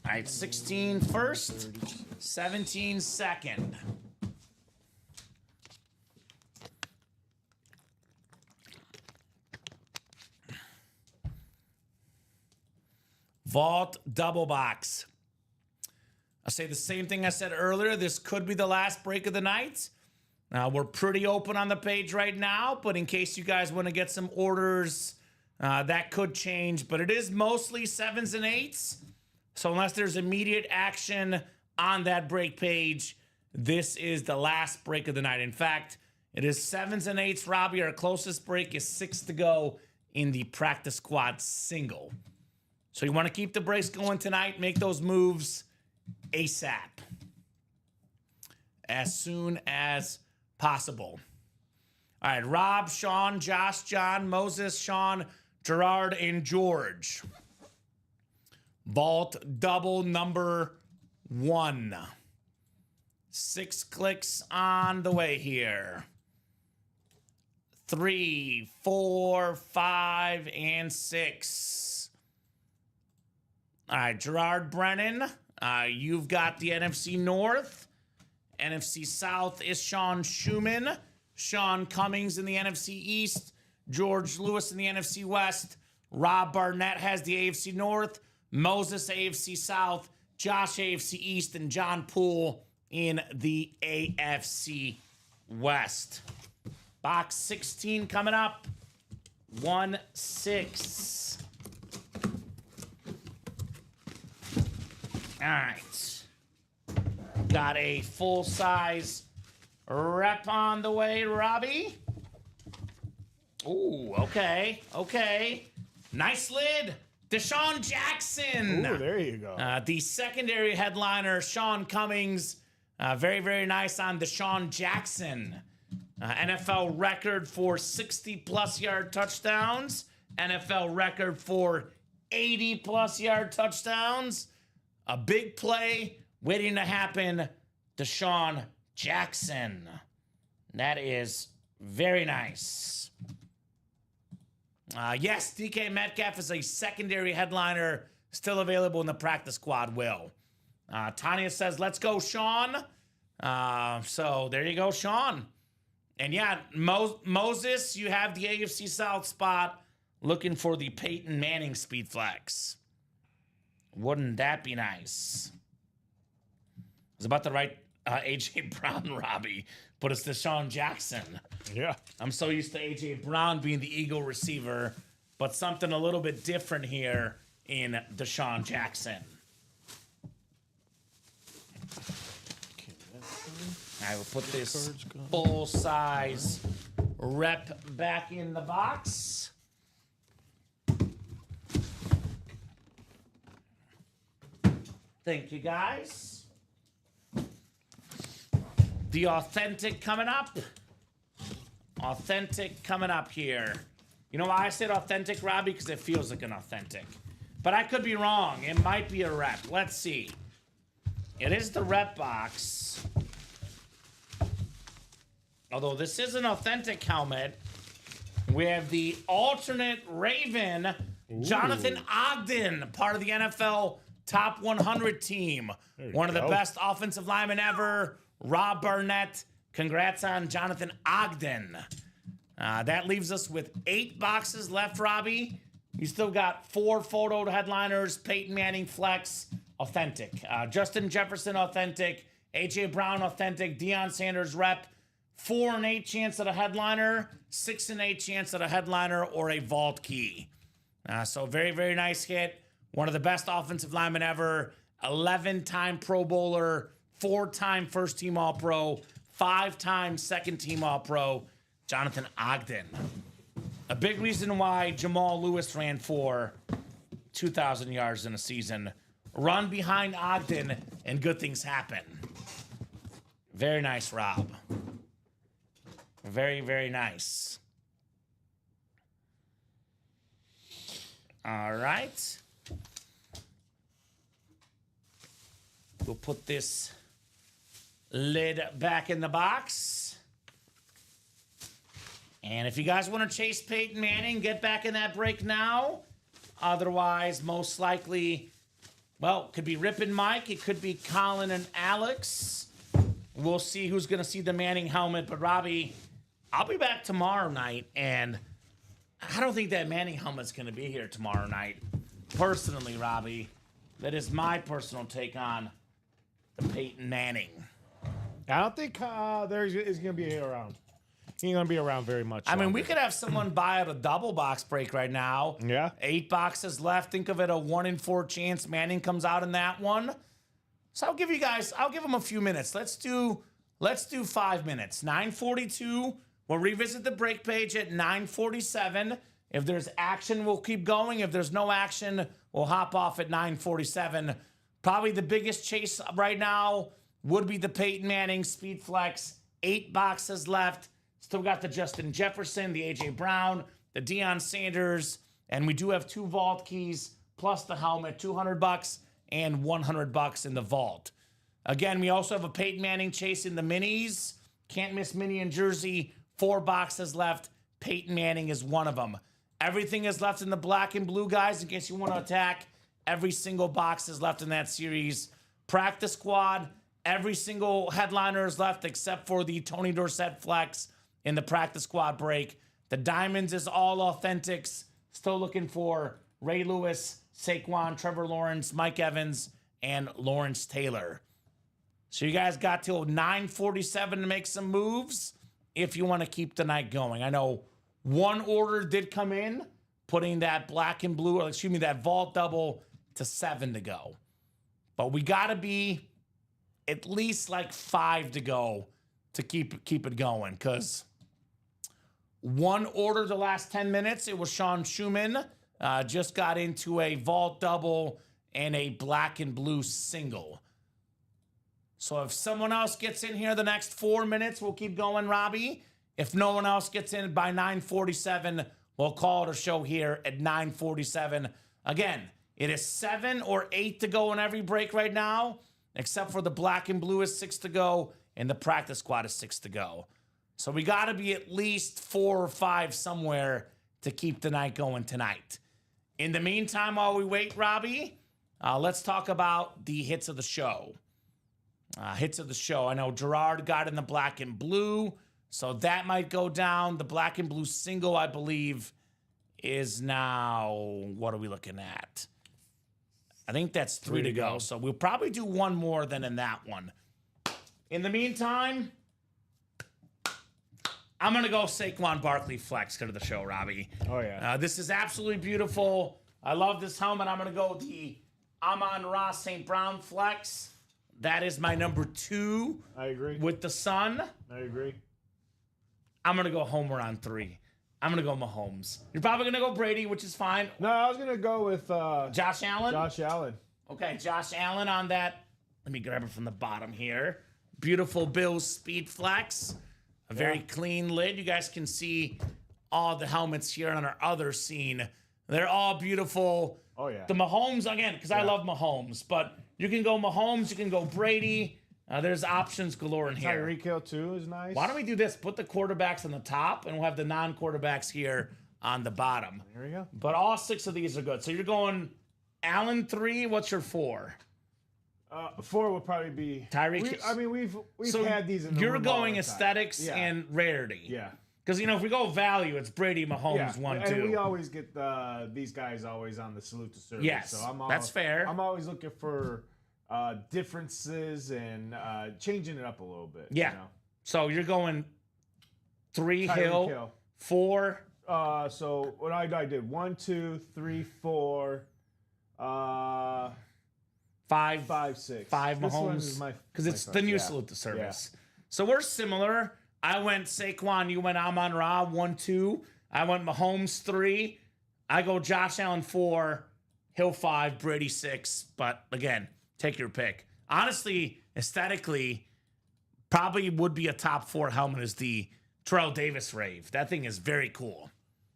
Speaker 2: All right, 16 first, 17 second. Vault double box. I'll say the same thing I said earlier. This could be the last break of the night. We're pretty open on the page right now, but in case you guys want to get some orders, that could change. But it is mostly 7s and 8s. So unless there's immediate action on that break page, this is the last break of the night. In fact, it is 7s and 8s, Robbie. Our closest break is 6 to go in the practice squad single. So you want to keep the breaks going tonight. Make those moves ASAP. As soon as possible. All right, Rob, Sean, Josh, John, Moses, Sean, Gerard, and George. Vault double number 1. 6 clicks on the way here. 3, 4, 5, and 6. All right, Gerard Brennan, you've got the NFC North. NFC South is Sean Schumann. Sean Cummings in the NFC East. George Lewis in the NFC West. Rob Barnett has the AFC North. Moses AFC South. Josh AFC East. And John Poole in the AFC West. Box 16 coming up. 1-6. All right. Got a full-size rep on the way, Robbie. Ooh, okay. Okay. Nice lid. Deshaun Jackson.
Speaker 3: Ooh, there you go.
Speaker 2: The secondary headliner, Sean Cummings. Very, very nice on Deshaun Jackson. NFL record for 60-plus yard touchdowns. NFL record for 80-plus yard touchdowns. A big play waiting to happen, Deshaun Jackson. That is very nice. Yes, DK Metcalf is a secondary headliner, still available in the practice squad, Will. Tanya says, let's go, Sean. So there you go, Sean. And yeah, Moses, you have the AFC South spot looking for the Peyton Manning speed flex. Wouldn't that be nice? I was about to write A.J. Brown, Robbie, but it's Deshaun Jackson.
Speaker 3: Yeah.
Speaker 2: I'm so used to A.J. Brown being the Eagle receiver, but something a little bit different here in Deshaun Jackson. I will put this full-size rep back in the box. Thank you, guys. The authentic coming up. Authentic coming up here. You know why I said authentic, Robbie? Because it feels like an authentic. But I could be wrong. It might be a rep. Let's see. It is the rep box. Although this is an authentic helmet. We have the alternate Raven, Jonathan Ogden, part of the NFL Top 100 team. One of the best offensive linemen ever. Rob Barnett. Congrats on Jonathan Ogden. That leaves us with 8 boxes left, Robbie. You still got 4 photo headliners. Peyton Manning flex, authentic. Justin Jefferson, authentic. A.J. Brown, authentic. Deion Sanders, rep. 4 and 8 chance at a headliner, 6 and 8 chance at a headliner or a vault key. So very, very nice hit. One of the best offensive linemen ever. 11-time Pro Bowler, 4-time first-team All-Pro, 5-time second-team All-Pro, Jonathan Ogden. A big reason why Jamal Lewis ran for 2,000 yards in a season. Run behind Ogden, and good things happen. Very nice, Rob. Very, very nice. All right. We'll put this lid back in the box. And if you guys want to chase Peyton Manning, get back in that break now. Otherwise, most likely, well, it could be Rip and Mike. It could be Colin and Alex. We'll see who's going to see the Manning helmet. But, Robbie, I'll be back tomorrow night, and I don't think that Manning helmet's going to be here tomorrow night. Personally, Robbie, that is my personal take on the Peyton Manning.
Speaker 3: I don't think there is going to be around. He ain't going to be around very much.
Speaker 2: I mean, we could have someone buy out a double box break right now.
Speaker 3: Yeah.
Speaker 2: 8 boxes left. Think of it, a 1 in 4 chance Manning comes out in that one. So I'll give them a few minutes. Let's do 5 minutes. 9:42. We'll revisit the break page at 9:47. If there's action, we'll keep going. If there's no action, we'll hop off at 9:47. Probably the biggest chase right now would be the Peyton Manning Speed Flex. 8 boxes left. Still got the Justin Jefferson, the A.J. Brown, the Deion Sanders, and we do have 2 vault keys plus the helmet, $200 and $100 in the vault. Again, we also have a Peyton Manning chase in the minis. Can't miss mini and jersey. 4 boxes left. Peyton Manning is one of them. Everything is left in the black and blue, guys, in case you want to attack. Every single box is left in that series. Practice squad, every single headliner is left except for the Tony Dorsett Flex in the practice squad break. The diamonds is all authentics. Still looking for Ray Lewis, Saquon, Trevor Lawrence, Mike Evans, and Lawrence Taylor. So you guys got till 9:47 to make some moves if you want to keep the night going. I know one order did come in, putting that black and blue, that vault double to 7 to go. But we got to be at least like 5 to go to keep it going, because one order the last 10 minutes, it was Sean Schumann. Just got into a vault double and a black and blue single. So if someone else gets in here the next 4 minutes, we'll keep going, Robbie. If no one else gets in by 9:47, we'll call it a show here at 9:47. Again, it is 7 or 8 to go in every break right now, except for the black and blue is 6 to go, and the practice squad is 6 to go. So we got to be at least 4 or 5 somewhere to keep the night going tonight. In the meantime, while we wait, Robbie, let's talk about the hits of the show. Hits of the show. I know Gerard got in the black and blue, so that might go down. The black and blue single, I believe, is now, what are we looking at? I think that's 3 to go. So we'll probably do one more than in that one. In the meantime, I'm going to go Saquon Barkley Flex to the show, Robbie.
Speaker 3: Oh, yeah.
Speaker 2: This is absolutely beautiful. I love this helmet. I'm going to go the Amon-Ra St. Brown Flex. That is my number 2.
Speaker 3: I agree.
Speaker 2: With the sun.
Speaker 3: I agree.
Speaker 2: I'm going to go Homer on 3. I'm going to go Mahomes. You're probably going to go Brady, which is fine.
Speaker 3: No, I was going to go with
Speaker 2: Josh Allen?
Speaker 3: Josh Allen.
Speaker 2: Okay, Josh Allen on that. Let me grab it from the bottom here. Beautiful Bills Speed Flex. A very clean lid. You guys can see all the helmets here on our other scene. They're all beautiful.
Speaker 3: Oh, yeah.
Speaker 2: The Mahomes, again, because I love Mahomes. But you can go Mahomes. You can go Brady. There's options galore in here.
Speaker 3: Tyreek Hill, too, is nice.
Speaker 2: Why don't we do this? Put the quarterbacks on the top, and we'll have the non-quarterbacks here on the bottom.
Speaker 3: There we go.
Speaker 2: But all 6 of these are good. So you're going Allen 3. What's your 4?
Speaker 3: 4 would probably be
Speaker 2: Tyreek.
Speaker 3: We've had these in the
Speaker 2: you're
Speaker 3: room all
Speaker 2: going
Speaker 3: the time.
Speaker 2: aesthetics and rarity.
Speaker 3: Yeah.
Speaker 2: Because, if we go value, it's Brady, Mahomes, 1, 2.
Speaker 3: And we always get these guys always on the salute to service.
Speaker 2: Yes,
Speaker 3: so
Speaker 2: that's fair.
Speaker 3: I'm always looking for differences and changing it up a little bit.
Speaker 2: Yeah.
Speaker 3: You know?
Speaker 2: So you're going 3
Speaker 3: Tyreek
Speaker 2: Hill,
Speaker 3: Hill.
Speaker 2: 4.
Speaker 3: So what I did 1, 2, 3, 4,
Speaker 2: 5,
Speaker 3: 5, 6.
Speaker 2: 5
Speaker 3: This one
Speaker 2: Mahomes,
Speaker 3: is
Speaker 2: because it's
Speaker 3: my
Speaker 2: the new
Speaker 3: yeah.
Speaker 2: salute to service. So we're similar. I went Saquon, you went Amon Ra 1, 2. I went Mahomes 3. I go Josh Allen 4, Hill 5, Brady 6. But again, take your pick. Honestly, aesthetically, probably would be a top 4 helmet is the Terrell Davis Rave. That thing is very cool.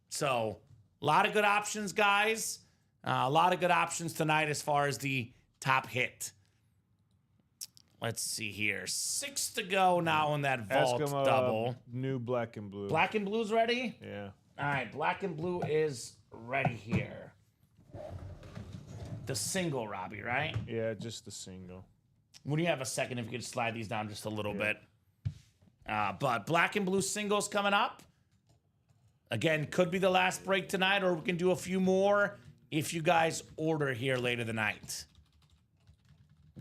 Speaker 2: So a lot of good options, guys. A lot of good options tonight as far as the top hit. Let's see here. 6 to go now in that vault
Speaker 3: Ask him,
Speaker 2: double.
Speaker 3: new black and blue.
Speaker 2: Black and blue's ready?
Speaker 3: Yeah.
Speaker 2: All right, black and blue is ready here. The single, Robbie, right?
Speaker 3: Yeah, just the single.
Speaker 2: When you have a second, if you could slide these down just a little bit. But black and blue singles coming up. Again, could be the last break tonight, or we can do a few more if you guys order here later tonight.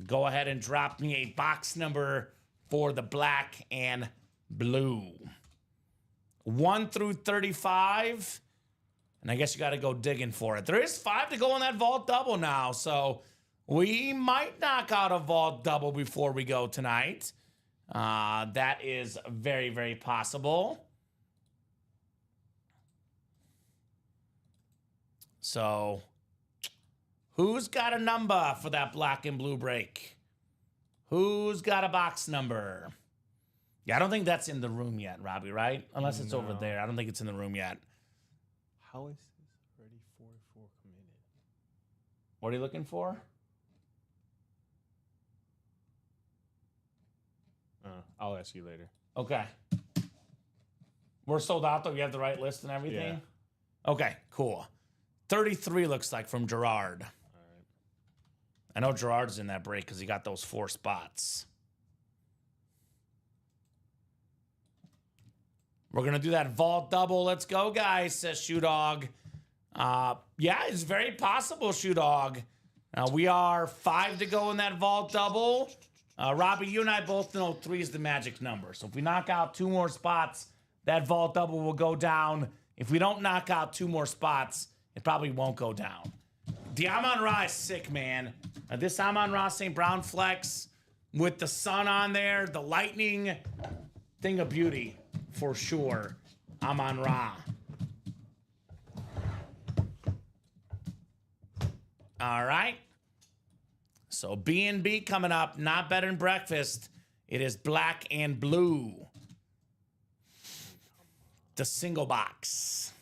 Speaker 2: Go ahead and drop me a box number for the black and blue. 1 through 35. And I guess you got to go digging for it. There is 5 to go in that vault double now. So we might knock out a vault double before we go tonight. That is very, very possible. So who's got a number for that black and blue break? Who's got a box number? Yeah, I don't think that's in the room yet, Robbie, right? Unless it's over there. I don't think it's in the room yet.
Speaker 3: How is this already 44 committed?
Speaker 2: What are you looking for?
Speaker 3: I'll ask you later.
Speaker 2: Okay. We're sold out, though. You have the right list and everything?
Speaker 3: Yeah.
Speaker 2: Okay, cool. 33 looks like from Gerard.
Speaker 3: All right.
Speaker 2: I know Gerard's in that break because he got those 4 spots. We're going to do that vault double. Let's go, guys, says Shoe Dog. Yeah, it's very possible, Shoe Dog. We are 5 to go in that vault double. Robbie, you and I both know 3 is the magic number. So if we knock out 2 more spots, that vault double will go down. If we don't knock out 2 more spots, it probably won't go down. The Amon Ra is sick, man. This Amon Ra St. Brown flex with the sun on there, the lightning, thing of beauty for sure. Amon Ra. All right. So B&B coming up, not better than breakfast. It is black and blue. The single box.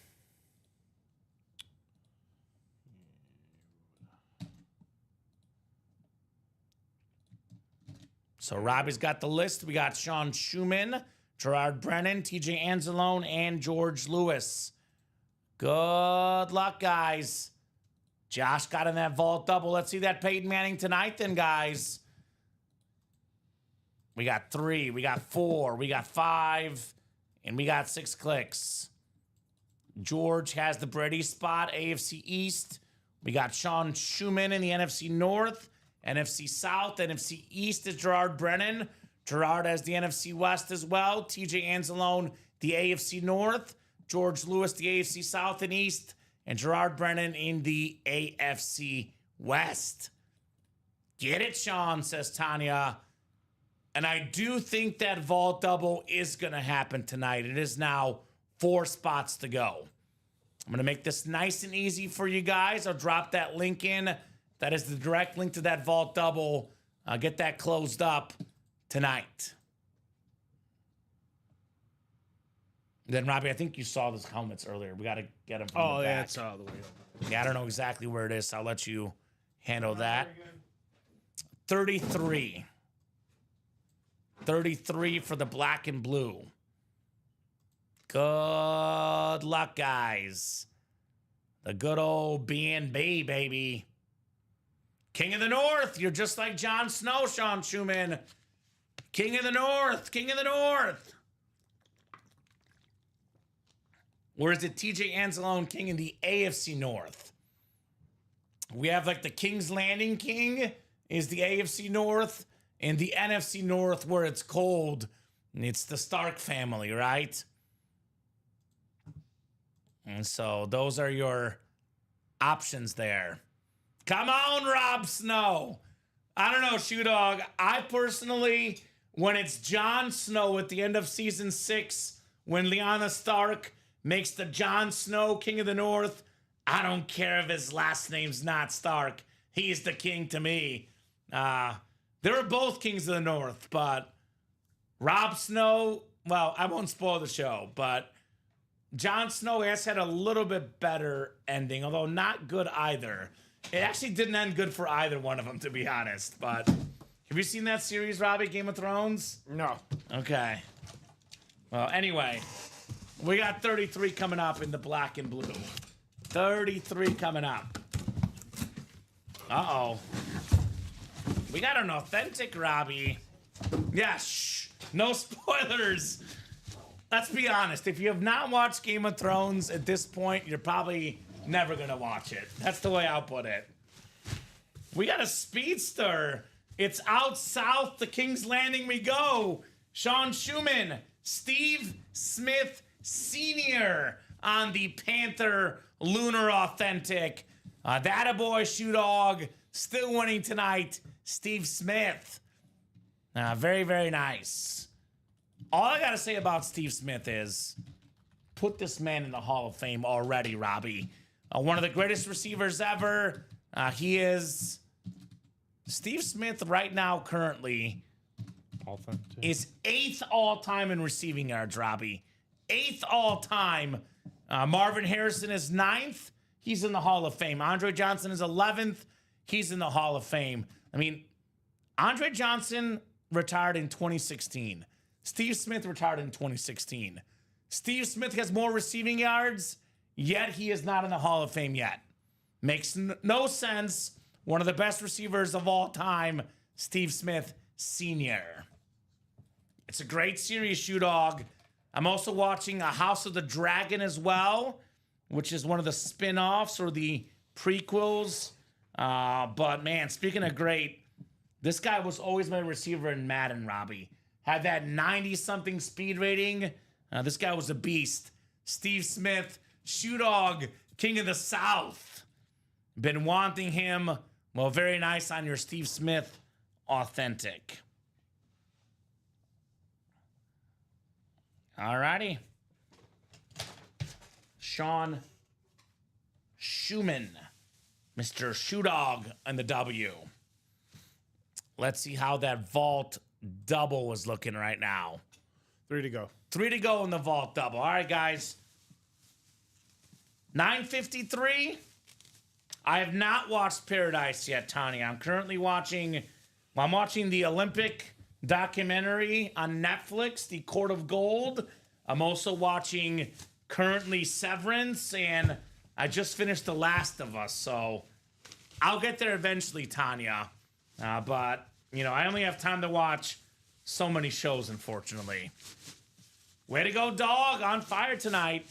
Speaker 2: So Robbie's got the list. We got Sean Schumann, Gerard Brennan, TJ Anzalone, and George Lewis. Good luck, guys. Josh got in that vault double. Let's see that Peyton Manning tonight then, guys. We got 3, we got 4, we got 5, and we got 6 clicks. George has the Brady spot, AFC East. We got Sean Schumann in the NFC North, NFC South, NFC East is Gerard Brennan. Gerard has the NFC West as well. TJ Anzalone, the AFC North. George Lewis, the AFC South and East. And Gerard Brennan in the AFC West. Get it, Sean, says Tanya. And I do think that vault double is going to happen tonight. It is now 4 spots to go. I'm going to make this nice and easy for you guys. I'll drop that link in. That is the direct link to that vault double. I'll get that closed up tonight. Then, Robbie, I think you saw those helmets earlier. We got to get them from the back.
Speaker 3: It's all the way over.
Speaker 2: Yeah, I don't know exactly where it is, so I'll let you handle that. 33. 33 for the black and blue. Good luck, guys. The good old B&B, baby. King of the North. You're just like Jon Snow, Sean Schumann. King of the North. King of the North. Or is it TJ Anzalone King in the AFC North? We have like the King's Landing King is the AFC North, and the NFC North where it's cold, it's the Stark family, right? And so those are your options there. Come on, Rob Snow. I don't know, Shoe Dog. I personally, when it's Jon Snow at the end of season 6, when Lyanna Stark makes the Jon Snow King of the North, I don't care if his last name's not Stark. He's the king to me. They were both kings of the North, but Rob Snow, well, I won't spoil the show, but Jon Snow has had a little bit better ending, although not good either. It actually didn't end good for either one of them, to be honest. But have you seen that series, Robbie, Game of Thrones?
Speaker 3: No.
Speaker 2: Okay. Well, anyway, we got 33 coming up in the black and blue. 33 coming up. Uh-oh. We got an authentic Robbie. Yeah, shh. No spoilers. Let's be honest. If you have not watched Game of Thrones at this point, you're probably never going to watch it. That's the way I'll put it. We got a speedster. It's out south to King's Landing we go. Sean Schumann, Steve Smith Sr. on the Panther Lunar Authentic. That a boy, Shoe Dog. Still winning tonight, Steve Smith. Very, very nice. All I got to say about Steve Smith is put this man in the Hall of Fame already, Robbie. One of the greatest receivers ever. He is... Steve Smith right now currently is 8th all-time in receiving yards, Robbie. 8th all-time. Marvin Harrison is 9th. He's in the Hall of Fame. Andre Johnson is 11th. He's in the Hall of Fame. I mean, Andre Johnson retired in 2016. Steve Smith retired in 2016. Steve Smith has more receiving yards, yet he is not in the Hall of Fame yet. Makes no sense. One of the best receivers of all time, Steve Smith Sr. It's a great series, Shoe Dog. I'm also watching A House of the Dragon as well, which is one of the spin-offs or the prequels. But man, speaking of great, this guy was always my receiver in Madden, Robbie. Had that 90-something speed rating. This guy was a beast. Steve Smith, Shoe Dog, King of the South. Been wanting him. Well, very nice on your Steve Smith Authentic. All righty. Sean Schumann, Mr. Shoe Dog, and the W. Let's see how that vault double is looking right now.
Speaker 3: 3 to go.
Speaker 2: 3 to go in the vault double. All right, guys. 9:53. I have not watched Paradise yet, Tanya. I'm currently watching the Olympic documentary on Netflix, The Court of Gold. I'm also watching currently Severance, and I just finished The Last of Us, so I'll get there eventually, Tanya. But, I only have time to watch so many shows, unfortunately. Way to go, dog. On fire tonight.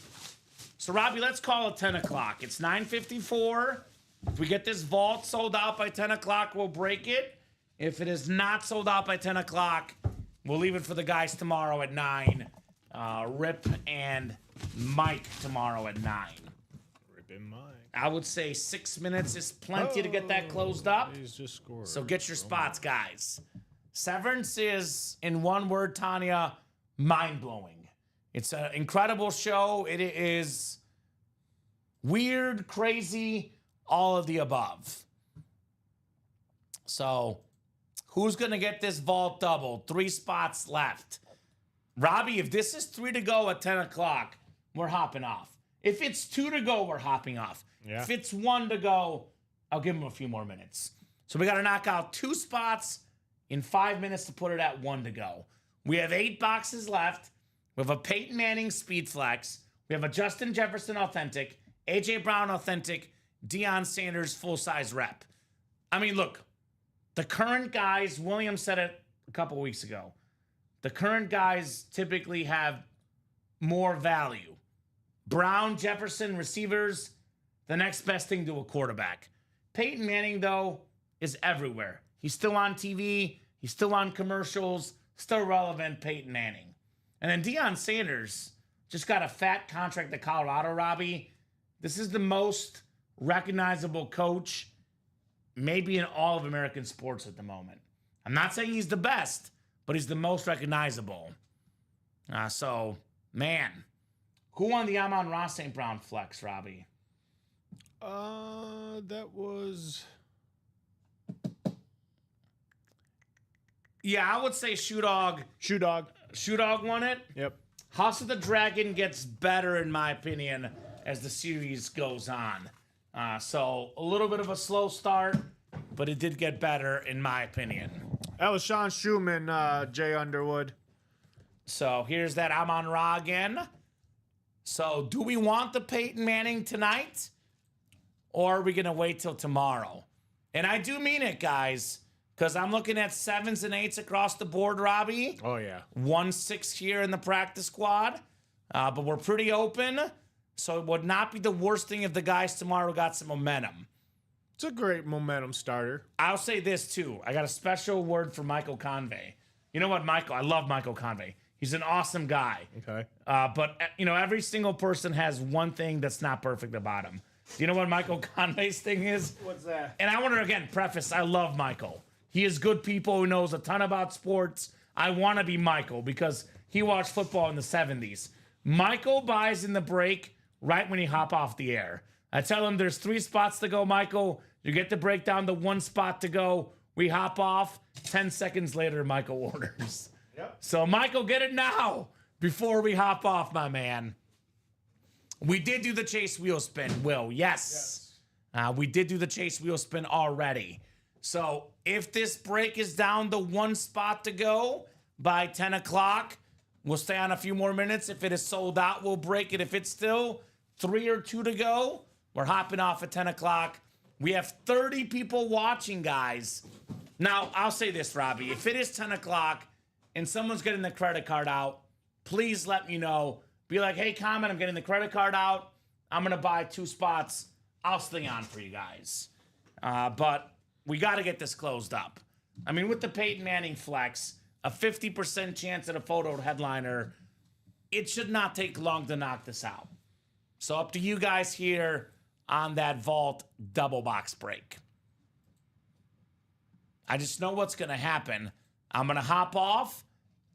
Speaker 2: So, Robbie, let's call it 10 o'clock. It's 9:54. If we get this vault sold out by 10 o'clock, we'll break it. If it is not sold out by 10 o'clock, we'll leave it for the guys tomorrow at 9. Rip and Mike tomorrow at 9.
Speaker 3: Rip and Mike.
Speaker 2: I would say 6 minutes is plenty to get that closed up.
Speaker 3: He's just scored.
Speaker 2: So get your spots, guys. Severance is, in one word, Tanya, mind-blowing. It's an incredible show. It is weird, crazy, all of the above. So, who's going to get this vault double? 3 spots left. Robbie, if this is 3 to go at 10 o'clock, we're hopping off. If it's 2 to go, we're hopping off.
Speaker 3: Yeah.
Speaker 2: If it's 1 to go, I'll give him a few more minutes. So we got to knock out 2 spots in 5 minutes to put it at 1 to go. We have 8 boxes left. We have a Peyton Manning Speed Flex. We have a Justin Jefferson Authentic, A.J. Brown Authentic, Deion Sanders full-size rep. I mean, look, the current guys, William said it a couple weeks ago, the current guys typically have more value. Brown, Jefferson, receivers, the next best thing to a quarterback. Peyton Manning, though, is everywhere. He's still on TV. He's still on commercials. Still relevant, Peyton Manning. And then Deion Sanders, just got a fat contract to Colorado, Robbie. This is the most recognizable coach maybe in all of American sports at the moment. I'm not saying he's the best, but he's the most recognizable. So, man, who won the Amon-Ra St. Brown flex, Robbie?
Speaker 3: That was...
Speaker 2: Yeah, I would say Shoe Dog.
Speaker 3: Shoe Dog.
Speaker 2: Shoe Dog won it.
Speaker 3: Yep.
Speaker 2: House of the Dragon gets better, in my opinion, as the series goes on. So a little bit of a slow start, but it did get better, in my opinion.
Speaker 3: That was Sean Schumann, Jay Underwood.
Speaker 2: So here's that Amon-Ra again. So do we want the Peyton Manning tonight? Or are we going to wait till tomorrow? And I do mean it, guys, because I'm looking at 7s and 8s across the board, Robbie.
Speaker 3: Oh, yeah.
Speaker 2: 1-6 here in the practice squad. But we're pretty open. So it would not be the worst thing if the guys tomorrow got some momentum.
Speaker 3: It's a great momentum starter.
Speaker 2: I'll say this, too. I got a special word for Michael Convey. You know what, Michael? I love Michael Convey. He's an awesome guy.
Speaker 3: Okay.
Speaker 2: But, every single person has one thing that's not perfect about him. Do you know what Michael Convey's thing is?
Speaker 3: What's that?
Speaker 2: And I want to, again, preface, I love Michael. He is good people who knows a ton about sports. I want to be Michael because he watched football in the 70s. Michael buys in the break right when he hop off the air. I tell him there's 3 spots to go, Michael. You get the break down to 1 spot to go. We hop off. 10 seconds later, Michael orders.
Speaker 3: Yep.
Speaker 2: So, Michael, get it now before we hop off, my man. We did do the chase wheel spin, Will. Yes. We did do the chase wheel spin already. So if this break is down to 1 spot to go by 10 o'clock, we'll stay on a few more minutes. If it is sold out, we'll break it. If it's still 3 or 2 to go, we're hopping off at 10 o'clock. We have 30 people watching, guys. Now, I'll say this, Robbie. If it is 10 o'clock and someone's getting the credit card out, please let me know. Be like, hey, comment, I'm getting the credit card out. I'm going to buy 2 spots. I'll stay on for you guys. But we got to get this closed up. I mean, with the Peyton Manning flex, a 50% chance at a photo headliner, it should not take long to knock this out. So up to you guys here on that vault double box break. I just know what's going to happen. I'm going to hop off,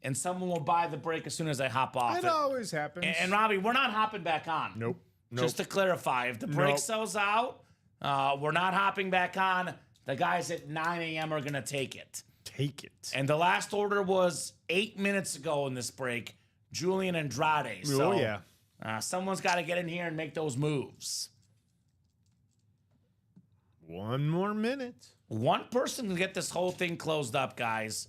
Speaker 2: and someone will buy the break as soon as I hop off.
Speaker 3: It always happens.
Speaker 2: And Robbie, we're not hopping back on.
Speaker 3: Nope.
Speaker 2: Just to clarify, if the break sells out, we're not hopping back on. The guys at 9 a.m. are going to take it.
Speaker 3: Take it.
Speaker 2: And the last order was 8 minutes ago in this break, Julian Andrade. So,
Speaker 3: yeah.
Speaker 2: Someone's got to get in here and make those moves.
Speaker 3: 1 more minute.
Speaker 2: One person can get this whole thing closed up, guys.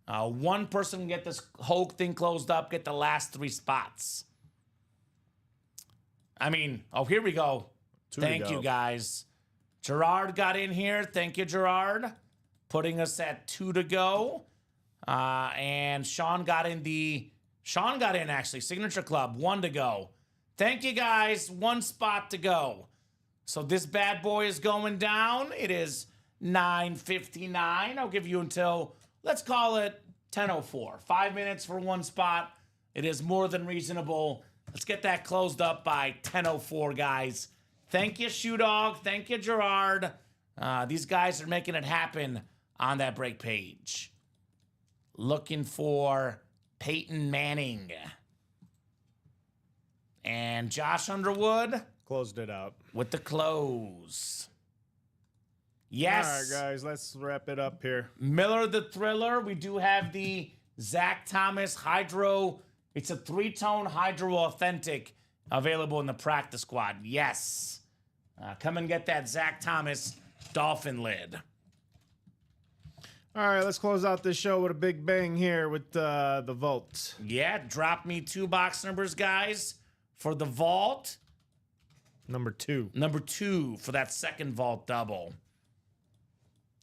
Speaker 2: One person can get this whole thing closed up, get the last 3 spots. I mean, here we go. Thank you, guys. Gerard got in here. Thank you, Gerard. Putting us at 2 to go. And Sean got in actually. Signature Club, 1 to go. Thank you, guys. 1 spot to go. So this bad boy is going down. It is 9:59. I'll give you until, let's call it 10:04. 5 minutes for 1 spot. It is more than reasonable. Let's get that closed up by 10:04, guys. Thank you, Shoe Dog. Thank you, Gerard. These guys are making it happen on that break page. Looking for Peyton Manning. And Josh Underwood
Speaker 3: Closed it out.
Speaker 2: with the close. Yes.
Speaker 3: All right, guys, let's wrap it up here.
Speaker 2: Miller the Thriller. We do have the Zach Thomas Hydro. It's a 3-tone Hydro Authentic available in the practice squad. Yes. Come and get that Zach Thomas Dolphin lid.
Speaker 3: All right, let's close out this show with a big bang here with the vault.
Speaker 2: Yeah, drop me 2 box numbers, guys, for the vault.
Speaker 3: Number 2.
Speaker 2: Number 2 for that second vault double.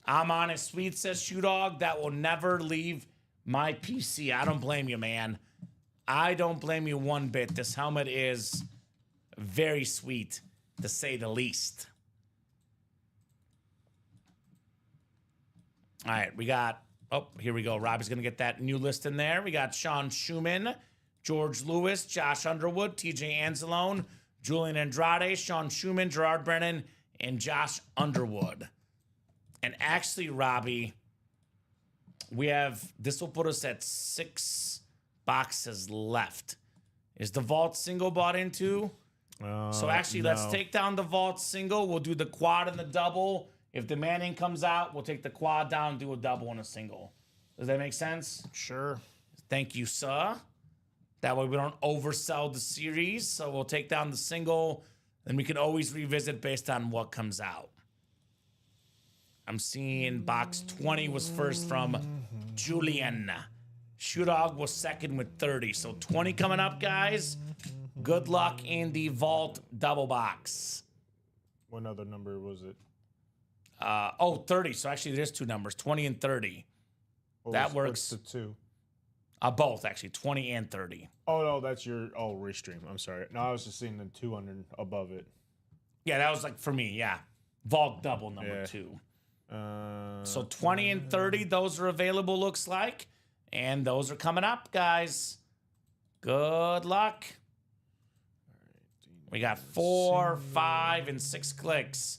Speaker 2: I'm honest, sweet, says Shoe Dog. That will never leave my PC. I don't blame you, man. I don't blame you one bit. This helmet is very sweet, to say the least. All right, we got, here we go. Robbie's going to get that new list in there. We got Sean Schumann, George Lewis, Josh Underwood, TJ Anzalone, Julian Andrade, Sean Schumann, Gerard Brennan, and Josh Underwood. And actually, Robbie, this will put us at 6 boxes left. Is the vault single bought into? So actually, let's take down the vault single. We'll do the quad and the double. If the Manning comes out, we'll take the quad down and do a double and a single. Does that make sense?
Speaker 3: Sure.
Speaker 2: Thank you, sir. That way we don't oversell the series. So we'll take down the single, and we can always revisit based on what comes out. I'm seeing box 20 was first from Julian. Shoe Dog was second with 30. So 20 coming up, guys. Good luck in the vault double box.
Speaker 3: What other number was it?
Speaker 2: 30. So actually, there's 2 numbers, 20 and 30. That works.
Speaker 3: What's the 2?
Speaker 2: Both, actually, 20 and 30.
Speaker 3: Oh, no, that's your restream. I'm sorry. No, I was just seeing the 200 above it.
Speaker 2: Yeah, that was like for me, yeah. Vault double number 2. So 20 and 30, those are available, looks like. And those are coming up, guys. Good luck. We got 4, 5, and 6 clicks.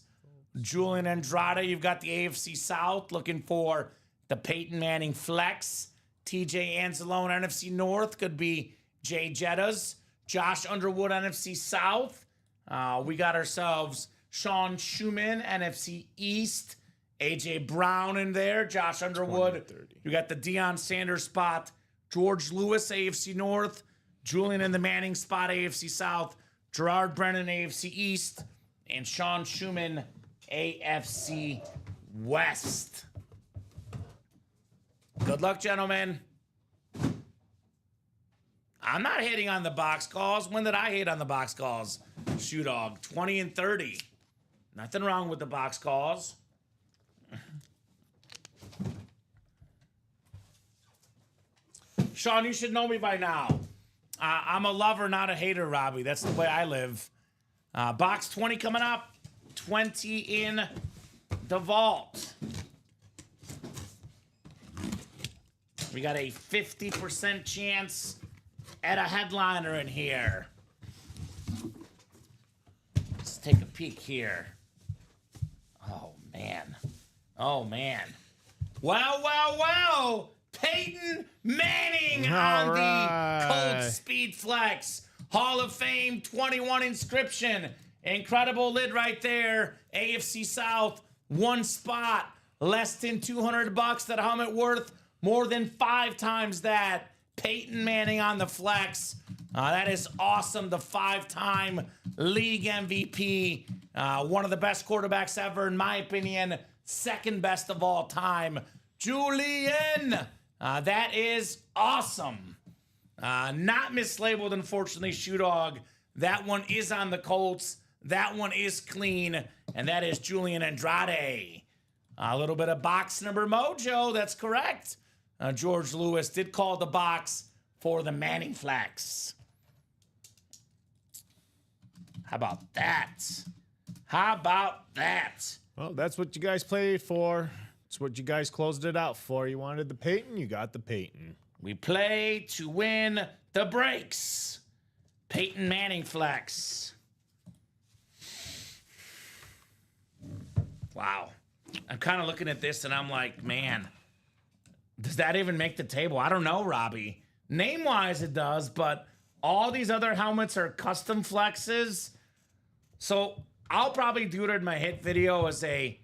Speaker 2: Julian Andrade, you've got the AFC South looking for the Peyton Manning flex. TJ Anzalone, NFC North, could be Jay Jettas. Josh Underwood, NFC South. We got ourselves Sean Schumann, NFC East. AJ Brown in there. Josh Underwood. You got the Deion Sanders spot. George Lewis, AFC North. Julian in the Manning spot, AFC South. Gerard Brennan, AFC East. And Sean Schumann, AFC West. Good luck, gentlemen. I'm not hitting on the box calls. When did I hit on the box calls? Shoe Dog, 20 and 30. Nothing wrong with the box calls. Sean, you should know me by now. I'm a lover, not a hater, Robbie. That's the way I live. Box 20 coming up. 20 in the vault. We got a 50% chance at a headliner in here. Let's take a peek here. Oh, man. Oh, man. Wow. Peyton Manning on the Colt Speed Flex. Hall of Fame 21 inscription. Incredible lid right there. AFC South, 1 spot. Less than $200. That helmet worth more than 5 times that. Peyton Manning on the flex. That is awesome. The 5-time league MVP. One of the best quarterbacks ever, in my opinion. Second best of all time. Julian. That is awesome. Not mislabeled, unfortunately, Shoe Dog. That one is on the Colts. That one is clean. And that is Julian Andrade. A little bit of box number mojo. That's correct. George Lewis did call the box for the Manning flex. How about that?
Speaker 3: Well, that's what you guys played for. It's what you guys closed it out for. You wanted the Peyton, you got the Peyton.
Speaker 2: We play to win the breaks. Peyton Manning flex. Wow. I'm kind of looking at this and I'm like, man, does that even make the table? I don't know, Robbie. Name-wise it does, but all these other helmets are custom flexes. So I'll probably do it in my hit video as a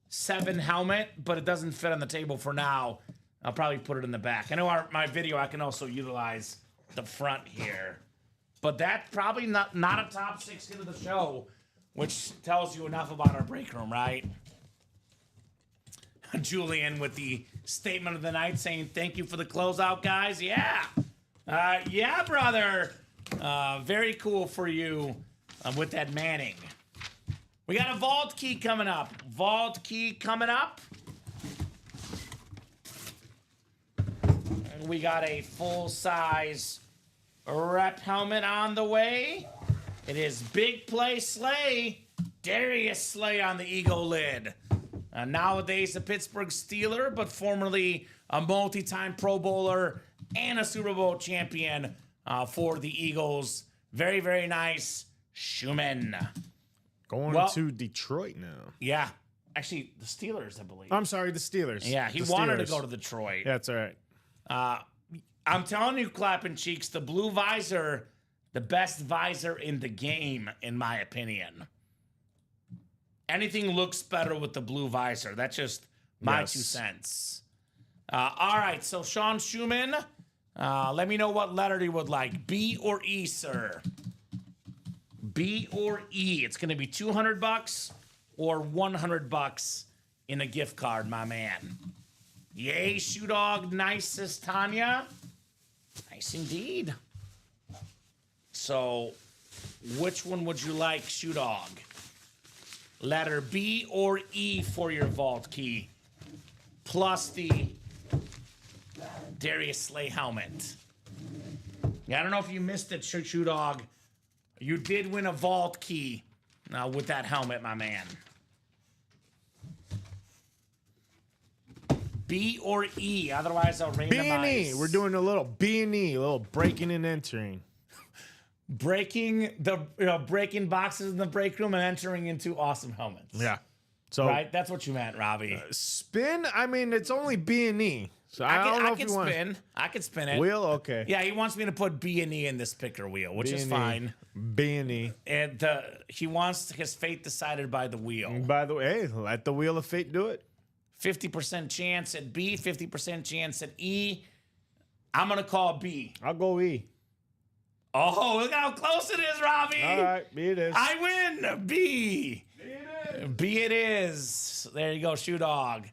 Speaker 2: 7 helmet, but it doesn't fit on the table for now. I'll probably put it in the back. I know my video, I can also utilize the front here. But that's probably not a top 6 hit of the show, which tells you enough about our break room, right? Julian with the statement of the night saying, thank you for the closeout, guys. Yeah. Yeah, brother. Very cool for you with that Manning. We got a vault key coming up. And we got a full-size rep helmet on the way. It is Big Play Slay. Darius Slay on the Eagle lid. Nowadays a Pittsburgh Steeler, but formerly a multi-time Pro Bowler and a Super Bowl champion. for the Eagles. Very, very nice. Schumann.
Speaker 3: Going to Detroit now.
Speaker 2: Yeah. Actually, the Steelers, I believe.
Speaker 3: I'm sorry, the Steelers.
Speaker 2: Yeah, he
Speaker 3: The
Speaker 2: wanted to
Speaker 3: Steelers.
Speaker 2: go to Detroit.
Speaker 3: Yeah, that's all right.
Speaker 2: I'm telling you, clapping cheeks, the blue visor, the best visor in the game, in my opinion. Anything looks better with the blue visor. That's just my
Speaker 3: Yes.
Speaker 2: 2 cents. All right, so Sean Schumann, let me know what letter you would like. B or E, sir? B or E. It's going to be $200 or $100 in a gift card, my man. Yay, Shoe Dog. Nice, says Tanya. Nice indeed. So, which one would you like, Shoe Dog? Letter B or E for your vault key, plus the Darius Slay helmet. Yeah, I don't know if you missed it, Shoe Dog. You did win a vault key with that helmet, my man. B or E, otherwise I'll randomize.
Speaker 3: B&E. We're doing a little B&E, a little breaking and entering.
Speaker 2: breaking boxes in the break room and entering into awesome helmets.
Speaker 3: Yeah. So
Speaker 2: Right? That's what you meant, Robbie.
Speaker 3: spin. I mean, it's only B&E. So I don't know
Speaker 2: I
Speaker 3: if
Speaker 2: can
Speaker 3: you want
Speaker 2: spin. I can spin it.
Speaker 3: wheel. Okay.
Speaker 2: Yeah, he wants me to put B and E in this picker wheel, which is
Speaker 3: B&E.
Speaker 2: fine.
Speaker 3: B&E.
Speaker 2: And he wants his fate decided by the wheel.
Speaker 3: By the way, hey, let the wheel of fate do it.
Speaker 2: 50% chance at B, 50% chance at E. I'm going to call B.
Speaker 3: I'll go E.
Speaker 2: Oh, look how close it is, Robbie.
Speaker 3: All right, B it is.
Speaker 2: I win. B. B it is. There you go, Shoe Dog.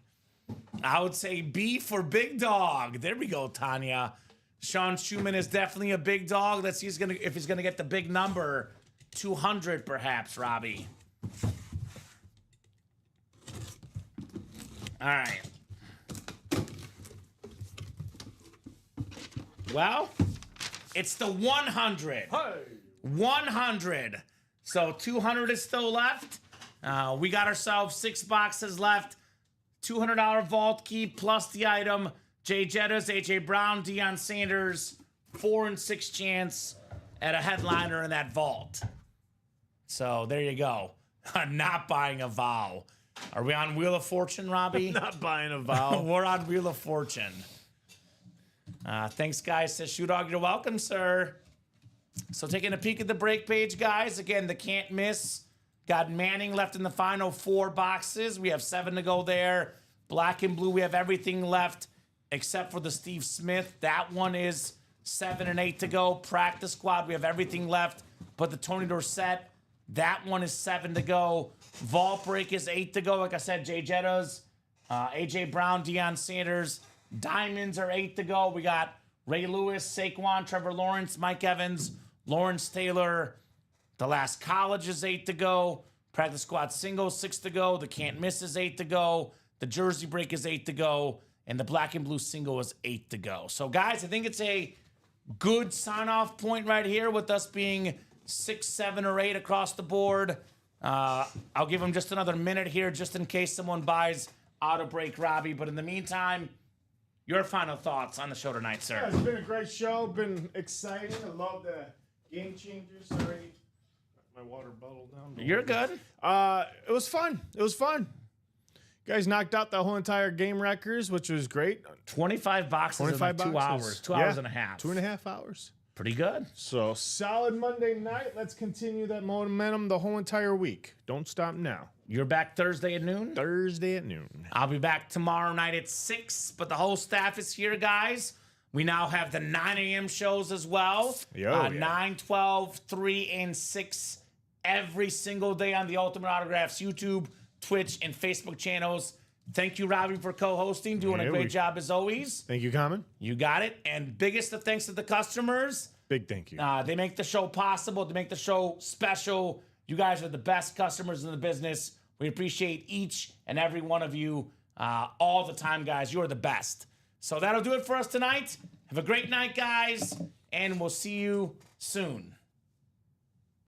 Speaker 2: I would say B for big dog. There we go, Tanya. Sean Schumann is definitely a big dog. Let's see if he's gonna get the big number, 200 perhaps, Robbie. All right. Well, it's the 100. 100. So 200 is still left. We got ourselves 6 boxes left. $200 vault key plus the item. Jay Jettas, AJ Brown, Deion Sanders, 4 and 6 chance at a headliner in that vault. So there you go. Not buying a vow. Are we on Wheel of Fortune, Robbie?
Speaker 3: Not buying a vowel.
Speaker 2: We're on Wheel of Fortune. Thanks, guys. Says Shoe Dog, you're welcome, sir. So taking a peek at the break page, guys. Again, the can't miss. Got Manning left in the final 4 boxes. We have 7 to go there. Black and blue, we have everything left except for the Steve Smith. That one is 7 and 8 to go. Practice squad, we have everything left but the Tony Dorsett. That one is 7 to go. Vault break is 8 to go. Like I said, Jay Jettas, AJ Brown, Deion Sanders. Diamonds are 8 to go. We got Ray Lewis, Saquon, Trevor Lawrence, Mike Evans, Lawrence Taylor. The Last College is 8 to go. Practice squad single, 6 to go. The can't miss is 8 to go. The jersey break is 8 to go. And the black and blue single is 8 to go. So, guys, I think it's a good sign-off point right here with us being 6, 7, or 8 across the board. I'll give them just another minute here just in case someone buys auto break, Robbie. But in the meantime, your final thoughts on the show tonight, sir.
Speaker 3: It's been a great show. Been exciting. I love the game changers. Sorry, my water bottle down.
Speaker 2: You're good.
Speaker 3: It was fun. It was fun. You guys knocked out the whole entire game records, which was great.
Speaker 2: 25 boxes
Speaker 3: 25
Speaker 2: in like 2
Speaker 3: boxes.
Speaker 2: hours. 2
Speaker 3: Yeah,
Speaker 2: hours and a half.
Speaker 3: 2.5 hours.
Speaker 2: Pretty good.
Speaker 3: So solid Monday night. Let's continue that momentum the whole entire week. Don't stop now.
Speaker 2: You're back Thursday at noon?
Speaker 3: Thursday at noon.
Speaker 2: I'll be back tomorrow night at 6, but the whole staff is here, guys. We now have the 9 a.m. shows as well.
Speaker 3: Yeah.
Speaker 2: 9, 12, 3, and 6 every single day on the Ultimate Autographs YouTube, Twitch, and Facebook channels. Thank you, Robbie, for co-hosting. Doing a
Speaker 3: Yeah,
Speaker 2: great job as always.
Speaker 3: Thank you, Common.
Speaker 2: You got it. And biggest of thanks to the customers.
Speaker 3: Big thank you.
Speaker 2: They make the show possible. They make the show special. You guys are the best customers in the business. We appreciate each and every one of you all the time, guys. You're the best. So that'll do it for us tonight. Have a great night, guys, and we'll see you soon.